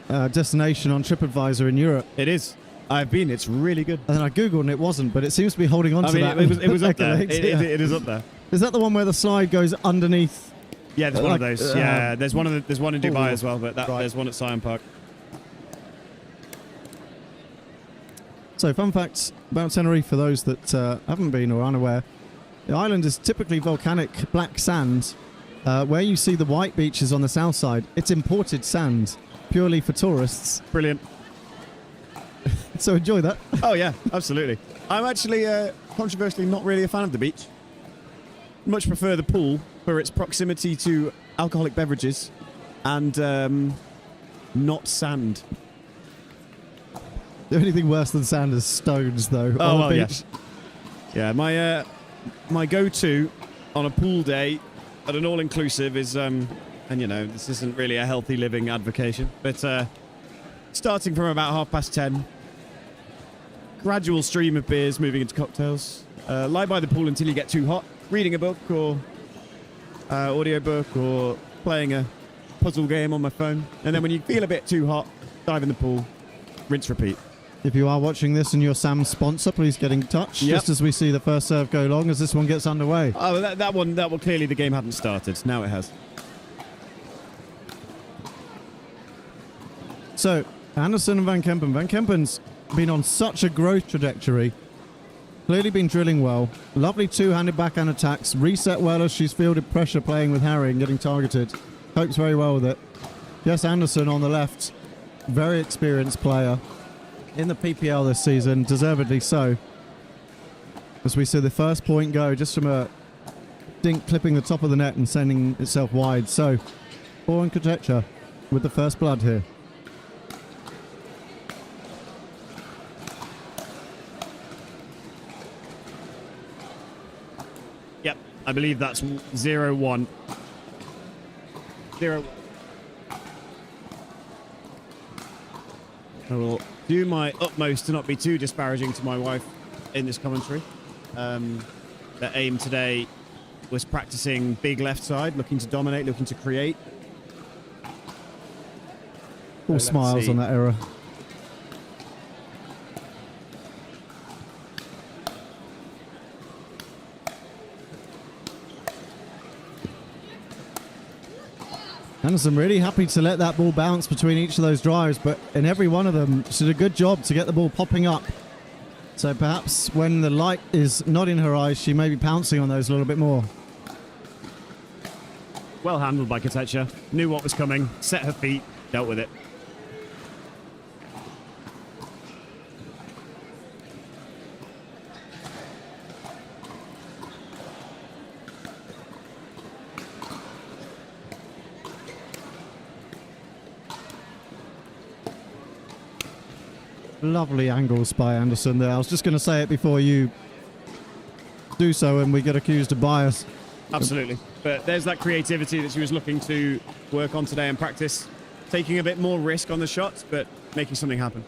destination on TripAdvisor in Europe. It is. I've been. It's really good. And then I googled and it wasn't, but it seems to be holding on to that. It was up there. accolades, It is up there. Is that the one where the slide goes underneath? Yeah, there's one of those. Yeah, there's one in Dubai as well, but right. there's one at Sion Park. So, fun facts about Tenerife for those that haven't been or unaware. The island is typically volcanic black sand. Where you see the white beaches on the south side, it's imported sand, purely for tourists. Brilliant. So enjoy that. Oh, yeah, absolutely. I'm actually, controversially, not really a fan of the beach. Much prefer the pool for its proximity to alcoholic beverages and not sand. The only thing worse than sand is stones, though. Oh, on well, the yeah. beach. Yeah, my go-to on a pool day at an all-inclusive is, and you know, this isn't really a healthy living advocation, but starting from about 10:30, gradual stream of beers moving into cocktails, lie by the pool until you get too hot, reading a book or audio book or playing a puzzle game on my phone, and then when you feel a bit too hot, dive in the pool, rinse, repeat. If you are watching this and you're Sam's sponsor, please get in touch just as we see the first serve go long as this one gets underway. Oh, that one clearly the game hadn't started. Now it has. So, Anderson and Vankempen. Vankempen's been on such a growth trajectory. Clearly been drilling well. Lovely two-handed backhand attacks. Reset well as she's fielded pressure playing with Harry and getting targeted. Copes very well with it. Jess Anderson on the left. Very experienced player. In the PPL this season, deservedly so. As we see the first point go just from a dink clipping the top of the net and sending itself wide. So, Kapoor and Kotecha with the first blood here. Yep, I believe that's 0-1. 0. I will do my utmost to not be too disparaging to my wife in this commentary. The aim today was practicing big left side, looking to dominate, looking to create. All smiles on that error. Anderson really happy to let that ball bounce between each of those drives, but in every one of them, she did a good job to get the ball popping up. So perhaps when the light is not in her eyes, she may be pouncing on those a little bit more. Well handled by Kotecha. Knew what was coming, set her feet, dealt with it. Lovely angles by Anderson there. I was just going to say it before you do so and we get accused of bias. Absolutely. But there's that creativity that she was looking to work on today and practice. Taking a bit more risk on the shots, but making something happen.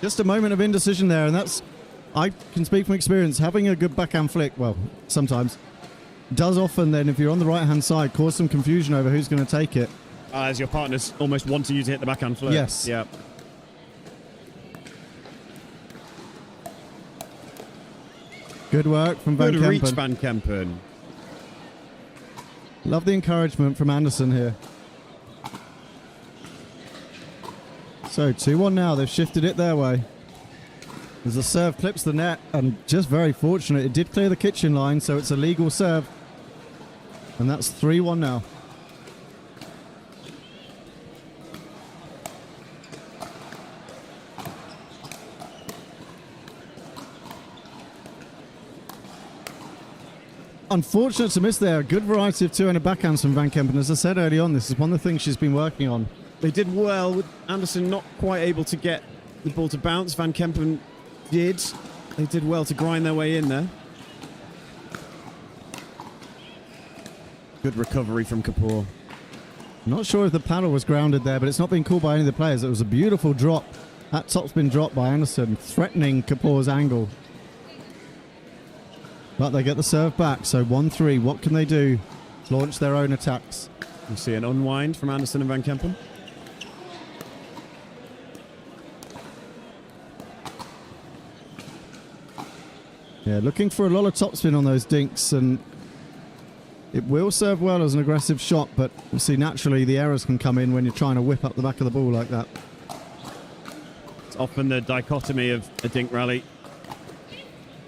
Just a moment of indecision there, and that's, I can speak from experience, having a good backhand flick, well, sometimes, does often then, if you're on the right-hand side, cause some confusion over who's going to take it. As your partner's almost wanting you to hit the backhand flick. Yes. Yeah. Good work from Good Vankempen. reach, Vankempen. Love the encouragement from Anderson here. So 2-1 now. They've shifted it their way. As the serve clips the net, and just very fortunate, it did clear the kitchen line, so it's a legal serve. And that's 3-1 now. Unfortunate to miss there. A good variety of two-handed backhands from Vankempen. As I said early on, this is one of the things she's been working on. They did well with Anderson not quite able to get the ball to bounce. Vankempen did. They did well to grind their way in there. Good recovery from Kapoor. Not sure if the paddle was grounded there, but it's not been called by any of the players. It was a beautiful drop That topspin drop by Anderson, threatening Kapoor's angle. But they get the serve back, so 1-3. What can they do? Launch their own attacks. You see an unwind from Anderson and Vankempen. Yeah, looking for a lot of topspin on those dinks, and it will serve well as an aggressive shot, but you see naturally the errors can come in when you're trying to whip up the back of the ball like that. It's often the dichotomy of a dink rally.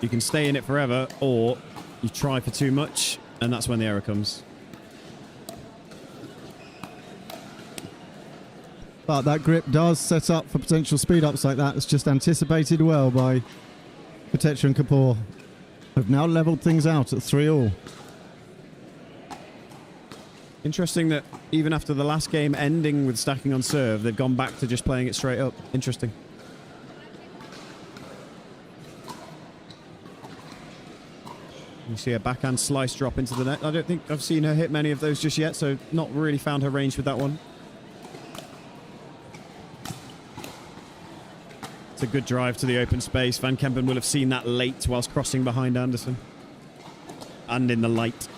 You can stay in it forever, or you try for too much, and that's when the error comes. But that grip does set up for potential speed-ups like that. It's just anticipated well by Kotecha and Kapoor. Have now levelled things out at 3-all. Interesting that even after the last game ending with stacking on serve, they've gone back to just playing it straight up. Interesting. You see a backhand slice drop into the net. I don't think I've seen her hit many of those just yet, so not really found her range with that one. It's a good drive to the open space. Vankempen will have seen that late whilst crossing behind Anderson. And in the light.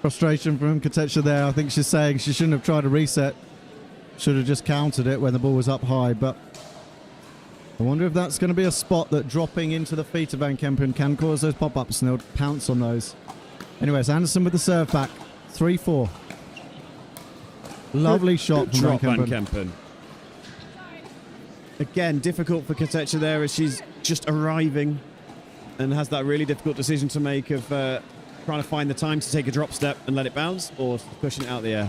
Frustration from Kotecha there. I think she's saying she shouldn't have tried a reset. Should have just countered it when the ball was up high, but I wonder if that's going to be a spot that dropping into the feet of Vankempen can cause those pop-ups, and they'll pounce on those. Anyways, Anderson with the serve back. 3-4. Lovely shot from Vankempen. Again, difficult for Kotecha there as she's just arriving and has that really difficult decision to make of trying to find the time to take a drop step and let it bounce, or pushing it out the air.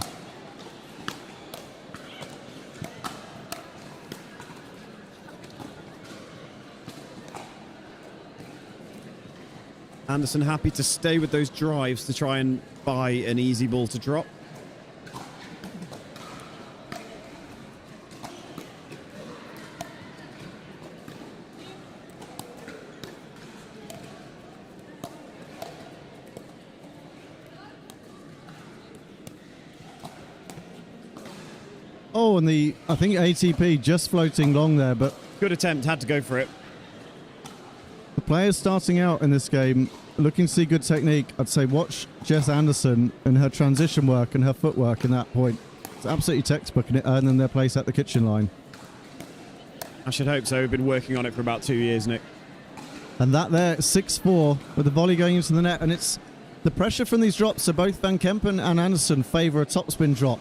Anderson happy to stay with those drives to try and buy an easy ball to drop. Oh, and I think ATP just floating long there, but good attempt, had to go for it. The players starting out in this game looking to see good technique. I'd say watch Jess Anderson and her transition work and her footwork in that point. It's absolutely textbook, and it earned them their place at the kitchen line. I should hope so. We've been working on it for about 2 years, Nick. And that there, 6-4 with the volley going into the net, and it's the pressure from these drops. So both Vankempen and Anderson favour a topspin drop,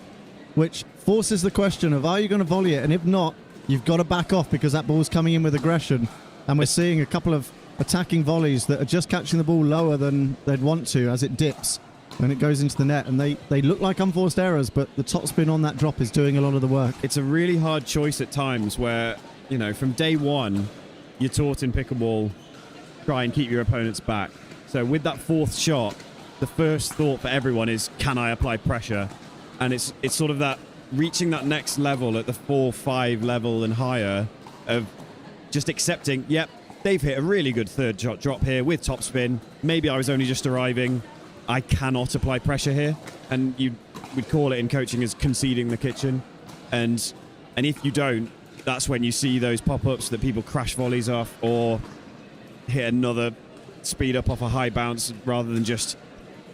which forces the question of, are you going to volley it? And if not, you've got to back off because that ball's coming in with aggression. And we're seeing a couple of attacking volleys that are just catching the ball lower than they'd want to as it dips when it goes into the net. And they look like unforced errors, but the topspin on that drop is doing a lot of the work. It's a really hard choice at times where, you know, from day one, you're taught in pickleball, try and keep your opponents back. So with that fourth shot, the first thought for everyone is, can I apply pressure? And it's sort of that reaching that next level at the 4-5 level and higher of just accepting, yep, they've hit a really good third shot drop here with topspin. Maybe I was only just arriving. I cannot apply pressure here. And we'd call it in coaching as conceding the kitchen. And if you don't, that's when you see those pop-ups that people crash volleys off or hit another speed up off a high bounce rather than just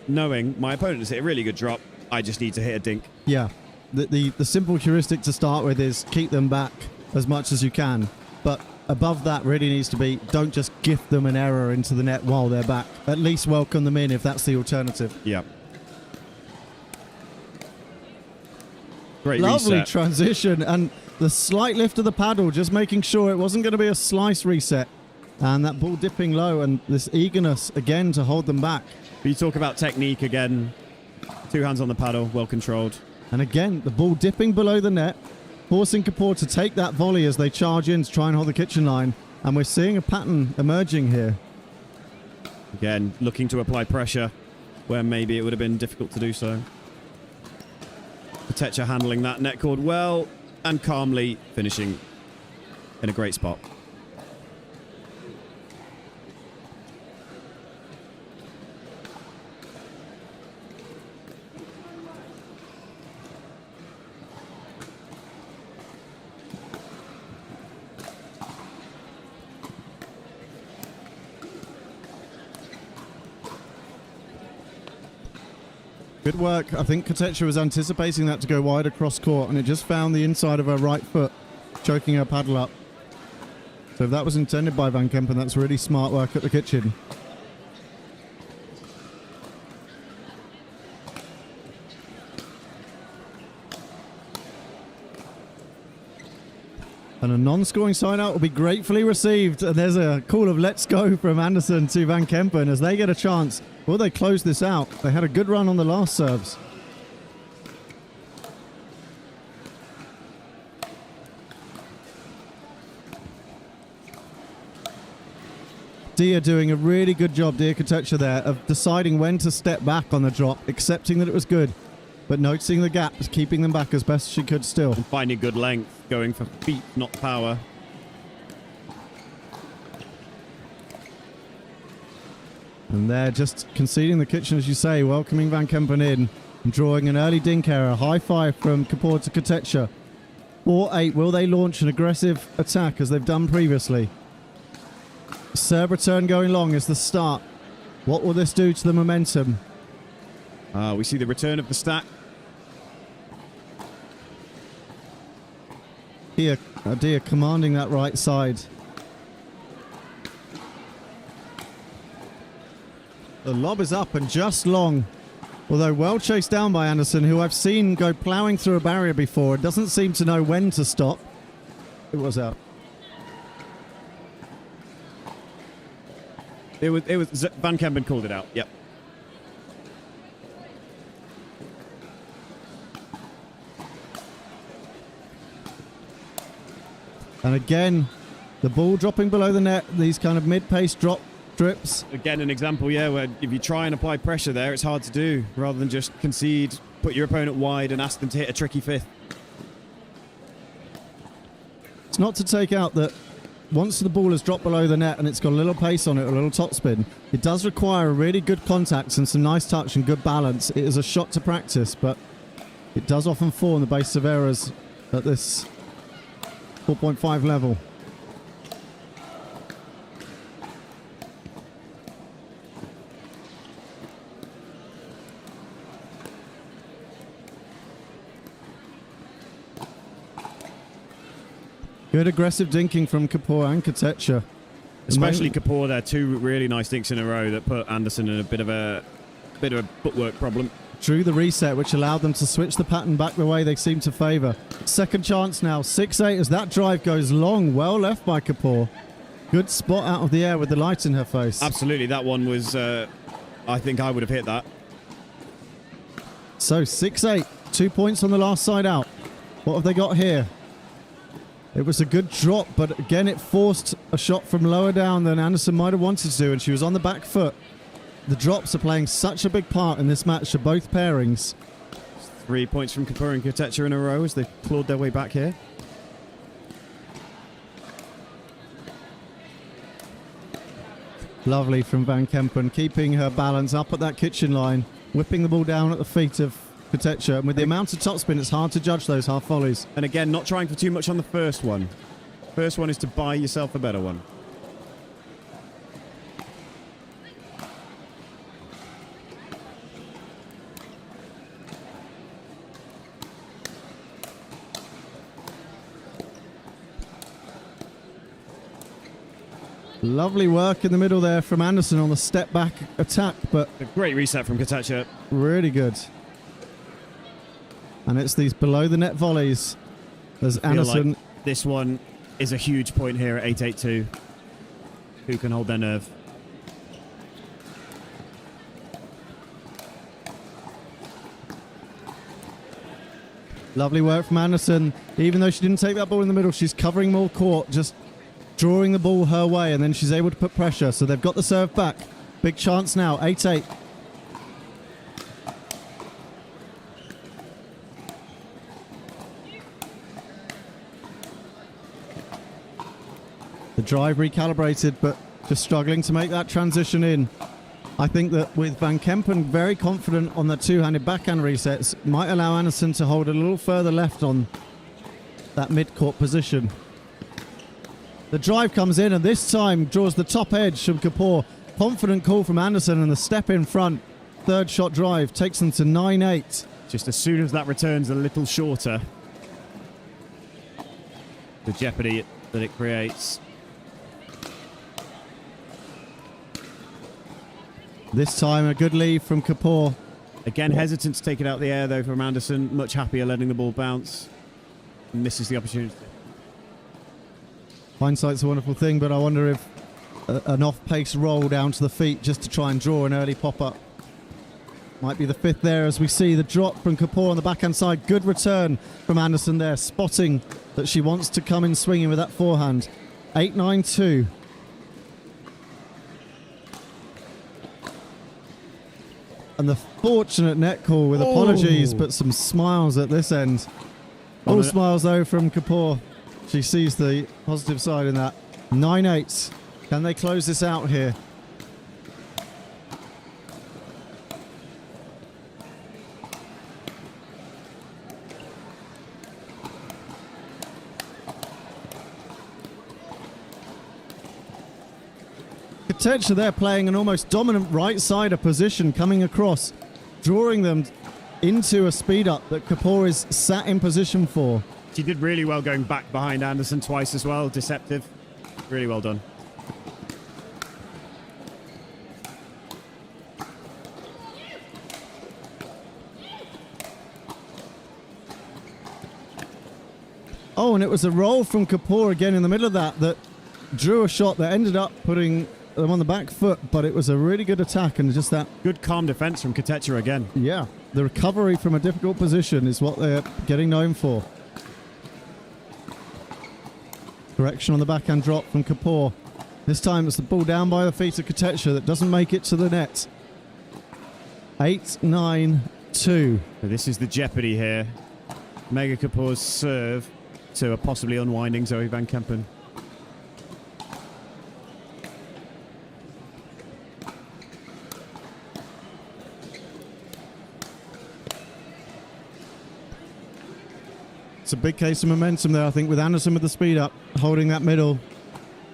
knowing my opponent has hit a really good drop. I just need to hit a dink. Yeah. The simple heuristic to start with is keep them back as much as you can. But above that really needs to be, don't just gift them an error into the net while they're back. At least welcome them in if that's the alternative. Yeah. Great Lovely reset. transition, and the slight lift of the paddle, just making sure it wasn't going to be a slice reset. And that ball dipping low, and this eagerness again to hold them back. But you talk about technique again. 2 hands on the paddle, well controlled. And again, the ball dipping below the net, forcing Kapoor to take that volley as they charge in to try and hold the kitchen line. And we're seeing a pattern emerging here. Again, looking to apply pressure where maybe it would have been difficult to do so. Kotecha handling that net cord well and calmly finishing in a great spot. Good work. I think Kotecha was anticipating that to go wide across court, and it just found the inside of her right foot, choking her paddle up. So if that was intended by Vankempen, that's really smart work at the kitchen. And a non-scoring side-out will be gratefully received. And there's a call of let's go from Anderson to Vankempen as they get a chance. Will they close this out? They had a good run on the last serves. Dia doing a really good job, Dia Kotecha there, of deciding when to step back on the drop, accepting that it was good, but noticing the gaps, keeping them back as best she could still. And finding good length, going for feet, not power. And they're just conceding the kitchen, as you say, welcoming Vankempen in and drawing an early dink error. High five from Kapoor to Kotecha. 4-8. Will they launch an aggressive attack as they've done previously? Serve return going long is the start. What will this do to the momentum? We see the return of the stack. Dia commanding that right side. The lob is up and just long. Although well chased down by Anderson, who I've seen go ploughing through a barrier before. Doesn't seem to know when to stop. It was out. It was Vankempen called it out. Yep. And again, the ball dropping below the net. These kind of mid-pace drips. Again, an example, yeah, where if you try and apply pressure there, it's hard to do. Rather than just concede, put your opponent wide and ask them to hit a tricky fifth. It's not to take out that once the ball has dropped below the net and it's got a little pace on it, a little topspin, it does require a really good contact and some nice touch and good balance. It is a shot to practice, but it does often fall on the basis of errors at this 4.5 level. Good aggressive dinking from Kapoor and Kotecha. Especially Kapoor there, two really nice dinks in a row that put Anderson in a bit of a footwork problem. Drew the reset, which allowed them to switch the pattern back the way they seem to favour. Second chance now, 6-8 as that drive goes long. Well left by Kapoor. Good spot out of the air with the light in her face. Absolutely, that one was, I think I would have hit that. So 6-8, 2 points on the last side out. What have they got here? It was a good drop, but again it forced a shot from lower down than Anderson might have wanted to do, and she was on the back foot. The drops are playing such a big part in this match for both pairings. 3 points from Kapoor and Kotecha in a row as they've clawed their way back here. Lovely from Vankempen, keeping her balance up at that kitchen line, whipping the ball down at the feet of Kotecha. And with the amount of topspin, it's hard to judge those half volleys. And again, not trying for too much on the first one. First one is to buy yourself a better one. Lovely work in the middle there from Anderson on the step back attack, but a great reset from Kotecha. Really good. And it's these below the net volleys as Anderson. Like this one is a huge point here at 8-8-2. Who can hold their nerve? Lovely work from Anderson. Even though she didn't take that ball in the middle, she's covering more court, just drawing the ball her way, and then she's able to put pressure. So they've got the serve back. Big chance now, 8-8. The drive recalibrated, but just struggling to make that transition in. I think that with Vankempen very confident on the two-handed backhand resets, might allow Anderson to hold a little further left on that mid-court position. The drive comes in, and this time draws the top edge from Kapoor. Confident call from Anderson, and the step in front third shot drive takes them to 9-8. Just as soon as that returns a little shorter, the jeopardy that it creates. This time a good lead from Kapoor. Again, hesitant to take it out the air, though, from Anderson. Much happier letting the ball bounce. Misses the opportunity. Hindsight's a wonderful thing, but I wonder if an off-pace roll down to the feet just to try and draw an early pop-up might be the fifth there, as we see the drop from Kapoor on the backhand side. Good return from Anderson there, spotting that she wants to come in swinging with that forehand. 8-9-2. And the fortunate net call with apologies, but some smiles at this end. All smiles, though, from Kapoor. She sees the positive side in that. 9-8. Can they close this out here? Kotecha there playing an almost dominant right-sider position, coming across, drawing them into a speed-up that Kapoor is sat in position for. She did really well going back behind Anderson twice as well. Deceptive. Really well done. Oh, and it was a roll from Kapoor again in the middle of that drew a shot that ended up putting them on the back foot, but it was a really good attack and just that... Good calm defense from Kotecha again. Yeah, the recovery from a difficult position is what they're getting known for. Correction on the backhand drop from Kapoor. This time it's the ball down by the feet of Kotecha that doesn't make it to the net. 8-9-2. So this is the jeopardy here. Mega Kapoor's serve to a possibly unwinding Zoe Vankempen. It's a big case of momentum there, I think, with Anderson with the speed up, holding that middle.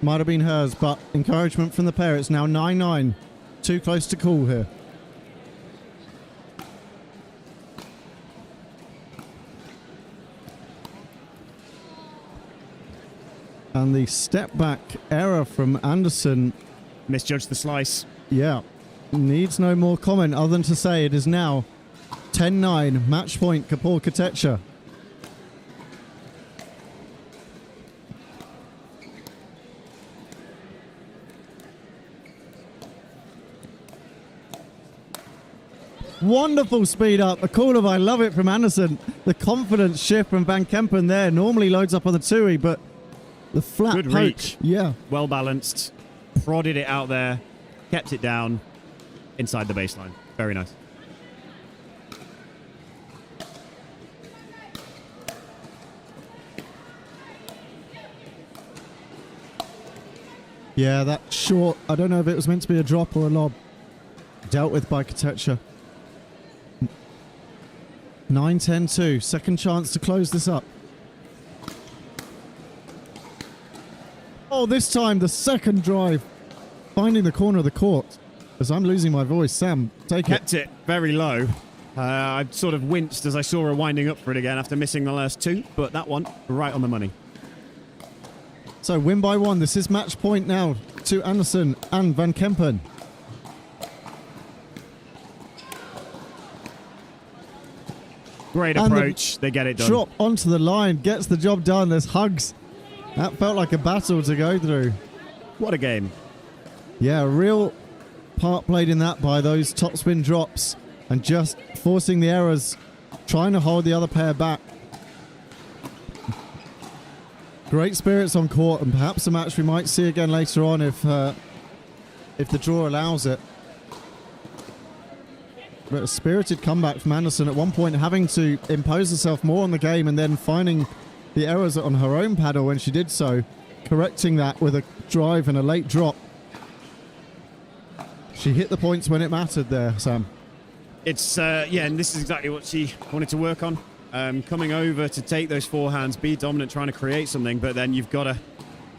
Might have been hers, but encouragement from the pair. It's now 9-9. Too close to call here. And the step back error from Anderson. Misjudged the slice. Yeah. Needs no more comment other than to say it is now 10-9. Match point, Kapoor Kotecha. Wonderful speed up. A call-up. I love it from Anderson. The confidence shift from Vankempen there. Normally loads up on the Tsui, but the flat Good poke. reach. Yeah. Well balanced. Prodded it out there. Kept it down inside the baseline. Very nice. Yeah, that short. I don't know if it was meant to be a drop or a lob. Dealt with by Kotecha. 9-10-2. Second chance to close this up. Oh, this time the second drive. Finding the corner of the court. As I'm losing my voice, Sam, take it. Kept it very low. I sort of winced as I saw her winding up for it again after missing the last two, but that one, right on the money. So win by one. This is match point now to Anderson and Vankempen. Great approach. They get it done. Drop onto the line. Gets the job done. There's hugs. That felt like a battle to go through. What a game. Yeah, a real part played in that by those topspin drops and just forcing the errors, trying to hold the other pair back. Great spirits on court, and perhaps a match we might see again later on if the draw allows it. But a spirited comeback from Anderson at one point, having to impose herself more on the game and then finding the errors on her own paddle when she did so, correcting that with a drive and a late drop. She hit the points when it mattered there, Sam. It's, yeah, and this is exactly what she wanted to work on. Coming over to take those forehands, be dominant, trying to create something, but then you've got to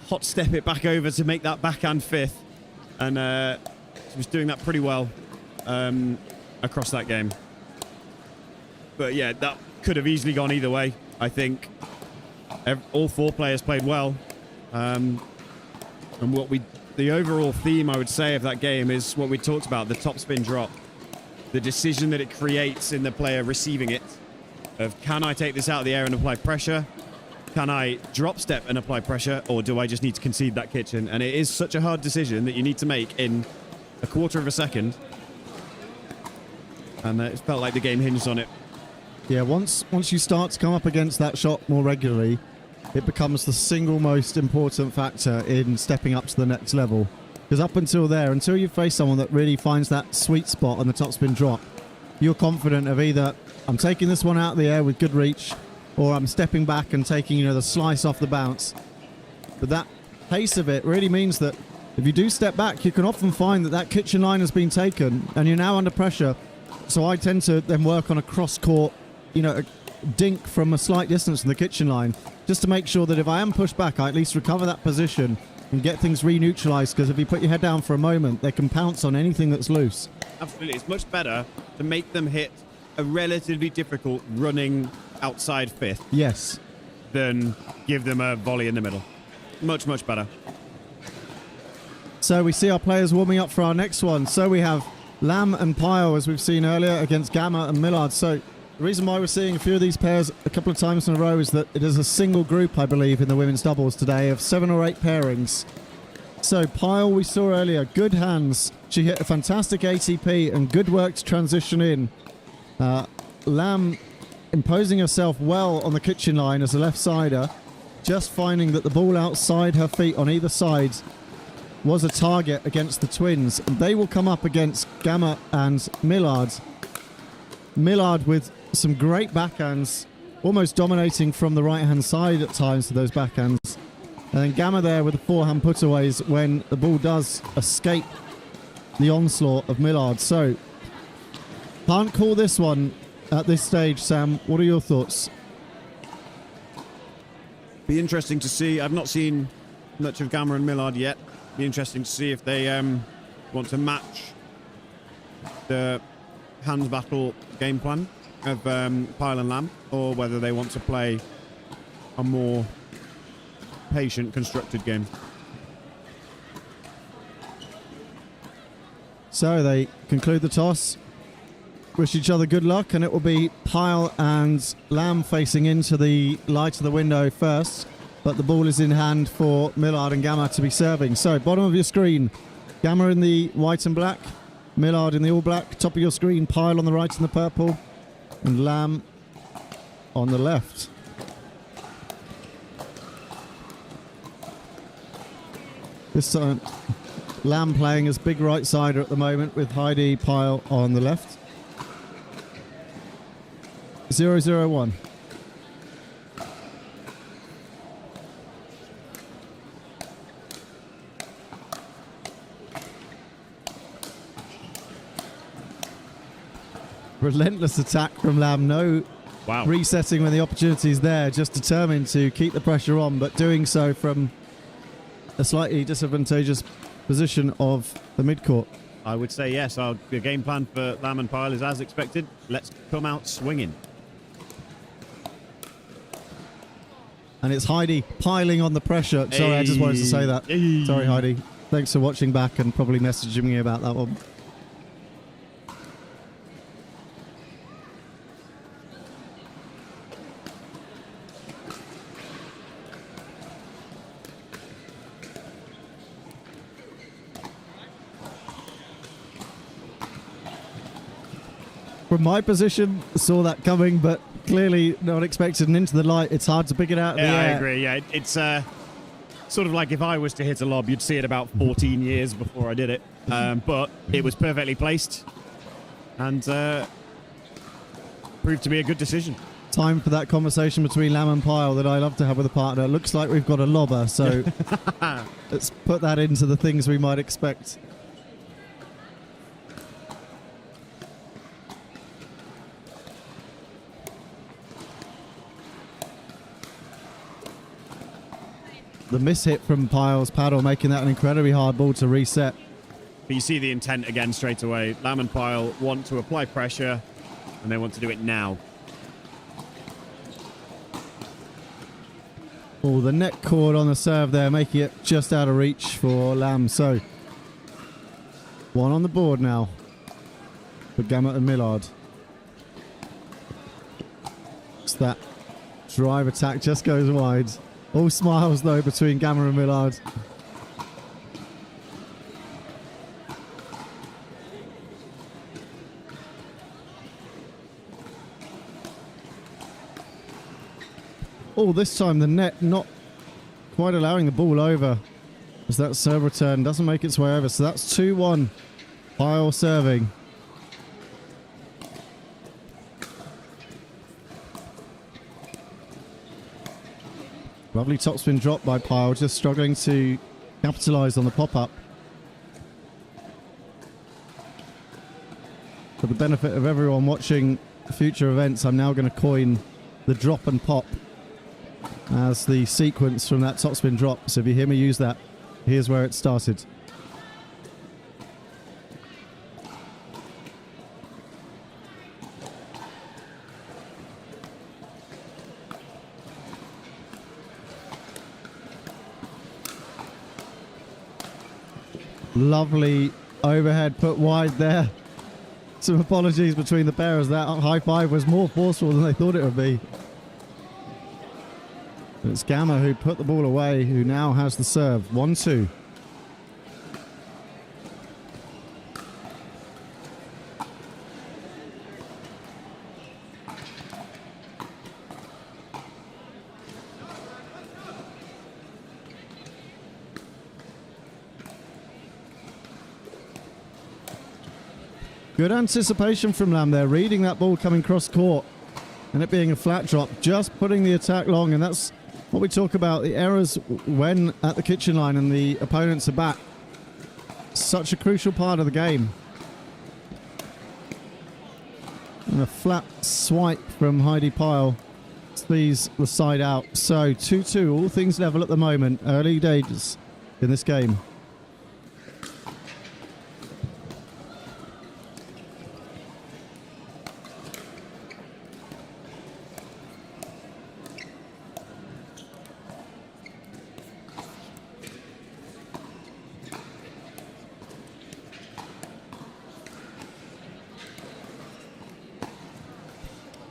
hot step it back over to make that backhand fifth. And she was doing that pretty well. across that game. But yeah, that could have easily gone either way. I think all 4 players played well. And the overall theme, I would say, of that game is what we talked about, the topspin drop. The decision that it creates in the player receiving it of, can I take this out of the air and apply pressure? Can I drop step and apply pressure? Or do I just need to concede that kitchen? And it is such a hard decision that you need to make in a quarter of a second. And it felt like the game hinged on it. Yeah, once you start to come up against that shot more regularly, it becomes the single most important factor in stepping up to the next level. Because up until there, until you face someone that really finds that sweet spot on the topspin drop, you're confident of either, I'm taking this one out of the air with good reach, or I'm stepping back and taking, the slice off the bounce. But that pace of it really means that if you do step back, you can often find that that kitchen line has been taken and you're now under pressure. So I tend to then work on a cross-court, a dink from a slight distance from the kitchen line, just to make sure that if I am pushed back, I at least recover that position and get things re-neutralized, because if you put your head down for a moment, they can pounce on anything that's loose. Absolutely. It's much better to make them hit a relatively difficult running outside fifth. Yes. Than give them a volley in the middle. Much, much better. So we see our players warming up for our next one. So we have Lamb and Pyle, as we've seen earlier, against Gama and Millard. So the reason why we're seeing a few of these pairs a couple of times in a row is that it is a single group, I believe, in the women's doubles today of 7 or 8 pairings. So Pyle, we saw earlier, good hands. She hit a fantastic ATP and good work to transition in. Lamb imposing herself well on the kitchen line as a left-sider, just finding that the ball outside her feet on either side was a target against the twins. And they will come up against Gama and Millard. Millard with some great backhands, almost dominating from the right-hand side at times for those backhands. And then Gama there with the forehand putaways when the ball does escape the onslaught of Millard. So, can't call this one at this stage, Sam. What are your thoughts? Be interesting to see. I've not seen much of Gama and Millard yet. Be interesting to see if they want to match the hands battle game plan of Pyle and Lamb, or whether they want to play a more patient, constructed game. So they conclude the toss, wish each other good luck, and it will be Pyle and Lamb facing into the light of the window first, but the ball is in hand for Millard and Gama to be serving. So bottom of your screen, Gama in the white and black, Millard in the all black. Top of your screen, Pyle on the right in the purple, and Lamb on the left. This time, Lamb playing as big right sider at the moment with Heidi Pyle on the left. 0-0-1. Relentless attack from Lamb. No resetting when the opportunity is there. Just determined to keep the pressure on, but doing so from a slightly disadvantageous position of the midcourt. I would say yes. The game plan for Lamb and Pyle is as expected. Let's come out swinging. And it's Heidi piling on the pressure. Sorry, I just wanted to say that. Sorry, Heidi. Thanks for watching back and probably messaging me about that one. From my position, saw that coming, but clearly not expected, and into the light, it's hard to pick it out of the air. I agree. Yeah, it's sort of like if I was to hit a lob, you'd see it about 14 years before I did it. But it was perfectly placed and proved to be a good decision. Time for that conversation between Lamb and Pyle that I love to have with a partner. Looks like we've got a lobber, so let's put that into the things we might expect. The mishit from Pyle's paddle, making that an incredibly hard ball to reset. But you see the intent again straight away. Lamb and Pyle want to apply pressure, and they want to do it now. Oh, the net cord on the serve there, making it just out of reach for Lamb. So, one on the board now for Gama and Millard. It's that drive attack just goes wide. All smiles, though, between Gama and Millard. Oh, this time the net not quite allowing the ball over as that serve return doesn't make its way over. So that's 2-1. Pyle serving. Lovely topspin drop by Pyle, just struggling to capitalise on the pop-up. For the benefit of everyone watching future events, I'm now going to coin the drop and pop as the sequence from that topspin drop. So if you hear me use that, here's where it started. Lovely overhead put wide there. Some apologies between the pair as that high five was more forceful than they thought it would be. It's Gama who put the ball away, who now has the serve. 1-2. Good anticipation from Lamb there, reading that ball coming cross court and it being a flat drop, just putting the attack long, and that's what we talk about, the errors when at the kitchen line and the opponents are back. Such a crucial part of the game. And a flat swipe from Heidi Pyle sees the side out. So 2-2, all things level at the moment, early days in this game.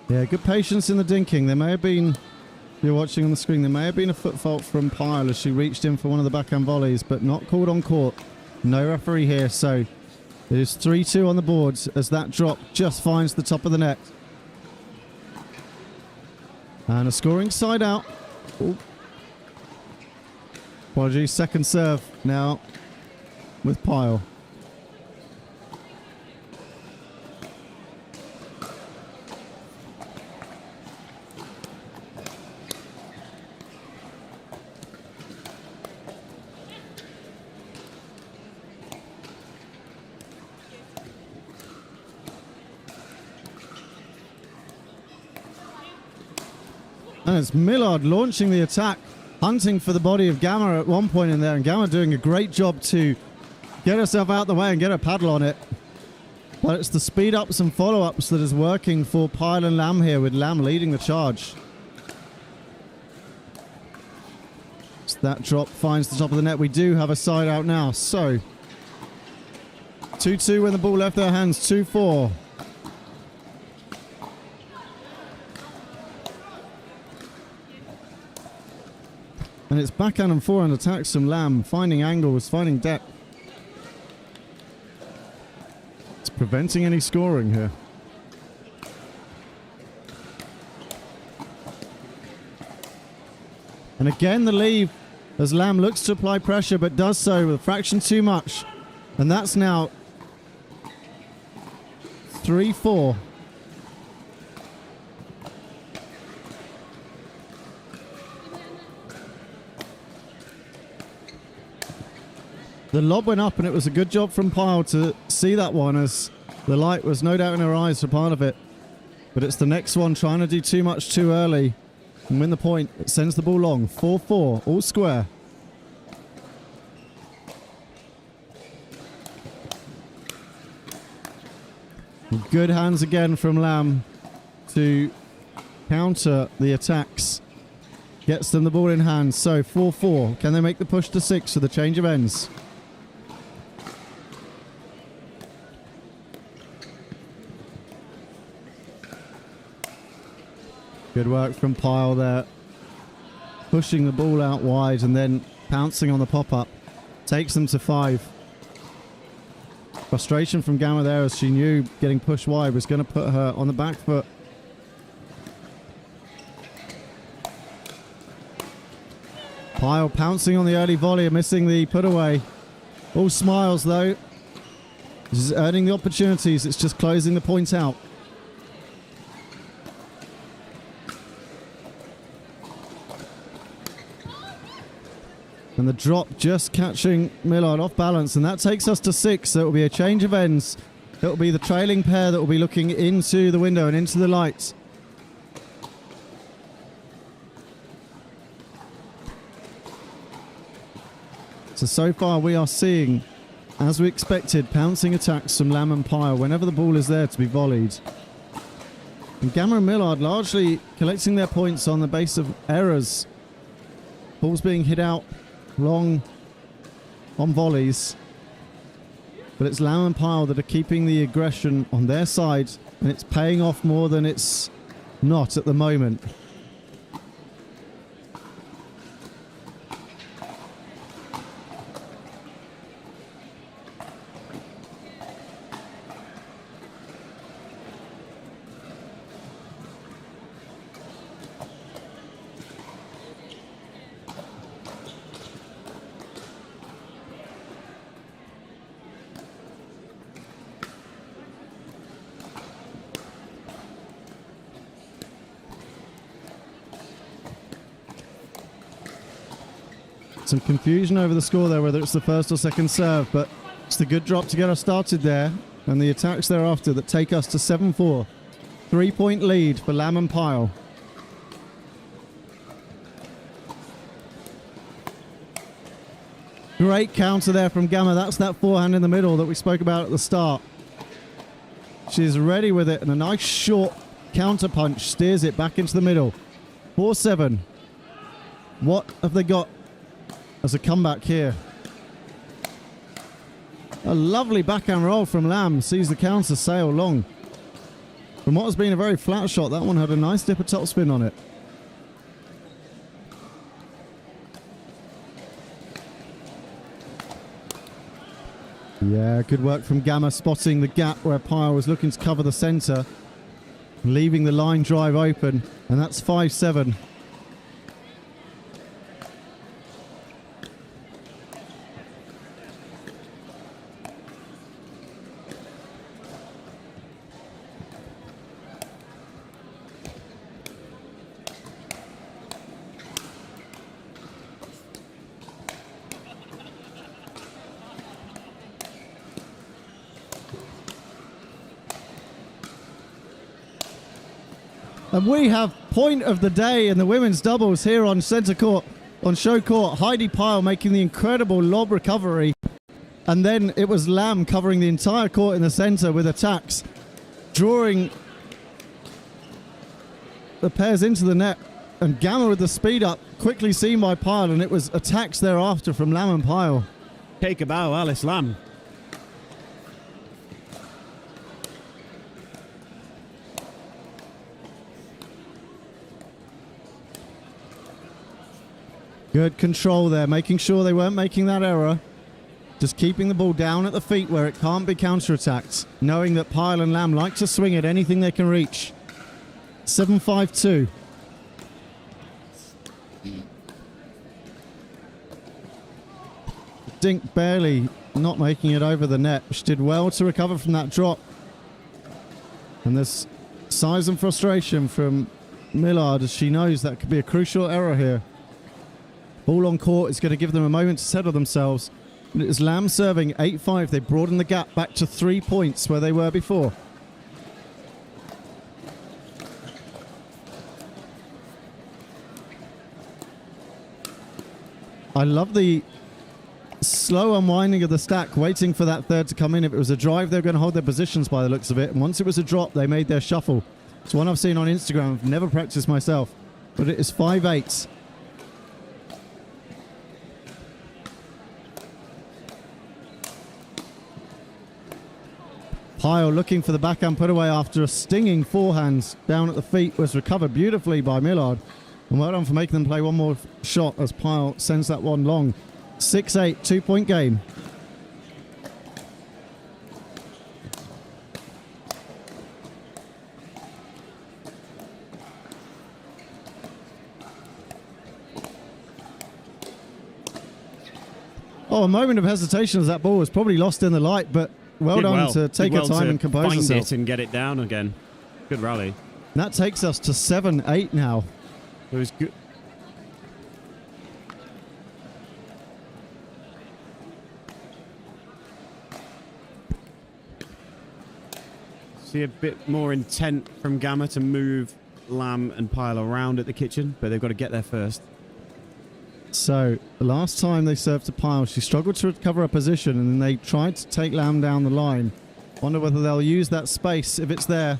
Yeah, good patience in the dinking. There may have been, if you're watching on the screen, there may have been a foot fault from Pyle as she reached in for one of the backhand volleys, but not called on court. No referee here, so it is 3-2 on the boards as that drop just finds the top of the net. And a scoring side out. Ooh. Apologies, second serve now with Pyle. And it's Millard launching the attack, hunting for the body of Gama at one point in there, and Gama doing a great job to get herself out the way and get a paddle on it. But it's the speed ups and follow ups that is working for Pyle and Lamb here, with Lamb leading the charge. So that drop finds the top of the net. We do have a side out now. So 2-2 when the ball left their hands, 2-4. And it's backhand and forehand attacks from Lamb, finding angles, finding depth. It's preventing any scoring here. And again the leave as Lamb looks to apply pressure, but does so with a fraction too much. And that's now 3-4. The lob went up, and it was a good job from Pyle to see that one, as the light was no doubt in her eyes for part of it. But it's the next one trying to do too much too early and win the point. It sends the ball long. 4-4, all square. Good hands again from Lamb to counter the attacks. Gets them the ball in hand. So 4-4. Can they make the push to 6 for the change of ends? Good work from Pyle there. Pushing the ball out wide and then pouncing on the pop-up. Takes them to 5. Frustration from Gama there as she knew getting pushed wide was going to put her on the back foot. Pyle pouncing on the early volley and missing the put away. All smiles though. This is earning the opportunities. It's just closing the point out. And the drop just catching Millard off balance. And that takes us to 6. So it will be a change of ends. It will be the trailing pair that will be looking into the window and into the lights. So far we are seeing, as we expected, pouncing attacks from Lamb and Pyle whenever the ball is there to be volleyed. And Gama and Millard largely collecting their points on the base of errors. Balls being hit out long on volleys. But it's Lamb and Pyle that are keeping the aggression on their side, and it's paying off more than it's not at the moment. Some confusion over the score there, whether it's the first or second serve, but it's the good drop to get us started there, and the attacks thereafter that take us to 7-4. 3-point lead for Lamb and Pyle. Great counter there from Gama. That's that forehand in the middle that we spoke about at the start. She's ready with it, and a nice short counter punch steers it back into the middle. 4-7. What have they got as a comeback here? A lovely backhand roll from Lamb. Sees the counter sail long. From what has been a very flat shot, that one had a nice dip of topspin on it. Yeah, good work from Gama, spotting the gap where Pyle was looking to cover the centre, leaving the line drive open, and that's 5-7. And we have point of the day in the women's doubles here on centre court, on show court. Heidi Pyle making the incredible lob recovery. And then it was Lamb covering the entire court in the centre with attacks, drawing the pairs into the net. And Gama with the speed up, quickly seen by Pyle, and it was attacks thereafter from Lamb and Pyle. Take a bow, Alice Lamb. Good control there, making sure they weren't making that error. Just keeping the ball down at the feet where it can't be counter-attacked, knowing that Pyle and Lamb like to swing at anything they can reach. 7-5-2. Dink barely not making it over the net. She did well to recover from that drop. And there's sighs and frustration from Millard as she knows that could be a crucial error here. Ball on court is going to give them a moment to settle themselves. And it is Lamb serving 8-5. They broaden the gap back to 3 points where they were before. I love the slow unwinding of the stack, waiting for that third to come in. If it was a drive, they were going to hold their positions by the looks of it. And once it was a drop, they made their shuffle. It's one I've seen on Instagram. I've never practiced myself, but it is 5-8. Pyle looking for the backhand put away after a stinging forehand down at the feet was recovered beautifully by Millard. And well done for making them play one more shot as Pyle sends that one long. 6-8, 2-point game. Oh, a moment of hesitation as that ball was probably lost in the light, but well done to take her time and compose find herself. it and get it down again. Good rally. And that takes us to 7-8 now. It was good. See a bit more intent from Gama to move Lamb and Pyle around at the kitchen, but they've got to get there first. So, the last time they served to Pyle, she struggled to recover her position, and then they tried to take Lamb down the line. Wonder whether they'll use that space if it's there.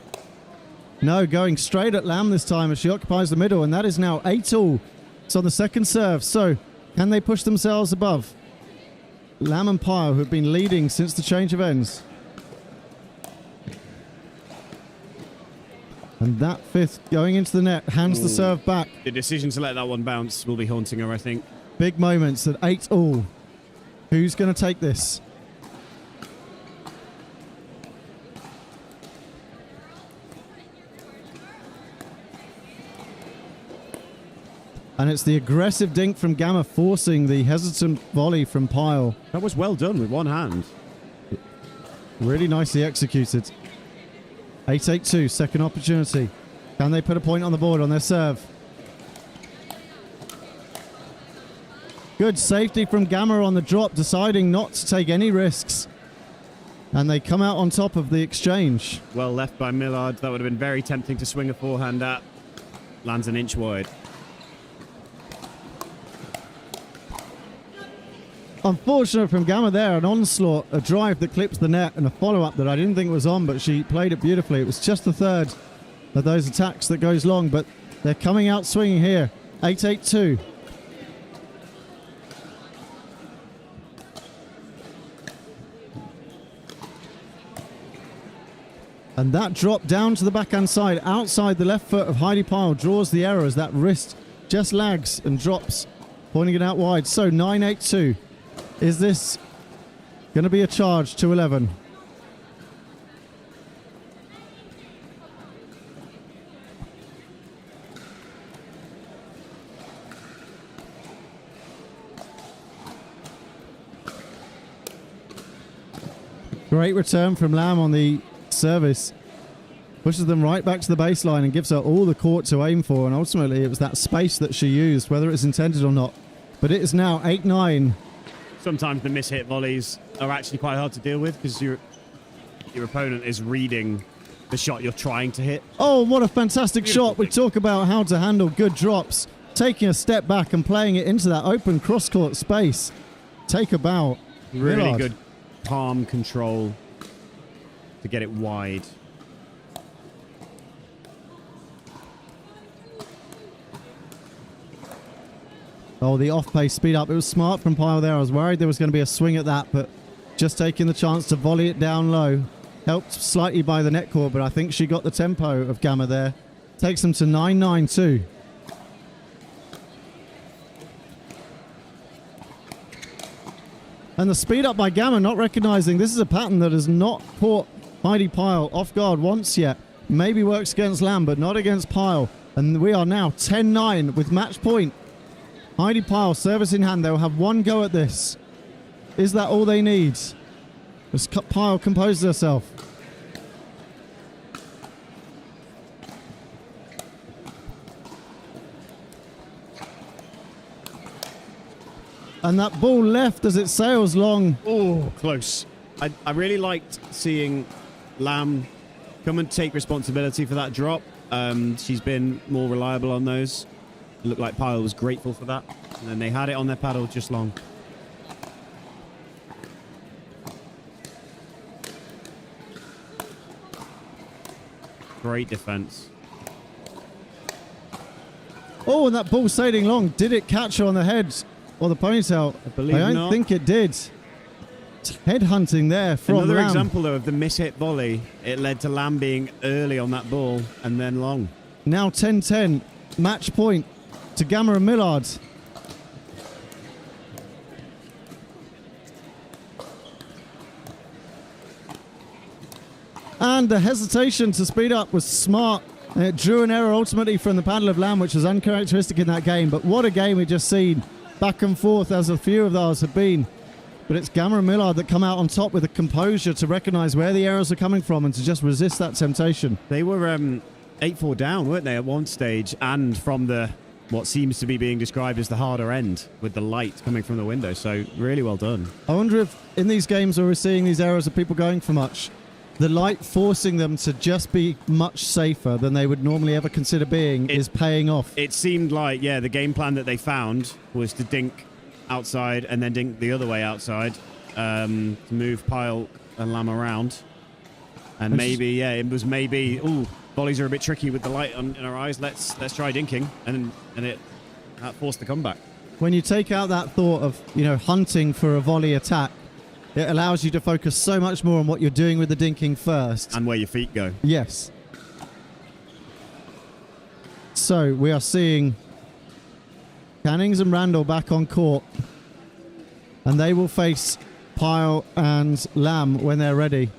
No, going straight at Lamb this time as she occupies the middle, and that is now 8-all. It's on the second serve. So, can they push themselves above Lamb and Pyle, who have been leading since the change of ends? And that fifth going into the net, hands the serve back. The decision to let that one bounce will be haunting her, I think. Big moments at 8-all. Who's going to take this? And it's the aggressive dink from Gama forcing the hesitant volley from Pyle. That was well done with one hand. Really nicely executed. 8-8-2, second opportunity. Can they put a point on the board on their serve? Good safety from Gama on the drop, deciding not to take any risks. And they come out on top of the exchange. Well left by Millard. That would have been very tempting to swing a forehand at. Lands an inch wide. Unfortunate from Gama there, an onslaught, a drive that clips the net, and a follow-up that I didn't think was on, but she played it beautifully. It was just the third of those attacks that goes long, but they're coming out swinging here. 8-8-2. And that drop down to the backhand side, outside the left foot of Heidi Pyle, draws the error as that wrist just lags and drops, pointing it out wide. So 9-8-2. Is this going to be a charge to 11? Great return from Lamb on the service. Pushes them right back to the baseline and gives her all the court to aim for. And ultimately, it was that space that she used, whether it's intended or not. But it is now 8-9. Sometimes the mishit volleys are actually quite hard to deal with because your opponent is reading the shot you're trying to hit. Oh, what a fantastic shot. We talk about how to handle good drops. Taking a step back and playing it into that open cross-court space. Take a bow. Really Millard. good palm control to get it wide. Oh, the off-pace speed up. It was smart from Pyle there. I was worried there was going to be a swing at that, but just taking the chance to volley it down low. Helped slightly by the net cord, but I think she got the tempo of Gama there. Takes them to 9-9-2. And the speed up by Gama, not recognizing this is a pattern that has not caught Heidi Pyle off guard once yet. Maybe works against Lamb, but not against Pyle. And we are now 10-9 with match point. Heidi Pyle, service in hand. They'll have one go at this. Is that all they need? As Pyle composes herself. And that ball left as it sails long. Oh, close. I really liked seeing Lamb come and take responsibility for that drop. She's been more reliable on those. It looked like Pyle was grateful for that. And then they had it on their paddle just long. Great defense. Oh, and that ball sailing long. Did it catch her on the head or the ponytail? I believe I don't not. think it did. Head hunting there from Another Lamb. example, though, of the miss-hit volley. It led to Lamb being early on that ball and then long. Now 10-10. Match point to Gama and Millard. And the hesitation to speed up was smart. And it drew an error ultimately from the paddle of Lamb, which was uncharacteristic in that game. But what a game we've just seen. Back and forth, as a few of those have been. But it's Gama and Millard that come out on top with the composure to recognise where the errors are coming from and to just resist that temptation. They were 8-4 down, weren't they, at one stage? And from the what seems to be being described as the harder end, with the light coming from the window. So really well done. I wonder if in these games where we're seeing these errors of people going for much, the light forcing them to just be much safer than they would normally ever consider being is paying off. It seemed like, yeah, the game plan that they found was to dink outside and then dink the other way outside, to move Pyle and Lamb around. And maybe, yeah, it was maybe, ooh, volleys are a bit tricky with the light in our eyes. Let's try dinking. And that forced the comeback. When you take out that thought of, hunting for a volley attack, it allows you to focus so much more on what you're doing with the dinking first. And where your feet go. Yes. So we are seeing Cannings and Randall back on court. And they will face Pyle and Lamb when they're ready.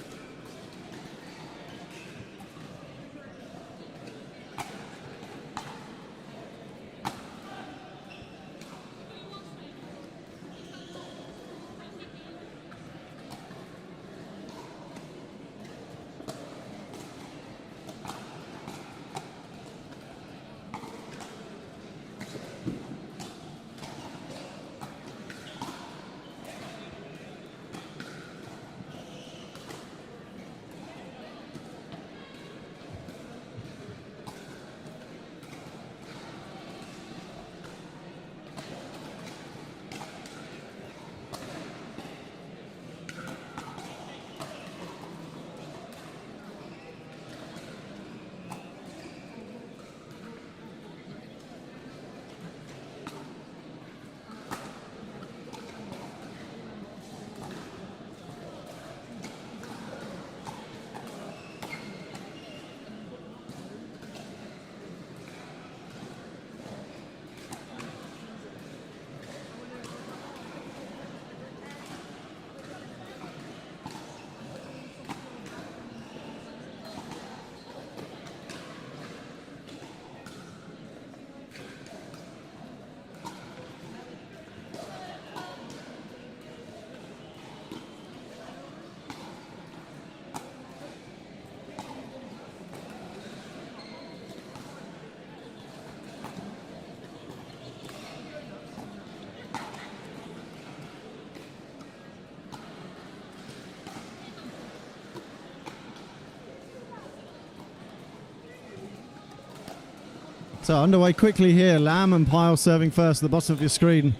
So underway quickly here. Lamb and Pyle serving first at the bottom of your screen.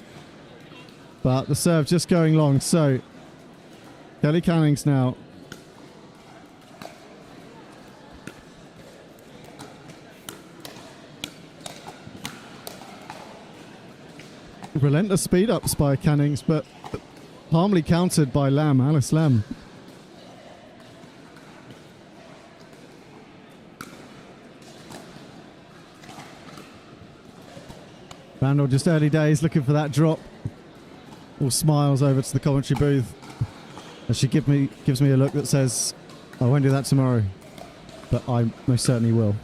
But the serve just going long. So Kelly Cannings now. Relentless speed ups by Cannings, but calmly countered by Lamb, Alice Lamb. Randall just early days looking for that drop. All smiles over to the commentary booth as she gives me a look that says, I won't do that tomorrow, but I most certainly will.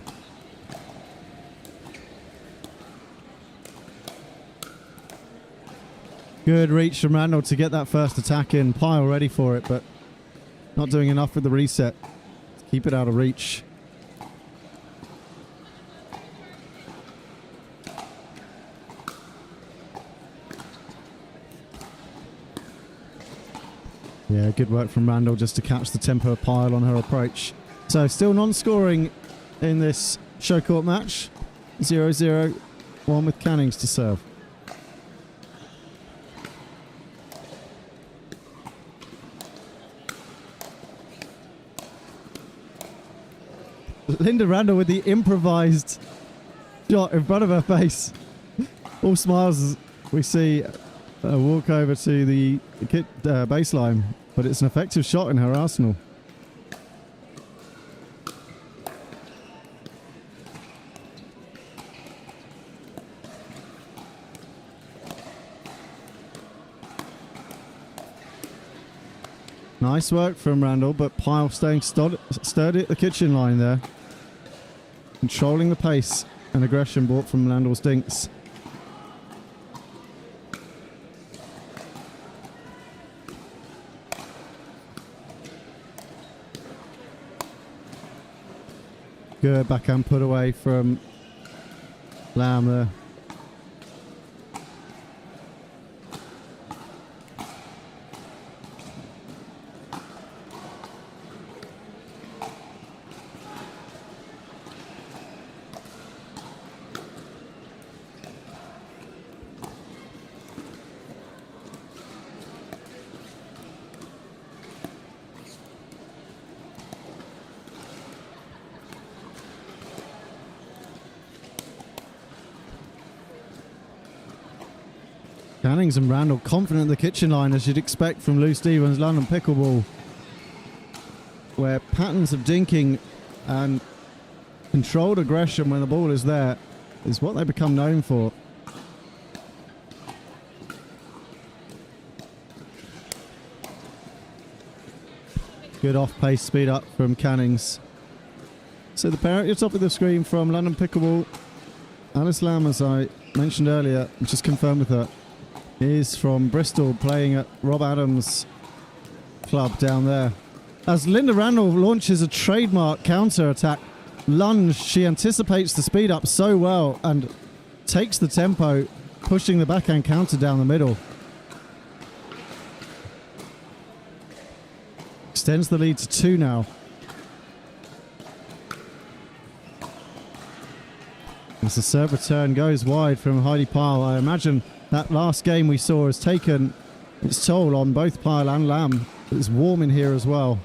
Good reach from Randall to get that first attack in. Pyle ready for it, but not doing enough with the reset to keep it out of reach. Yeah, good work from Randall just to catch the tempo of Pyle on her approach. So still non-scoring in this show court match. 0-0, one with Cannings to serve. Linda Randall with the improvised shot in front of her face. All smiles as we see a walk over to the baseline, but it's an effective shot in her arsenal. Nice work from Randall, but Pyle staying sturdy at the kitchen line there. Controlling the pace and aggression brought from Randall's dinks. Good backhand put away from Lamb there. Cannings and Randall confident in the kitchen line, as you'd expect from Lou Stevens' London Pickleball, where patterns of dinking and controlled aggression when the ball is there is what they become known for. Good off-pace speed up from Cannings. So the pair at the top of the screen from London Pickleball, Alice Lamb, as I mentioned earlier, just confirmed with her, is from Bristol, playing at Rob Adams' club down there. As Linda Randall launches a trademark counter-attack lunge, she anticipates the speed up so well and takes the tempo, pushing the backhand counter down the middle. Extends the lead to 2 now. As the serve return goes wide from Heidi Pyle, I imagine that last game we saw has taken its toll on both Pyle and Lamb. It's warm in here as well.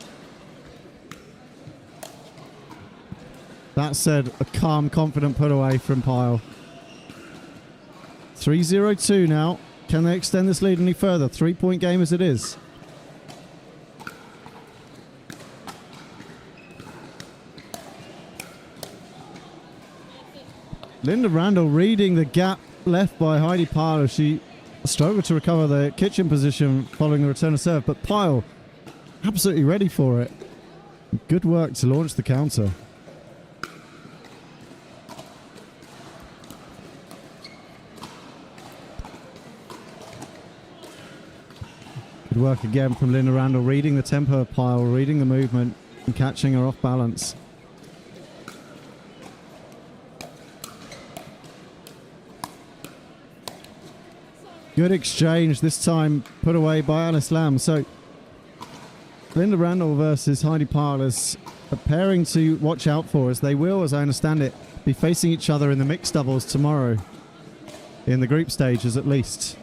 That said, a calm, confident put away from Pyle. 3-0-2 now. Can they extend this lead any further? 3-point game as it is. Linda Randall reading the gap left by Heidi Pyle as she struggled to recover the kitchen position following the return of serve, but Pyle absolutely ready for it. Good work to launch the counter. Good work again from Linda Randall, reading the tempo of Pyle, reading the movement and catching her off balance. Good exchange, this time put away by Alice Lamb. So Linda Randall versus Heidi Pyle is a pairing to watch out for, as they will, as I understand it, be facing each other in the mixed doubles tomorrow, in the group stages at least.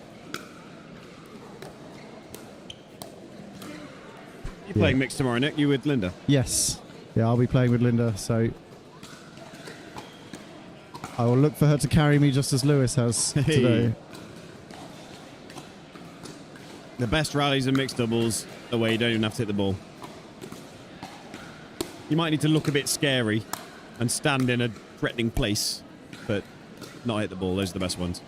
You playing mixed tomorrow, Nick? You with Linda? Yes. Yeah, I'll be playing with Linda, so I will look for her to carry me just as Lewis has today. The best rallies in mixed doubles are where you don't even have to hit the ball. You might need to look a bit scary and stand in a threatening place, but not hit the ball. Those are the best ones.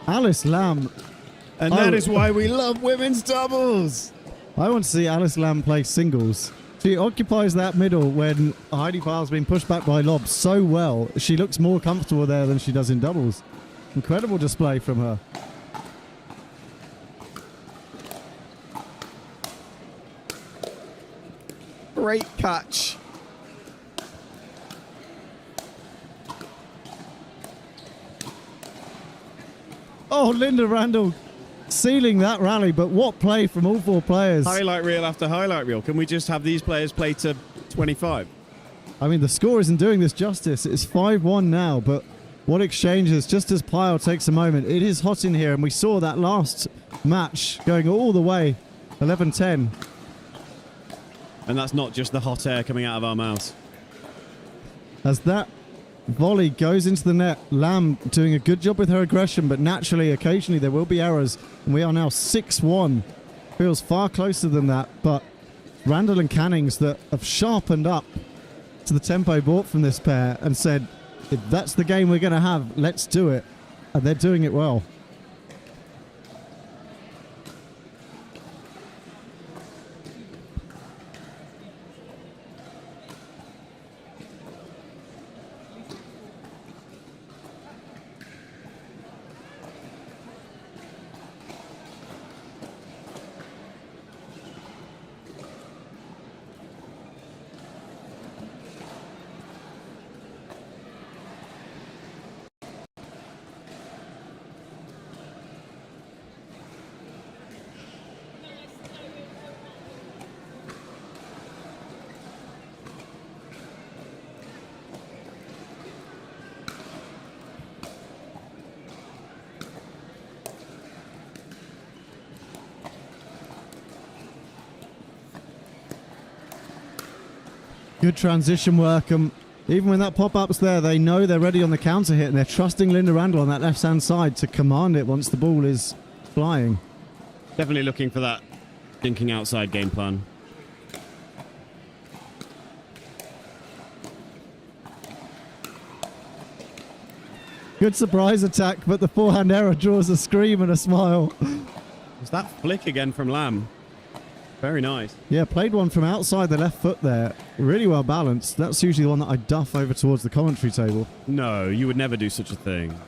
Alice Lamb. And that is why we love women's doubles. I want to see Alice Lamb play singles. She occupies that middle when Heidi Pyle's been pushed back by lob so well. She looks more comfortable there than she does in doubles. Incredible display from her. Great catch. Oh, Linda Randall sealing that rally, but what play from all 4 players. Highlight reel after highlight reel. Can we just have these players play to 25? I mean, the score isn't doing this justice. It's 5-1 now, but what exchanges, just as Pyle takes a moment. It is hot in here, and we saw that last match going all the way, 11-10. And that's not just the hot air coming out of our mouths. As that volley goes into the net, Lamb doing a good job with her aggression, but naturally, occasionally, there will be errors. And we are now 6-1. Feels far closer than that, but Randall and Cannings that have sharpened up to the tempo brought from this pair and said, if that's the game we're going to have, let's do it. And they're doing it well. Good transition work. Even when that pop-up's there, they know they're ready on the counter hit, and they're trusting Linda Randall on that left-hand side to command it once the ball is flying. Definitely looking for that thinking outside game plan. Good surprise attack, but the forehand error draws a scream and a smile. Was that flick again from Lamb? Very nice. Yeah, played one from outside the left foot there. Really well balanced. That's usually the one that I duff over towards the commentary table. No, you would never do such a thing.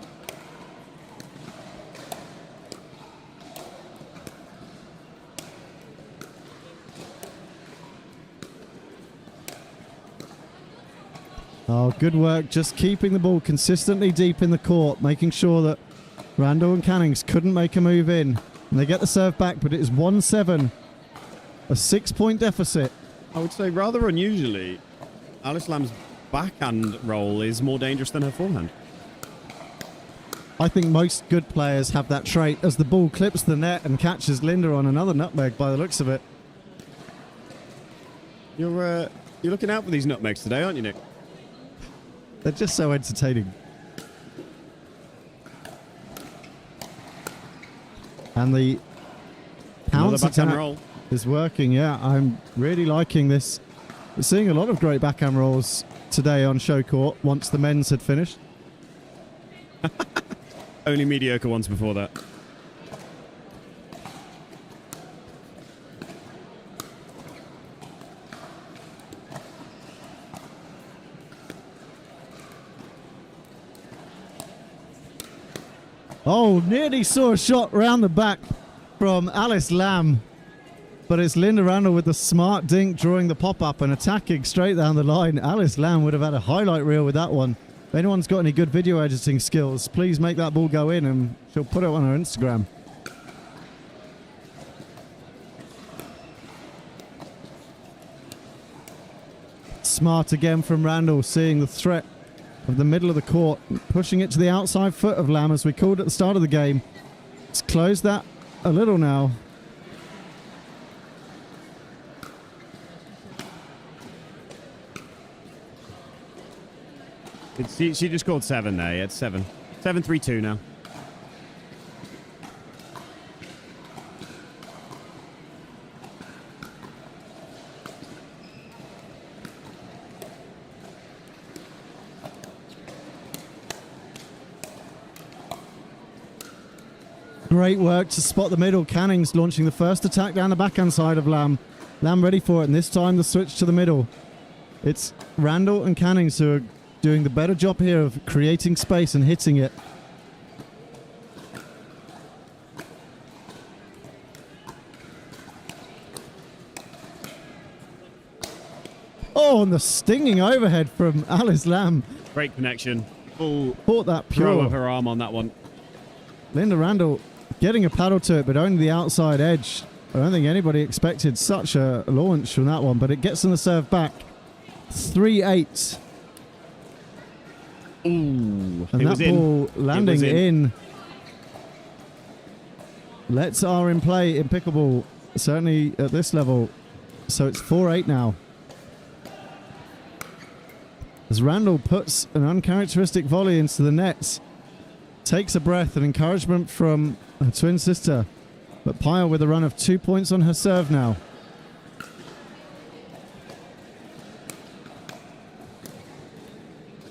Oh, good work. Just keeping the ball consistently deep in the court, making sure that Randall and Cannings couldn't make a move in. And they get the serve back, but it is 1-7. A 6-point deficit. I would say rather unusually, Alice Lamb's backhand roll is more dangerous than her forehand. I think most good players have that trait as the ball clips the net and catches Linda on another nutmeg by the looks of it. You're looking out for these nutmegs today, aren't you, Nick? They're just so entertaining. And the pounce backhand attack roll is working. Yeah, I'm really liking this. We're seeing a lot of great backhand rolls today on show court once the men's had finished. Only mediocre ones before that. Oh, nearly saw a shot round the back from Alice Lamb. But it's Linda Randall with the smart dink drawing the pop-up and attacking straight down the line. Alice Lamb would have had a highlight reel with that one. If anyone's got any good video editing skills, please make that ball go in and she'll put it on her Instagram. Smart again from Randall, seeing the threat of the middle of the court, pushing it to the outside foot of Lamb as we called at the start of the game. It's closed that a little now. She just called 7 there. Yeah, it's 7. 7-3-2 now. Great work to spot the middle. Cannings launching the first attack down the backhand side of Lamb. Lamb ready for it, and this time the switch to the middle. It's Randall and Cannings who are doing the better job here of creating space and hitting it. Oh, and the stinging overhead from Alice Lamb. Great connection. Full Caught that throw pure. of her arm on that one. Linda Randall getting a paddle to it, but only the outside edge. I don't think anybody expected such a launch from that one, but it gets in the serve back. 3-8. Ooh, And it that was in. ball landing in. Lets are in play in pickleball, certainly at this level. So it's 4-8 now. As Randall puts an uncharacteristic volley into the net, takes a breath and encouragement from her twin sister. But Pyle with a run of 2 points on her serve now.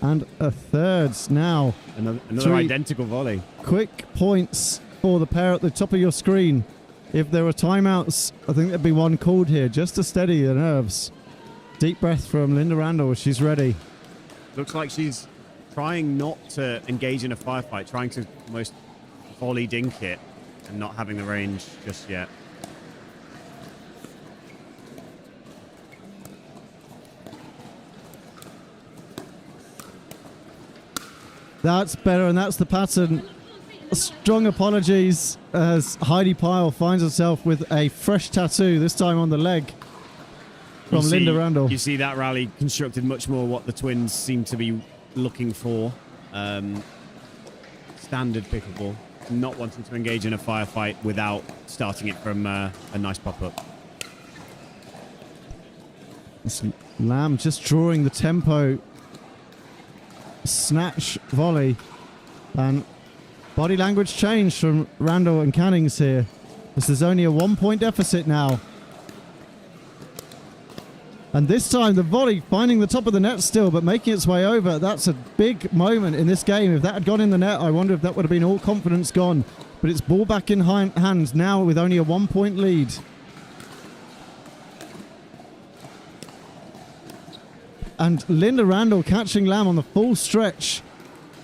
And a third now. Another Tsui. identical volley. Quick points for the pair at the top of your screen. If there were timeouts, I think there'd be one called here just to steady the nerves. Deep breath from Linda Randall. She's ready. Looks like she's trying not to engage in a firefight, trying to almost volley dink it and not having the range just yet. That's better, and that's the pattern. Strong apologies as Heidi Pyle finds herself with a fresh tattoo, this time on the leg, from Linda Randall. You see that rally constructed much more what the twins seem to be looking for. Standard pickleball. Not wanting to engage in a firefight without starting it from a nice pop-up. Lamb just drawing the tempo. Snatch volley. And body language change from Randall and Cannings here. This is only a 1 point deficit now. And this time the volley finding the top of the net still, but making its way over. That's a big moment in this game. If that had gone in the net, I wonder if that would have been all confidence gone. But it's ball back in hand now with only a 1 point lead. And Linda Randall catching Lamb on the full stretch,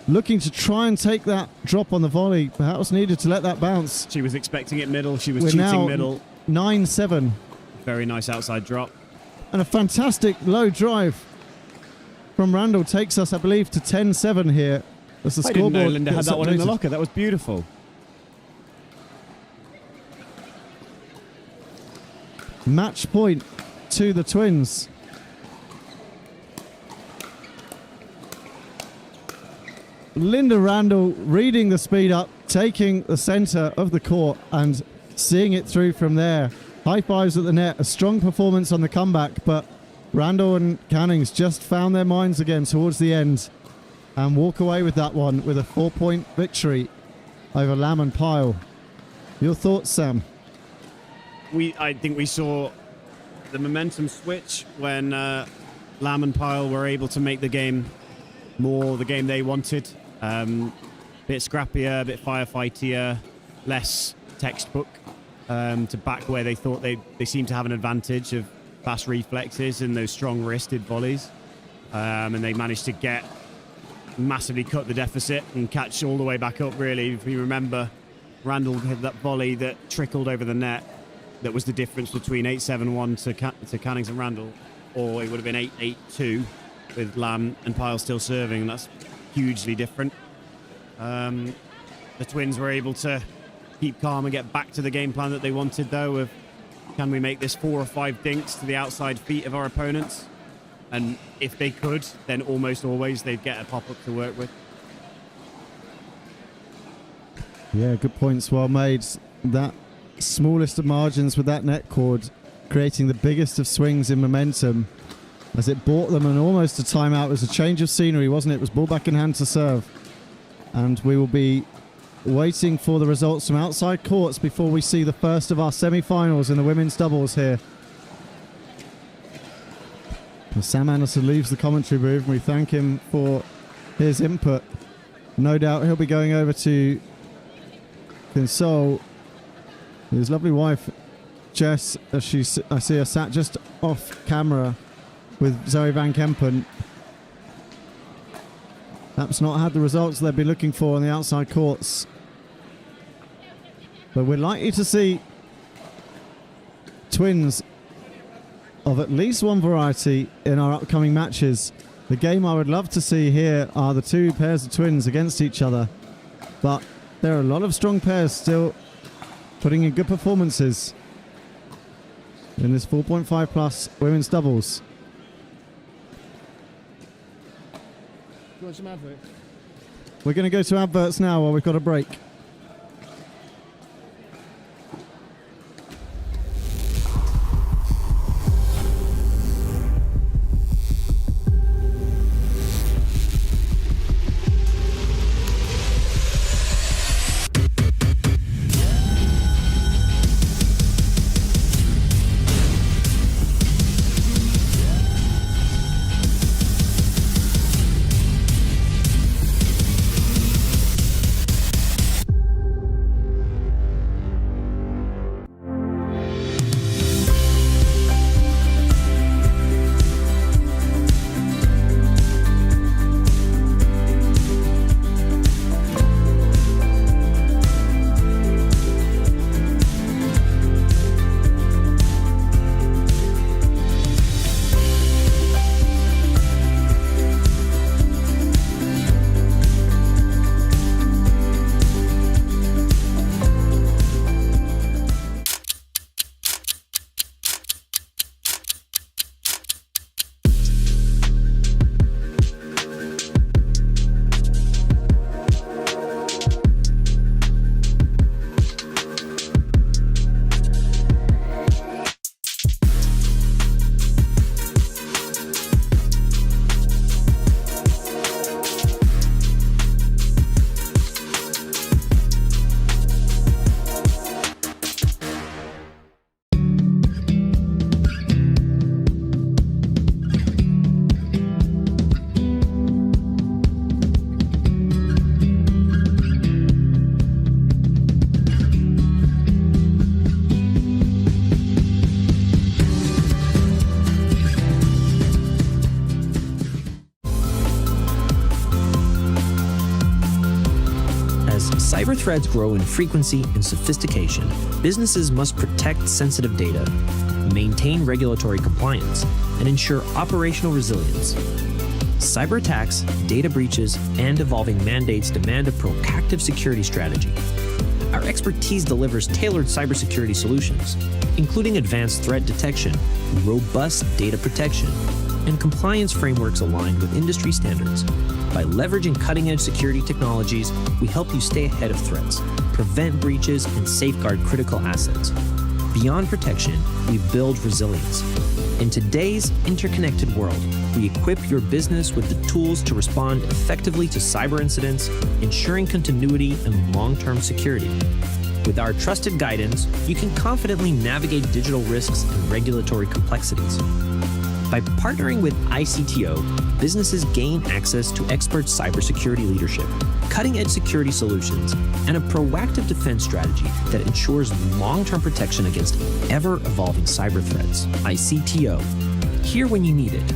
looking to try and take that drop on the volley. Perhaps needed to let that bounce. She was expecting it middle. She was We're cheating now middle. 9-7. Very nice outside drop. And a fantastic low drive from Randall takes us, I believe, to 10-7 here. As the I didn't know scoreboard Linda had gets that one in the updated. locker. That was beautiful. Match point to the twins. Linda Randall reading the speed up, taking the center of the court and seeing it through from there. High fives at the net, a strong performance on the comeback, but Randall and Cannings just found their minds again towards the end and walk away with that one with a 4 point victory over Lamb and Pyle. Your thoughts, Sam? I think we saw the momentum switch when Lamb and Pyle were able to make the game more the game they wanted. Bit scrappier, a bit firefightier, less textbook to back where they thought they seemed to have an advantage of fast reflexes and those strong wristed volleys. And they managed to massively cut the deficit and catch all the way back up, really. If you remember, Randall had that volley that trickled over the net. That was the difference between 8-7-1 to Cannings and Randall, or it would have been 8-8-2 with Lamb and Pyle still serving, and that's hugely different. The twins were able to keep calm and get back to the game plan that they wanted, though, of can we make this 4 or 5 dinks to the outside feet of our opponents? And if they could, then almost always they'd get a pop-up to work with. Yeah, good points, well made. That smallest of margins with that net cord, creating the biggest of swings in momentum as it bought them and almost a timeout. It was a change of scenery, wasn't it? It was ball back in hand to serve. And we will be waiting for the results from outside courts before we see the first of our semi-finals in the women's doubles here. As Sam Anderson leaves the commentary booth, and we thank him for his input. No doubt he'll be going over to console his lovely wife, Jess, as I see her sat just off camera with Zoe Vankempen. Perhaps not had the results they'd be looking for on the outside courts. But we're likely to see twins of at least one variety in our upcoming matches. The game I would love to see here are the two pairs of twins against each other. But there are a lot of strong pairs still putting in good performances in this 4.5 plus women's doubles. you want some adverts? We're going to go to adverts now while we've got a break. Cyber threats grow in frequency and sophistication. Businesses must protect sensitive data, maintain regulatory compliance, and ensure operational resilience. Cyber attacks, data breaches, and evolving mandates demand a proactive security strategy. Our expertise delivers tailored cybersecurity solutions, including advanced threat detection, robust data protection, and compliance frameworks aligned with industry standards. By leveraging cutting-edge security technologies, we help you stay ahead of threats, prevent breaches, and safeguard critical assets. Beyond protection, we build resilience. In today's interconnected world, we equip your business with the tools to respond effectively to cyber incidents, ensuring continuity and long-term security. With our trusted guidance, you can confidently navigate digital risks and regulatory complexities. By partnering with ICTO, businesses gain access to expert cybersecurity leadership, cutting-edge security solutions, and a proactive defense strategy that ensures long-term protection against ever-evolving cyber threats. ICTO, here when you need it.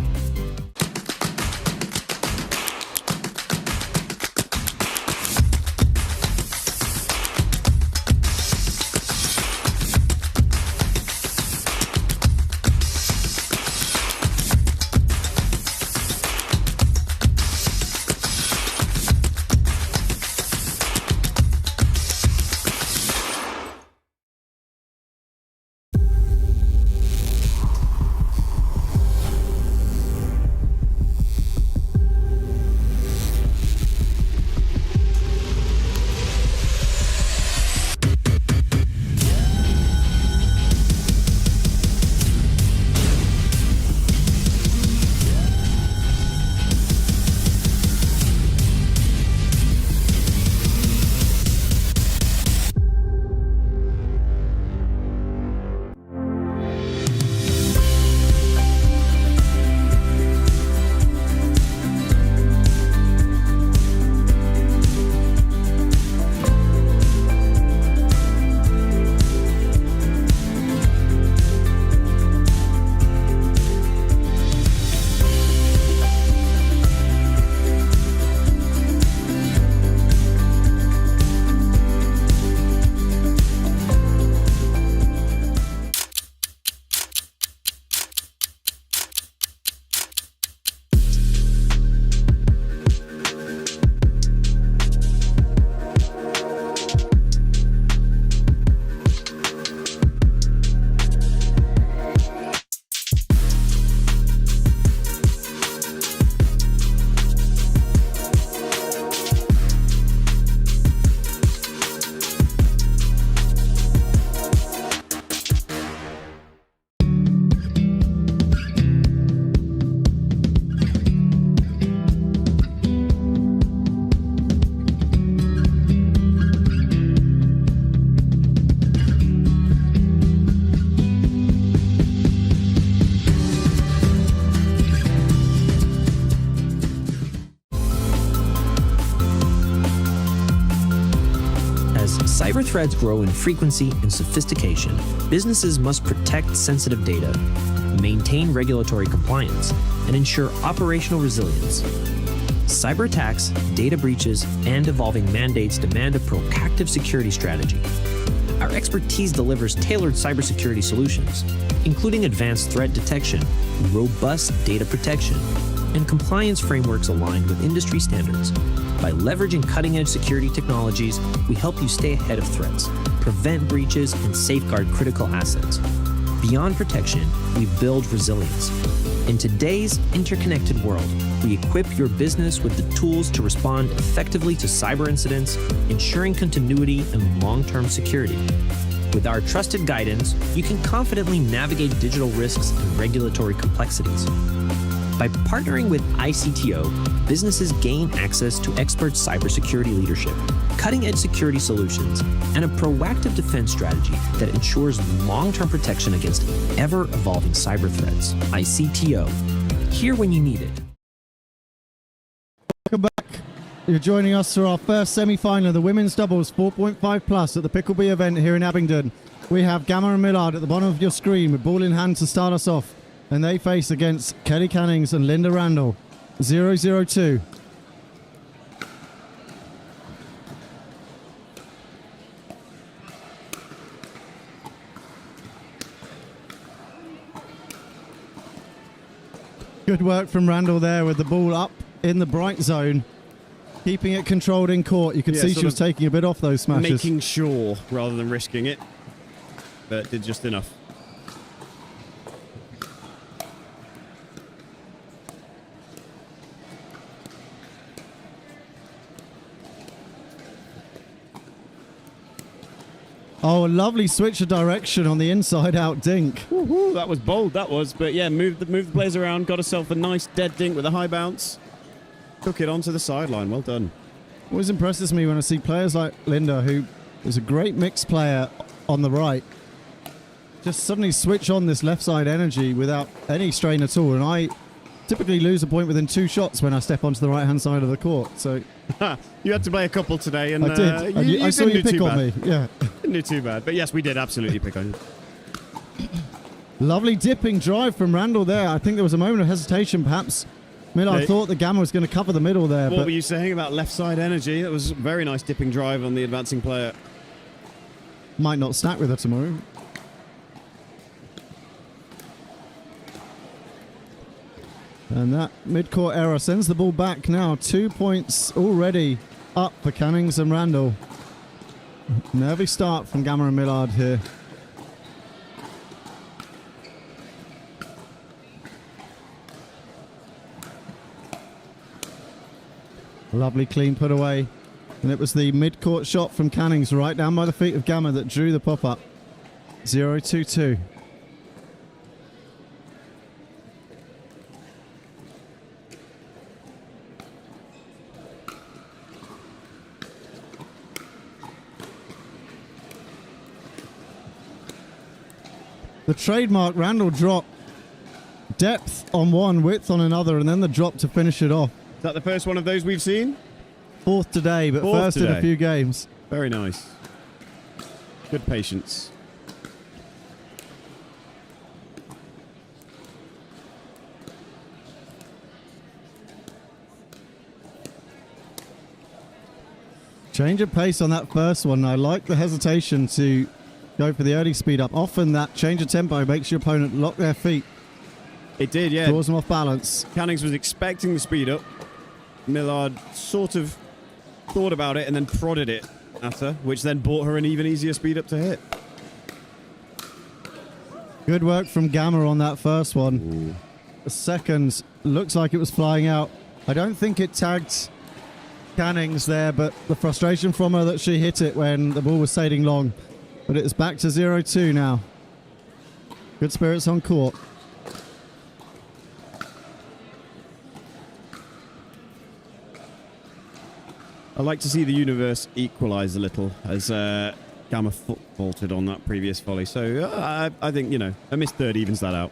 cyber threats grow in frequency and sophistication, businesses must protect sensitive data, maintain regulatory compliance, and ensure operational resilience. Cyber attacks, data breaches, and evolving mandates demand a proactive security strategy. Our expertise delivers tailored cybersecurity solutions, including advanced threat detection, robust data protection, and compliance frameworks aligned with industry standards. By leveraging cutting-edge security technologies, we help you stay ahead of threats, prevent breaches, and safeguard critical assets. Beyond protection, we build resilience. In today's interconnected world, we equip your business with the tools to respond effectively to cyber incidents, ensuring continuity and long-term security. With our trusted guidance, you can confidently navigate digital risks and regulatory complexities. By partnering with ICTO, businesses gain access to expert cybersecurity leadership, cutting-edge security solutions, and a proactive defense strategy that ensures long-term protection against ever-evolving cyber threats. ICTO, here when you need it. Welcome back. You're joining us for our first semi-final of the women's doubles 4.5 plus at the Pickleball event here in Abingdon. We have Gama and Millard at the bottom of your screen with ball in hand to start us off. And they face against Kelly Cannings and Linda Randall. 0-0-2. Good work from Randall there with the ball up in the bright zone. Keeping it controlled in court. You can see she was taking a bit off those smashes. Making sure rather than risking it. But did just enough. Oh, a lovely switch of direction on the inside-out dink. Woohoo, that was bold, that was. But yeah, moved the players around, got herself a nice dead dink with a high bounce. Took it onto the sideline. Well done. Always impresses me when I see players like Linda, who is a great mixed player on the right, just suddenly switch on this left side energy without any strain at all. And I typically lose a point within 2 shots when I step onto the right-hand side of the court. So you had to play a couple today, and I did. I saw you pick on me. Yeah, didn't do too bad. But yes, we did absolutely pick on you. Lovely dipping drive from Randall there. I think there was a moment of hesitation, perhaps. Millard thought the Gama was going to cover the middle there. What were you saying about left side energy? That was a very nice dipping drive on the advancing player. Might not stack with her tomorrow. And that mid-court error sends the ball back now. 2 points already up for Cannings and Randall. Nervy start from Gama and Millard here. Lovely clean put away. And it was the mid-court shot from Cannings right down by the feet of Gama that drew the pop-up. 0-2-2. The trademark Randall drop. Depth on one, width on another, and then the drop to finish it off. Is that the first one of those we've seen? Fourth today, but first in a few games. Very nice. Good patience. Change of pace on that first one. I like the hesitation to go for the early speed up. Often that change of tempo makes your opponent lock their feet. It did, yeah. Draws them off balance. Cannings was expecting the speed up. Millard sort of thought about it and then prodded it at her, which then bought her an even easier speed up to hit. Good work from Gama on that first one. Ooh. The second looks like it was flying out. I don't think it tagged Cannings there, but the frustration from her that she hit it when the ball was sailing long. But it's back to 0-2 now. Good spirits on court. I like to see the universe equalise a little as Gama faltered on that previous volley. So I think, you know, a missed third evens that out.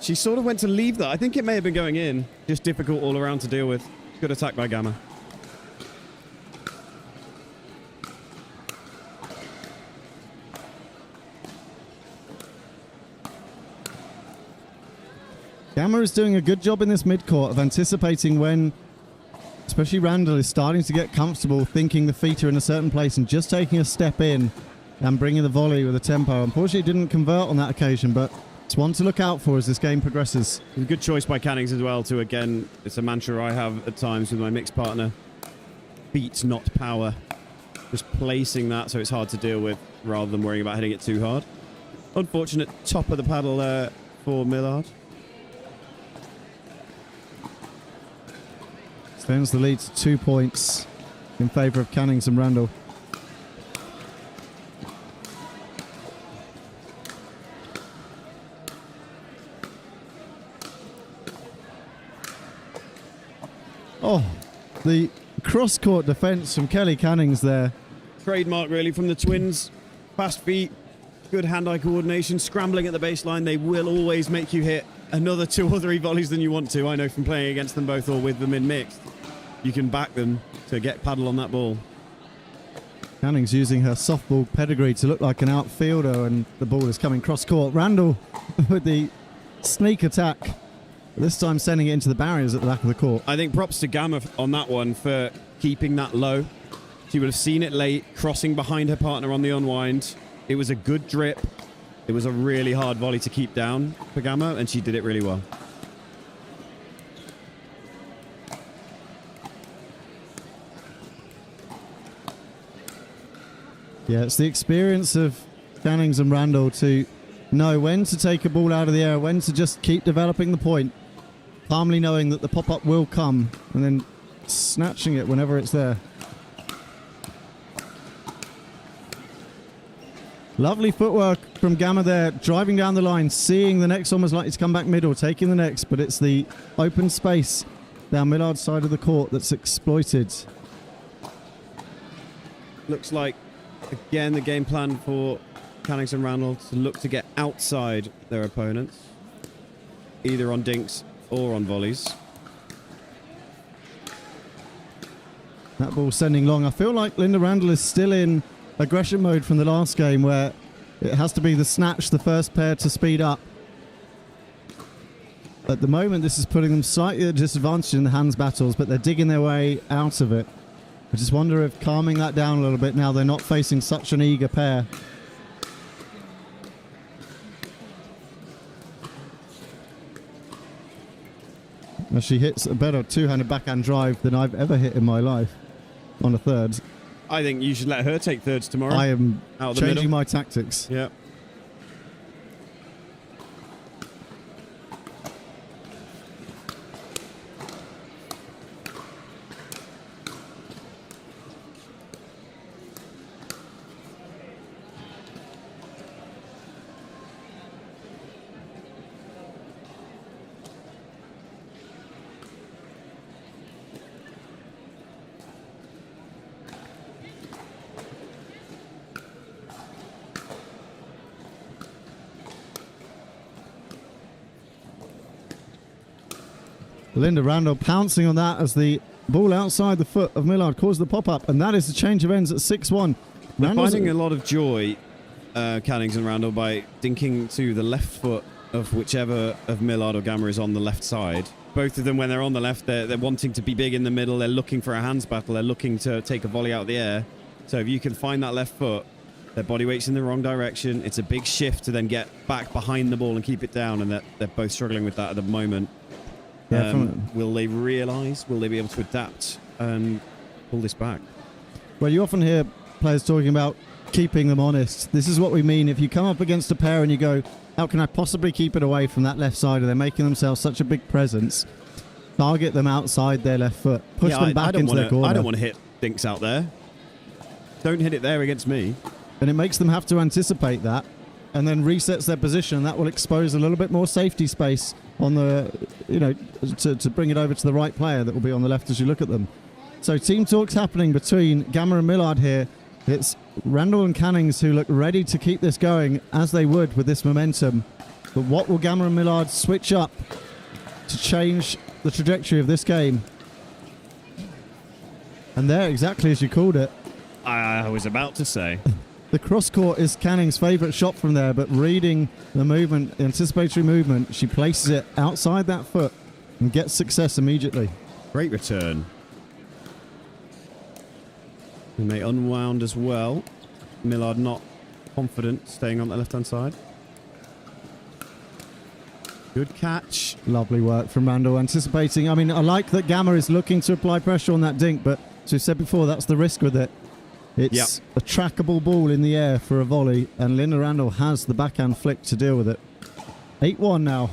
She sort of went to leave that. I think it may have been going in. Just difficult all around to deal with. Good attack by Gama. Gama is doing a good job in this mid-court of anticipating when, especially Randall, is starting to get comfortable thinking the feet are in a certain place and just taking a step in and bringing the volley with a tempo. Unfortunately, it didn't convert on that occasion, but it's one to look out for as this game progresses. A good choice by Cannings as well to, again, it's a mantra I have at times with my mixed partner. Feet, not power. Just placing that so it's hard to deal with rather than worrying about hitting it too hard. Unfortunate top of the paddle there for Millard. Extends the lead to 2 points in favour of Cannings and Randall. Oh, the cross-court defence from Kelly Cannings there. Trademark, really, from the twins. Fast feet, good hand-eye coordination, scrambling at the baseline. They will always make you hit another 2 or 3 volleys than you want to. I know from playing against them both or with them in mixed. You can back them to get paddle on that ball. Cannings using her softball pedigree to look like an outfielder, and the ball is coming cross-court. Randall with the sneak attack, this time sending it into the barriers at the back of the court. I think props to Gama on that one for keeping that low. She would have seen it late, crossing behind her partner on the unwind. It was a good drip. It was a really hard volley to keep down for Gama, and she did it really well. Yeah, it's the experience of Cannings and Randall to know when to take a ball out of the air, when to just keep developing the point, calmly knowing that the pop-up will come, and then snatching it whenever it's there. Lovely footwork from Gama there, driving down the line, seeing the next one was likely to come back middle, taking the next, but it's the open space down Millard's side of the court that's exploited. Looks like, again, the game plan for Cannings and Randall to look to get outside their opponents, either on dinks or on volleys. That ball sending long. I feel like Linda Randall is still in aggression mode from the last game where it has to be the snatch, the first pair to speed up. At the moment, this is putting them slightly at a disadvantage in the hands battles, but they're digging their way out of it. I just wonder if calming that down a little bit now they're not facing such an eager pair. As she hits a better two-handed backhand drive than I've ever hit in my life on a third. I think you should let her take thirds tomorrow. I am out of the changing middle. my tactics. Yeah. Linda Randall pouncing on that as the ball outside the foot of Millard caused the pop-up, and that is the change of ends at 6-1. They're finding a lot of joy, Cannings and Randall, by dinking to the left foot of whichever of Millard or Gama is on the left side. Both of them, when they're on the left, they're wanting to be big in the middle. They're looking for a hands battle. They're looking to take a volley out of the air. So if you can find that left foot, their body weight's in the wrong direction. It's a big shift to then get back behind the ball and keep it down, and they're both struggling with that at the moment. Will they realise? Will they be able to adapt and pull this back? Well, you often hear players talking about keeping them honest. This is what we mean. If you come up against a pair and you go, how can I possibly keep it away from that left side? They're making themselves such a big presence. Target them outside their left foot. Push them back into their corner. I don't want to hit dinks out there. Don't hit it there against me. And it makes them have to anticipate that, and then resets their position. That will expose a little bit more safety space on the, to bring it over to the right player that will be on the left as you look at them. So team talks happening between Gama and Millard here. It's Randall and Cannings who look ready to keep this going, as they would with this momentum. But what will Gama and Millard switch up to change the trajectory of this game? And there, exactly as you called it. I was about to say. The cross-court is Canning's favourite shot from there, but reading the movement, the anticipatory movement, she places it outside that foot and gets success immediately. Great return. And they unwound as well. Millard not confident, staying on the left-hand side. Good catch. Lovely work from Randall, anticipating. I mean, I like that Gama is looking to apply pressure on that dink, but as we said before, that's the risk with it. It's a trackable ball in the air for a volley, and Linda Randall has the backhand flick to deal with it. 8-1 now.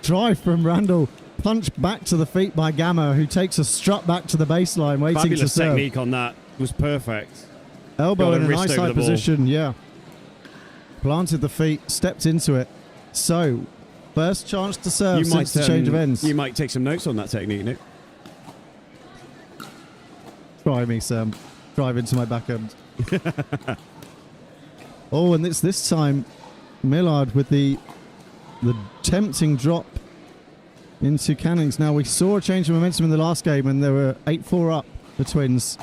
Drive from Randall. Punch back to the feet by Gama, who takes a strut back to the baseline, waiting Fabulous to serve. technique on that. Was perfect. Elbow in a wrist nice over high the ball. position, yeah. Planted the feet, stepped into it. So, first chance to serve since the change of ends. You might take some notes on that technique, Nick. Try me, Sam. Drive into my backhand. Oh, and it's this time Millard with the tempting drop into Cannings. Now, we saw a change of momentum in the last game, and they were 8-4 up, the Twins.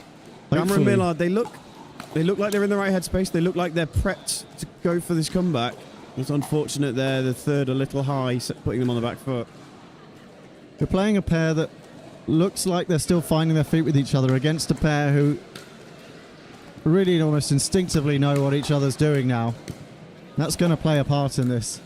Gama and Millard, they look like they're in the right headspace. They look like they're prepped to go for this comeback. It's unfortunate there, the third a little high, putting them on the back foot. We're playing a pair that looks like they're still finding their feet with each other against a pair who really almost instinctively know what each other's doing now. That's going to play a part in this.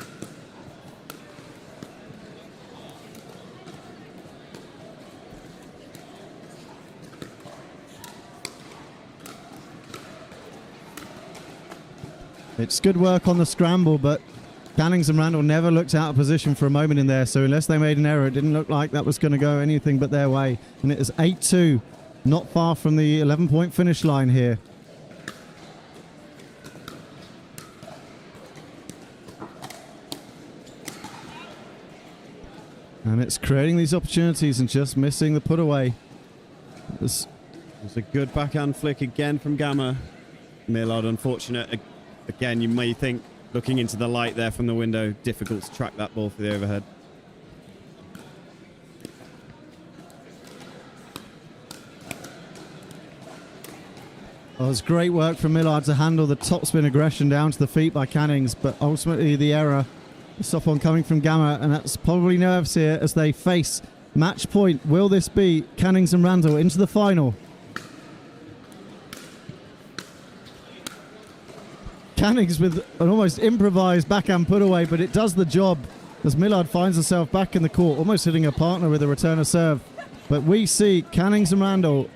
It's good work on the scramble, but Cannings and Randall never looked out of position for a moment in there, so unless they made an error, it didn't look like that was going to go anything but their way. And it is 8-2, not far from the 11-point finish line here. And it's creating these opportunities and just missing the put away. It's a good backhand flick again from Gama. Millard, unfortunate. Again, you may think, looking into the light there from the window, difficult to track that ball for the overhead. Well, it was great work from Millard to handle the topspin aggression down to the feet by Cannings, but ultimately the error, the soft one coming from Gama, and that's probably nerves here as they face match point. Will this be Cannings and Randall into the final? Cannings with an almost improvised backhand put away, but it does the job as Millard finds herself back in the court, almost hitting her partner with a return of serve. But we see Cannings and Randall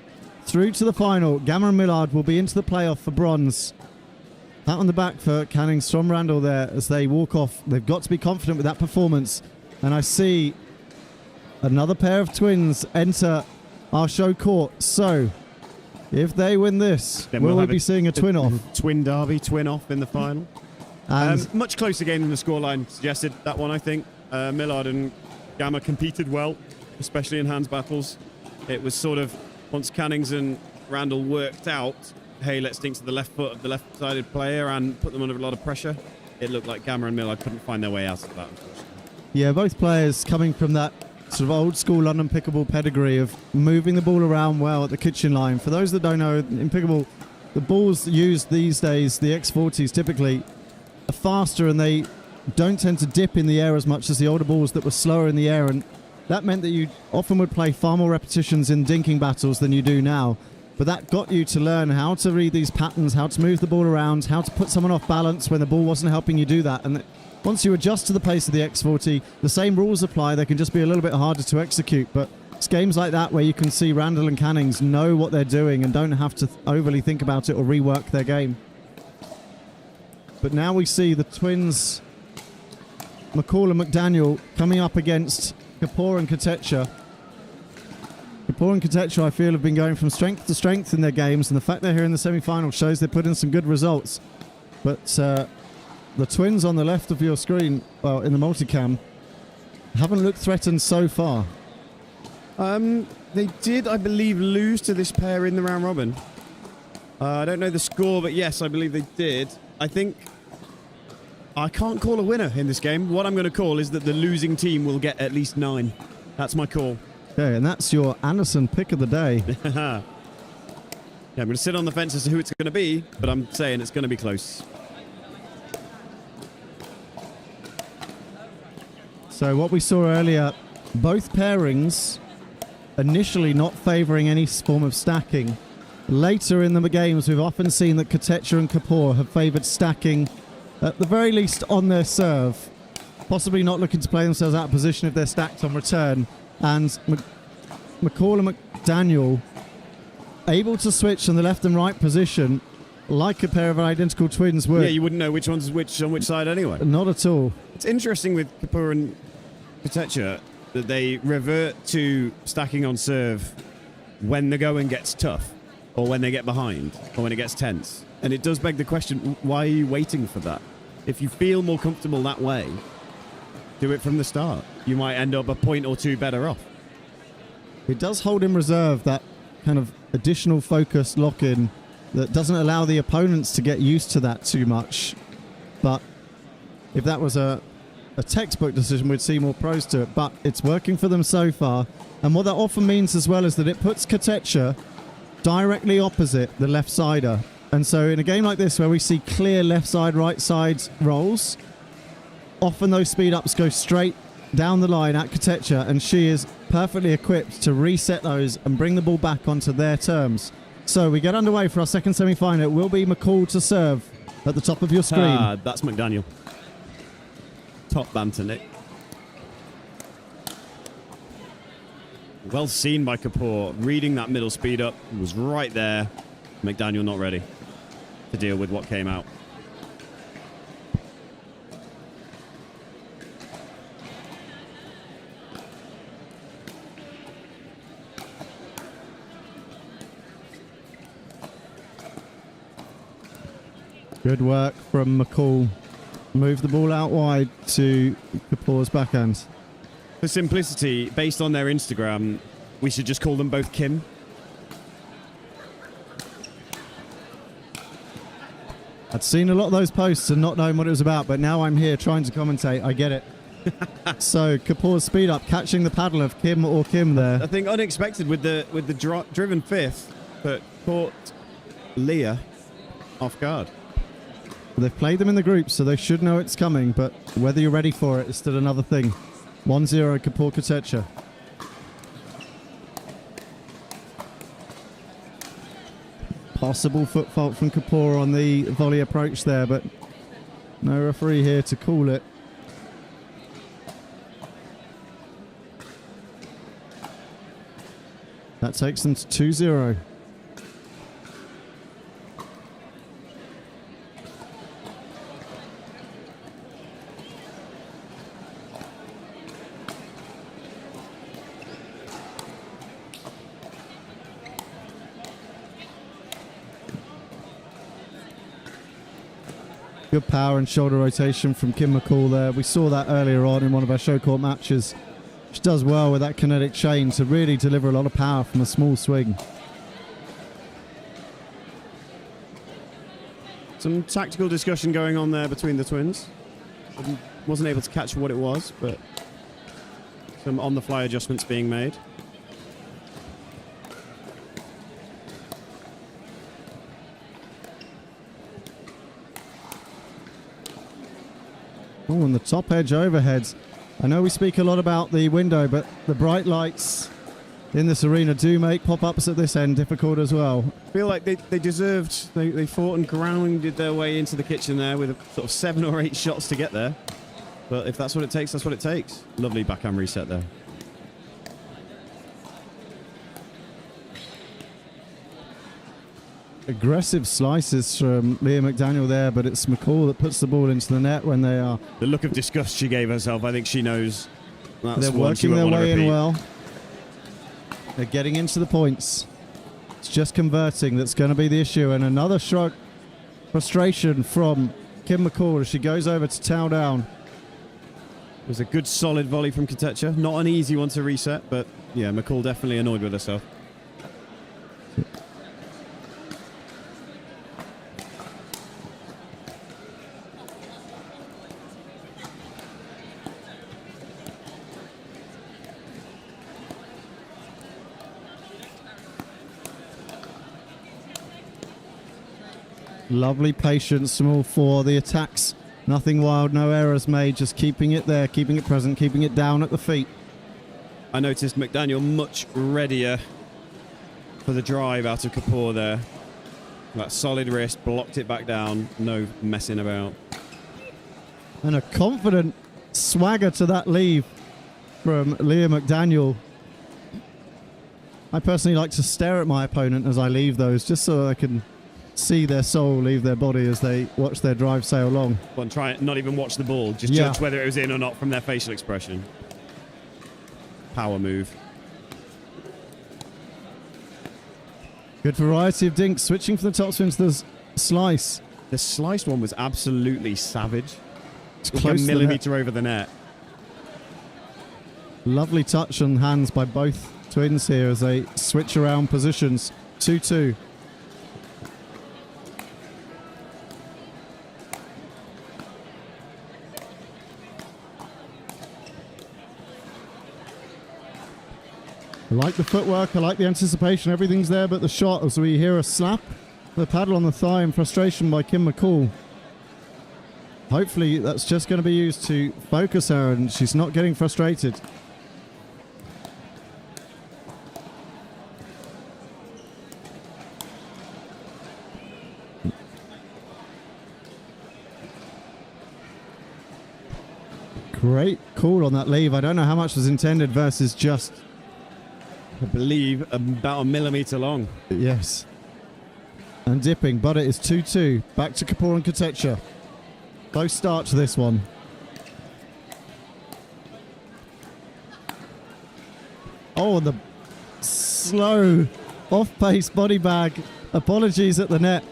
through to the final. Gama and Millard will be into the playoff for bronze. Pat on the back for Cannings from Randall there as they walk off. They've got to be confident with that performance. And I see another pair of twins enter our show court. So, if they win this, then will we be seeing a twin off? Twin derby, twin off in the final. And much closer game than the scoreline suggested, that one, I think. Millard and Gama competed well, especially in hands battles. It was sort of, once Cannings and Randall worked out, hey, let's dink to the left foot of the left-sided player and put them under a lot of pressure, it looked like Gama and Millard couldn't find their way out of that, unfortunately. Yeah, both players coming from that sort of old school London pickleball pedigree of moving the ball around well at the kitchen line. For those that don't know, in pickleball, the balls used these days, the X40s typically, are faster and they don't tend to dip in the air as much as the older balls that were slower in the air, and that meant that you often would play far more repetitions in dinking battles than you do now. But that got you to learn how to read these patterns, how to move the ball around, how to put someone off balance when the ball wasn't helping you do that. And once you adjust to the pace of the X40, the same rules apply. They can just be a little bit harder to execute. But it's games like that where you can see Randall and Cannings know what they're doing and don't have to overly think about it or rework their game. But now we see the twins, McCall and McDaniel, coming up against Kapoor and Kotecha. Kapoor and Kotecha, I feel, have been going from strength to strength in their games, and the fact they're here in the semi-final shows they put in some good results. But the twins on the left of your screen, well, in the multicam, haven't looked threatened so far. They did, I believe, lose to this pair in the round robin. I don't know the score, but yes, I believe they did. I think I can't call a winner in this game. What I'm going to call is that the losing team will get at least 9. That's my call. Okay, and that's your Anderson pick of the day. Yeah, I'm going to sit on the fence as to who it's going to be, but I'm saying it's going to be close. So what we saw earlier, both pairings initially not favouring any form of stacking. Later in the games, we've often seen that Kotecha and Kapoor have favoured stacking, at the very least on their serve, possibly not looking to play themselves out of position if they're stacked on return. And McCall and McDaniel able to switch on the left and right position like a pair of identical twins would. Yeah, you wouldn't know which one's which on which side anyway. Not at all. It's interesting with Kapoor and Kotecha that they revert to stacking on serve when the going gets tough, or when they get behind, or when it gets tense. And it does beg the question, why are you waiting for that? If you feel more comfortable that way, do it from the start. You might end up a point or two better off. It does hold in reserve that kind of additional focus lock-in that doesn't allow the opponents to get used to that too much. But if that was a textbook decision, we'd see more pros to it. But it's working for them so far. And what that often means as well is that it puts Kotecha directly opposite the left-sider. And so in a game like this where we see clear left side, right side rolls, often those speed-ups go straight down the line at Kotecha, and she is perfectly equipped to reset those and bring the ball back onto their terms. So we get underway for our second semi-final. It will be McCall to serve at the top of your screen. That's McDaniel. Top banter, Nick. Well seen by Kapoor. Reading that middle speed up, was right there. McDaniel not ready to deal with what came out. Good work from McCall. Move the ball out wide to Kapoor's backhand. For simplicity, based on their Instagram, we should just call them both Kim. I'd seen a lot of those posts and not knowing what it was about, but now I'm here trying to commentate. I get it. So Kapoor's speed up, catching the paddle of Kim or Kim there. I think unexpected with the driven fifth, but caught Leah off guard. They've played them in the group, so they should know it's coming, but whether you're ready for it is still another thing. 1-0 Kapoor Kotecha. Possible foot fault from Kapoor on the volley approach there, but no referee here to call it. That takes them to 2-0. Good power and shoulder rotation from Kim McCall there. We saw that earlier on in one of our show court matches. She does well with that kinetic chain to really deliver a lot of power from a small swing. Some tactical discussion going on there between the twins. Wasn't able to catch what it was, but some on-the-fly adjustments being made. Oh, and the top edge overheads. I know we speak a lot about the window, but the bright lights in this arena do make pop-ups at this end difficult as well. I feel like they deserved, they fought and grounded their way into the kitchen there with sort of 7 or 8 shots to get there. But if that's what it takes, that's what it takes. Lovely backhand reset there. Aggressive slices from Leah McDaniel there, but it's McCall that puts the ball into the net when they are... The look of disgust she gave herself, I think she knows that's They're working their way in well. They're getting into the points. It's just converting that's going to be the issue. And another shrug, frustration from Kim McCall as she goes over to towel down. It was a good solid volley from Kotecha. Not an easy one to reset, but yeah, McCall definitely annoyed with herself. Lovely patience from all four. The attacks, nothing wild, no errors made, just keeping it there, keeping it present, keeping it down at the feet. I noticed McDaniel much readier for the drive out of Kapoor there. That solid wrist, blocked it back down, no messing about. And a confident swagger to that leave from Liam McDaniel. I personally like to stare at my opponent as I leave those, just so I can see their soul leave their body as they watch their drive sail along. Well, and try not even watch the ball, just judge whether it was in or not from their facial expression. Power move. Good variety of dinks, switching from the topspin to the slice. The sliced one was absolutely savage. It's like close a to the millimetre over the net. Lovely touch on hands by both twins here as they switch around positions. 2-2. I like the footwork, I like the anticipation, everything's there but the shot, as we hear a slap, the paddle on the thigh in frustration by Kim McCall. Hopefully that's just going to be used to focus her and she's not getting frustrated. Great call on that leave. I don't know how much was intended versus just... I believe about a millimetre long. Yes. And dipping, but it is 2-2. Back to Kapoor and Kotecha. Close start to this one. Oh, the slow off-pace body bag. Apologies at the net.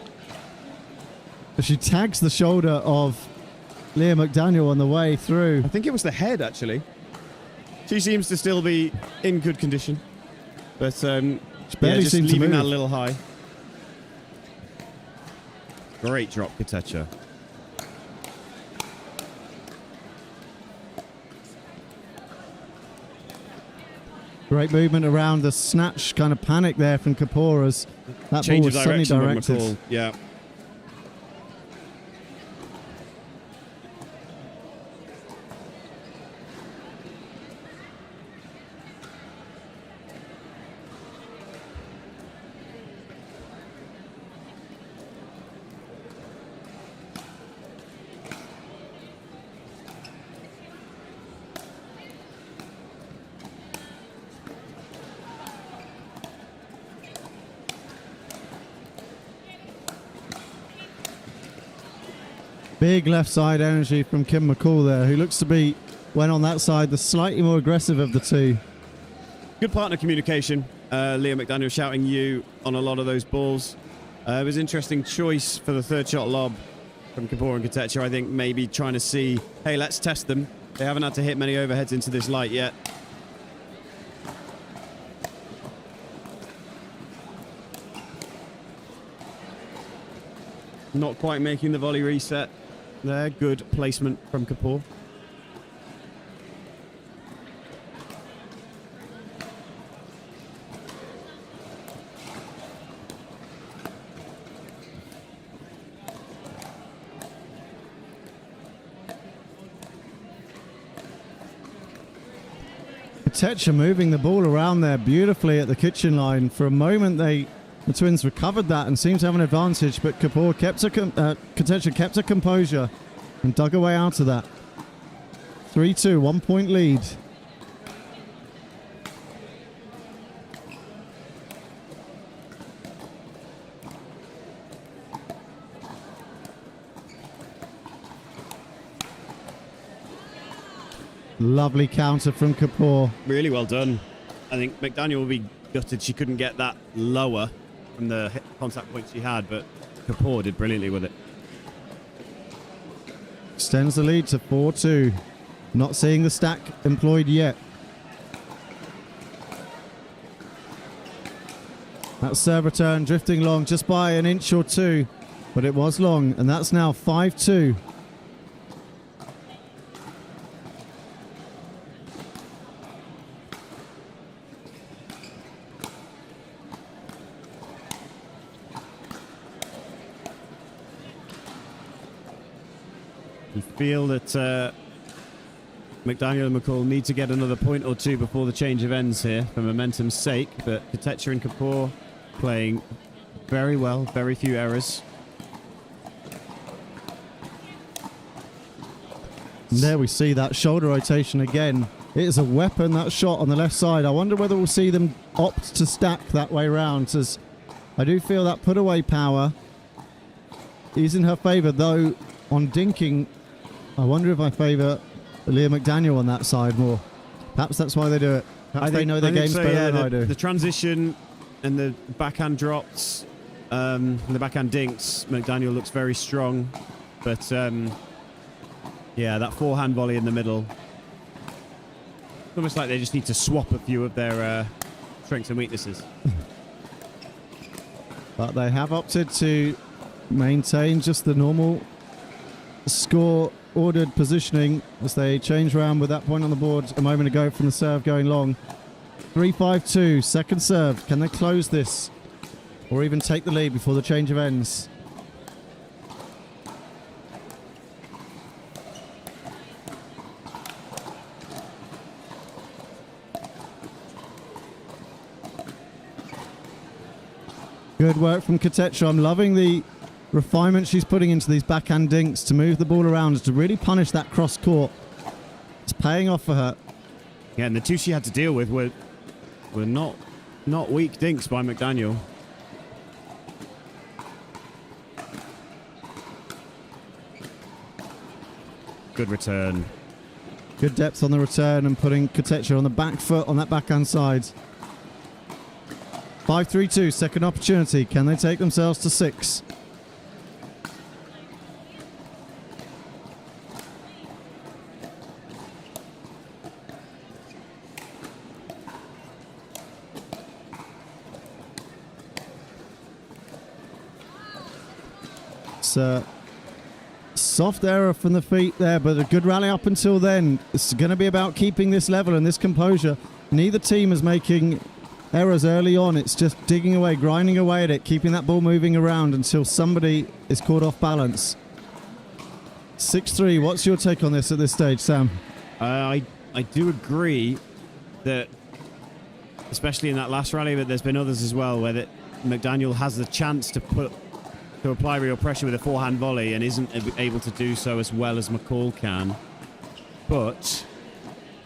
She tags the shoulder of Liam McDaniel on the way through. I think it was the head, actually. She seems to still be in good condition. But barely just seemed to leaving move. that a little high. Great drop, Kotecha. Great movement around the snatch, kind of panic there from Kapoor as that Change ball of was suddenly direction from directed. McCall. Yeah. Big left side energy from Kim McCall there, who looks to be, when on that side, the slightly more aggressive of the two. Good partner communication. Liam McDaniel shouting you on a lot of those balls. It was an interesting choice for the third shot lob from Kapoor and Kotecha. I think maybe trying to see, hey, let's test them. They haven't had to hit many overheads into this light yet. Not quite making the volley reset there. Good placement from Kapoor. Kotecha moving the ball around there beautifully at the kitchen line. For a moment, the twins recovered that and seemed to have an advantage, but Kapoor Kotecha kept her composure and dug away out of that. 3-2, 1 point lead. Lovely counter from Kapoor. Really well done. I think McDaniel will be gutted she couldn't get that lower from the hit contact point she had, but Kapoor did brilliantly with it. Extends the lead to 4-2. Not seeing the stack employed yet. That serve return drifting long just by an inch or two, but it was long, and that's now 5-2. You feel that McDaniel and McCall need to get another point or two before the change of ends here for momentum's sake, but Kotecha and Kapoor playing very well, very few errors. And there we see that shoulder rotation again. It is a weapon, that shot on the left side. I wonder whether we'll see them opt to stack that way round, as I do feel that put away power is in her favour, though on dinking, I wonder if I favour Leah McDaniel on that side more. Perhaps that's why they do it. Perhaps they know their games better than I do. The transition and the backhand drops, and the backhand dinks, McDaniel looks very strong, but yeah, that forehand volley in the middle. It's almost like they just need to swap a few of their strengths and weaknesses. But they have opted to maintain just the normal score ordered positioning as they change around with that point on the board a moment ago from the serve going long. 3-5-2, second serve. Can they close this or even take the lead before the change of ends? Good work from Kotecha. I'm loving the refinement she's putting into these backhand dinks to move the ball around, to really punish that cross court. It's paying off for her. Yeah, and the two she had to deal with were not weak dinks by McDaniel. Good return. Good depth on the return and putting Kotecha on the back foot on that backhand side. 5-3-2, second opportunity. Can they take themselves to 6? It's a soft error from the feet there, but a good rally up until then. It's going to be about keeping this level and this composure. Neither team is making errors early on. It's just digging away, grinding away at it, keeping that ball moving around until somebody is caught off balance. 6-3. What's your take on this at this stage, Sam? I do agree that, especially in that last rally, but there's been others as well where McDaniel has the chance to apply real pressure with a forehand volley and isn't able to do so as well as McCall can. But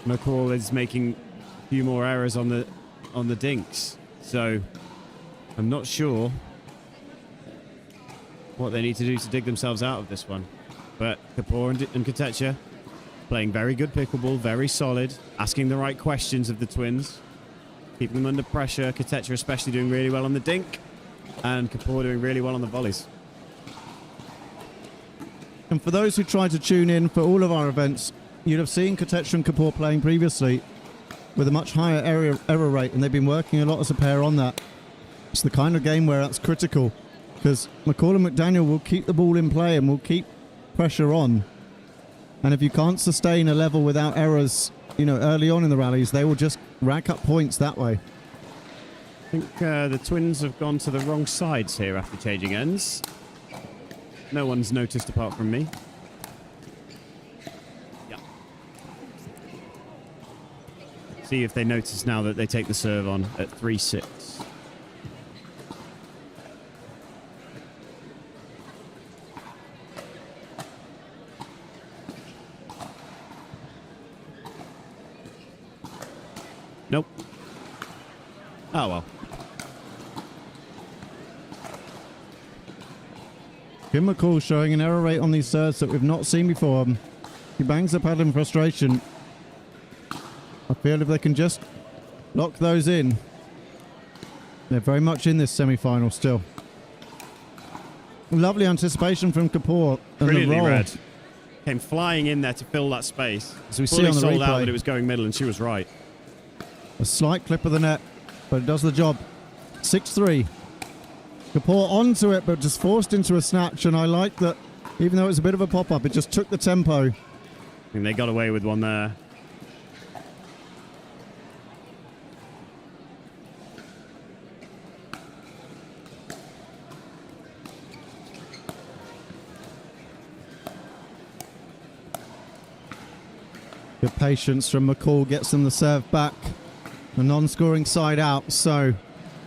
McCall is making a few more errors on the dinks, so I'm not sure what they need to do to dig themselves out of this one. But Kapoor and Kotecha playing very good pickleball, very solid, asking the right questions of the twins, keeping them under pressure. Kotecha especially doing really well on the dink, and Kapoor doing really well on the volleys. And for those who try to tune in for all of our events, you'd have seen Kotecha and Kapoor playing previously with a much higher error rate, and they've been working a lot as a pair on that. It's the kind of game where that's critical, because McCall and McDaniel will keep the ball in play and will keep pressure on. And if you can't sustain a level without errors, early on in the rallies, they will just rack up points that way. I think the twins have gone to the wrong sides here after changing ends. No one's noticed apart from me. Yeah. See if they notice now that they take the serve on at 3-6. Nope. Oh well. Kim McCall showing an error rate on these serves that we've not seen before. He bangs the paddle in frustration. I feel if they can just lock those in, they're very much in this semi-final still. Lovely anticipation from Kapoor. And Brilliantly the roll. read. Came flying in there to fill that space. As we see Fully on the sold out replay. that it was going middle, and she was right. A slight clip of the net, but it does the job. 6-3. Kapoor onto it, but just forced into a snatch, and I like that, even though it was a bit of a pop-up, it just took the tempo. I think they got away with one there. Good patience from McCall, gets them the serve back. A non-scoring side out, so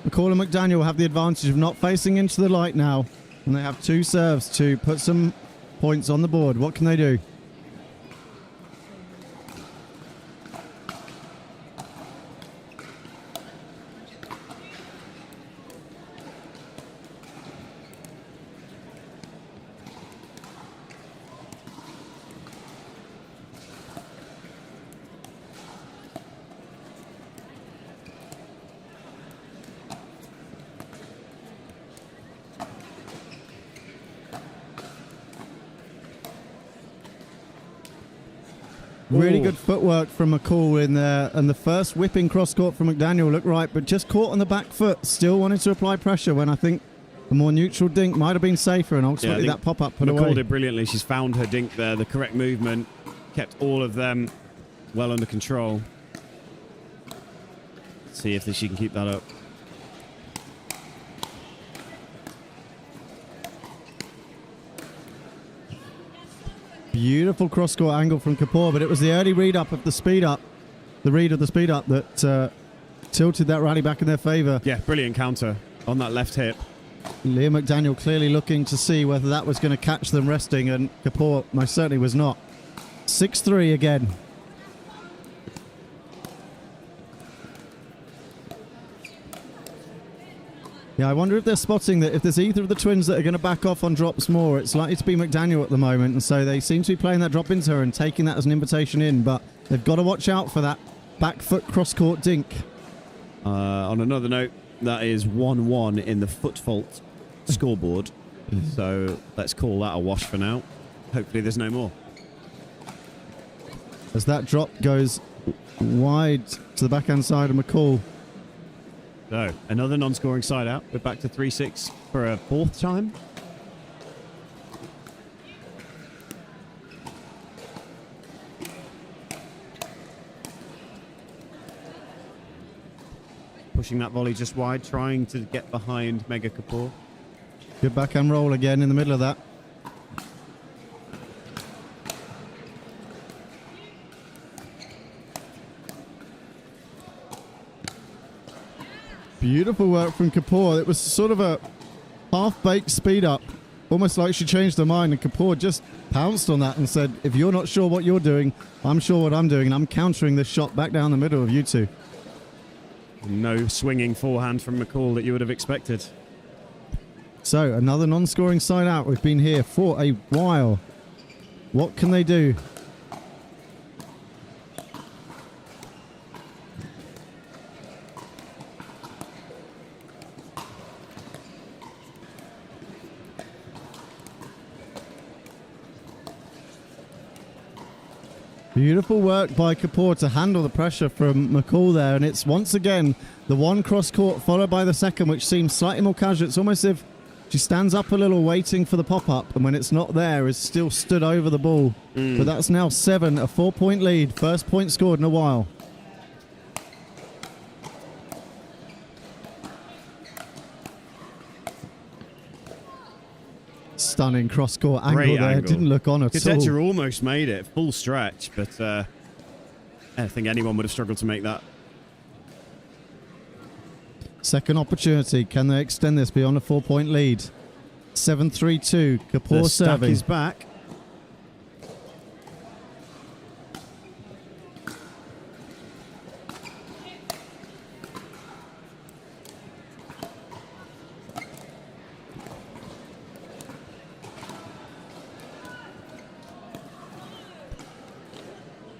McCall and McDaniel have the advantage of not facing into the light now, and they have 2 serves to put some points on the board. What can they do? Really good footwork from McCall in there, and the first whipping cross-court from McDaniel looked right, but just caught on the back foot, still wanted to apply pressure when I think a more neutral dink might have been safer, and ultimately that pop-up put away. McCall did brilliantly. She's found her dink there, the correct movement, kept all of them well under control. Let's see if she can keep that up. Beautiful cross-court angle from Kapoor, but it was the early read of the speed up that tilted that rally back in their favour. Yeah, brilliant counter on that left hip. Liam McDaniel clearly looking to see whether that was going to catch them resting, and Kapoor most certainly was not. 6-3 again. Yeah, I wonder if they're spotting that if there's either of the twins that are going to back off on drops more, it's likely to be McDaniel at the moment, and so they seem to be playing that drop into her and taking that as an invitation in, but they've got to watch out for that back foot cross-court dink. On another note, that is 1-1 in the foot fault scoreboard, so let's call that a wash for now. Hopefully there's no more. As that drop goes wide to the backhand side of McCall. So, another non-scoring side out. We're back to 3-6 for a 4th time. Pushing that volley just wide, trying to get behind Mega Kapoor. Good backhand roll again in the middle of that. Beautiful work from Kapoor. It was sort of a half-baked speed up, almost like she changed her mind, and Kapoor just pounced on that and said, if you're not sure what you're doing, I'm sure what I'm doing, and I'm countering this shot back down the middle of you two. No swinging forehand from McCall that you would have expected. So, another non-scoring side out. We've been here for a while. What can they do? Beautiful work by Kapoor to handle the pressure from McCall there, and it's once again the one cross-court followed by the second, which seems slightly more casual. It's almost as if she stands up a little waiting for the pop-up, and when it's not there is still stood over the ball. But that's now 7, a 4-point lead. First point scored in a while. Stunning cross-court angle Great there. angle. Didn't look on at all. Kotecha almost made it, full stretch, but I think anyone would have struggled to make that. Second opportunity. Can they extend this beyond a 4-point lead? 7-3-2. Kapoor The stack serving. is back.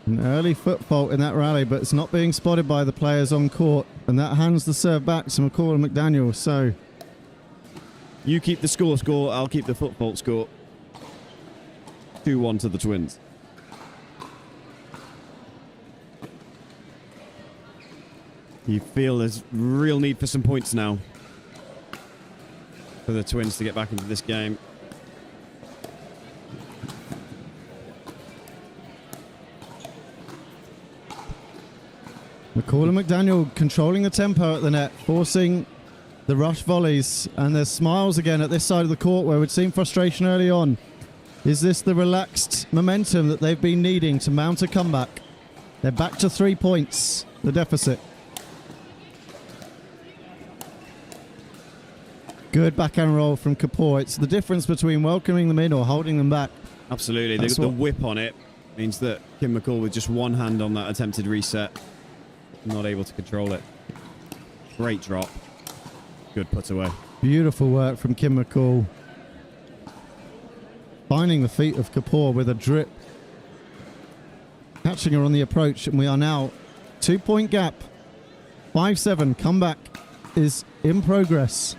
An early foot fault in that rally, but it's not being spotted by the players on court, and that hands the serve back to McCall and McDaniel. So You keep the score, I'll keep the foot fault score. 2-1 to the Twins. You feel there's real need for some points now for the Twins to get back into this game. McCall and McDaniel controlling the tempo at the net, forcing the rush volleys, and there's smiles again at this side of the court where we'd seen frustration early on. Is this the relaxed momentum that they've been needing to mount a comeback? They're back to 3 points, the deficit. Good backhand roll from Kapoor. It's the difference between welcoming them in or holding them back. Absolutely. The whip on it means that Kim McCall, with just one hand on that attempted reset, not able to control it. Great drop. Good put away. Beautiful work from Kim McCall. Finding the feet of Kapoor with a drip. Catching her on the approach, and we are now 2 point gap. 5-7. Comeback is in progress.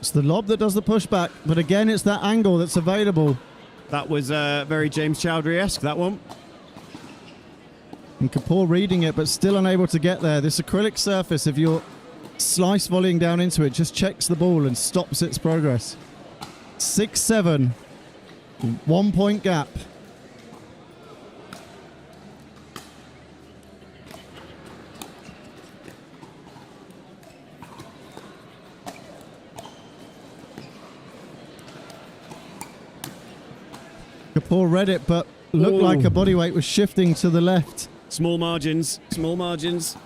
It's the lob that does the pushback, but again, it's that angle that's available. That was very James Chowdhury-esque, that one. And Kapoor reading it, but still unable to get there. This acrylic surface, if you're slice volleying down into it, just checks the ball and stops its progress. 6-7. 1 point gap. Kapoor read it, but looked like her body weight was shifting to the left. Small margins, small margins.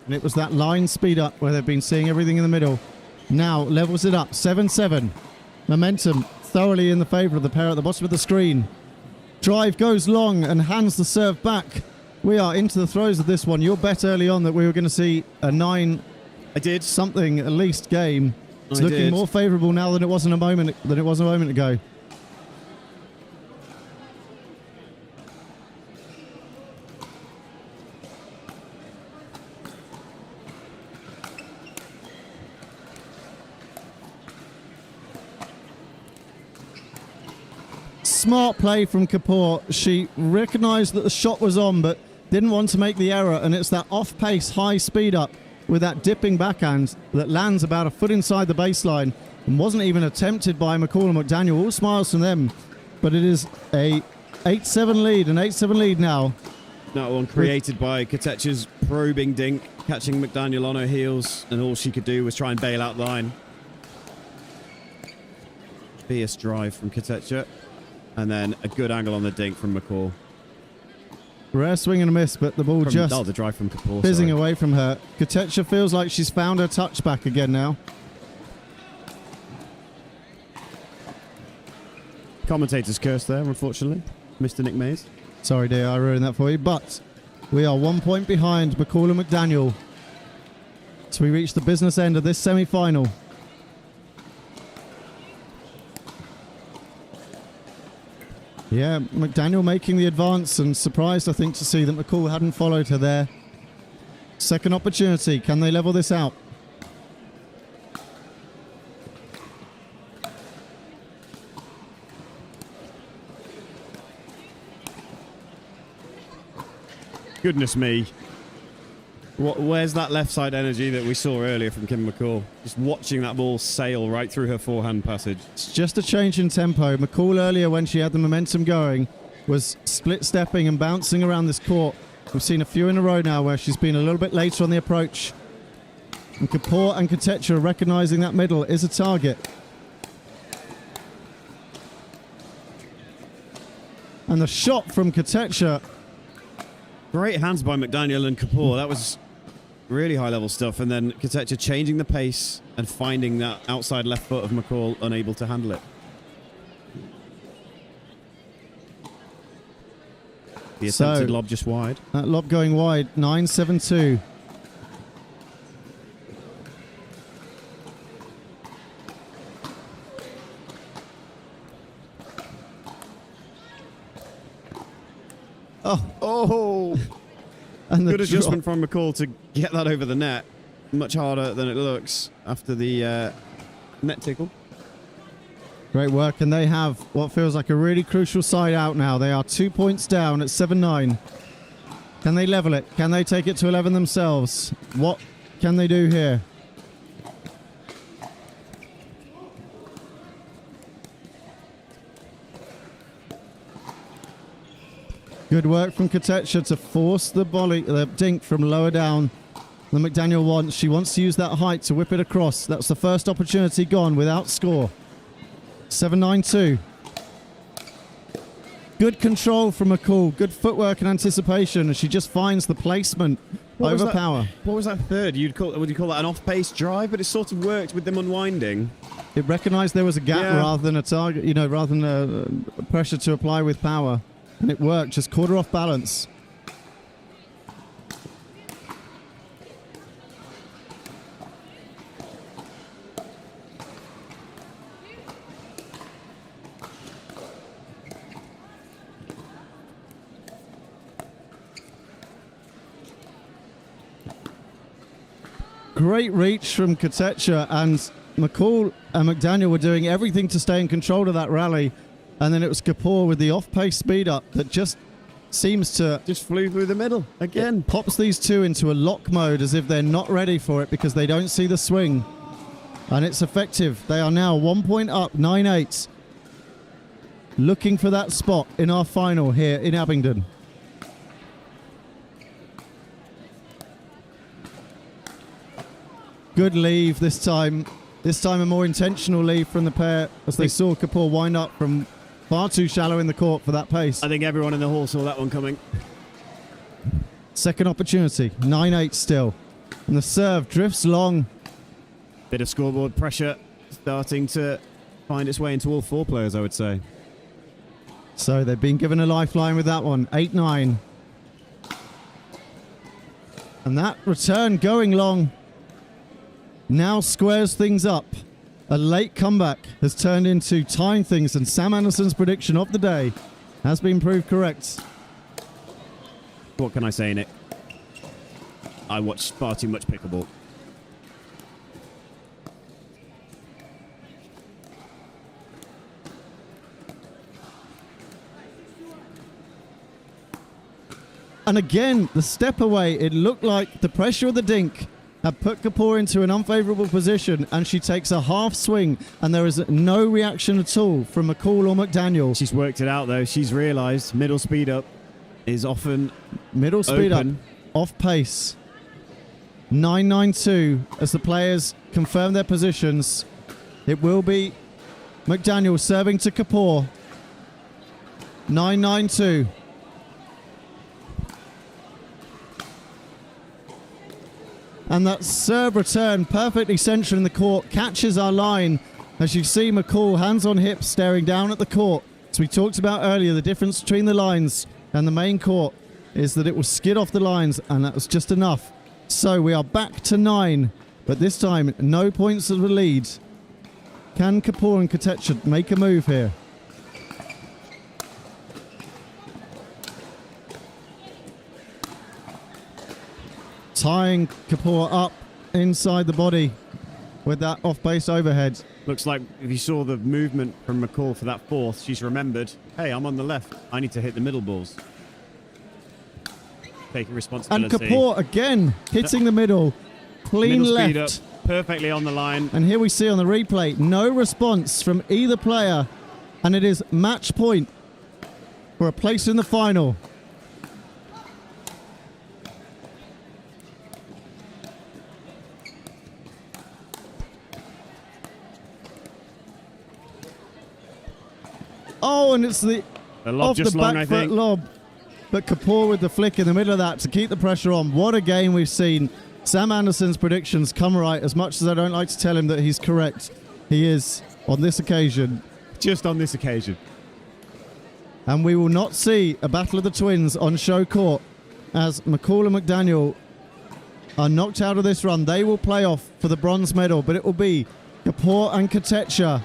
And it was that line speed up where they've been seeing everything in the middle. Now levels it up, 7-7. Momentum thoroughly in the favour of the pair at the bottom of the screen. Drive goes long and hands the serve back. We are into the throes of this one. Your bet early on that we were going to see a 9 something at least game. It's looking more favourable now than it was a moment ago. Smart play from Kapoor. She recognised that the shot was on, but didn't want to make the error, and it's that off-pace, high speed up with that dipping backhand that lands about a foot inside the baseline and wasn't even attempted by McCall and McDaniel. All smiles from them, but it is a 8-7 lead, an 8-7 lead now. That one created by Kotecha's probing dink, catching McDaniel on her heels, and all she could do was try and bail out the line. Fierce drive from Kotecha. And then a good angle on the dink from McCall. Rare swing and a miss, but the ball just the drive from Kapoor, fizzing away from her. Kotecha feels like she's found her touch back again now. Commentator's curse there, unfortunately. Mr. Nick Mays. Sorry, dear, I ruined that for you. But we are 1 point behind McCall and McDaniel. So we reach the business end of this semi-final. Yeah, McDaniel making the advance, and surprised, I think, to see that McCall hadn't followed her there. Second opportunity. Can they level this out? Goodness me. Where's that left side energy that we saw earlier from Kim McCall? Just watching that ball sail right through her forehand passage. It's just a change in tempo. McCall earlier, when she had the momentum going, was split stepping and bouncing around this court. We've seen a few in a row now where she's been a little bit later on the approach. And Kapoor and Kotecha are recognising that middle is a target. And the shot from Kotecha. Great hands by McDaniel and Kapoor. That was really high-level stuff. And then Kotecha changing the pace and finding that outside left foot of McCall, unable to handle it. The attempted lob just wide. That lob going wide, 9-7-2. Oh! And good adjustment from McCall to get that over the net. Much harder than it looks after the net tickle. Great work, and they have what feels like a really crucial side out now. They are 2 points down at 7-9. Can they level it? Can they take it to 11 themselves? What can they do here? Good work from Kotecha to force the volley, the dink from lower down than McDaniel wants. She wants to use that height to whip it across. That's the first opportunity gone without score. 7-9-2. Good control from McCall. Good footwork and anticipation, and she just finds the placement over power. What was that third? Would you call that an off-pace drive? But it sort of worked with them unwinding. It recognised there was a gap rather than a target, you know, rather than a pressure to apply with power. And it worked, just caught her off balance. Great reach from Kotecha, and McCall and McDaniel were doing everything to stay in control of that rally, and then it was Kapoor with the off-pace speed up that just seems to... Just flew through the middle again. Pops these two into a lock mode as if they're not ready for it because they don't see the swing. And it's effective. They are now 1 point up, 9-8. Looking for that spot in our final here in Abingdon. Good leave this time. This time a more intentional leave from the pair as they saw Kapoor wind up from far too shallow in the court for that pace. I think everyone in the hall saw that one coming. Second opportunity, 9-8 still. And the serve drifts long. Bit of scoreboard pressure starting to find its way into all four players, I would say. So they've been given a lifeline with that one, 8-9. And that return going long now squares things up. A late comeback has turned into tying things, and Sam Anderson's prediction of the day has been proved correct. What can I say, Nick? I watch far too much pickleball. And again, the step away, it looked like the pressure of the dink had put Kapoor into an unfavourable position, and she takes a half swing, and there is no reaction at all from McCall or McDaniel. She's worked it out, though. She's realised middle speed up is often middle speed open. up, off pace. 9-9-2 as the players confirm their positions. It will be McDaniel serving to Kapoor. 9-9-2. And that serve return perfectly central in the court catches our line. As you see McCall hands on hips staring down at the court. As we talked about earlier, the difference between the lines and the main court is that it will skid off the lines, and that was just enough. So we are back to 9, but this time no points of the lead. Can Kapoor and Kotecha make a move here? Tying Kapoor up inside the body with that off-base overhead. Looks like if you saw the movement from McCall for that fourth, she's remembered, hey, I'm on the left. I need to hit the middle balls. Taking responsibility. And Kapoor again hitting the middle. Clean middle left. Speed up, perfectly on the line. And here we see on the replay, no response from either player. And it is match point for a place in the final. Oh, and it's the lob off just the long, back I foot think. lob. But Kapoor with the flick in the middle of that to keep the pressure on. What a game we've seen. Sam Anderson's predictions come right. As much as I don't like to tell him that he's correct, he is on this occasion. Just on this occasion. And we will not see a battle of the twins on show court as McCall and McDaniel are knocked out of this run. They will play off for the bronze medal, but it will be Kapoor and Kotecha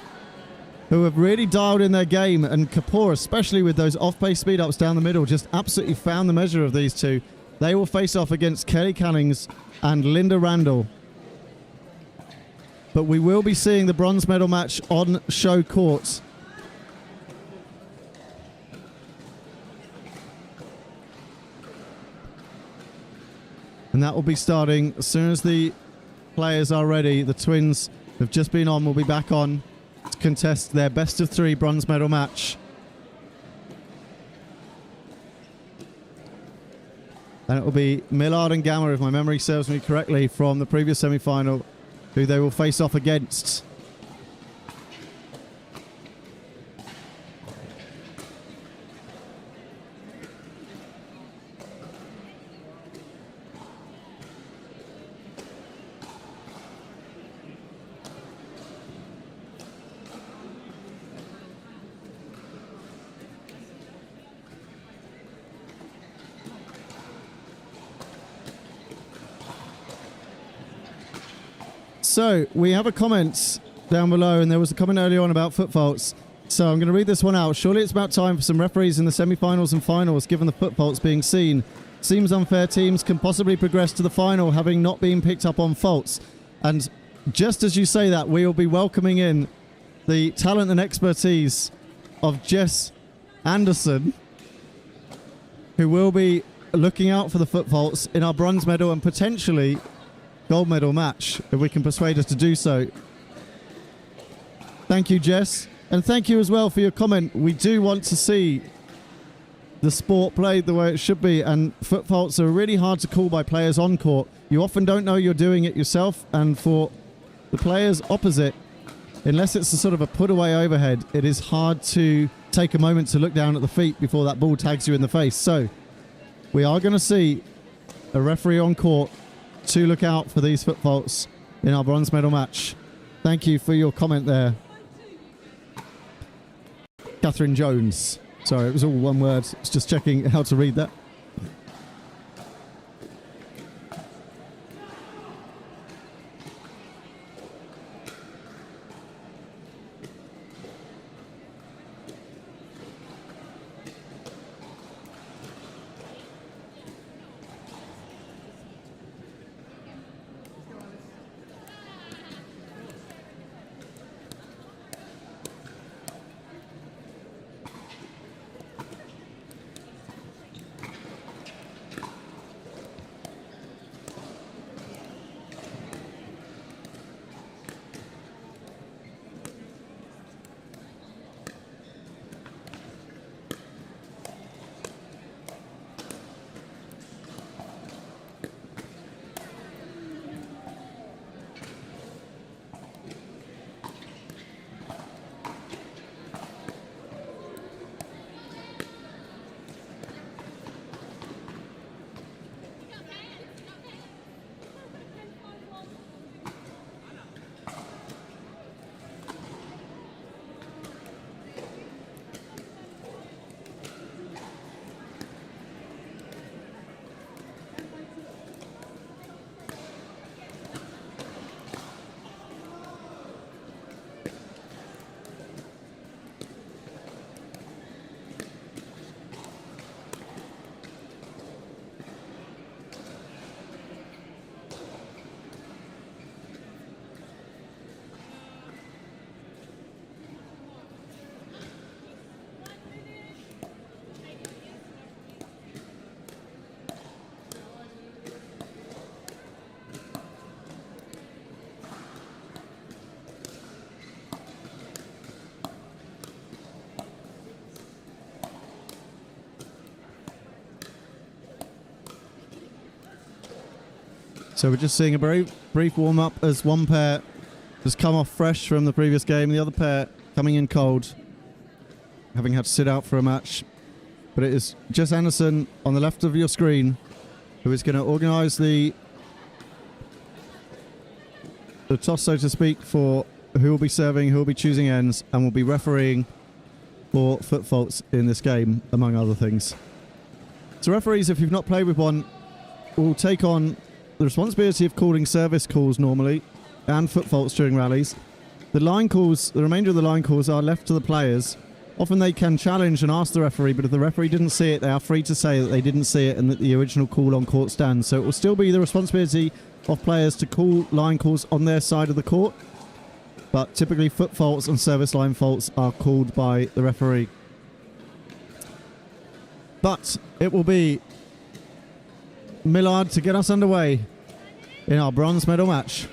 who have really dialed in their game, and Kapoor, especially with those off-pace speed-ups down the middle, just absolutely found the measure of these two. They will face off against Kelly Cannings and Linda Randall. But we will be seeing the bronze medal match on show court. And that will be starting as soon as the players are ready. The twins have just been on, will be back on to contest their best of 3 bronze medal match. And it will be Millard and Gama, if my memory serves me correctly, from the previous semi-final, who they will face off against. So, we have a comment down below, and there was a comment earlier on about foot faults. So, I'm going to read this one out. Surely it's about time for some referees in the semi-finals and finals, given the foot faults being seen. Seems unfair teams can possibly progress to the final having not been picked up on faults. And just as you say that, we will be welcoming in the talent and expertise of Jess Anderson, who will be looking out for the foot faults in our bronze medal and potentially gold medal match, if we can persuade us to do so. Thank you, Jess. And thank you as well for your comment. We do want to see the sport played the way it should be, and foot faults are really hard to call by players on court. You often don't know you're doing it yourself, and for the players opposite, unless it's a sort of a put away overhead, it is hard to take a moment to look down at the feet before that ball tags you in the face. So we are going to see a referee on court to look out for these foot faults in our bronze medal match. Thank you for your comment there, Catherine Jones. Sorry, it was all one word. It's just checking how to read that. So we're just seeing a very brief warm-up as one pair has come off fresh from the previous game, the other pair coming in cold, having had to sit out for a match. But it is Jess Anderson on the left of your screen who is going to organise the toss, so to speak, for who will be serving, who will be choosing ends, and will be refereeing for foot faults in this game, among other things. So referees, if you've not played with one, will take on the responsibility of calling service calls normally and foot faults during rallies. The line calls, the remainder of the line calls are left to the players. Often they can challenge and ask the referee, but if the referee didn't see it, they are free to say that they didn't see it and that the original call on court stands. So it will still be the responsibility of players to call line calls on their side of the court, but typically foot faults and service line faults are called by the referee. But it will be Millard to get us underway in our bronze medal match.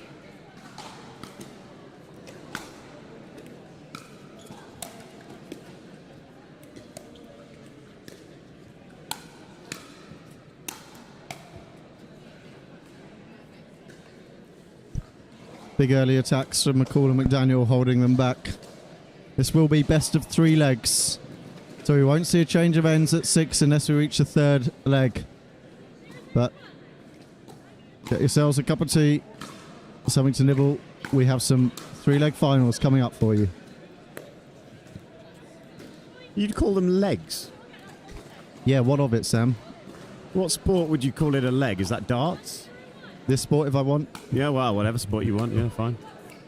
Big early attacks from McCall and McDaniel holding them back. This will be best of 3 legs. So we won't see a change of ends at 6 unless we reach the 3rd leg. But get yourselves a cup of tea, something to nibble. We have some 3-leg finals coming up for you. You'd call them legs? Yeah, what of it, Sam? What sport would you call it a leg? Is that darts? This sport, if I want. Yeah, well, whatever sport you want. Yeah, fine.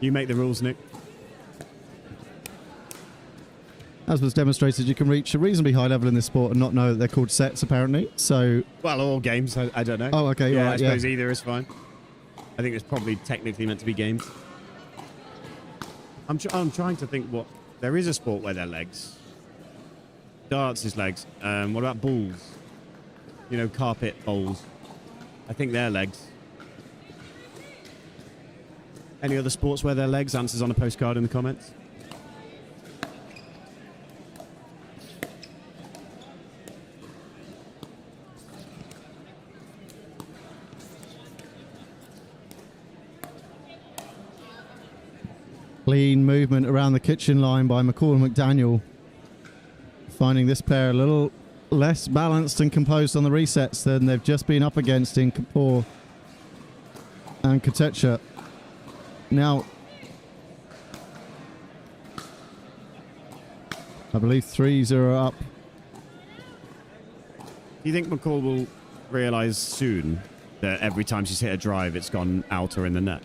You make the rules, Nick. As was demonstrated, you can reach a reasonably high level in this sport and not know that they're called sets, apparently. So, well, all games. I don't know. Oh, okay. Yeah, Right, I suppose either is fine. I think it's probably technically meant to be games. I'm trying to think what... There is a sport where they're legs. Darts is legs. What about balls? You know, carpet bowls. I think they're legs. Any other sports where they're legs? Answers on a postcard in the comments. Clean movement around the kitchen line by McCall and McDaniel. Finding this pair a little less balanced and composed on the resets than they've just been up against in Kapoor and Kotecha. Now, I believe 3-0 up. Do you think McCall will realise soon that every time she's hit a drive, it's gone out or in the net?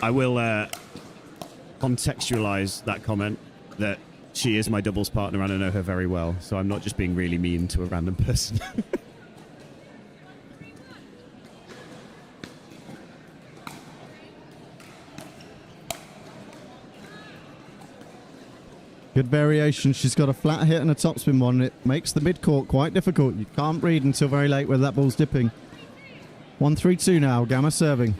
I will contextualise that comment that she is my doubles partner and I know her very well, so I'm not just being really mean to a random person. Good variation. She's got a flat hit and a topspin one. It makes the mid-court quite difficult. You can't read until very late whether that ball's dipping. 1-3-2 now. Gama serving.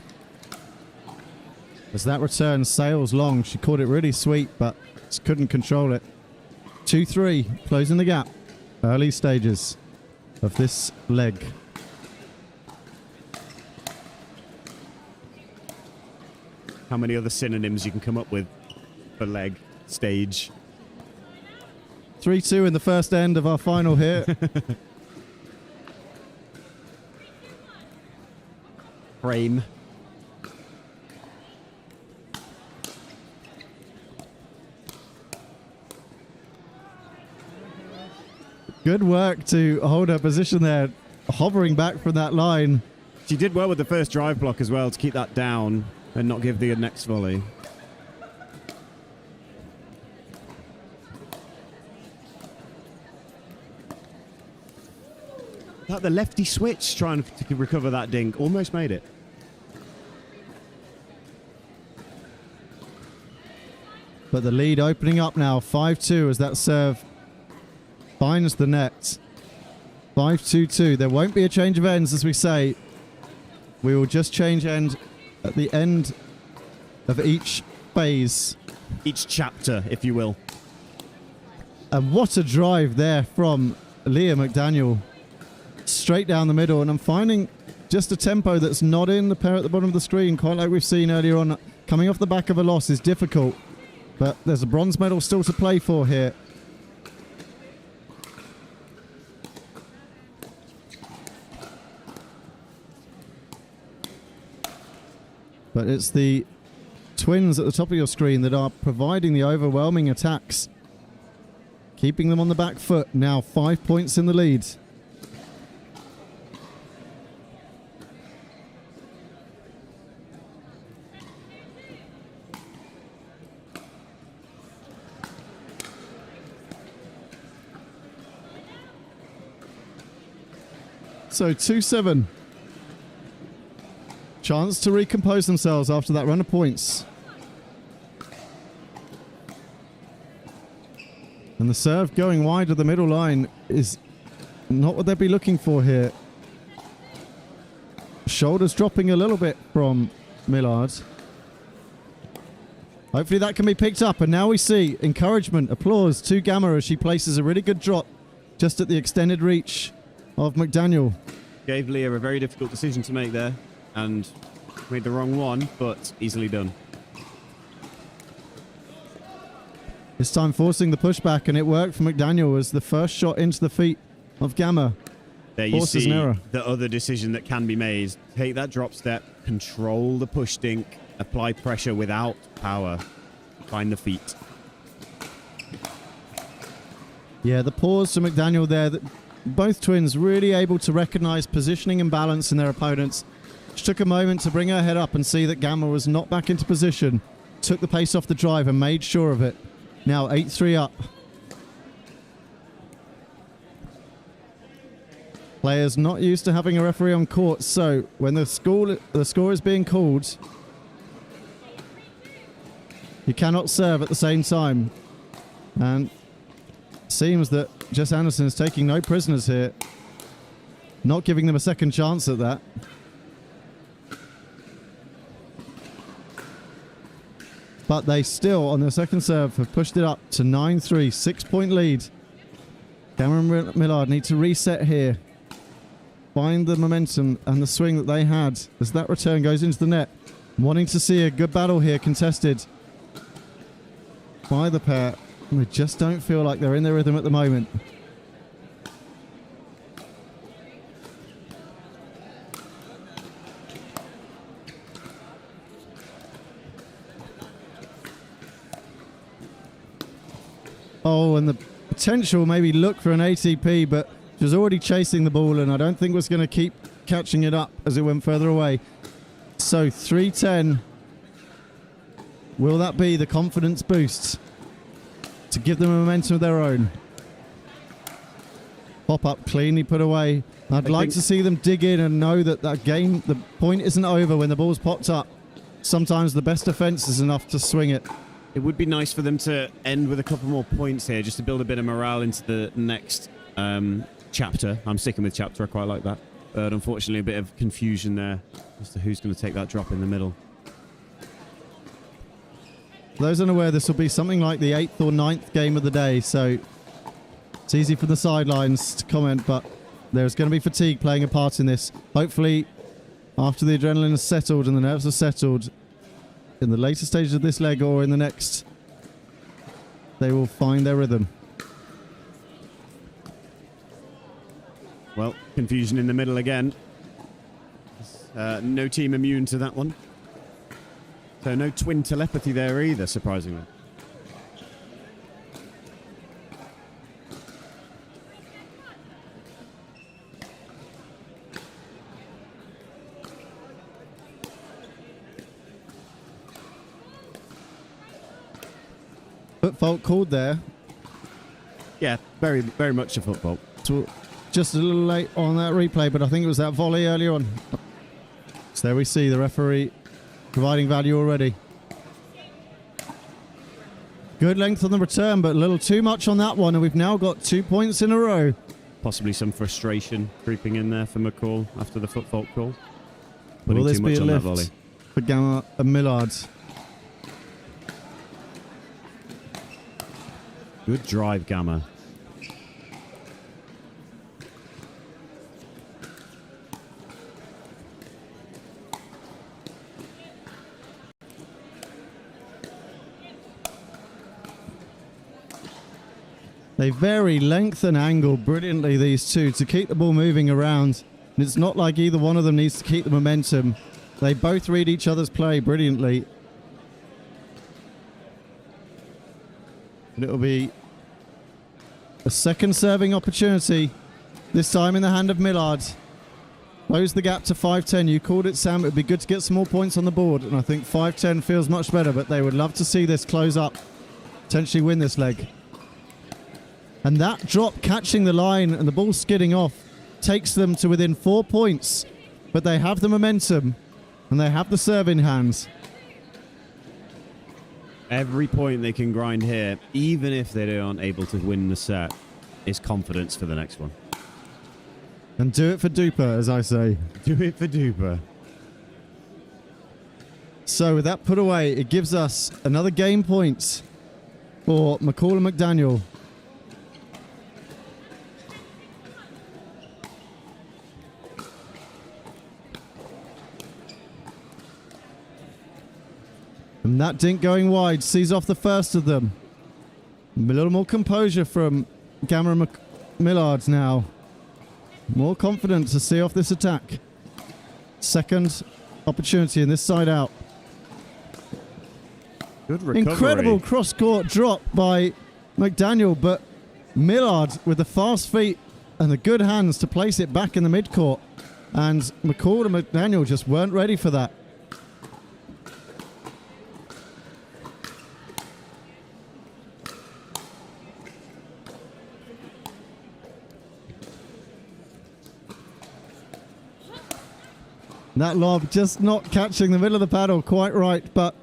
As that return sails long, she caught it really sweet, but just couldn't control it. 2-3, closing the gap. Early stages of this leg. How many other synonyms you can come up with for leg, stage? 3-2 in the first end of our final here. Frame. Good work to hold her position there, hovering back from that line. She did well with the first drive block as well to keep that down and not give the next volley. Like the lefty switch trying to recover that dink. Almost made it. But the lead opening up now, 5-2 as that serve finds the net. 5-2-2. There won't be a change of ends, as we say. We will just change end at the end of each phase. Each chapter, if you will. And what a drive there from Leah McDaniel. Straight down the middle. And I'm finding just a tempo that's not in the pair at the bottom of the screen, quite like we've seen earlier on. Coming off the back of a loss is difficult. But there's a bronze medal still to play for here. But it's the twins at the top of your screen that are providing the overwhelming attacks. Keeping them on the back foot. Now 5 points in the lead. So 2-7. Chance to recompose themselves after that run of points. And the serve going wide of the middle line is not what they'd be looking for here. Shoulders dropping a little bit from Millard. Hopefully that can be picked up. And now we see encouragement, applause to Gama as she places a really good drop just at the extended reach of McDaniel. Gave Leah a very difficult decision to make there. and made the wrong one, but easily done. This time forcing the pushback, and it worked for McDaniel as the first shot into the feet of Gama. There you Forces see an error. the other decision that can be made. Take that drop step, control the push dink, apply pressure without power. Find the feet. Yeah, the pause to McDaniel there. Both twins really able to recognize positioning and balance in their opponents. She took a moment to bring her head up and see that Gama was not back into position. Took the pace off the drive and made sure of it. Now 8-3 up. Players not used to having a referee on court, so when the score is being called, you cannot serve at the same time. And it seems that Jess Anderson is taking no prisoners here, not giving them a second chance at that. But they still, on their second serve, have pushed it up to 9-3, 6-point lead. Gama and Millard need to reset here. Find the momentum and the swing that they had as that return goes into the net. Wanting to see a good battle here contested by the pair. And they just don't feel like they're in their rhythm at the moment. Oh, and the potential maybe look for an ATP, but she was already chasing the ball, and I don't think was going to keep catching it up as it went further away. So 3-10. Will that be the confidence boost to give them a momentum of their own? Pop up cleanly put away. I'd like to see them dig in and know that that game, the point isn't over when the ball's popped up. Sometimes the best defense is enough to swing it. It would be nice for them to end with a couple more points here, just to build a bit of morale into the next chapter. I'm sticking with chapter, I quite like that. But unfortunately, a bit of confusion there as to who's going to take that drop in the middle. For those unaware, this will be something like the 8th or 9th game of the day, so it's easy from the sidelines to comment, but there's going to be fatigue playing a part in this. Hopefully, after the adrenaline is settled and the nerves are settled, in the later stages of this leg or in the next, they will find their rhythm. Well, confusion in the middle again. No team immune to that one. So no twin telepathy there either, surprisingly. Foot fault called there. Yeah, very, very much a foot fault. So just a little late on that replay, but I think it was that volley earlier on. So there we see the referee providing value already. Good length on the return, but a little too much on that one, and we've now got 2 points in a row. Possibly some frustration creeping in there for McCall after the foot fault call. Will this too be much a on that lift volley. for Gama and Millard? Good drive, Gama. They vary length and angle brilliantly, these two, to keep the ball moving around. And it's not like either one of them needs to keep the momentum. They both read each other's play brilliantly. And it'll be a second serving opportunity, this time in the hand of Millard. Close the gap to 5-10. You called it, Sam. It would be good to get some more points on the board, and I think 5-10 feels much better, but they would love to see this close up, potentially win this leg. And that drop catching the line and the ball skidding off takes them to within 4 points, but they have the momentum and they have the serve in hands. Every point they can grind here, even if they aren't able to win the set, is confidence for the next one. And do it for Duper, as I say. Do it for Duper. So with that put away, it gives us another game point for McCall and McDaniel. And that dink going wide sees off the first of them. A little more composure from Gama and Millard now. More confident to see off this attack. Second opportunity in this side out. Good recovery. Incredible cross-court drop by McDaniel, but Millard with the fast feet and the good hands to place it back in the mid-court. And McCall and McDaniel just weren't ready for that. That lob just not catching the middle of the paddle quite right, but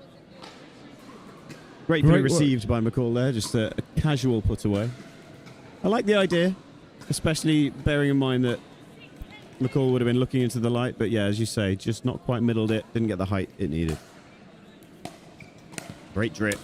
Gratefully received by McCall there, just a casual put away. I like the idea, especially bearing in mind that McCall would have been looking into the light, but yeah, as you say, just not quite middled it, didn't get the height it needed. Great drip.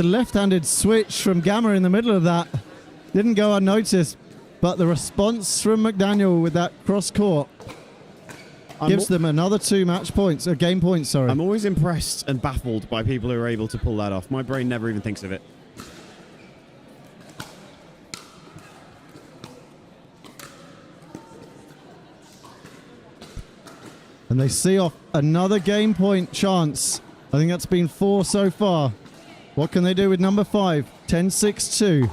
the left-handed switch from Gama in the middle of that didn't go unnoticed, but the response from McDaniel with that cross-court gives them another 2 match points, game points, sorry. I'm always impressed and baffled by people who are able to pull that off. My brain never even thinks of it. And they see off another game point chance. I think that's been 4 so far. What can they do with number 5? 10-6-2.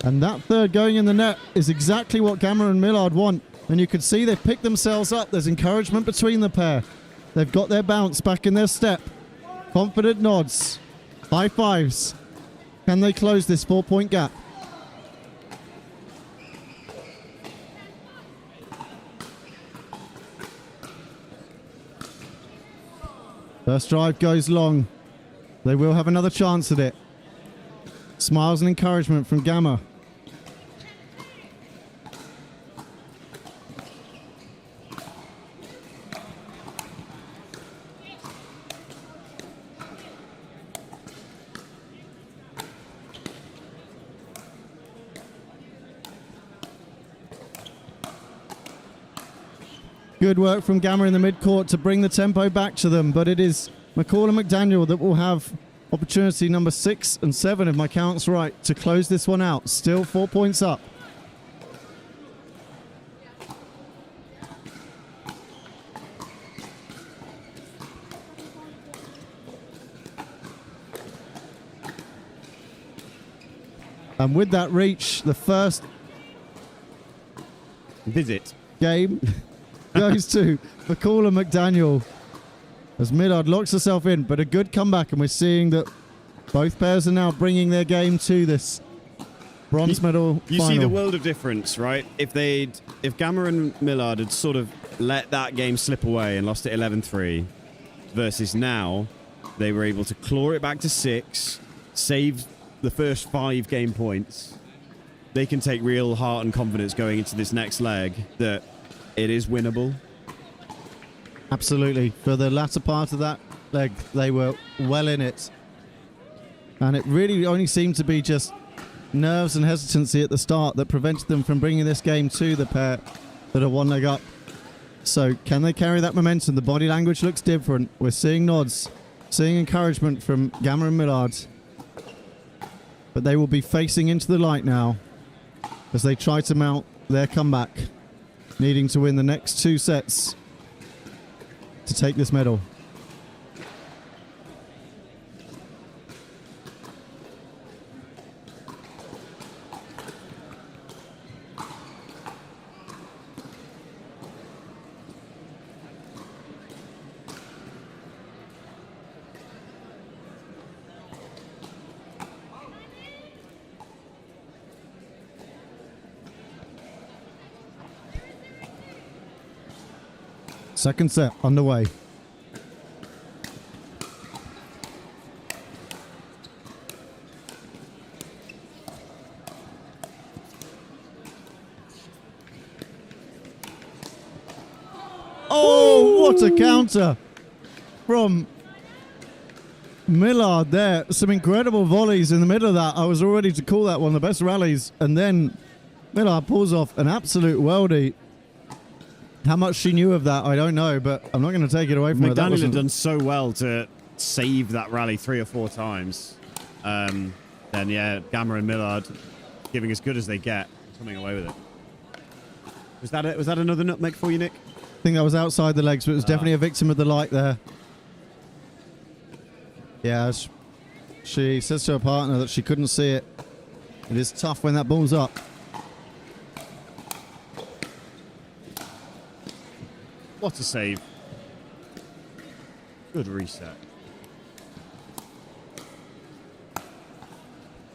And that third going in the net is exactly what Gama and Millard want. And you can see they've picked themselves up. There's encouragement between the pair. They've got their bounce back in their step. Confident nods. High fives. Can they close this 4-point gap? First drive goes long. They will have another chance at it. Smiles and encouragement from Gama. Good work from Gama in the mid-court to bring the tempo back to them, but it is McCall and McDaniel that will have opportunity number 6 and 7, if my count's right, to close this one out. Still 4 points up. And with that reach, the first visit game goes to McCall and McDaniel as Millard locks herself in, but a good comeback, and we're seeing that both pairs are now bringing their game to this bronze medal You final. see the world of difference, right? If Gama and Millard had sort of let that game slip away and lost it 11-3 versus now they were able to claw it back to 6, save the first 5 game points, they can take real heart and confidence going into this next leg that it is winnable. Absolutely. For the latter part of that leg, they were well in it. And it really only seemed to be just nerves and hesitancy at the start that prevented them from bringing this game to the pair that are 1 leg up. So can they carry that momentum? The body language looks different. We're seeing nods, seeing encouragement from Gama and Millard. But they will be facing into the light now as they try to mount their comeback, needing to win the next 2 sets to take this medal. Second set underway. What a counter from Millard there. Some incredible volleys in the middle of that. I was all ready to call that one of the best rallies. And then Millard pulls off an absolute worldie. How much she knew of that, I don't know, but I'm not going to take it away from her. McDaniel had done so well to save that rally 3 or 4 times. Then, yeah, Gama and Millard giving as good as they get, coming away with it. Was that another nutmeg for you, Nick? I think that was outside the legs, but it was definitely a victim of the light there. Yeah, she says to her partner that she couldn't see it. It is tough when that ball's up. What a save. Good reset.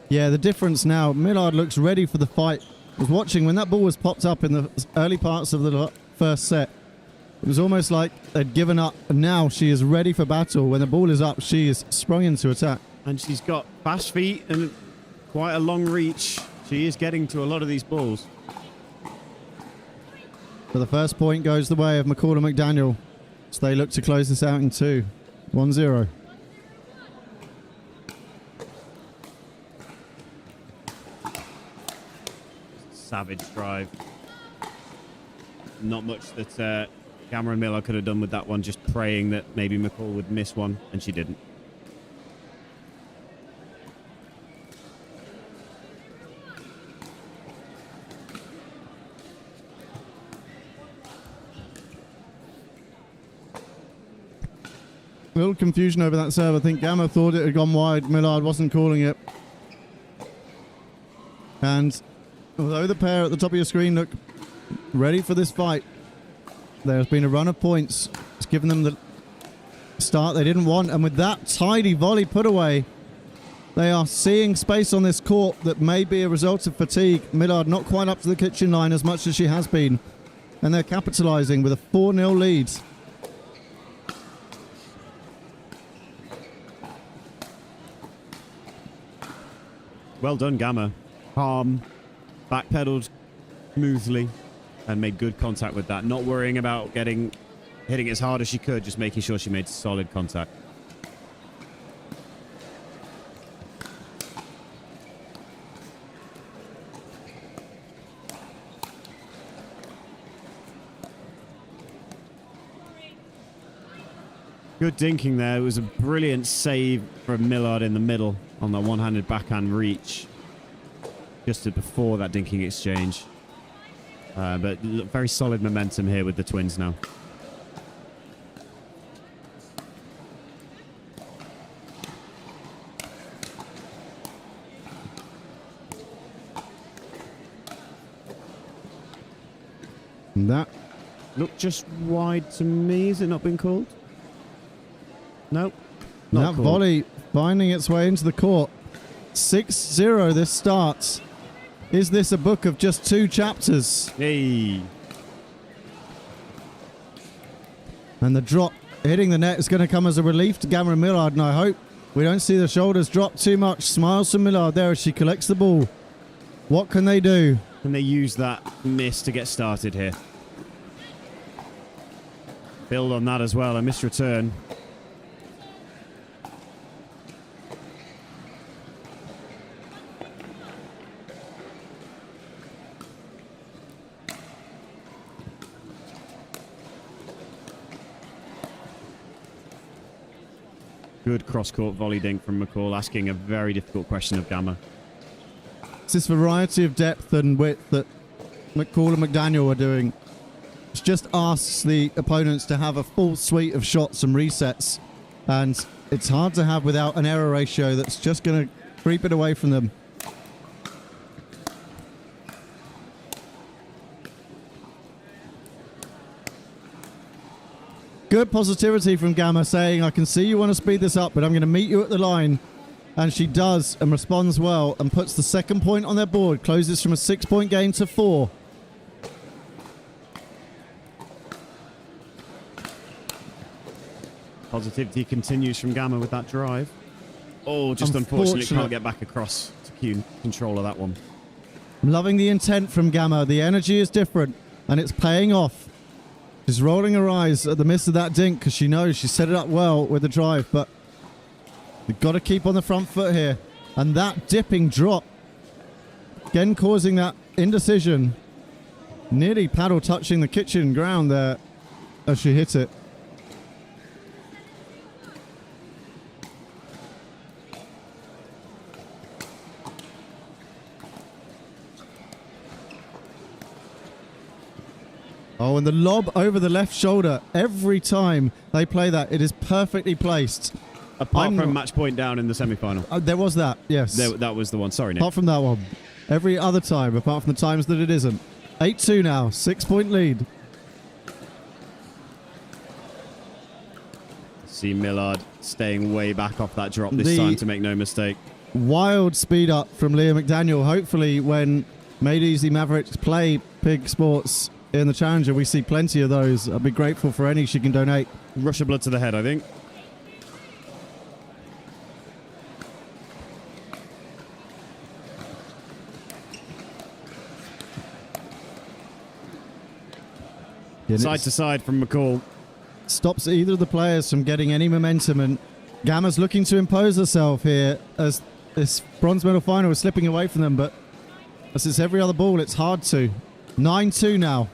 Yeah, the difference now, Millard looks ready for the fight. I was watching when that ball was popped up in the early parts of the first set. It was almost like they'd given up, and now she is ready for battle. When the ball is up, she is sprung into attack. And she's got fast feet and quite a long reach. She is getting to a lot of these balls. So the first point goes the way of McCall and McDaniel. So they look to close this out in 2. 1-0. Savage drive. Not much that Gama and Miller could have done with that one, just praying that maybe McCall would miss one, and she didn't. A little confusion over that serve. I think Gama thought it had gone wide. Millard wasn't calling it. And although the pair at the top of your screen look ready for this fight, there's been a run of points. It's given them the start they didn't want. And with that tidy volley put away, they are seeing space on this court that may be a result of fatigue. Millard not quite up to the kitchen line as much as she has been. And they're capitalizing with a 4-0 lead. Well done, Gama. Calm, backpedaled smoothly, and made good contact with that. Not worrying about hitting as hard as she could, just making sure she made solid contact. Good dinking there. It was a brilliant save from Millard in the middle on that one-handed backhand reach just before that dinking exchange. But very solid momentum here with the twins now. And that looked just wide to me. Has it not been called? Nope. That volley finding its way into the court. 6-0 this starts. Is this a book of just 2 chapters? Hey. And the drop hitting the net is going to come as a relief to Gama and Millard, and I hope we don't see the shoulders drop too much. Smiles from Millard there as she collects the ball. What can they do? Can they use that miss to get started here? Build on that as well. A missed return. Good cross-court volley dink from McCall, asking a very difficult question of Gama. It's this variety of depth and width that McCall and McDaniel are doing. It just asks the opponents to have a full suite of shots and resets, and it's hard to have without an error ratio that's just going to creep it away from them. Good positivity from Gama, saying, I can see you want to speed this up, but I'm going to meet you at the line. And she does, and responds well, and puts the second point on their board, closes from a 6-point game to 4. Positivity continues from Gama with that drive. Oh, just unfortunately can't get back across to control of that one. I'm loving the intent from Gama. The energy is different, and it's paying off. She's rolling her eyes at the miss of that dink because she knows she set it up well with the drive, but you've got to keep on the front foot here. And that dipping drop, again causing that indecision. Nearly paddle touching the kitchen ground there as she hit it. Oh, and the lob over the left shoulder. Every time they play that, it is perfectly placed. Apart from match point down in the semi-final. There was that, yes. That was the one. Sorry, Nick. Apart from that one. Every other time, apart from the times that it isn't. 8-2 now, 6-point lead. See Millard staying way back off that drop this time to make no mistake. Wild speed up from Leah McDaniel. Hopefully when Made Easy Mavericks play Pig Sports in the Challenger, we see plenty of those. I'd be grateful for any she can donate. Rush of blood to the head, I think. Side to side from McCall. Stops either of the players from getting any momentum, and Gama's looking to impose herself here as this bronze medal final is slipping away from them, but as it's every other ball, it's hard to. 9-2 now.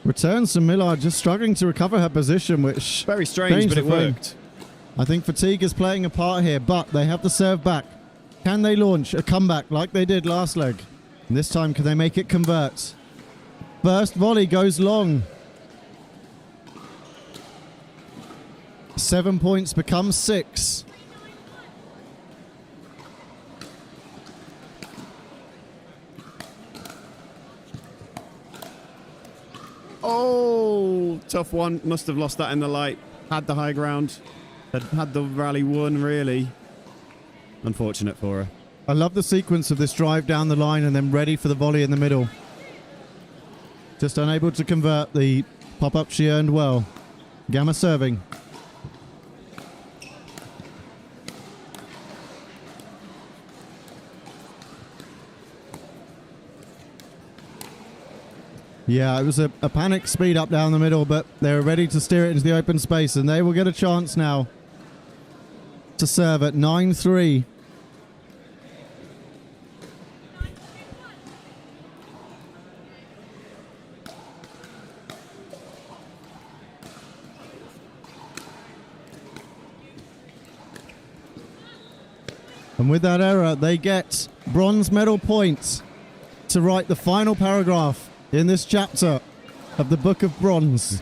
Returns from Millard, just struggling to recover her position, which... Very strange, but it worked. I think fatigue is playing a part here, but they have the serve back. Can they launch a comeback like they did last leg? And this time, can they make it convert? First volley goes long. 7 points becomes 6. Oh, tough one. Must have lost that in the light. Had the high ground. Had the rally won, really. Unfortunate for her. I love the sequence of this drive down the line and then ready for the volley in the middle. Just unable to convert the pop-up she earned well. Gama serving. Yeah, it was a panic speed up down the middle, but they were ready to steer it into the open space, and they will get a chance now to serve at 9-3. And with that error, they get bronze medal points to write the final paragraph in this chapter of the Book of Bronze.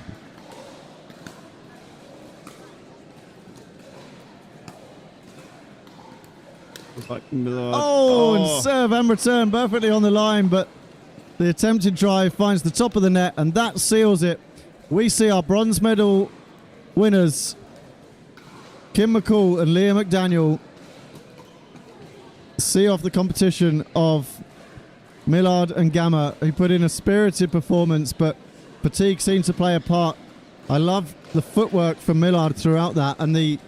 And serve and return perfectly on the line, but the attempted drive finds the top of the net, and that seals it. We see our bronze medal winners, Kim McCall and Leah McDaniel, see off the competition of Millard and Gama, who put in a spirited performance, but fatigue seemed to play a part. I love the footwork from Millard throughout that, and the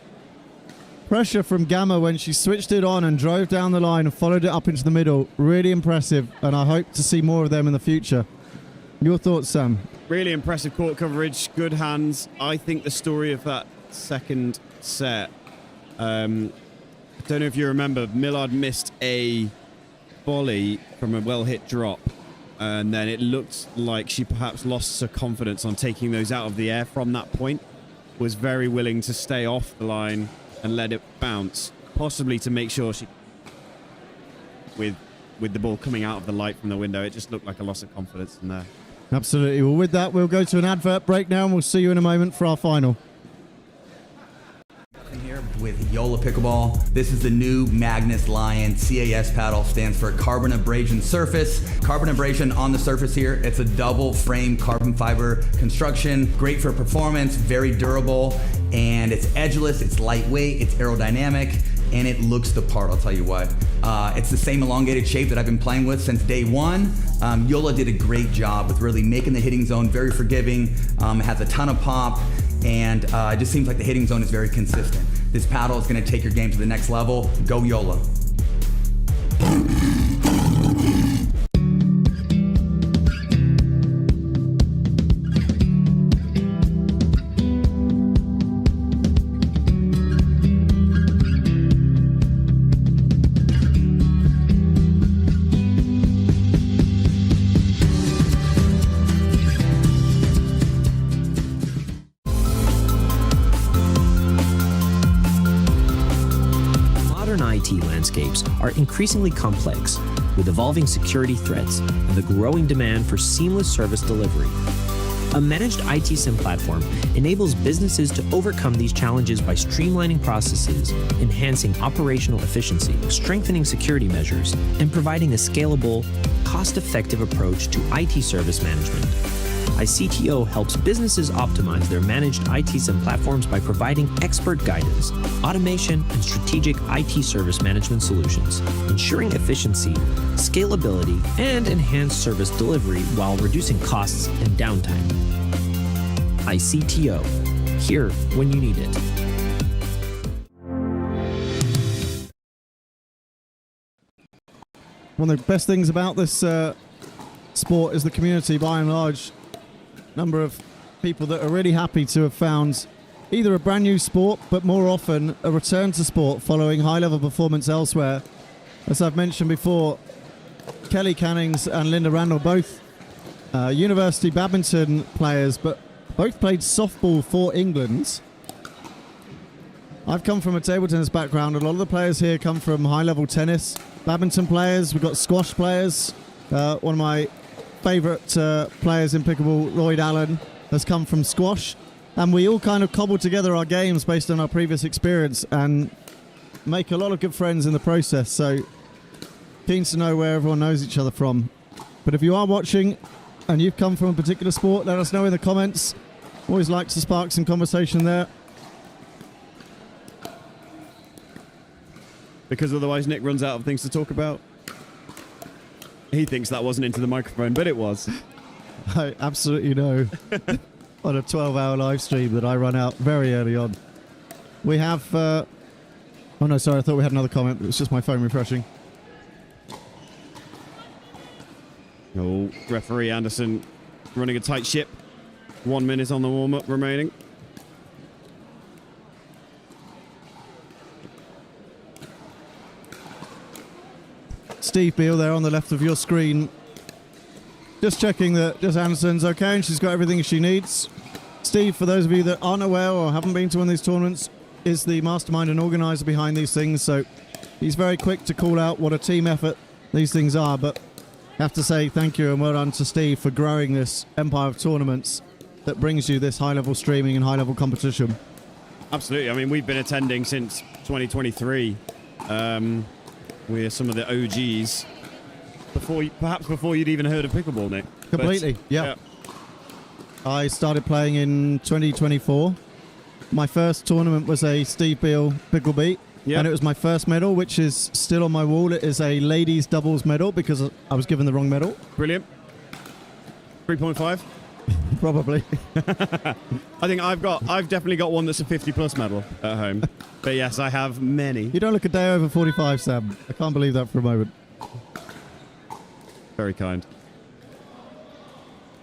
pressure from Gama when she switched it on and drove down the line and followed it up into the middle. Really impressive, and I hope to see more of them in the future. Your thoughts, Sam? Really impressive court coverage, good hands. I think the story of that second set, I don't know if you remember, Millard missed a volley from a well-hit drop, and then it looked like she perhaps lost her confidence on taking those out of the air from that point. Was very willing to stay off the line and let it bounce, possibly to make sure she, with the ball coming out of the light from the window, it just looked like a loss of confidence in there. Absolutely. Well, with that, we'll go to an advert break now, and we'll see you in a moment for our final. Here with Yola Pickleball. This is the new Magnus Lion CAS paddle. Stands for Carbon Abrasion Surface. Carbon abrasion on the surface here. It's a double frame carbon fiber construction. Great for performance, very durable, and it's edgeless, it's lightweight, it's aerodynamic, and it looks the part, I'll tell you what. It's the same elongated shape that I've been playing with since day one. Yola did a great job with really making the hitting zone very forgiving. It has a ton of pop, and it just seems like the hitting zone is very consistent. This paddle is going to take your game to the next level. Go Yola. IT landscapes are increasingly complex, with evolving security threats and the growing demand for seamless service delivery. A managed IT SIM platform enables businesses to overcome these challenges by streamlining processes, enhancing operational efficiency, strengthening security measures, and providing a scalable, cost-effective approach to IT service management. iCTO helps businesses optimize their managed IT SIM platforms by providing expert guidance, automation, and strategic IT service management solutions, ensuring efficiency, scalability, and enhanced service delivery while reducing costs and downtime. iCTO, here when you need it. One of the best things about this sport is the community, by and large. Number of people that are really happy to have found either a brand new sport, but more often a return to sport following high-level performance elsewhere. As I've mentioned before, Kelly Cannings and Linda Randall, both university badminton players, but both played softball for England. I've come from a table tennis background. A lot of the players here come from high-level tennis. Badminton players, we've got squash players. One of my favourite players in pickleball, Lloyd Allen, has come from squash, and we all kind of cobble together our games based on our previous experience and make a lot of good friends in the process. So keen to know where everyone knows each other from. But if you are watching and you've come from a particular sport, let us know in the comments. Always like to spark some conversation there. Because otherwise Nick runs out of things to talk about. He thinks that wasn't into the microphone, but it was. I absolutely know on a 12-hour live stream that I run out very early on. We have... oh no, sorry, I thought we had another comment. It was just my phone refreshing. Oh, referee Anderson running a tight ship. 1 minute on the warm-up remaining. Steve Beale there on the left of your screen. Just checking that Anderson's okay and she's got everything she needs. Steve, for those of you that aren't aware or haven't been to one of these tournaments, is the mastermind and organizer behind these things, so he's very quick to call out what a team effort these things are. But I have to say thank you and well done to Steve for growing this empire of tournaments that brings you this high-level streaming and high-level competition. Absolutely. I mean, we've been attending since 2023. We're some of the OGs. Perhaps before you'd even heard of pickleball, Nick. Completely, yeah. I started playing in 2024. My first tournament was a Steve Beale pickle beat, and it was my first medal, which is still on my wall. It is a ladies doubles medal because I was given the wrong medal. Brilliant. 3.5? Probably. I think I've definitely got one that's a 50+ medal at home. But yes, I have many. You don't look a day over 45, Sam. I can't believe that for a moment. Very kind.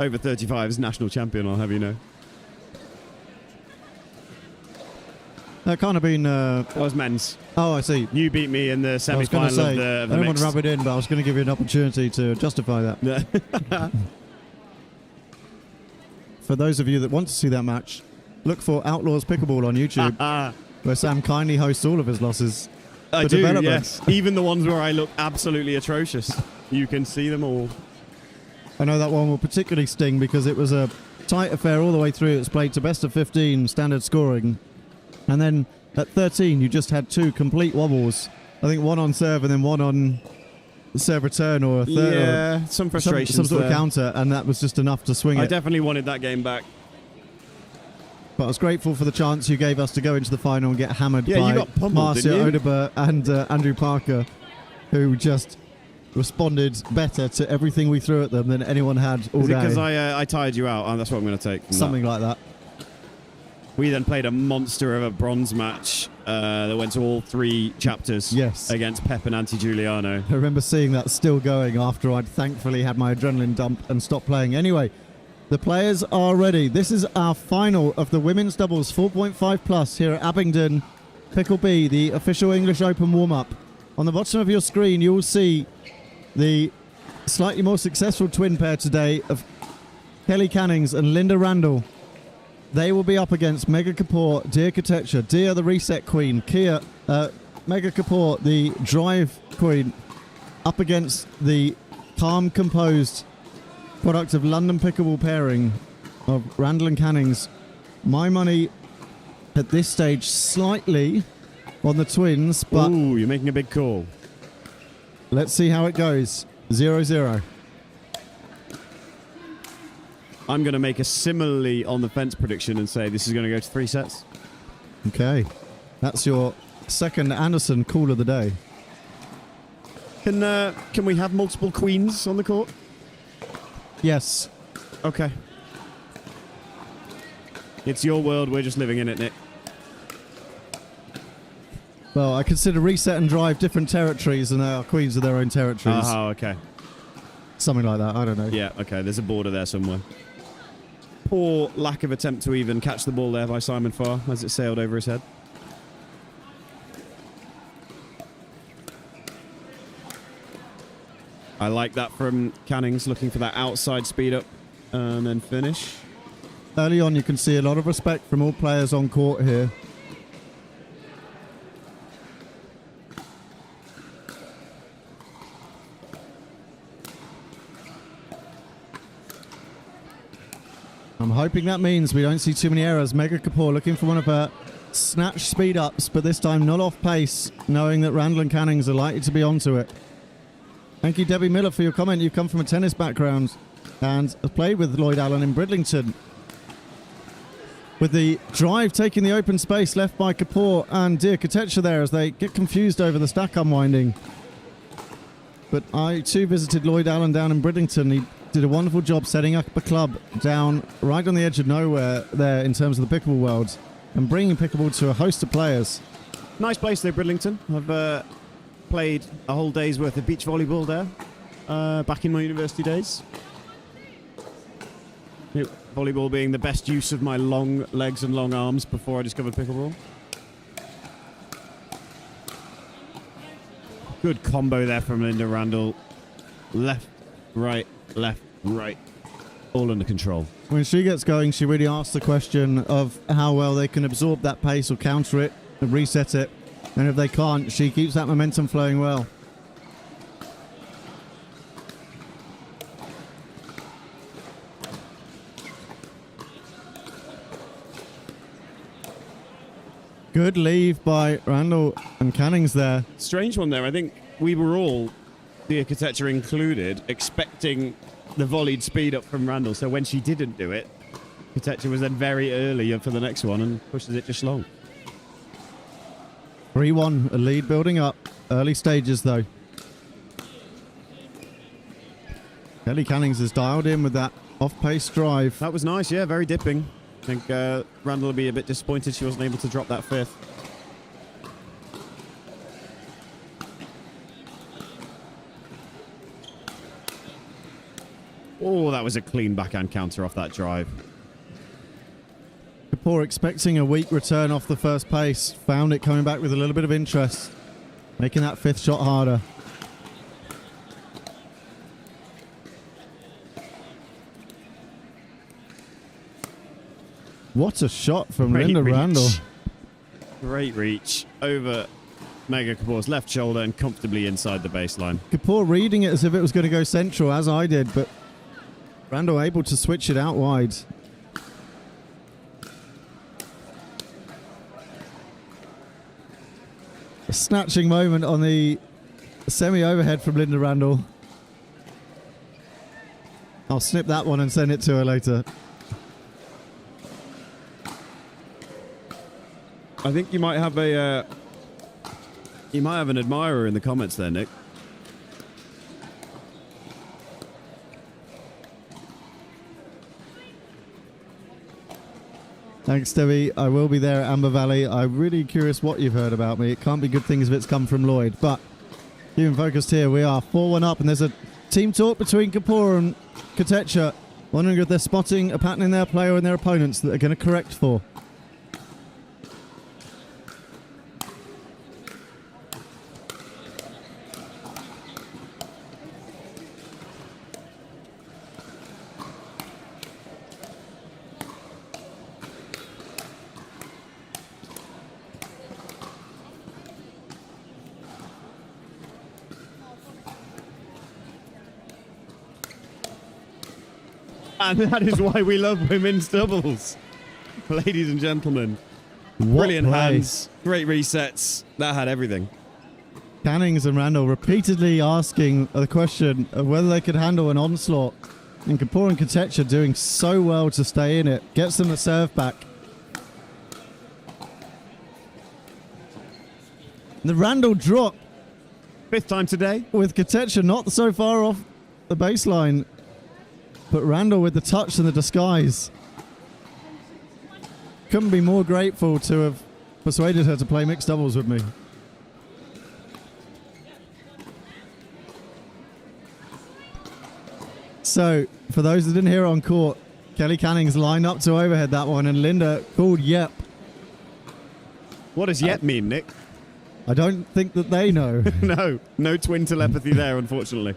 Over 35 is national champion, I'll have you know. That can't have been... that was men's. Oh, I see. You beat me in the semi-final of the I don't want to rub it in, but I was going to give you an opportunity to justify that. For those of you that want to see that match, look for Outlaws Pickleball on YouTube, where Sam kindly hosts all of his losses. I do, yes. Even the ones where I look absolutely atrocious. You can see them all. I know that one will particularly sting because it was a tight affair all the way through. It was played to best of 15 standard scoring. And then at 13, you just had two complete wobbles. I think one on serve and then one on serve return or a third. Yeah, some frustrations some sort there. of counter, and that was just enough to swing it. I definitely wanted that game back. But I was grateful for the chance you gave us to go into the final and get hammered Yeah, by you got pummeled, Marcia didn't you? Odeber and Andrew Parker, who just responded better to everything we threw at them than anyone had all Is it day. because I tired you out? And that's what I'm going to take. Something like that. We then played a monster of a bronze match that went to all 3 chapters against Pep and Auntie Giuliano. I remember seeing that still going after I'd thankfully had my adrenaline dump and stopped playing. Anyway, the players are ready. This is our final of the women's doubles 4.5 plus here at Abingdon Pickle B, the official English Open warm-up. On the bottom of your screen, you will see the slightly more successful twin pair today of Kelly Cannings and Linda Randall. They will be up against Mega Kapoor, Dear Kotecha, Dear the Reset Queen, Mega Kapoor, the drive queen, up against the calm, composed product of London pickleball pairing of Randall and Cannings. My money at this stage slightly on the twins, but ooh, you're making a big call. Let's see how it goes. 0-0. I'm going to make a similarly on the fence prediction and say this is going to go to 3 sets. Okay. That's your second Anderson call of the day. Can we have multiple queens on the court? Yes. Okay. It's your world. We're just living in it, Nick. Well, I consider reset and drive different territories, and our queens are their own territories. Oh, okay. Something like that. I don't know. Yeah, okay. There's a border there somewhere. Poor lack of attempt to even catch the ball there by Simon Farr as it sailed over his head. I like that from Cannings, looking for that outside speed up and then finish. Early on, you can see a lot of respect from all players on court here. I'm hoping that means we don't see too many errors. Mega Kapoor looking for one of her snatch speed ups, but this time not off pace, knowing that Randall and Cannings are likely to be onto it. Thank you, Debbie Miller, for your comment. You've come from a tennis background and have played with Lloyd Allen in Bridlington. With the drive taking the open space left by Kapoor and dear Kotecha there as they get confused over the stack unwinding. But I too visited Lloyd Allen down in Bridlington. He did a wonderful job setting up a club down right on the edge of nowhere there in terms of the pickleball world and bringing pickleball to a host of players. Nice place there, Bridlington. I've played a whole day's worth of beach volleyball there back in my university days. Volleyball being the best use of my long legs and long arms before I discovered pickleball. Good combo there from Linda Randall. Left, right, all under control. When she gets going, she really asks the question of how well they can absorb that pace or counter it and reset it. And if they can't, she keeps that momentum flowing well. Good leave by Randall and Cannings there. Strange one there. I think we were all, the Kotecha included, expecting the volleyed speed up from Randall. So when she didn't do it, Kotecha was then very early for the next one and pushes it just long. 3-1, a lead building up. Early stages though. Kelly Cannings is dialed in with that off-pace drive. That was nice, yeah, very dipping. I think Randall will be a bit disappointed she wasn't able to drop that fifth. Oh, that was a clean backhand counter off that drive. Kapoor expecting a weak return off the first pace. Found it coming back with a little bit of interest. Making that fifth shot harder. What a shot from Linda Randall. Great reach over Mega Kapoor's left shoulder and comfortably inside the baseline. Kapoor reading it as if it was going to go central, as I did, but Randall able to switch it out wide. A snatching moment on the semi-overhead from Linda Randall. I'll snip that one and send it to her later. I think you might have a an admirer in the comments there, Nick. Thanks, Debbie. I will be there at Amber Valley. I'm really curious what you've heard about me. It can't be good things if it's come from Lloyd. But keeping focused here, we are 4-1 up, and there's a team talk between Kapoor and Kotecha, wondering if they're spotting a pattern in their play or in their opponents that they're going to correct for. And that is why we love women's doubles. Ladies and gentlemen. What Brilliant play. hands. Great resets. That had everything. Cannings and Randall repeatedly asking the question of whether they could handle an onslaught. And Kapoor and Kotecha doing so well to stay in it. Gets them the serve back. The Randall drop. 5th time today. With Kotecha not so far off the baseline. But Randall with the touch and the disguise. Couldn't be more grateful to have persuaded her to play mixed doubles with me. So, for those that didn't hear it on court, Kelly Cannings lined up to overhead that one, and Linda called yep. What does yep mean, Nick? I don't think that they know. No twin telepathy there, unfortunately.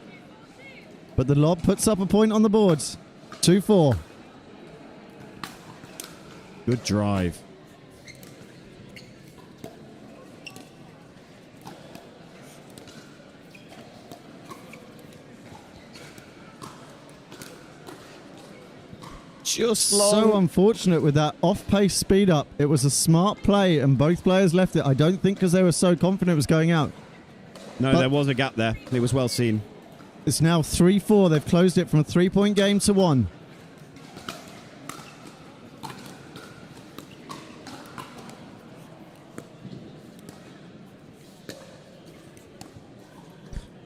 But the lob puts up a point on the boards. 2-4. Good drive. Just So unfortunate with that off-pace speed up. It was a smart play, and both players left it. I don't think because they were so confident it was going out. No, there was a gap there. It was well seen. It's now 3-4. They've closed it from a 3-point game to 1.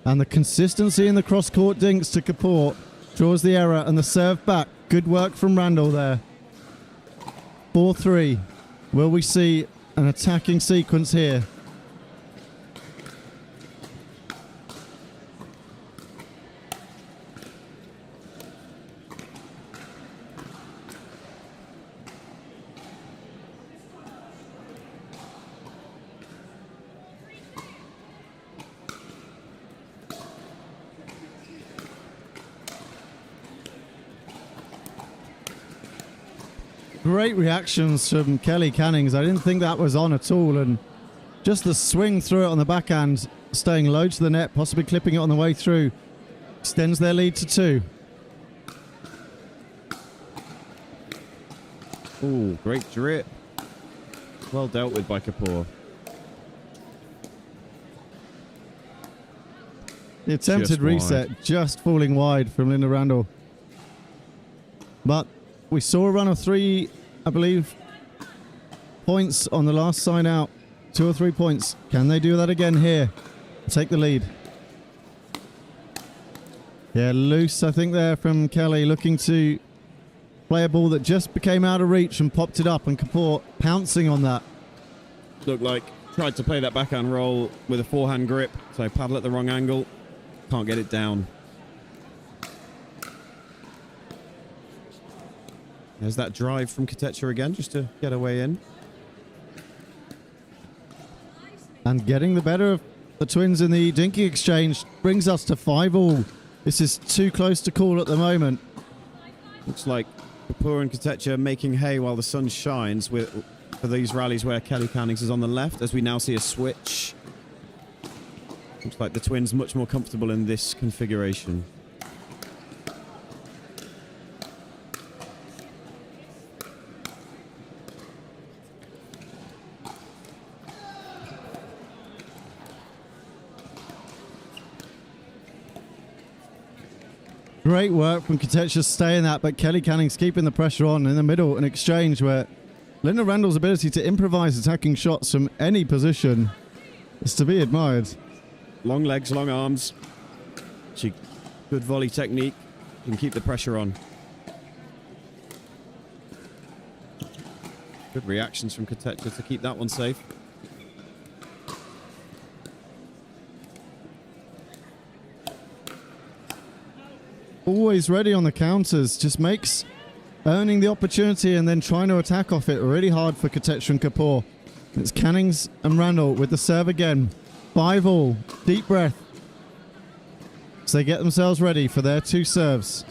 And the consistency in the cross-court dinks to Kapoor draws the error, and the serve back. Good work from Randall there. 4-3. Will we see an attacking sequence here? Great reactions from Kelly Cannings. I didn't think that was on at all, and just the swing through it on the backhand, staying low to the net, possibly clipping it on the way through, extends their lead to 2. Ooh, great drip. Well dealt with by Kapoor. The attempted Just reset wide. just falling wide from Linda Randall. But we saw a run of 3, I believe, points on the last sign out. 2 or 3 points. Can they do that again here? Take the lead. Yeah, loose, I think, there from Kelly, looking to play a ball that just became out of reach and popped it up, and Kapoor pouncing on that. Looked like tried to play that backhand roll with a forehand grip, so paddle at the wrong angle. Can't get it down. There's that drive from Kotecha again, just to get away in. And getting the better of the twins in the dinky exchange brings us to 5-all. This is too close to call at the moment. Looks like Kapoor and Kotecha making hay while the sun shines for these rallies where Kelly Cannings is on the left, as we now see a switch. Looks like the twins much more comfortable in this configuration. Great work from Kotecha staying that, but Kelly Cannings keeping the pressure on in the middle, an exchange where Linda Randall's ability to improvise attacking shots from any position is to be admired. Long legs, long arms. Good volley technique. Can keep the pressure on. Good reactions from Kotecha to keep that one safe. Always ready on the counters, just makes earning the opportunity and then trying to attack off it really hard for Kotecha and Kapoor. It's Cannings and Randall with the serve again. 5-all. Deep breath. So they get themselves ready for their 2 serves.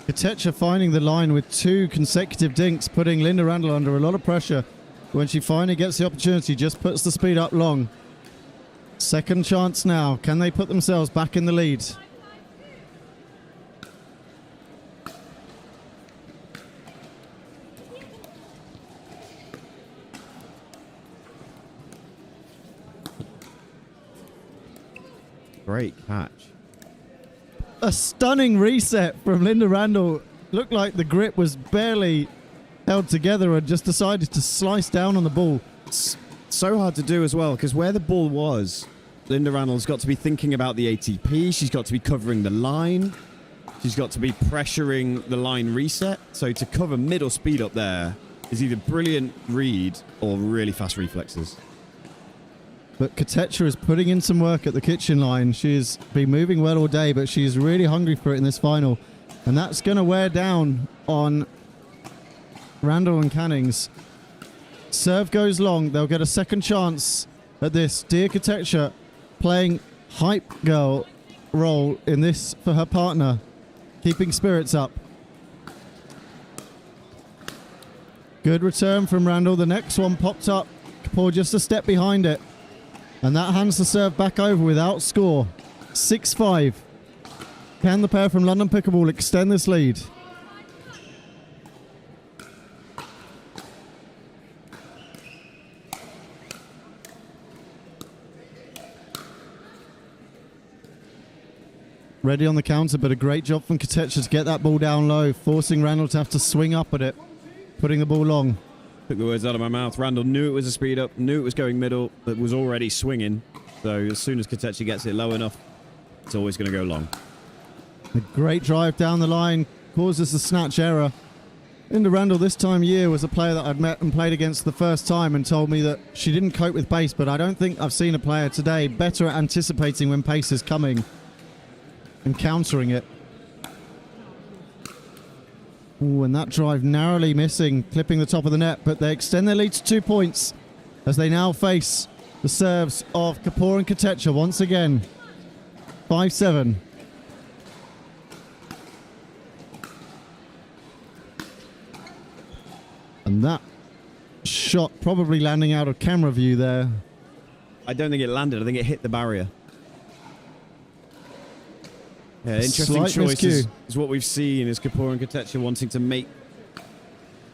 Kotecha finding the line with 2 consecutive dinks, putting Linda Randall under a lot of pressure. When she finally gets the opportunity, just puts the speed up long. Second chance now. Can they put themselves back in the lead? Great catch. A stunning reset from Linda Randall. Looked like the grip was barely held together and just decided to slice down on the ball. It's so hard to do as well, because where the ball was, Linda Randall's got to be thinking about the ATP. She's got to be covering the line. She's got to be pressuring the line reset. So to cover middle speed up there is either brilliant read or really fast reflexes. But Kotecha is putting in some work at the kitchen line. She's been moving well all day, but she's really hungry for it in this final. And that's going to wear down on Randall and Cannings. Serve goes long. They'll get a second chance at this. Dear Kotecha playing hype girl role in this for her partner, keeping spirits up. Good return from Randall. The next one popped up. Kapoor just a step behind it. And that hands the serve back over without score. 6-5. Can the pair from London Pickleball extend this lead? Ready on the counter, but a great job from Kotecha to get that ball down low, forcing Randall to have to swing up at it, putting the ball long. Took the words out of my mouth. Randall knew it was a speed up, knew it was going middle, but was already swinging. So as soon as Kotecha gets it low enough, it's always going to go long. A great drive down the line causes a snatch error. Linda Randall this time of year was a player that I'd met and played against the first time and told me that she didn't cope with pace, but I don't think I've seen a player today better at anticipating when pace is coming and countering it. Ooh, and that drive narrowly missing, clipping the top of the net, but they extend their lead to 2 points as they now face the serves of Kapoor and Kotecha once again. 5-7. And that shot probably landing out of camera view there. I don't think it landed. I think it hit the barrier. Yeah, interesting choice is what we've seen is Kapoor and Kotecha wanting to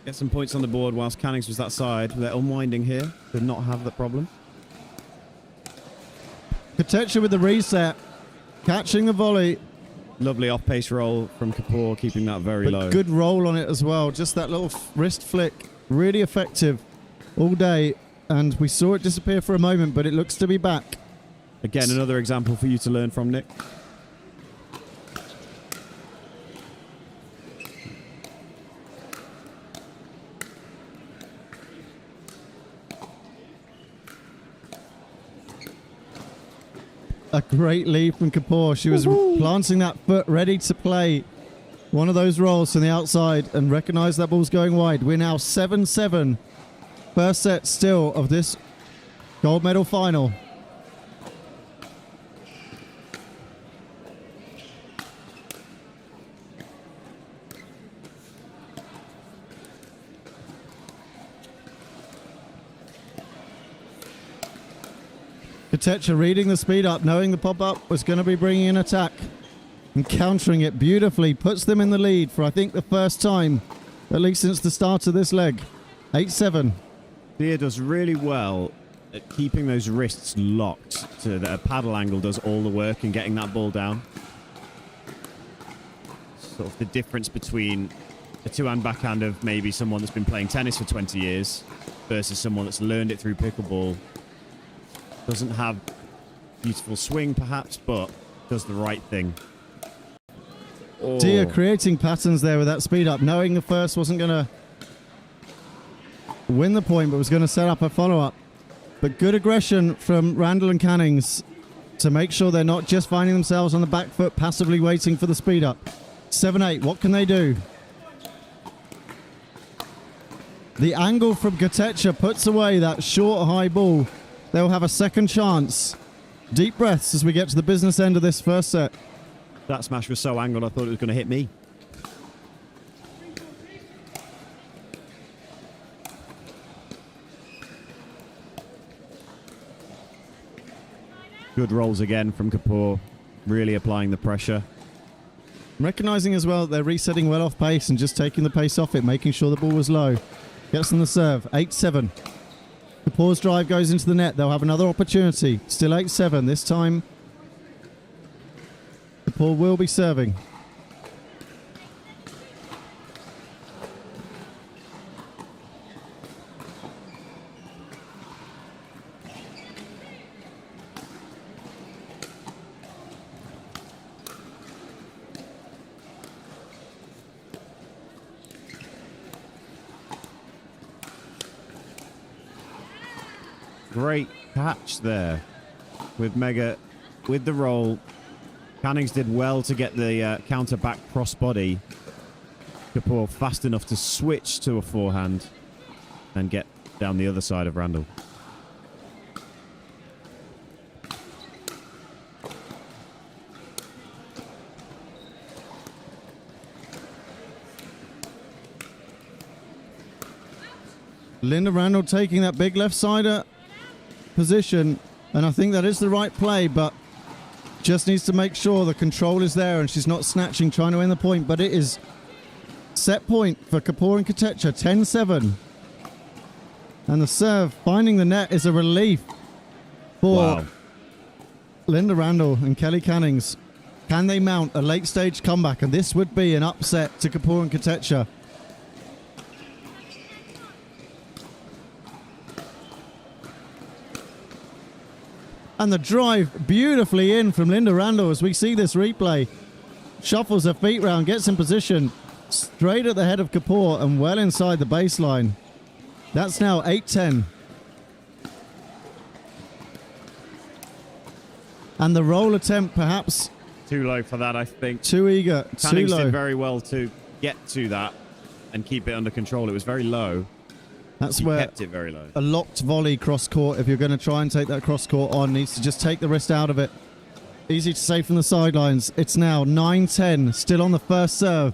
get some points on the board whilst Cannings was that side. They're unwinding here. Did not have that problem. Kotecha with the reset, catching the volley. Lovely off-pace roll from Kapoor, keeping that very low. Good roll on it as well. Just that little wrist flick. Really effective all day. And we saw it disappear for a moment, but it looks to be back. Again, another example for you to learn from, Nick. A great lead from Kapoor. She was planting that foot, ready to play one of those rolls from the outside and recognize that ball's going wide. We're now 7-7. First set still of this gold medal final. Kotecha reading the speed up, knowing the pop-up was going to be bringing an attack and countering it beautifully, puts them in the lead for I think the first time, at least since the start of this leg. 8-7. Thea does really well at keeping those wrists locked so that a paddle angle does all the work in getting that ball down. Sort of the difference between a two-hand backhand of maybe someone that's been playing tennis for 20 years versus someone that's learned it through pickleball. Doesn't have beautiful swing, perhaps, but does the right thing. Oh. Dia creating patterns there with that speed up, knowing the first wasn't going to win the point, but was going to set up a follow-up. But good aggression from Randall and Cannings to make sure they're not just finding themselves on the back foot, passively waiting for the speed up. 7-8, what can they do? The angle from Kotecha puts away that short, high ball. They'll have a second chance. Deep breaths as we get to the business end of this first set. That smash was so angled, I thought it was going to hit me. Good rolls again from Kapoor, really applying the pressure. Recognizing as well they're resetting well off pace and just taking the pace off it, making sure the ball was low. Gets on the serve, 8-7. Kapoor's drive goes into the net. They'll have another opportunity. Still 8-7. This time, Kapoor will be serving. Great catch there with Mega with the roll. Cannings did well to get the counter back cross body. Kapoor fast enough to switch to a forehand and get down the other side of Randall. Linda Randall taking that big left-sider position, and I think that is the right play, but just needs to make sure the control is there and she's not snatching, trying to win the point. But it is set point for Kapoor and Kotecha, 10-7. And the serve finding the net is a relief for Linda Randall and Kelly Cannings. Can they mount a late-stage comeback? And this would be an upset to Kapoor and Kotecha. And the drive beautifully in from Linda Randall as we see this replay. Shuffles her feet round, gets in position, straight at the head of Kapoor and well inside the baseline. That's now 8-10. And the roll attempt perhaps... Too low for that, I think. Too eager, Cannings too low. did very well to get to that and keep it under control. It was very low. That's He where kept it very low. a locked volley cross court, if you're going to try and take that cross court on, needs to just take the wrist out of it. Easy to say from the sidelines. It's now 9-10, still on the first serve.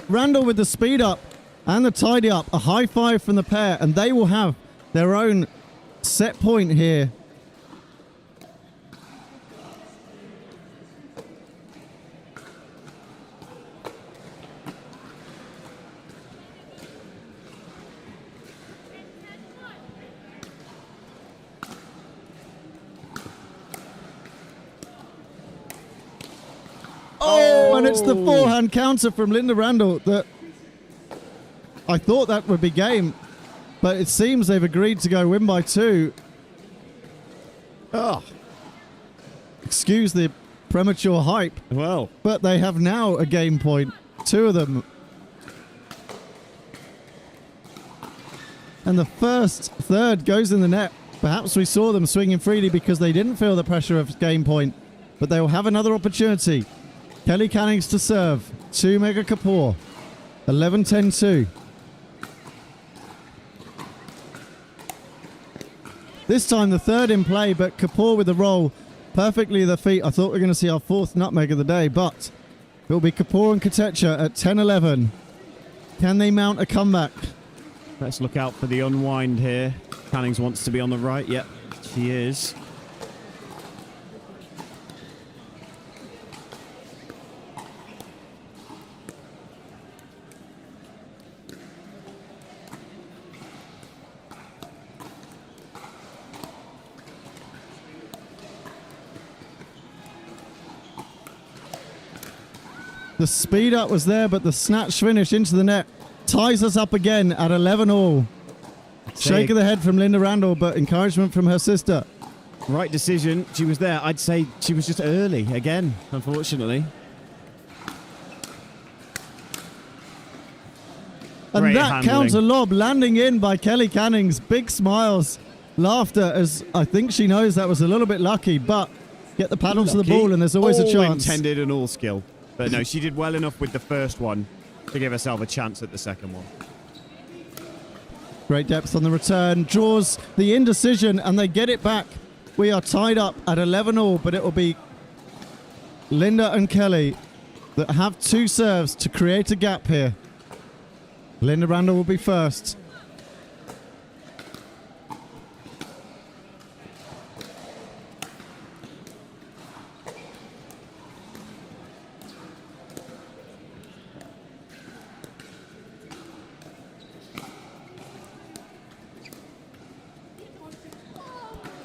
Randall with the speed up and the tidy up. A high five from the pair, and they will have their own set point here. Oh, and it's the forehand counter from Linda Randall that I thought that would be game. But it seems they've agreed to go win by 2. Oh. Excuse the premature hype. Well. But they have now a game point. 2 of them. And the first third goes in the net. Perhaps we saw them swinging freely because they didn't feel the pressure of game point. But they will have another opportunity. Kelly Cannings to serve. To Mega Kapoor. 11-10-2. This time the third in play, but Kapoor with the roll. Perfectly the feet. I thought we were going to see our 4th nutmeg of the day, but it will be Kapoor and Kotecha at 10-11. Can they mount a comeback? Let's look out for the unwind here. Cannings wants to be on the right. Yep, she is. The speed up was there, but the snatch finish into the net ties us up again at 11-all. Shake of the head from Linda Randall, but encouragement from her sister. Right decision. She was there. I'd say she was just early again, unfortunately. And Great that handling. counter lob landing in by Kelly Cannings. Big smiles, laughter, as I think she knows that was a little bit lucky, but get the paddle to the ball and there's always a all chance. Intended and all skill. But no, she did well enough with the first one to give herself a chance at the second one. Great depth on the return, draws the indecision, and they get it back. We are tied up at 11-all, but it will be Linda and Kelly that have 2 serves to create a gap here. Linda Randall will be first.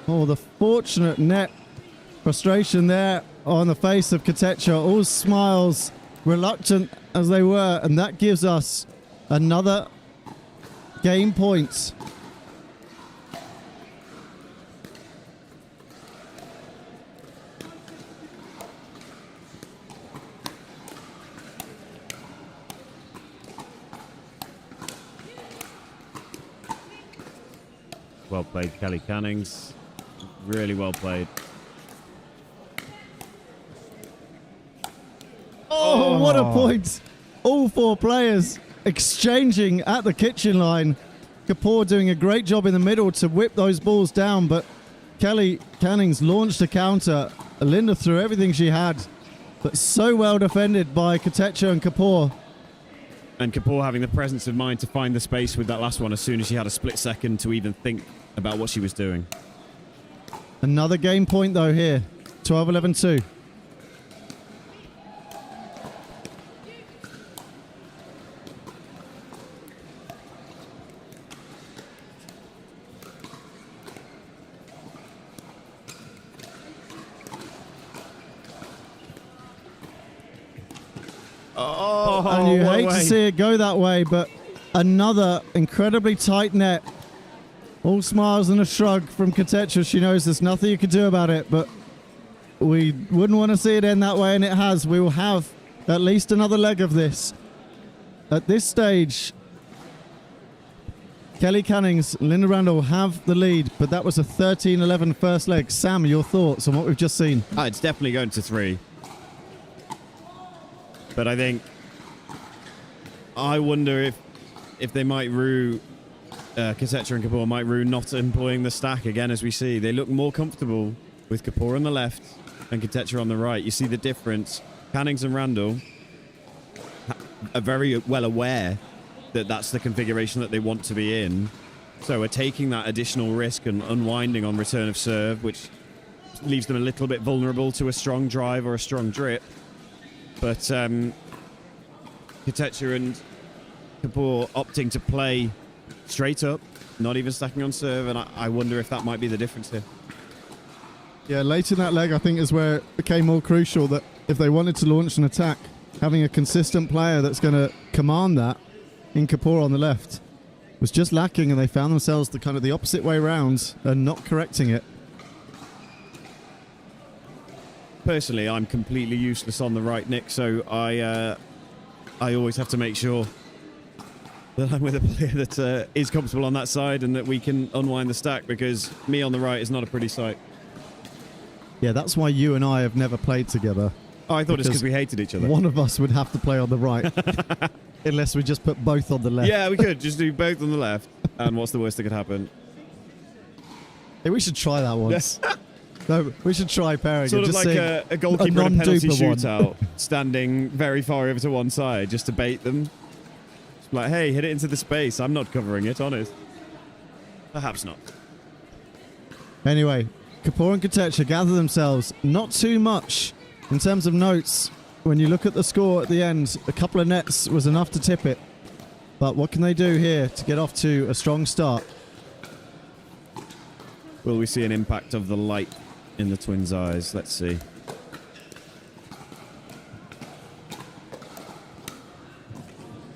Oh, the fortunate net frustration there on the face of Kotecha. All smiles, reluctant as they were, and that gives us another game point. Well played, Kelly Cannings. Really well played. Oh, what a point. All 4 players exchanging at the kitchen line. Kapoor doing a great job in the middle to whip those balls down, but Kelly Cannings launched a counter. Linda threw everything she had, but so well defended by Kotecha and Kapoor. And Kapoor having the presence of mind to find the space with that last one as soon as she had a split second to even think about what she was doing. Another game point though here. 12-11-2. Oh, and you what a hate to way. see it go that way, but another incredibly tight net. All smiles and a shrug from Kotecha. She knows there's nothing you can do about it, but we wouldn't want to see it end that way, and it has. We will have at least another leg of this. At this stage, Kelly Cannings, Linda Randall have the lead, but that was a 13-11 first leg. Sam, your thoughts on what we've just seen? Oh, it's definitely going to 3. But I wonder if they might rue, Kotecha and Kapoor might rue not employing the stack again, as we see. They look more comfortable with Kapoor on the left and Kotecha on the right. You see the difference. Cannings and Randall are very well aware that that's the configuration that they want to be in. So we're taking that additional risk and unwinding on return of serve, which leaves them a little bit vulnerable to a strong drive or a strong drip. But Kotecha and Kapoor opting to play straight up, not even stacking on serve, and I wonder if that might be the difference here. Yeah, late in that leg, I think, is where it became more crucial that if they wanted to launch an attack, having a consistent player that's going to command that in Kapoor on the left was just lacking, and they found themselves the kind of the opposite way round and not correcting it. Personally, I'm completely useless on the right, Nick, so I always have to make sure that I'm with a player that is comfortable on that side and that we can unwind the stack, because me on the right is not a pretty sight. Yeah, that's why you and I have never played together. Oh, I thought it's because we hated each other. One of us would have to play on the right, unless we just put both on the left. Yeah, we could just do both on the left, and what's the worst that could happen? Hey, we should try that once. No, we should try pairing. Sort and of just like sing a goalkeeper in a penalty non-duper one. shootout, standing very far over to one side just to bait them. Just like, hey, hit it into the space. I'm not covering it, honest. Perhaps not. Anyway, Kapoor and Kotecha gather themselves. Not too much in terms of notes. When you look at the score at the end, a couple of nets was enough to tip it. But what can they do here to get off to a strong start? Will we see an impact of the light in the twins' eyes? Let's see.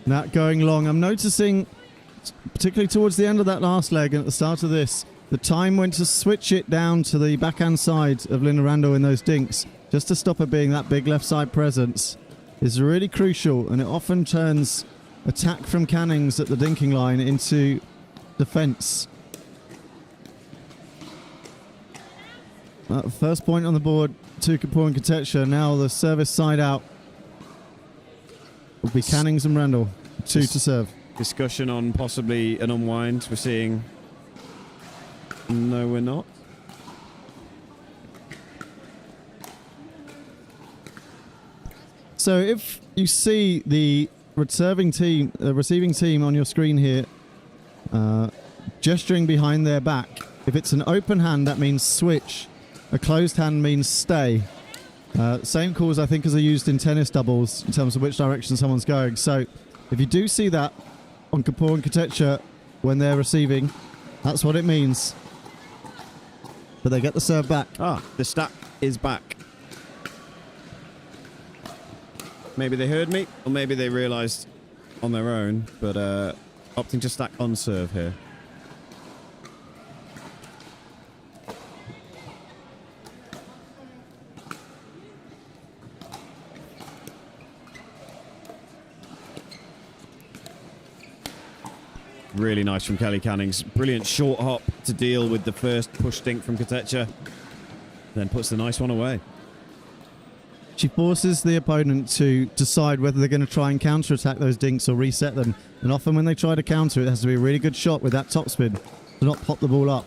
That going long. I'm noticing, particularly towards the end of that last leg and at the start of this, the time went to switch it down to the backhand side of Linda Randall in those dinks, just to stop her being that big left side presence, is really crucial, and it often turns attack from Cannings at the dinking line into defence. First point on the board to Kapoor and Kotecha. Now the service side out will be Cannings and Randall. 2 to serve. Discussion on possibly an unwind. We're seeing... No, we're not. So if you see the receiving team on your screen here gesturing behind their back, if it's an open hand, that means switch. A closed hand means stay. Same calls, I think, as are used in tennis doubles in terms of which direction someone's going. So if you do see that on Kapoor and Kotecha when they're receiving, that's what it means. But they get the serve back. Ah, the stack is back. Maybe they heard me, or maybe they realised on their own, but opting to stack on serve here. Really nice from Kelly Cannings. Brilliant short hop to deal with the first push dink from Kotecha. Then puts the nice one away. She forces the opponent to decide whether they're going to try and counter-attack those dinks or reset them. And often when they try to counter, it has to be a really good shot with that topspin to not pop the ball up.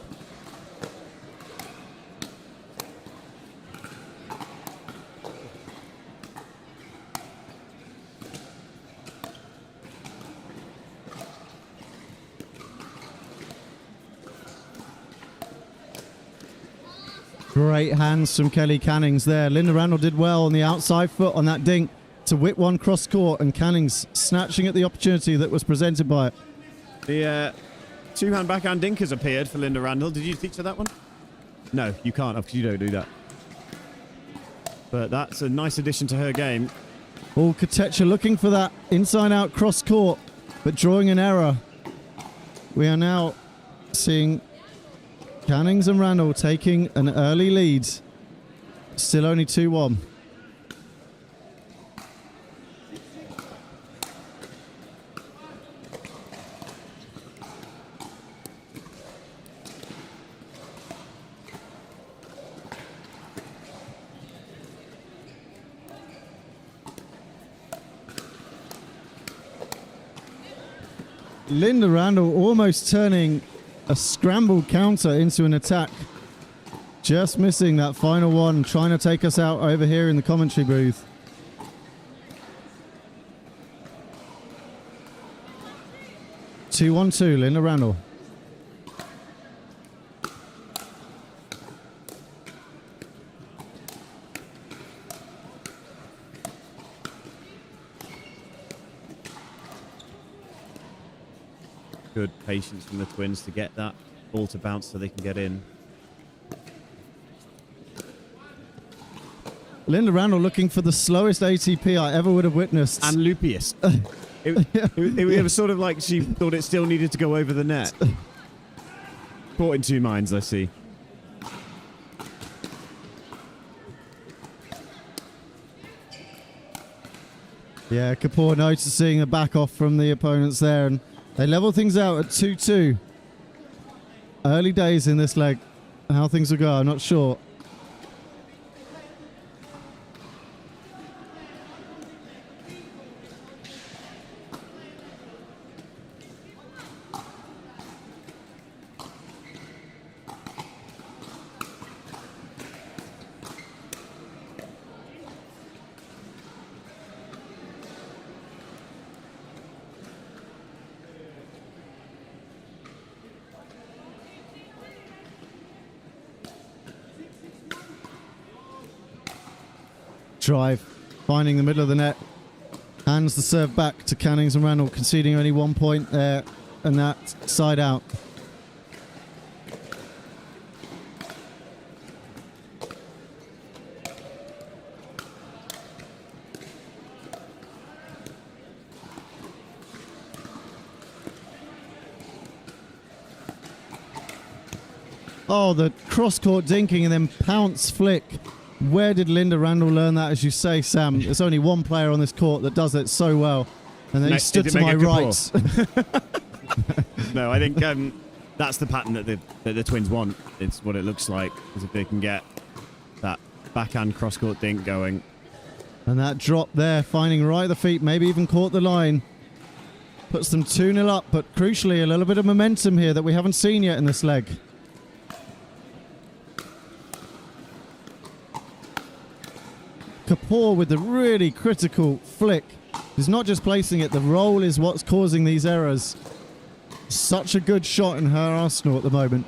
Great hands from Kelly Cannings there. Linda Randall did well on the outside foot on that dink to whip one cross court, and Cannings snatching at the opportunity that was presented by it. The two-hand backhand dink has appeared for Linda Randall. Did you teach her that one? No, you can't, because you don't do that. But that's a nice addition to her game. Oh, Kotecha looking for that inside-out cross court, but drawing an error. We are now seeing Cannings and Randall taking an early lead. Still only 2-1. Linda Randall almost turning a scrambled counter into an attack. Just missing that final one, trying to take us out over here in the commentary booth. Two on two, Linda Randall. Good patience from the twins to get that ball to bounce so they can get in. Linda Randall looking for the slowest ATP I ever would have witnessed. And loopiest. It was sort of like she thought it still needed to go over the net. Caught in two minds, I see. Yeah, Kapoor noticing a back off from the opponents there, and they level things out at 2-2. Early days in this leg. How things will go, I'm not sure. Drive, finding the middle of the net, hands the serve back to Cannings and Randall, conceding only 1 point there, and that side out. Oh, the cross-court dinking and then pounce flick. Where did Linda Randall learn that, as you say, Sam? There's only one player on this court that does it so well. And then he stood to my right. No, I think that's the pattern that the twins want. It's what it looks like, is if they can get that backhand cross-court dink going. And that drop there, finding right at the feet, maybe even caught the line. Puts them 2-0 up, but crucially, a little bit of momentum here that we haven't seen yet in this leg. Kapoor with the really critical flick. He's not just placing it, the roll is what's causing these errors. Such a good shot in her arsenal at the moment.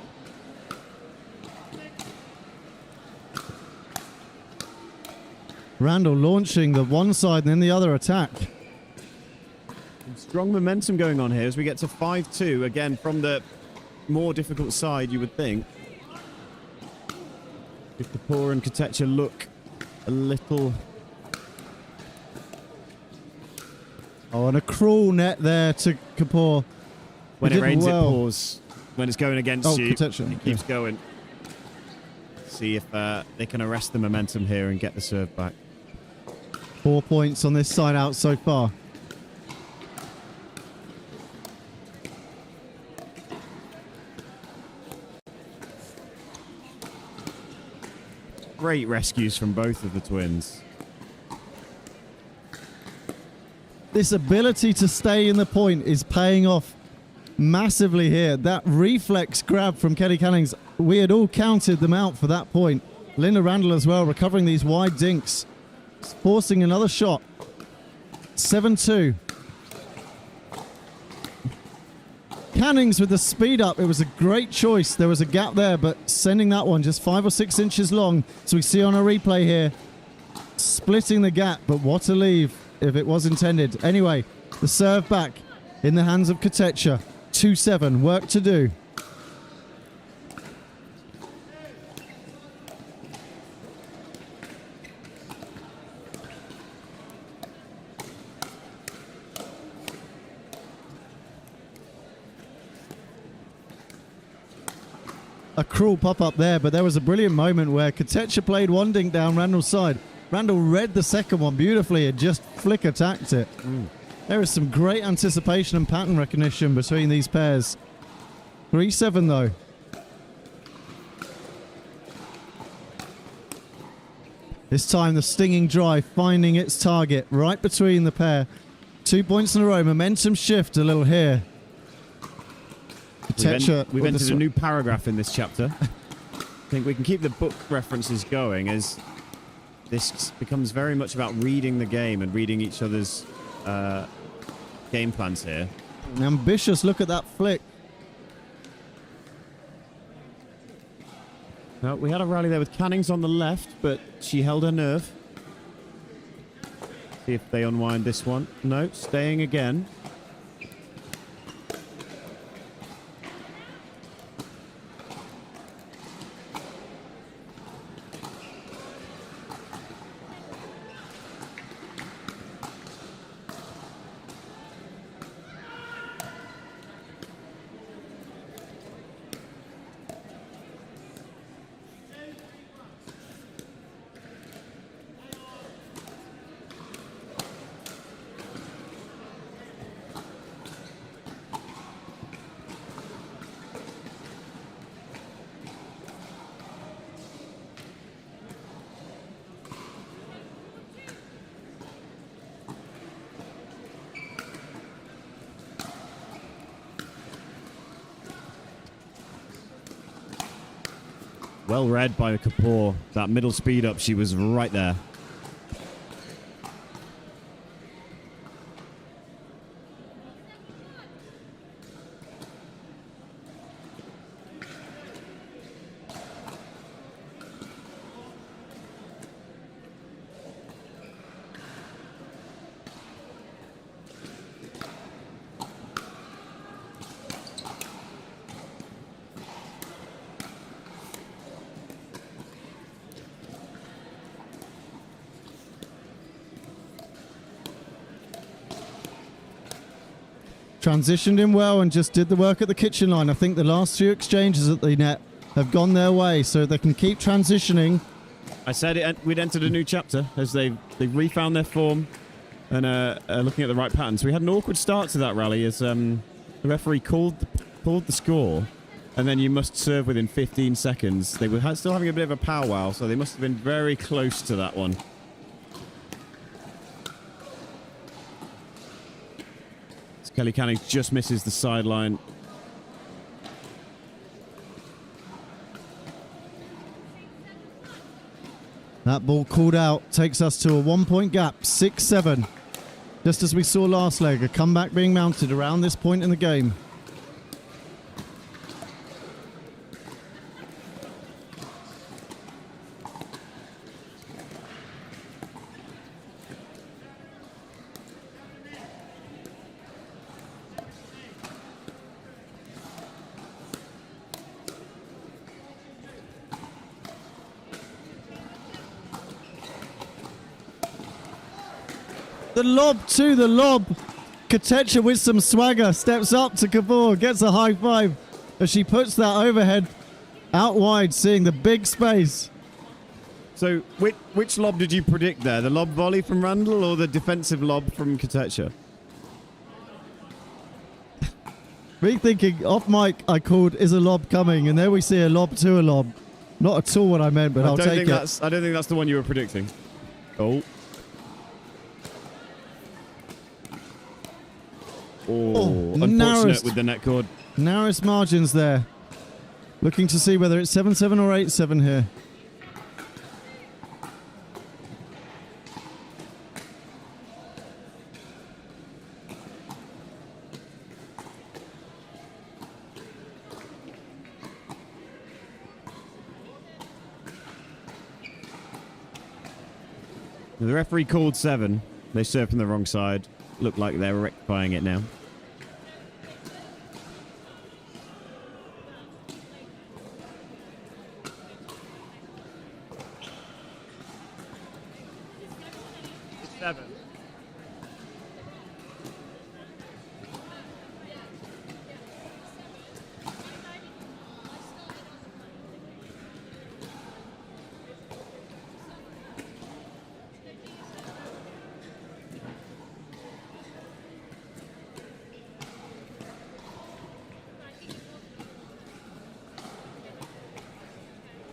Randall launching the one side and then the other attack. Strong momentum going on here as we get to 5-2. Again, from the more difficult side, you would think. If Kapoor and Kotecha look a little... Oh, and a cruel net there to Kapoor. When it rains, it pours. When it's going against you, Kotecha, it keeps going. See if they can arrest the momentum here and get the serve back. 4 points on this side out so far. Great rescues from both of the twins. This ability to stay in the point is paying off massively here. That reflex grab from Kelly Cannings, we had all counted them out for that point. Linda Randall as well, recovering these wide dinks. Forcing another shot. 7-2. Cannings with the speed up. It was a great choice. There was a gap there, but sending that one just 5 or 6 inches long. So we see on a replay here, splitting the gap, but what a leave if it was intended. Anyway, the serve back in the hands of Kotecha. 2-7, work to do. A cruel pop-up there, but there was a brilliant moment where Kotecha played one dink down Randall's side. Randall read the second one beautifully and just flick attacked it. There is some great anticipation and pattern recognition between these pairs. 3-7 though. This time the stinging drive finding its target right between the pair. 2 points in a row. Momentum shift a little here. We've entered a new paragraph in this chapter. I think we can keep the book references going as this becomes very much about reading the game and reading each other's game plans here. An ambitious look at that flick. No, we had a rally there with Cannings on the left, but she held her nerve. See if they unwind this one. No, staying again. Well read by Kapoor. That middle speed up, she was right there. Transitioned in well and just did the work at the kitchen line. I think the last few exchanges at the net have gone their way, so they can keep transitioning. I said we'd entered a new chapter as they've refound their form and looking at the right patterns. We had an awkward start to that rally as the referee called the score, and then you must serve within 15 seconds. They were still having a bit of a powwow, so they must have been very close to that one. Kelly Cannings just misses the sideline. That ball called out takes us to a 1 point gap, 6-7. Just as we saw last leg, a comeback being mounted around this point in the game. The lob to the lob. Kotecha with some swagger steps up to Kapoor, gets a high five as she puts that overhead out wide, seeing the big space. So, which lob did you predict there? The lob volley from Randall or the defensive lob from Kotecha? Me thinking off mic, I called "is a lob coming," and there we see a lob to a lob. Not at all what I meant, but I'll take it. I don't think that's the one you were predicting. Oh. Oh, unfortunate with the net cord. Narrowest margins there. Looking to see whether it's 7-7 or 8-7 here. The referee called 7. They served from the wrong side. Looked like they were rectifying it now. Seven.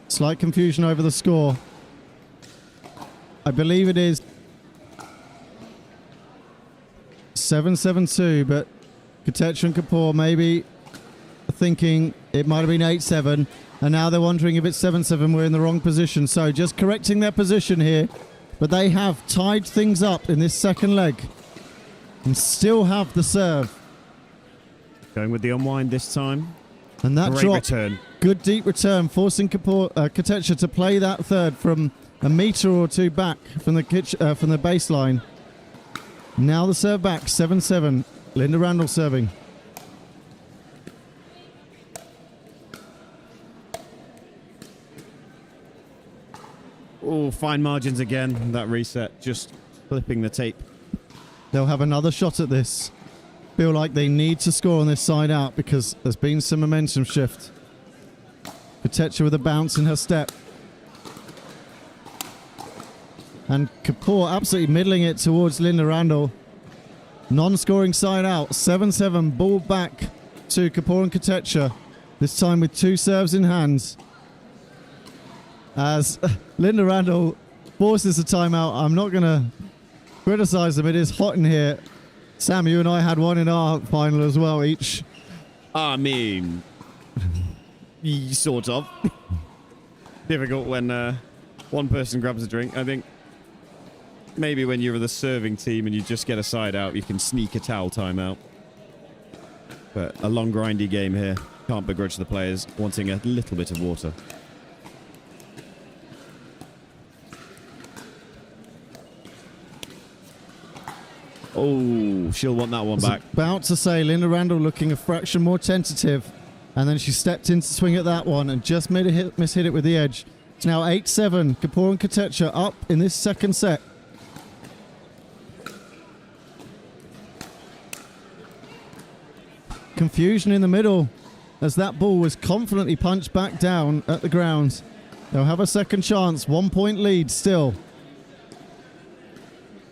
Slight confusion over the score. I believe it is 7-7-2, but Kotecha and Kapoor maybe thinking it might have been 8-7, and now they're wondering if it's 7-7. We're in the wrong position, so just correcting their position here. But they have tied things up in this second leg and still have the serve. Going with the unwind this time. And that Great drop, return. Good deep return, forcing Kotecha to play that third from a metre or two back from the baseline. Now the serve back, 7-7. Linda Randall serving. Oh, fine margins again. That reset, just flipping the tape. They'll have another shot at this. Feel like they need to score on this side out because there's been some momentum shift. Kotecha with a bounce in her step. And Kapoor absolutely middling it towards Linda Randall. Non-scoring side out. 7-7. Ball back to Kapoor and Kotecha. This time with two serves in hands. As Linda Randall forces a timeout. I'm not going to criticize them. It is hot in here. Sam, you and I had one in our final as well, each. I mean, sort of. Difficult when one person grabs a drink. I think maybe when you're the serving team and you just get a side out, you can sneak a towel timeout. But a long, grindy game here. Can't begrudge the players wanting a little bit of water. Oh, she'll want that one back. About to say, Linda Randall looking a fraction more tentative. And then she stepped in to swing at that one and just made a mishit it with the edge. It's now 8-7. Kapoor and Kotecha up in this second set. Confusion in the middle as that ball was confidently punched back down at the ground. They'll have a second chance. 1 point lead still.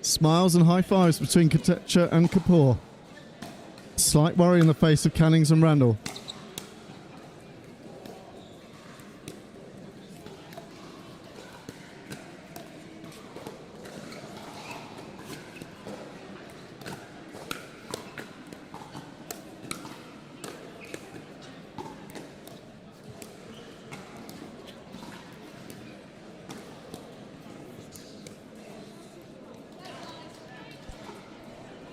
Smiles and high fives between Kotecha and Kapoor. Slight worry in the face of Cannings and Randall.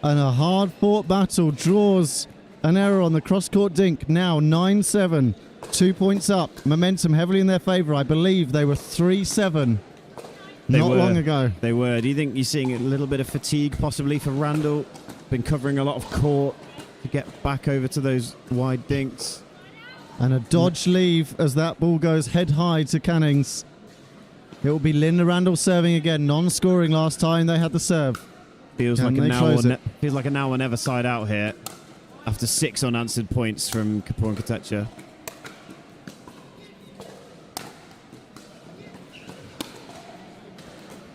And a hard-fought battle draws an error on the cross-court dink. Now 9-7. 2 points up. Momentum heavily in their favour. I believe they were 3-7 not long ago. They were. Do you think you're seeing a little bit of fatigue possibly for Randall? Been covering a lot of court to get back over to those wide dinks. And a dodge leave as that ball goes head high to Cannings. It will be Linda Randall serving again. Non-scoring last time they had the serve. Feels like a now or never side out here after 6 unanswered points from Kapoor and Kotecha.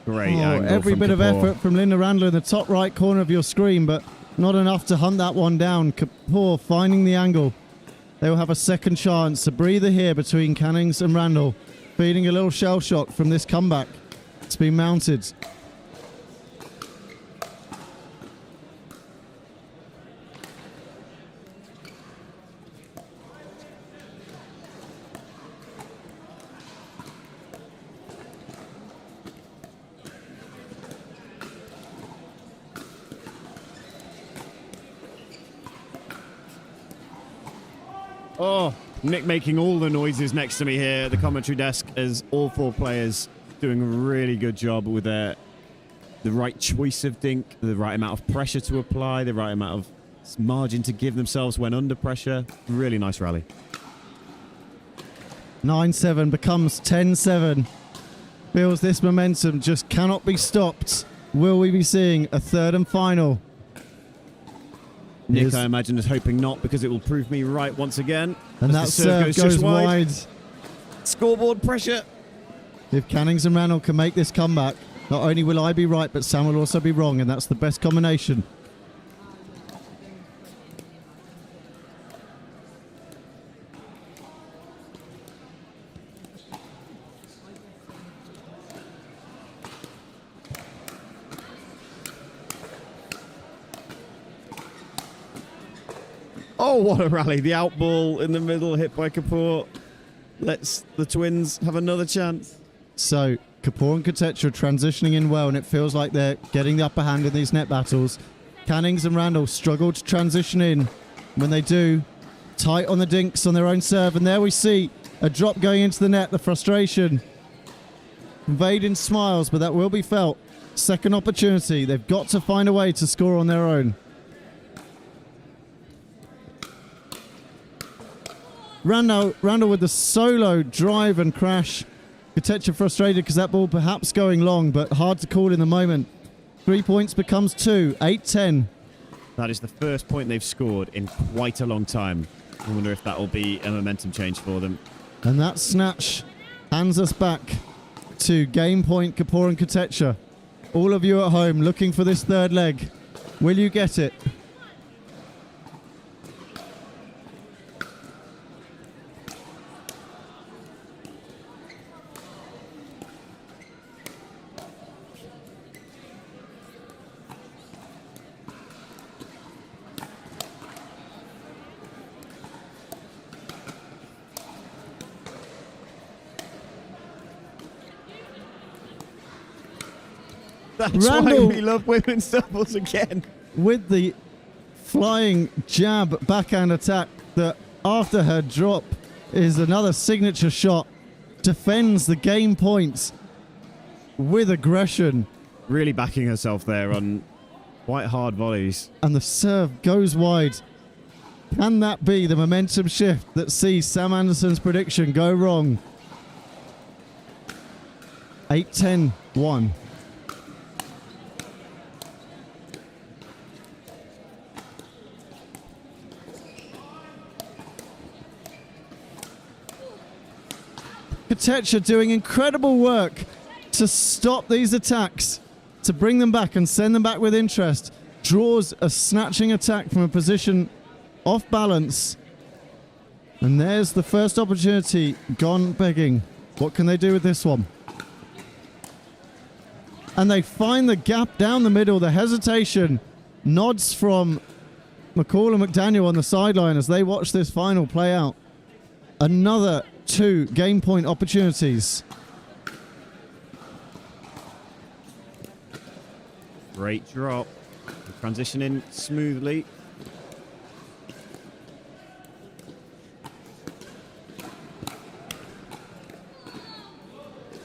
Great angle every from bit of Kapoor. effort from Linda Randall in the top right corner of your screen, but not enough to hunt that one down. Kapoor finding the angle. They will have a second chance. A breather here between Cannings and Randall. Feeling a little shell shock from this comeback. It's been mounted. Oh, Nick making all the noises next to me here at the commentary desk as all 4 players doing a really good job with the right choice of dink, the right amount of pressure to apply, the right amount of margin to give themselves when under pressure. Really nice rally. 9-7 becomes 10-7. Feels this momentum just cannot be stopped. Will we be seeing a third and final? Nick, I imagine, is hoping not, because it will prove me right once again. And that serve goes wide. Scoreboard pressure. If Cannings and Randall can make this comeback, not only will I be right, but Sam will also be wrong, and that's the best combination. Oh, what a rally. The out ball in the middle, hit by Kapoor. Lets the twins have another chance. So, Kapoor and Kotecha are transitioning in well, and it feels like they're getting the upper hand in these net battles. Cannings and Randall struggle to transition in. When they do, tight on the dinks on their own serve, and there we see a drop going into the net, the frustration. Conveyed in smiles, but that will be felt. Second opportunity. They've got to find a way to score on their own. Randall with the solo drive and crash. Kotecha frustrated because that ball perhaps going long, but hard to call in the moment. 3 points becomes 2, 8-10. That is the first point they've scored in quite a long time. I wonder if that will be a momentum change for them. And that snatch hands us back to game point Kapoor and Kotecha. All of you at home looking for this third leg. Will you get it? That's Randall, why we love women's doubles again. With the flying jab backhand attack that after her drop is another signature shot. Defends the game points with aggression. Really backing herself there on quite hard volleys. And the serve goes wide. Can that be the momentum shift that sees Sam Anderson's prediction go wrong? 8-10-1. Kotecha doing incredible work to stop these attacks, to bring them back and send them back with interest. Draws a snatching attack from a position off balance. And there's the first opportunity gone begging. What can they do with this one? And they find the gap down the middle. The hesitation. Nods from McCall and McDaniel on the sideline as they watch this final play out. Another 2 game point opportunities. Great drop. Transitioning smoothly.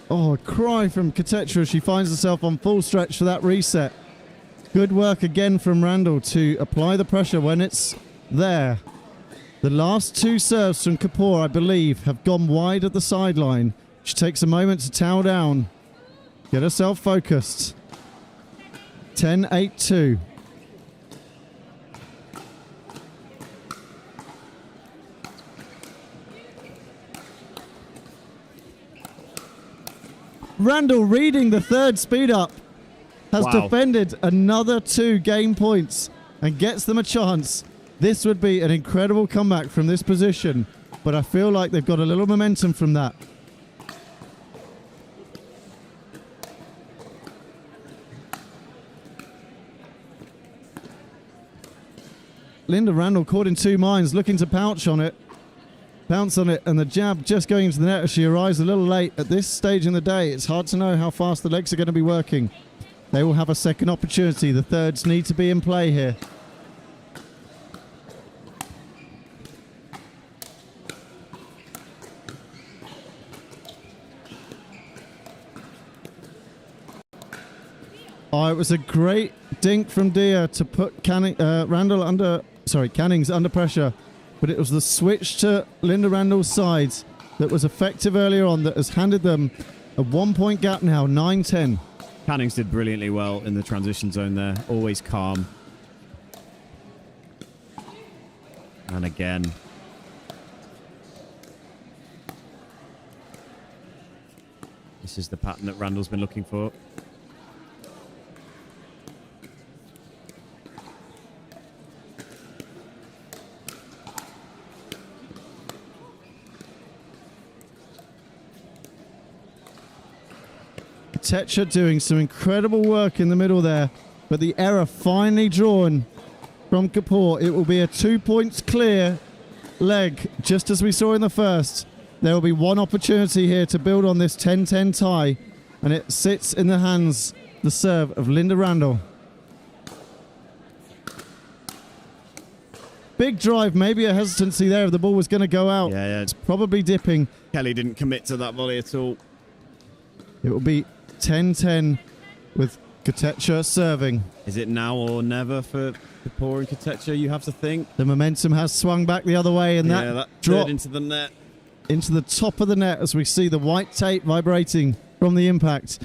Oh, a cry from Kotecha as she finds herself on full stretch for that reset. Good work again from Randall to apply the pressure when it's there. The last two serves from Kapoor, I believe, have gone wide at the sideline. She takes a moment to towel down, get herself focused. 10-8-2. Randall, reading the third speed up, has defended another 2 game points and gets them a chance. This would be an incredible comeback from this position, but I feel like they've got a little momentum from that. Linda Randall caught in 2 minds, looking to pounce on it, and the jab just going into the net as she arrives a little late. At this stage in the day, it's hard to know how fast the legs are going to be working. They will have a second opportunity. The thirds need to be in play here. Oh, it was a great dink from Dia to put Cannings under pressure, but it was the switch to Linda Randall's side that was effective earlier on that has handed them a 1-point gap now, 9-10. Cannings did brilliantly well in the transition zone there, always calm. And again. This is the pattern that Randall's been looking for. Kotecha doing some incredible work in the middle there, but the error finally drawn from Kapoor. It will be a 2 points clear leg, just as we saw in the first. There will be one opportunity here to build on this 10-10 tie, and it sits in the hands, the serve of Linda Randall. Big drive, maybe a hesitancy there if the ball was going to go out. Yeah. It's probably dipping. Kelly didn't commit to that volley at all. It will be 10-10 with Kotecha serving. Is it now or never for Kapoor and Kotecha, you have to think? The momentum has swung back the other way, and that drop into the net. Into the top of the net as we see the white tape vibrating from the impact.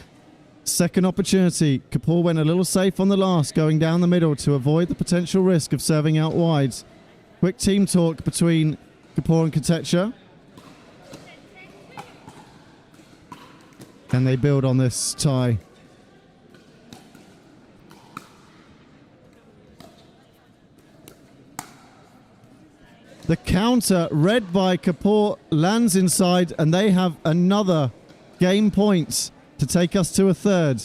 Second opportunity. Kapoor went a little safe on the last, going down the middle to avoid the potential risk of serving out wide. Quick team talk between Kapoor and Kotecha. Can they build on this tie? The counter, read by Kapoor, lands inside, and they have another game point to take us to a third.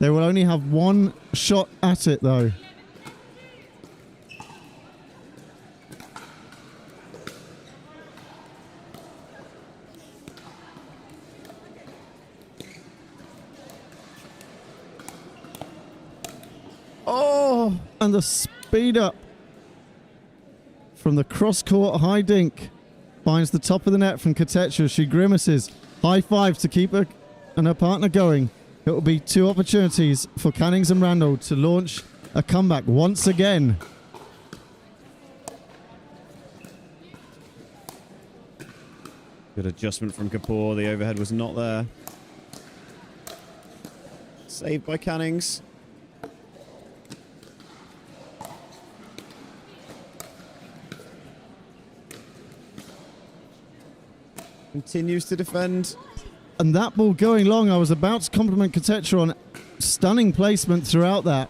They will only have one shot at it, though. Oh, and the speed up from the cross-court high dink finds the top of the net from Kotecha. She grimaces. High five to keep her and her partner going. It will be 2 opportunities for Cannings and Randall to launch a comeback once again. Good adjustment from Kapoor. The overhead was not there. Saved by Cannings. Continues to defend. And that ball going long, I was about to compliment Kotecha on stunning placement throughout that.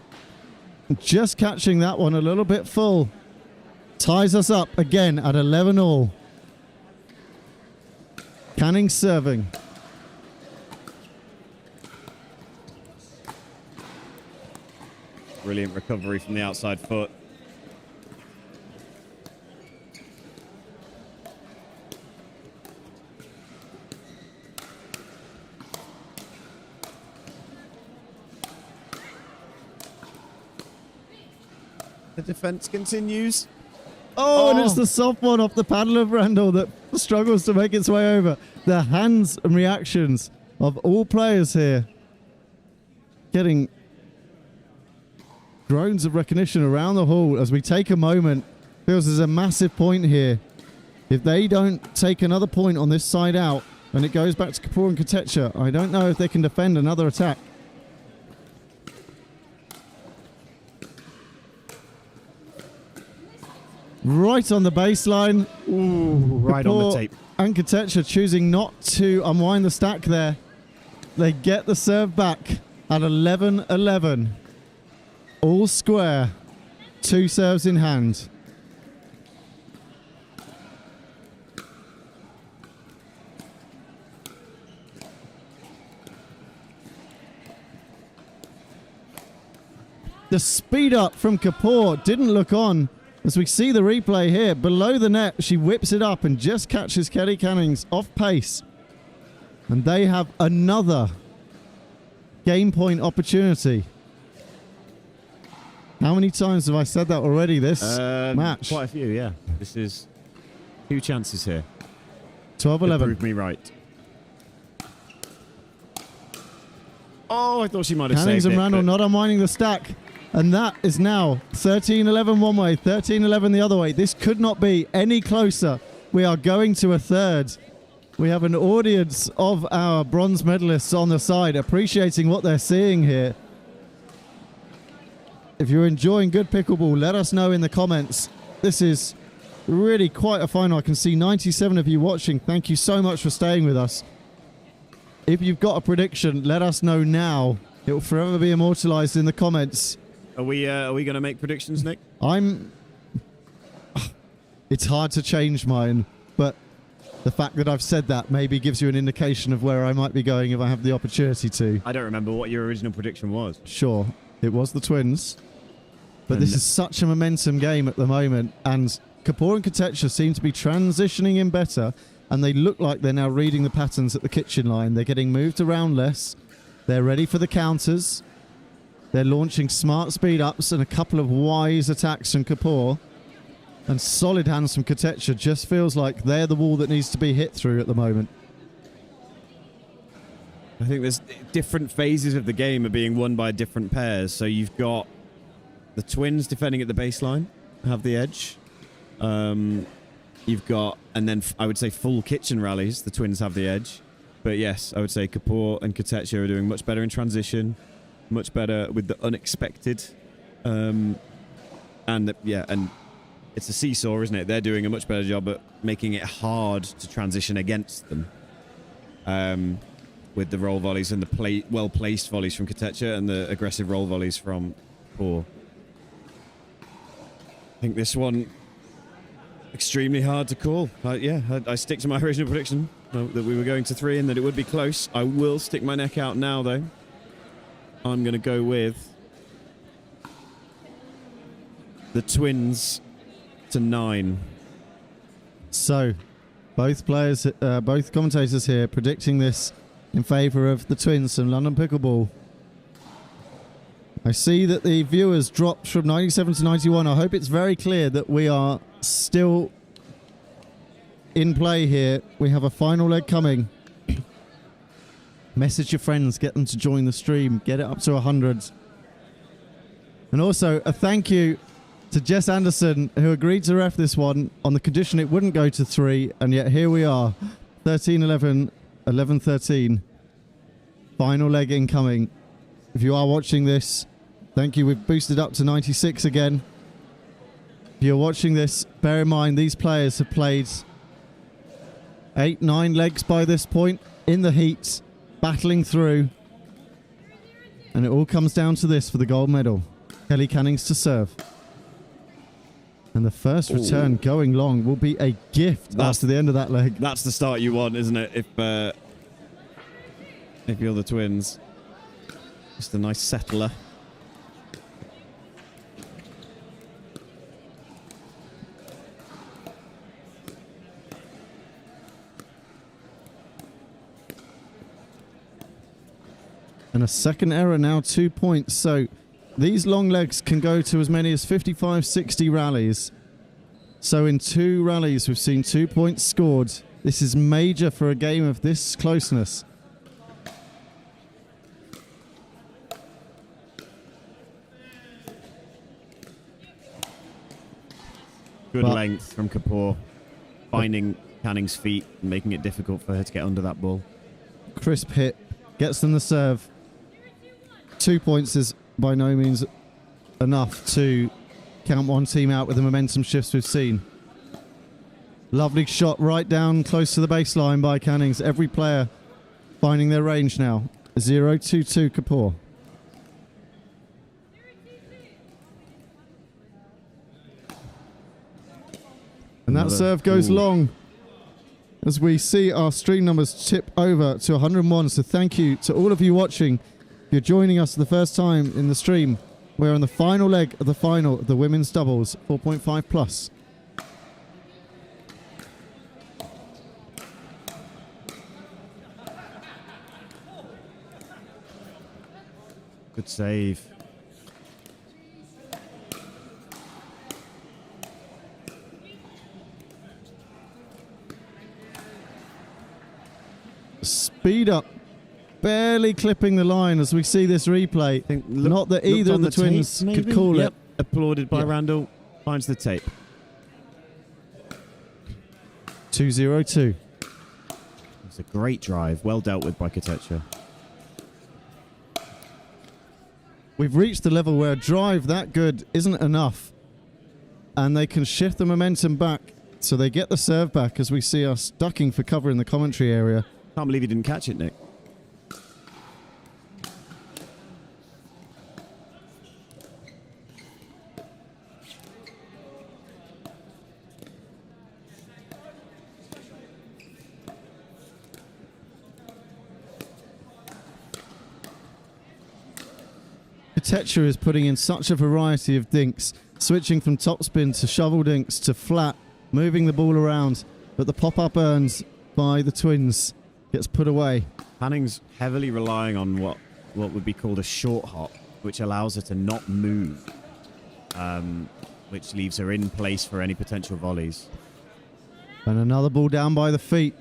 Just catching that one a little bit full. Ties us up again at 11-all. Canning serving. Brilliant recovery from the outside foot. The defense continues. Oh, and it's the soft one off the paddle of Randall that struggles to make its way over. The hands and reactions of all players here getting groans of recognition around the hall as we take a moment. Feels there's a massive point here. If they don't take another point on this side out and it goes back to Kapoor and Kotecha, I don't know if they can defend another attack. Right on the baseline. Ooh, right on the tape. And Kotecha choosing not to unwind the stack there. They get the serve back at 11-11. All square. 2 serves in hand. The speed up from Kapoor didn't look on. As we see the replay here, below the net, she whips it up and just catches Kelly Cannings off pace. And they have another game point opportunity. How many times have I said that already this match? Quite a few, yeah. This is 2 chances here. 12-11. Prove me right. Oh, I thought she might have Cannings saved and it, Randall but- not unwinding the stack. And that is now 13-11 one way, 13-11 the other way. This could not be any closer. We are going to a third. We have an audience of our bronze medalists on the side appreciating what they're seeing here. If you're enjoying good pickleball, let us know in the comments. This is really quite a final. I can see 97 of you watching. Thank you so much for staying with us. If you've got a prediction, let us know now. It will forever be immortalized in the comments. Are we going to make predictions, Nick? It's hard to change mine, but the fact that I've said that maybe gives you an indication of where I might be going if I have the opportunity to. I don't remember what your original prediction was. Sure, it was the Twins. But this is such a momentum game at the moment, and Kapoor and Kotecha seem to be transitioning in better, and they look like they're now reading the patterns at the kitchen line. They're getting moved around less. They're ready for the counters. They're launching smart speed-ups and a couple of wise attacks from Kapoor. And solid hands from Kotecha. Just feels like they're the wall that needs to be hit through at the moment. I think there's different phases of the game are being won by different pairs. So you've got the Twins defending at the baseline, have the edge. You've got, and then I would say full kitchen rallies, the Twins have the edge. But yes, I would say Kapoor and Kotecha are doing much better in transition. Much better with the unexpected, and it's a seesaw, isn't it? They're doing a much better job at making it hard to transition against them, with the roll volleys and the well-placed volleys from Kotecha and the aggressive roll volleys from Kapoor. I think this one extremely hard to call. I stick to my original prediction that we were going to 3 and that it would be close. I will stick my neck out now, though. I'm going to go with the Twins to 9. So, both players, both commentators here predicting this in favour of the Twins from London Pickleball. I see that the viewers dropped from 97 to 91. I hope it's very clear that we are still in play here. We have a final leg coming. Message your friends, get them to join the stream, get it up to 100. And also a thank you to Jess Anderson, who agreed to ref this one on the condition it wouldn't go to 3, and yet here we are, 13-11, 11-13. Final leg incoming. If you are watching this, thank you. We've boosted up to 96 again. If you're watching this, bear in mind these players have played 8-9 legs by this point in the heat, battling through, and it all comes down to this for the gold medal. Kelly Cannings to serve, and the first return going long will be a gift after the end of that leg. That's the start you want, isn't it? If you're the Twins, just a nice settler. And a second error now, 2 points. So these long legs can go to as many as 55, 60 rallies. So in 2 rallies, we've seen 2 points scored. This is major for a game of this closeness. Good length from Kapoor, finding Canning's feet and making it difficult for her to get under that ball. Crisp hit, gets them the serve. 2 points is by no means enough to count one team out with the momentum shifts we've seen. Lovely shot right down close to the baseline by Cannings. Every player finding their range now. 0-2-2 Kapoor. And that serve goes long as we see our stream numbers tip over to 101. So thank you to all of you watching. If you're joining us for the first time in the stream, we're on the final leg of the final of the women's doubles, 4.5 plus. Good save. Speed up, barely clipping the line as we see this replay. Not that either of the twins could call it. Applauded by Randall. Finds the tape. 2-0-2. It's a great drive. Well dealt with by Kotecha. We've reached the level where a drive that good isn't enough. And they can shift the momentum back. So they get the serve back as we see us ducking for cover in the commentary area. Can't believe you didn't catch it, Nick. Kotecha is putting in such a variety of dinks, switching from topspin to shovel dinks to flat, moving the ball around, but the pop-up earns by the twins gets put away. Canning's heavily relying on what would be called a short hop, which allows her to not move, which leaves her in place for any potential volleys. And another ball down by the feet.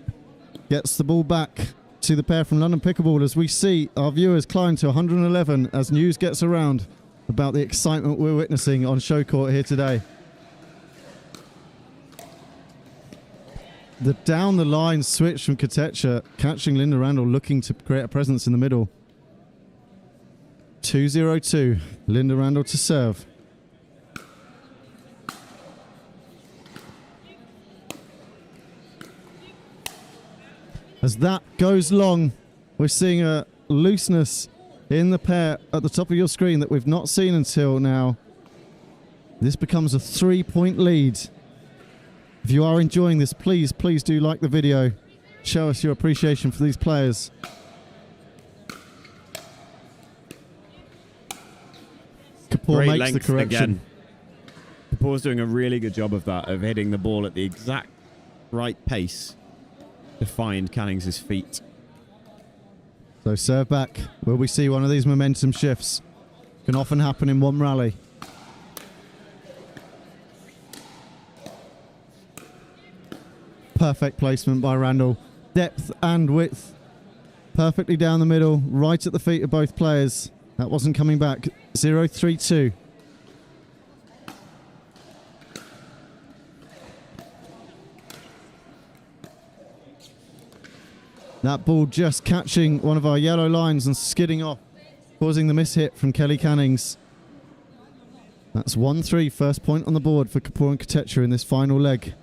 Gets the ball back to the pair from London Pickleball as we see our viewers climb to 111 as news gets around about the excitement we're witnessing on show court here today. The down the line switch from Kotecha, catching Linda Randall, looking to create a presence in the middle. 2-0-2. Linda Randall to serve. As that goes long, we're seeing a looseness in the pair at the top of your screen that we've not seen until now. This becomes a 3-point lead. If you are enjoying this, please do like the video. Show us your appreciation for these players. Kapoor makes the correction. Kapoor's doing a really good job of that, of hitting the ball at the exact right pace to find Cannings' feet. So serve back. Will we see one of these momentum shifts? Can often happen in one rally. Perfect placement by Randall. Depth and width. Perfectly down the middle, right at the feet of both players. That wasn't coming back. 0-3-2. That ball just catching one of our yellow lines and skidding off, causing the mishit from Kelly Cannings. That's 1-3, first point on the board for Kapoor and Kotecha in this final leg.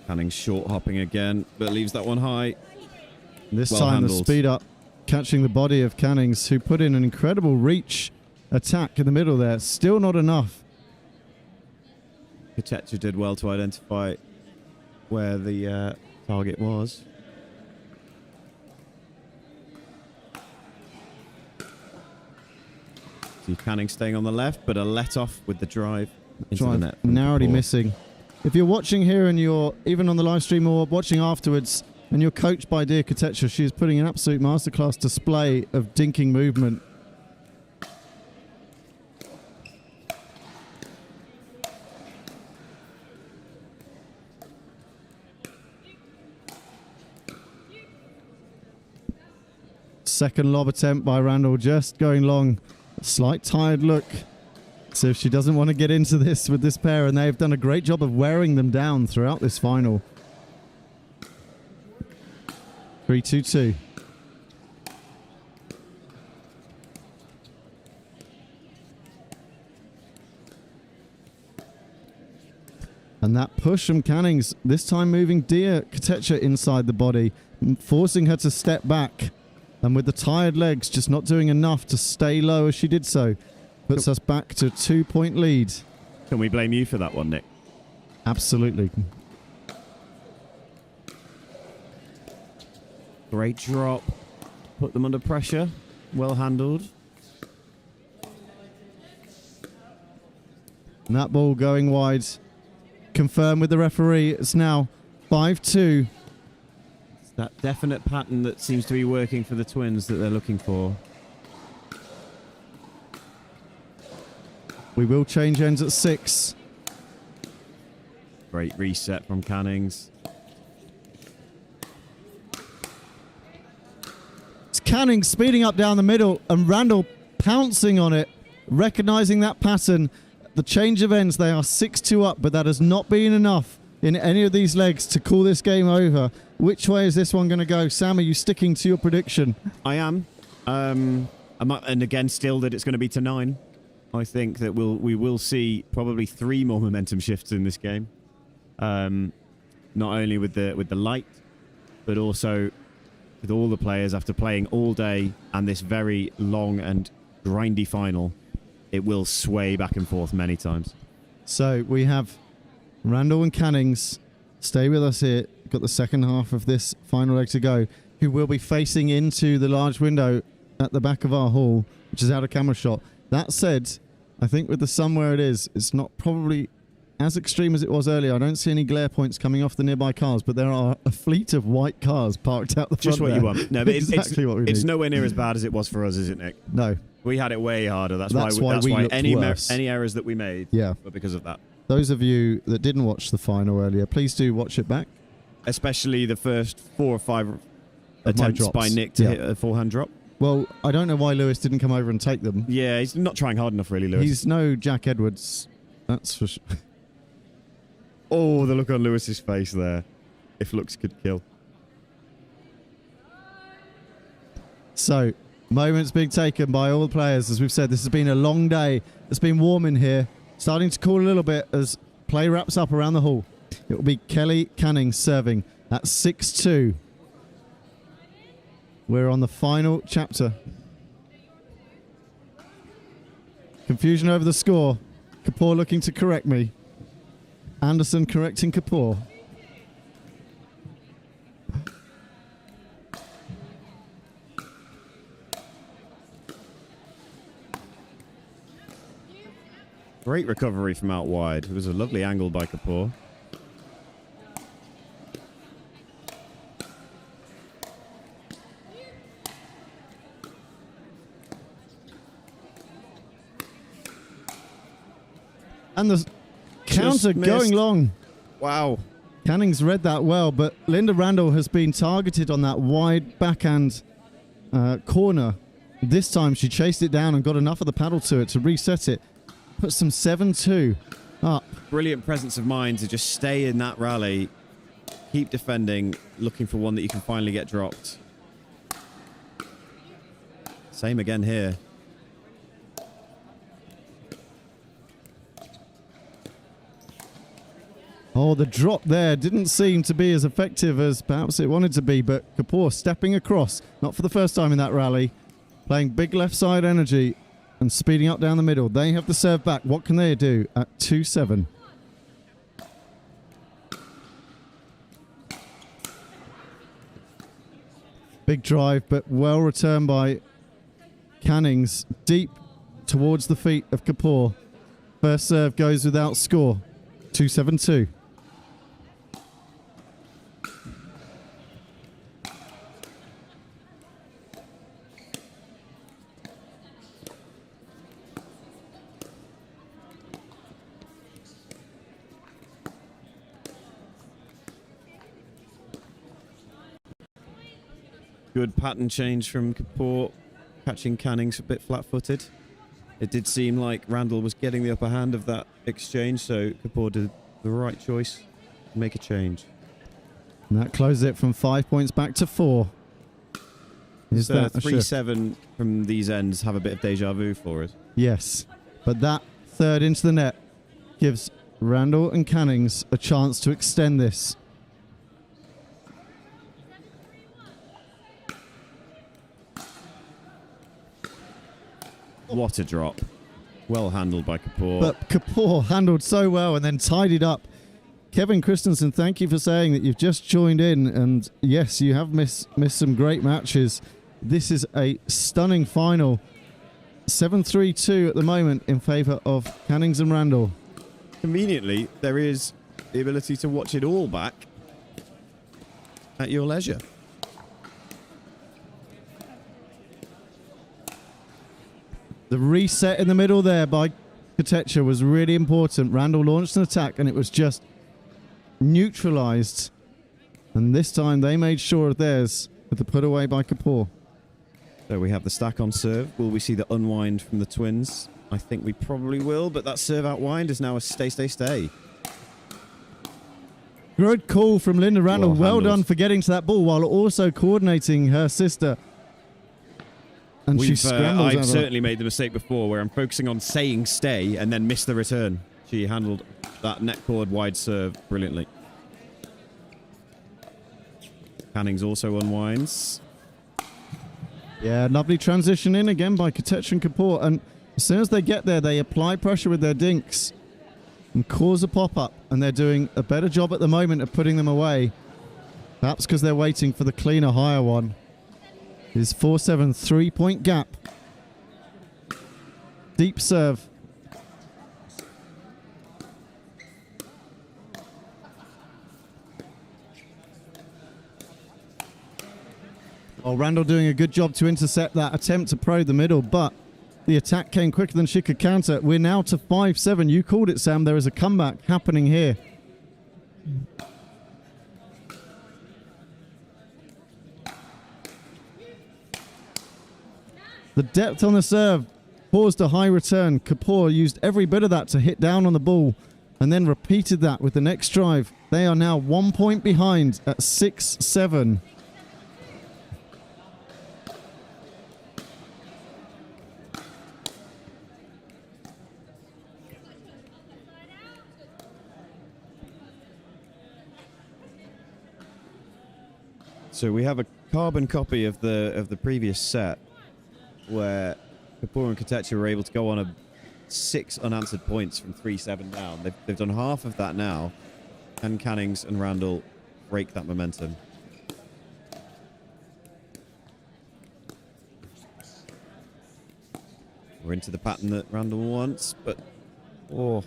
Cannings short hopping again, but leaves that one high. This well time handled. The speed up, catching the body of Cannings, who put in an incredible reach attack in the middle there. Still not enough. Kotecha did well to identify where the target was. See Cannings staying on the left, but a let off with the drive into the net. Narrowly Kapoor. missing. If you're watching here and you're even on the live stream or watching afterwards and you're coached by dear Kotecha, she's putting an absolute masterclass display of dinking movement. Second lob attempt by Randall, just going long. Slight tired look. So if she doesn't want to get into this with this pair, and they've done a great job of wearing them down throughout this final. 3-2-2. And that push from Cannings, this time moving dear Kotecha inside the body, forcing her to step back. And with the tired legs, just not doing enough to stay low as she did so. Puts us back to a 2-point lead. Can we blame you for that one, Nick? Absolutely. Great drop. Put them under pressure. Well handled. And that ball going wide. Confirmed with the referee. It's now 5-2. That definite pattern that seems to be working for the twins that they're looking for. We will change ends at 6. Great reset from Cannings. It's Cannings speeding up down the middle and Randall pouncing on it, recognizing that pattern. The change of ends, they are 6-2 up, but that has not been enough in any of these legs to call this game over. Which way is this one going to go? Sam, are you sticking to your prediction? I am. And again, still that it's going to be to 9. I think that we will see probably 3 more momentum shifts in this game. Not only with the light, but also with all the players after playing all day and this very long and grindy final. It will sway back and forth many times. So we have Randall and Cannings. Stay with us here. Got the second half of this final leg to go, who will be facing into the large window at the back of our hall, which is out of camera shot. That said, I think with the sun where it is, it's not probably as extreme as it was earlier. I don't see any glare points coming off the nearby cars, but there are a fleet of white cars parked out the front. Just what there. you want. No, but exactly what we need. It's nowhere near as bad as it was for us, is it, Nick? No. We had it way harder. That's why we looked worse. any errors that we made were because of that. Those of you that didn't watch the final earlier, please do watch it back. Especially the first 4 or 5 attempts by Nick to hit a forehand drop. Well, I don't know why Lewis didn't come over and take them. Yeah, he's not trying hard enough, really, Lewis. He's no Jack Edwards, that's for sure. Oh, the look on Lewis's face there. If looks could kill. So, moments being taken by all the players. As we've said, this has been a long day. It's been warm in here. Starting to cool a little bit as play wraps up around the hall. It will be Kelly Cannings serving at 6-2. We're on the final chapter. Confusion over the score. Kapoor looking to correct me. Anderson correcting Kapoor. Great recovery from out wide. It was a lovely angle by Kapoor. And the counter going long. Wow. Cannings read that well, but Linda Randall has been targeted on that wide backhand corner. This time she chased it down and got enough of the paddle to it to reset it. Puts them 7-2 up. Brilliant presence of mind to just stay in that rally. Keep defending, looking for one that you can finally get dropped. Same again here. Oh, the drop there didn't seem to be as effective as perhaps it wanted to be, but Kapoor stepping across, not for the first time in that rally, playing big left side energy and speeding up down the middle. They have the serve back. What can they do at 2-7? Big drive, but well returned by Cannings. Deep towards the feet of Kapoor. First serve goes without score. 2-7-2. Good pattern change from Kapoor, catching Cannings a bit flat-footed. It did seem like Randall was getting the upper hand of that exchange, so Kapoor did the right choice to make a change. And that closes it from 5 points back to 4. Is So that a shift? 3-7 from these ends have a bit of deja vu for us. Yes. But that third into the net gives Randall and Cannings a chance to extend this. What a drop. Well handled by Kapoor. But Kapoor handled so well and then tidied up. Kevin Christensen, thank you for saying that you've just joined in. And yes, you have missed some great matches. This is a stunning final. 7-3-2 at the moment in favour of Cannings and Randall. Conveniently, there is the ability to watch it all back at your leisure. The reset in the middle there by Kotecha was really important. Randall launched an attack and it was just neutralised. And this time they made sure of theirs with the put away by Kapoor. So we have the stack on serve. Will we see the unwind from the twins? I think we probably will, but that serve outwind is now a stay. Good call from Linda Randall. Well handled. done for getting to that ball while also coordinating her sister. And she scrambles I've over. certainly made the mistake before where I'm focusing on saying stay and then miss the return. She handled that net cord wide serve brilliantly. Cannings also unwinds. Yeah, lovely transition in again by Kotecha and Kapoor. And as soon as they get there, they apply pressure with their dinks and cause a pop-up. And they're doing a better job at the moment of putting them away. Perhaps because they're waiting for the cleaner, higher one. It is 4-7, 3-point gap. Deep serve. Well, Randall doing a good job to intercept that attempt to probe the middle, but the attack came quicker than she could counter. We're now to 5-7. You called it, Sam. There is a comeback happening here. The depth on the serve caused a high return. Kapoor used every bit of that to hit down on the ball and then repeated that with the next drive. They are now 1 point behind at 6-7. So we have a carbon copy of the previous set where Kapoor and Kotecha were able to go on a 6 unanswered points from 3-7 down. They've done half of that now. Can Cannings and Randall break that momentum? We're into the pattern that Randall wants, but... Oh...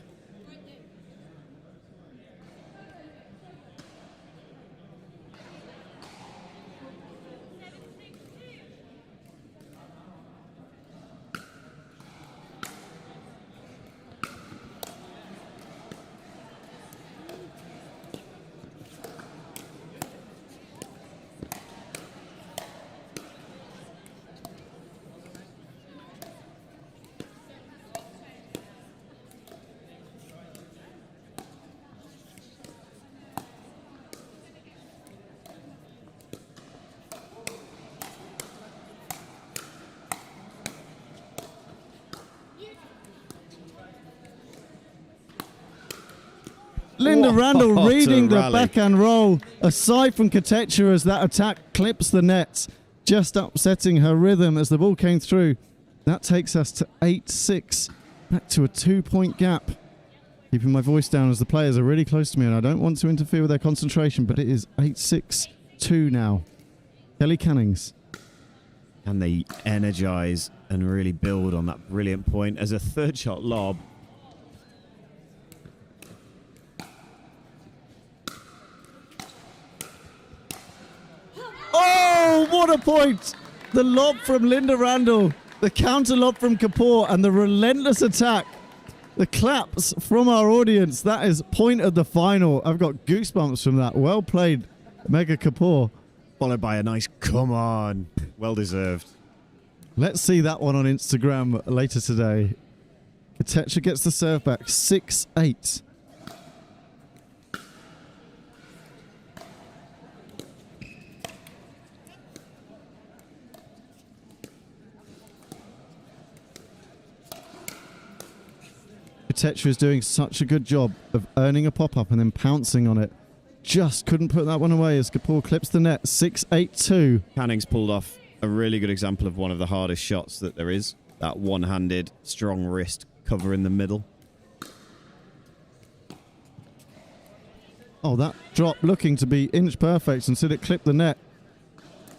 Linda Randall What a reading the rally. backhand roll aside from Kotecha as that attack clips the net, just upsetting her rhythm as the ball came through. That takes us to 8-6, back to a 2-point gap. Keeping my voice down as the players are really close to me and I don't want to interfere with their concentration, but it is 8-6-2 now. Kelly Cannings. Can they energize and really build on that brilliant point as a third shot lob. Oh, what a point! The lob from Linda Randall, the counter lob from Kapoor, and the relentless attack. The claps from our audience. That is point of the final. I've got goosebumps from that. Well played, Mega Kapoor. Followed by a nice come on. Well deserved. Let's see that one on Instagram later today. Kotecha gets the serve back. 6-8. Kotecha is doing such a good job of earning a pop-up and then pouncing on it. Just couldn't put that one away as Kapoor clips the net. 6-8-2. Cannings pulled off a really good example of one of the hardest shots that there is. That one-handed, strong wrist cover in the middle. Oh, that drop looking to be inch perfect until it clipped the net.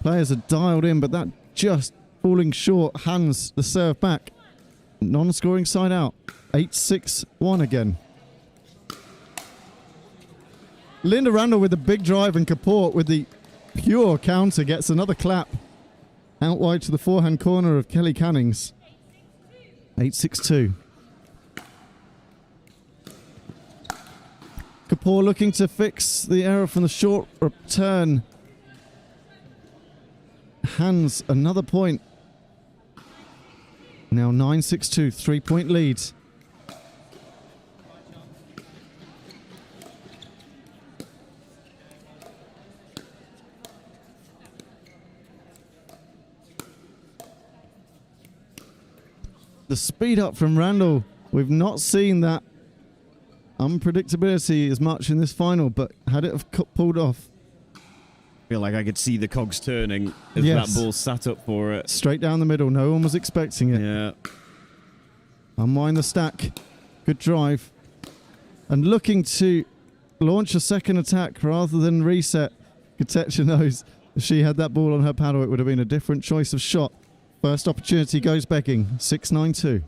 Players are dialed in, but that just falling short hands the serve back. Non-scoring side out. 8-6-1 again. Linda Randall with the big drive and Kapoor with the pure counter gets another clap. Out wide to the forehand corner of Kelly Cannings. 8-6-2. Kapoor looking to fix the error from the short return. Hands another point. Now 9-6-2, 3-point lead. The speed up from Randall. We've not seen that unpredictability as much in this final, but had it have pulled off. I feel like I could see the cogs turning as Yes. that ball sat up for it. Straight down the middle. No one was expecting it. Yeah. Unwind the stack. Good drive. And looking to launch a second attack rather than reset. Kotecha knows if she had that ball on her paddle, it would have been a different choice of shot. First opportunity goes begging. 6-9-2.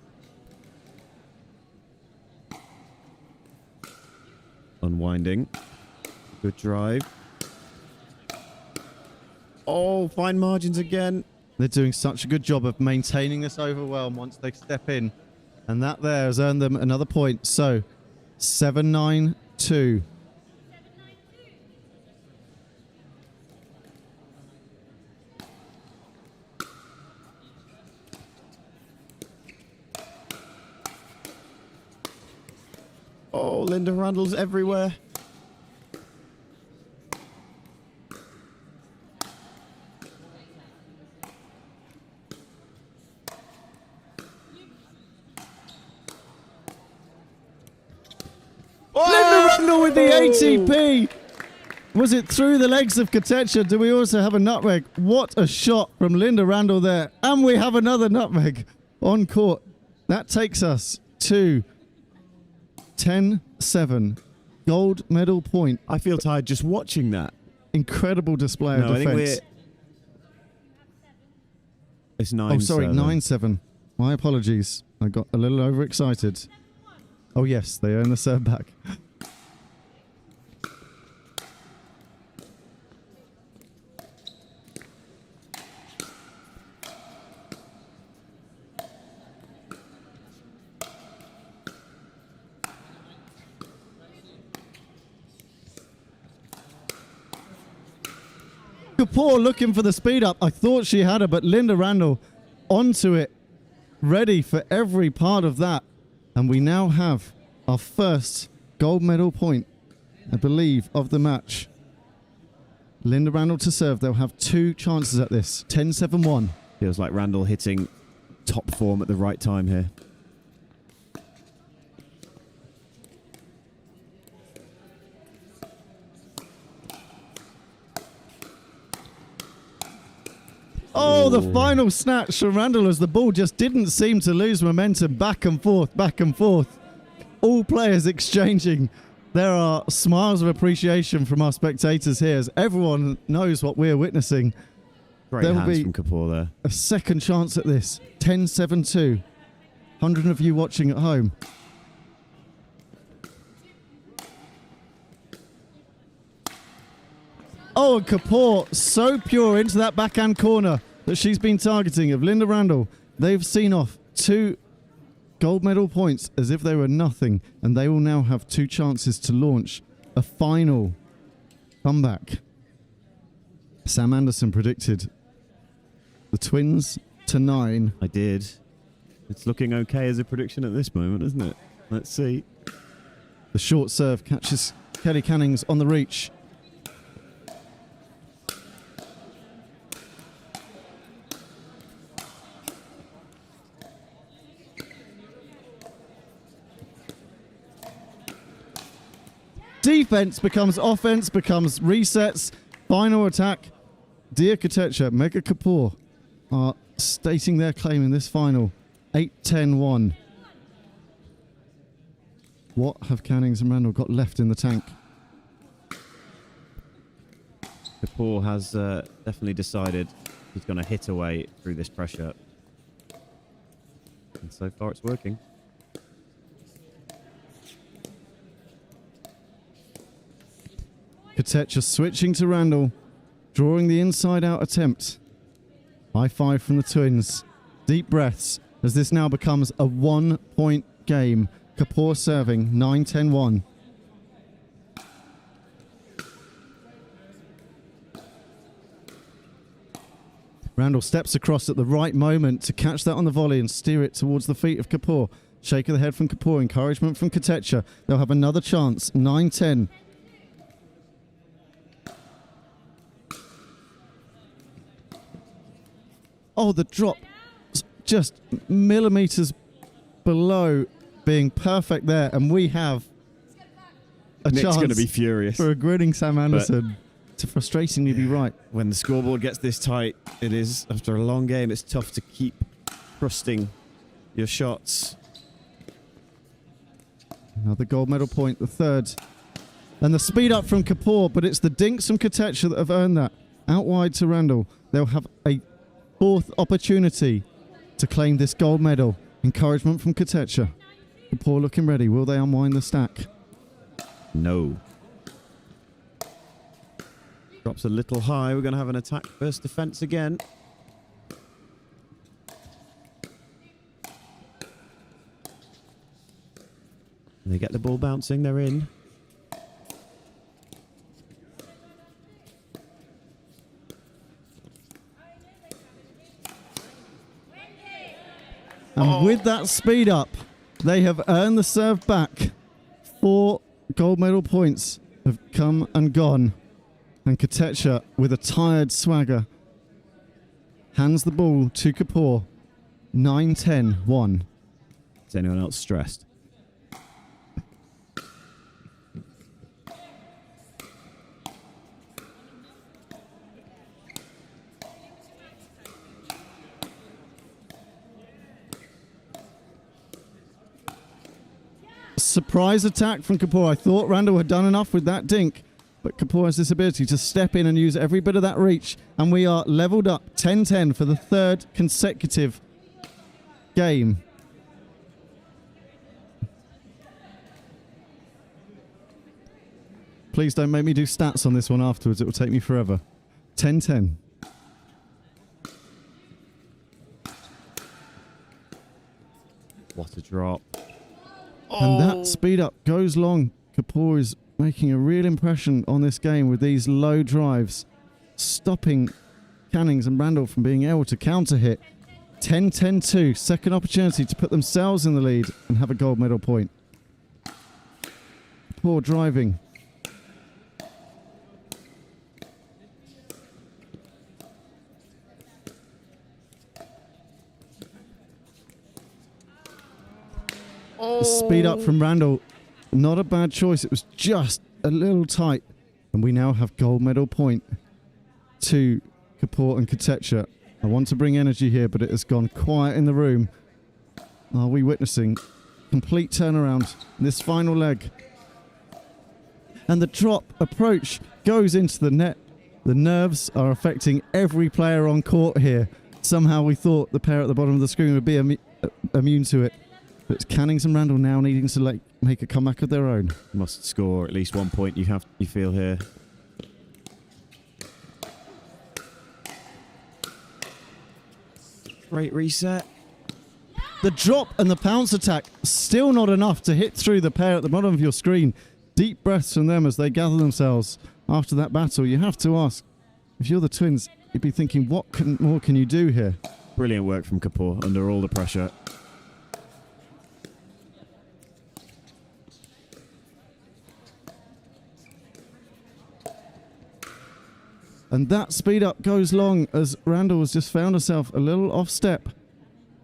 Unwinding. Good drive. Oh, fine margins again. They're doing such a good job of maintaining this overwhelm once they step in. And that there has earned them another point. So, 7-9-2. Oh, Linda Randall's everywhere. Linda Randall with the ATP. Was it through the legs of Kotecha? Do we also have a nutmeg? What a shot from Linda Randall there. And we have another nutmeg on court. That takes us to 10-7. Gold medal point. I feel tired just watching that. Incredible display of I think defense. It's 9-7. Oh, sorry, 9-7. My apologies. I got a little overexcited. Oh, yes, they earn the serve back. Kapoor looking for the speed up. I thought she had her, but Linda Randall onto it, ready for every part of that. And we now have our first gold medal point, I believe, of the match. Linda Randall to serve. They'll have two chances at this. 10-7-1. Feels like Randall hitting top form at the right time here. Oh, the final snatch from Randall as the ball just didn't seem to lose momentum. Back and forth, back and forth. All players exchanging. There are smiles of appreciation from our spectators here as everyone knows what we're witnessing. Great There will hands be from Kapoor there. a second chance at this. 10-7-2. 100 of you watching at home. Oh, and Kapoor so pure into that backhand corner that she's been targeting of Linda Randall. They've seen off 2 gold medal points as if they were nothing, and they will now have 2 chances to launch a final comeback. Sam Anderson predicted the twins to 9. I did. It's looking okay as a prediction at this moment, isn't it? Let's see. The short serve catches Kelly Cannings on the reach. Defense becomes offense, becomes resets. Final attack. Dear Kotecha, Mega Kapoor are stating their claim in this final. 8-10-1. What have Cannings and Randall got left in the tank? Kapoor has definitely decided he's going to hit away through this pressure. And so far it's working. Kotecha switching to Randall, drawing the inside-out attempt. High five from the twins. Deep breaths as this now becomes a 1-point game. Kapoor serving 9-10-1. Randall steps across at the right moment to catch that on the volley and steer it towards the feet of Kapoor. Shake of the head from Kapoor, encouragement from Kotecha. They'll have another chance. 9-10. Oh, the drop just millimeters below being perfect there, and we have a Nick's chance going to be furious for a grinning Sam Anderson to frustratingly be right. When the scoreboard gets this tight, it is, after a long game, it's tough to keep thrusting your shots. Another gold medal point, the third. And the speed up from Kapoor, but it's the dinks from Kotecha that have earned that. Out wide to Randall. They'll have a 4th opportunity to claim this gold medal. Encouragement from Kotecha. Kapoor looking ready. Will they unwind the stack? No. Drops a little high. We're going to have an attack versus defense again. They get the ball bouncing. They're in. And with that speed up, they have earned the serve back. 4 gold medal points have come and gone. And Kotecha, with a tired swagger, hands the ball to Kapoor. 9-10-1. Is anyone else stressed? Surprise attack from Kapoor. I thought Randall had done enough with that dink, but Kapoor has this ability to step in and use every bit of that reach, and we are leveled up 10-10 for the 3rd consecutive game. Please don't make me do stats on this one afterwards. It will take me forever. 10-10. What a drop. And that speed up goes long. Kapoor is making a real impression on this game with these low drives, stopping Cannings and Randall from being able to counter hit. 10-10-2, second opportunity to put themselves in the lead and have a gold medal point. Kapoor driving. The speed up from Randall, not a bad choice. It was just a little tight. And we now have gold medal point to Kapoor and Kotecha. I want to bring energy here, but it has gone quiet in the room. Are we witnessing complete turnaround in this final leg? And the drop approach goes into the net. The nerves are affecting every player on court here. Somehow we thought the pair at the bottom of the screen would be immune to it. But it's Cannings and Randall now needing to make a comeback of their own. Must score at least 1 point. You feel here. Great reset. The drop and the pounce attack still not enough to hit through the pair at the bottom of your screen. Deep breaths from them as they gather themselves after that battle. You have to ask, if you're the twins, you'd be thinking, what more can you do here? Brilliant work from Kapoor under all the pressure. And that speed up goes long as Randall has just found herself a little off step.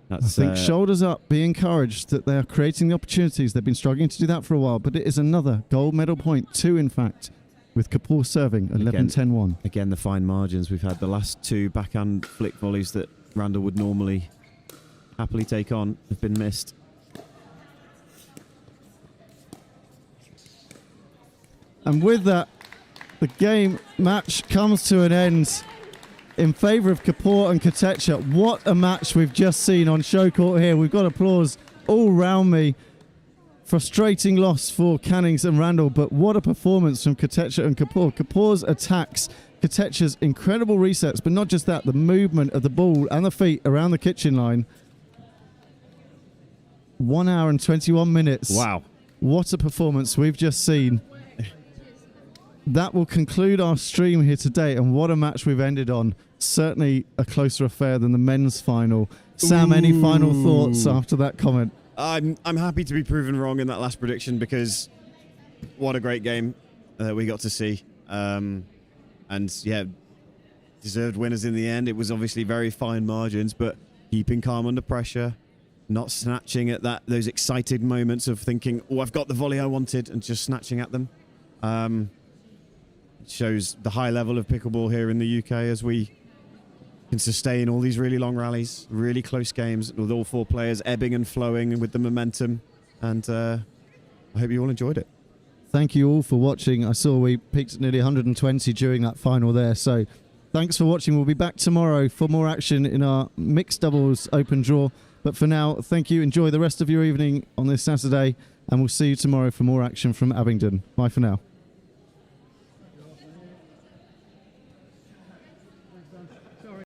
I think shoulders up, be encouraged that they are creating the opportunities. They've been struggling to do that for a while, but it is another gold medal point, 2 in fact, with Kapoor serving 11-10-1. Again, the fine margins. We've had the last 2 backhand flick volleys that Randall would normally happily take on have been missed. And with that, the match comes to an end in favour of Kapoor and Kotecha. What a match we've just seen on show court here. We've got applause all round me. Frustrating loss for Cannings and Randall, but what a performance from Kotecha and Kapoor. Kapoor's attacks, Kotecha's incredible resets, but not just that, the movement of the ball and the feet around the kitchen line. 1 hour and 21 minutes. Wow. What a performance we've just seen. That will conclude our stream here today, and what a match we've ended on. Certainly a closer affair than the men's final. Sam, any final thoughts after that comment? I'm happy to be proven wrong in that last prediction, because what a great game we got to see. And yeah, deserved winners in the end. It was obviously very fine margins, but keeping calm under pressure, not snatching at those excited moments of thinking, oh, I've got the volley I wanted, and just snatching at them. Shows the high level of pickleball here in the UK as we can sustain all these really long rallies, really close games with all 4 players ebbing and flowing with the momentum. And I hope you all enjoyed it. Thank you all for watching. I saw we peaked at nearly 120 during that final there. So thanks for watching. We'll be back tomorrow for more action in our mixed doubles open draw. But for now, thank you. Enjoy the rest of your evening on this Saturday. And we'll see you tomorrow for more action from Abingdon. Bye for now.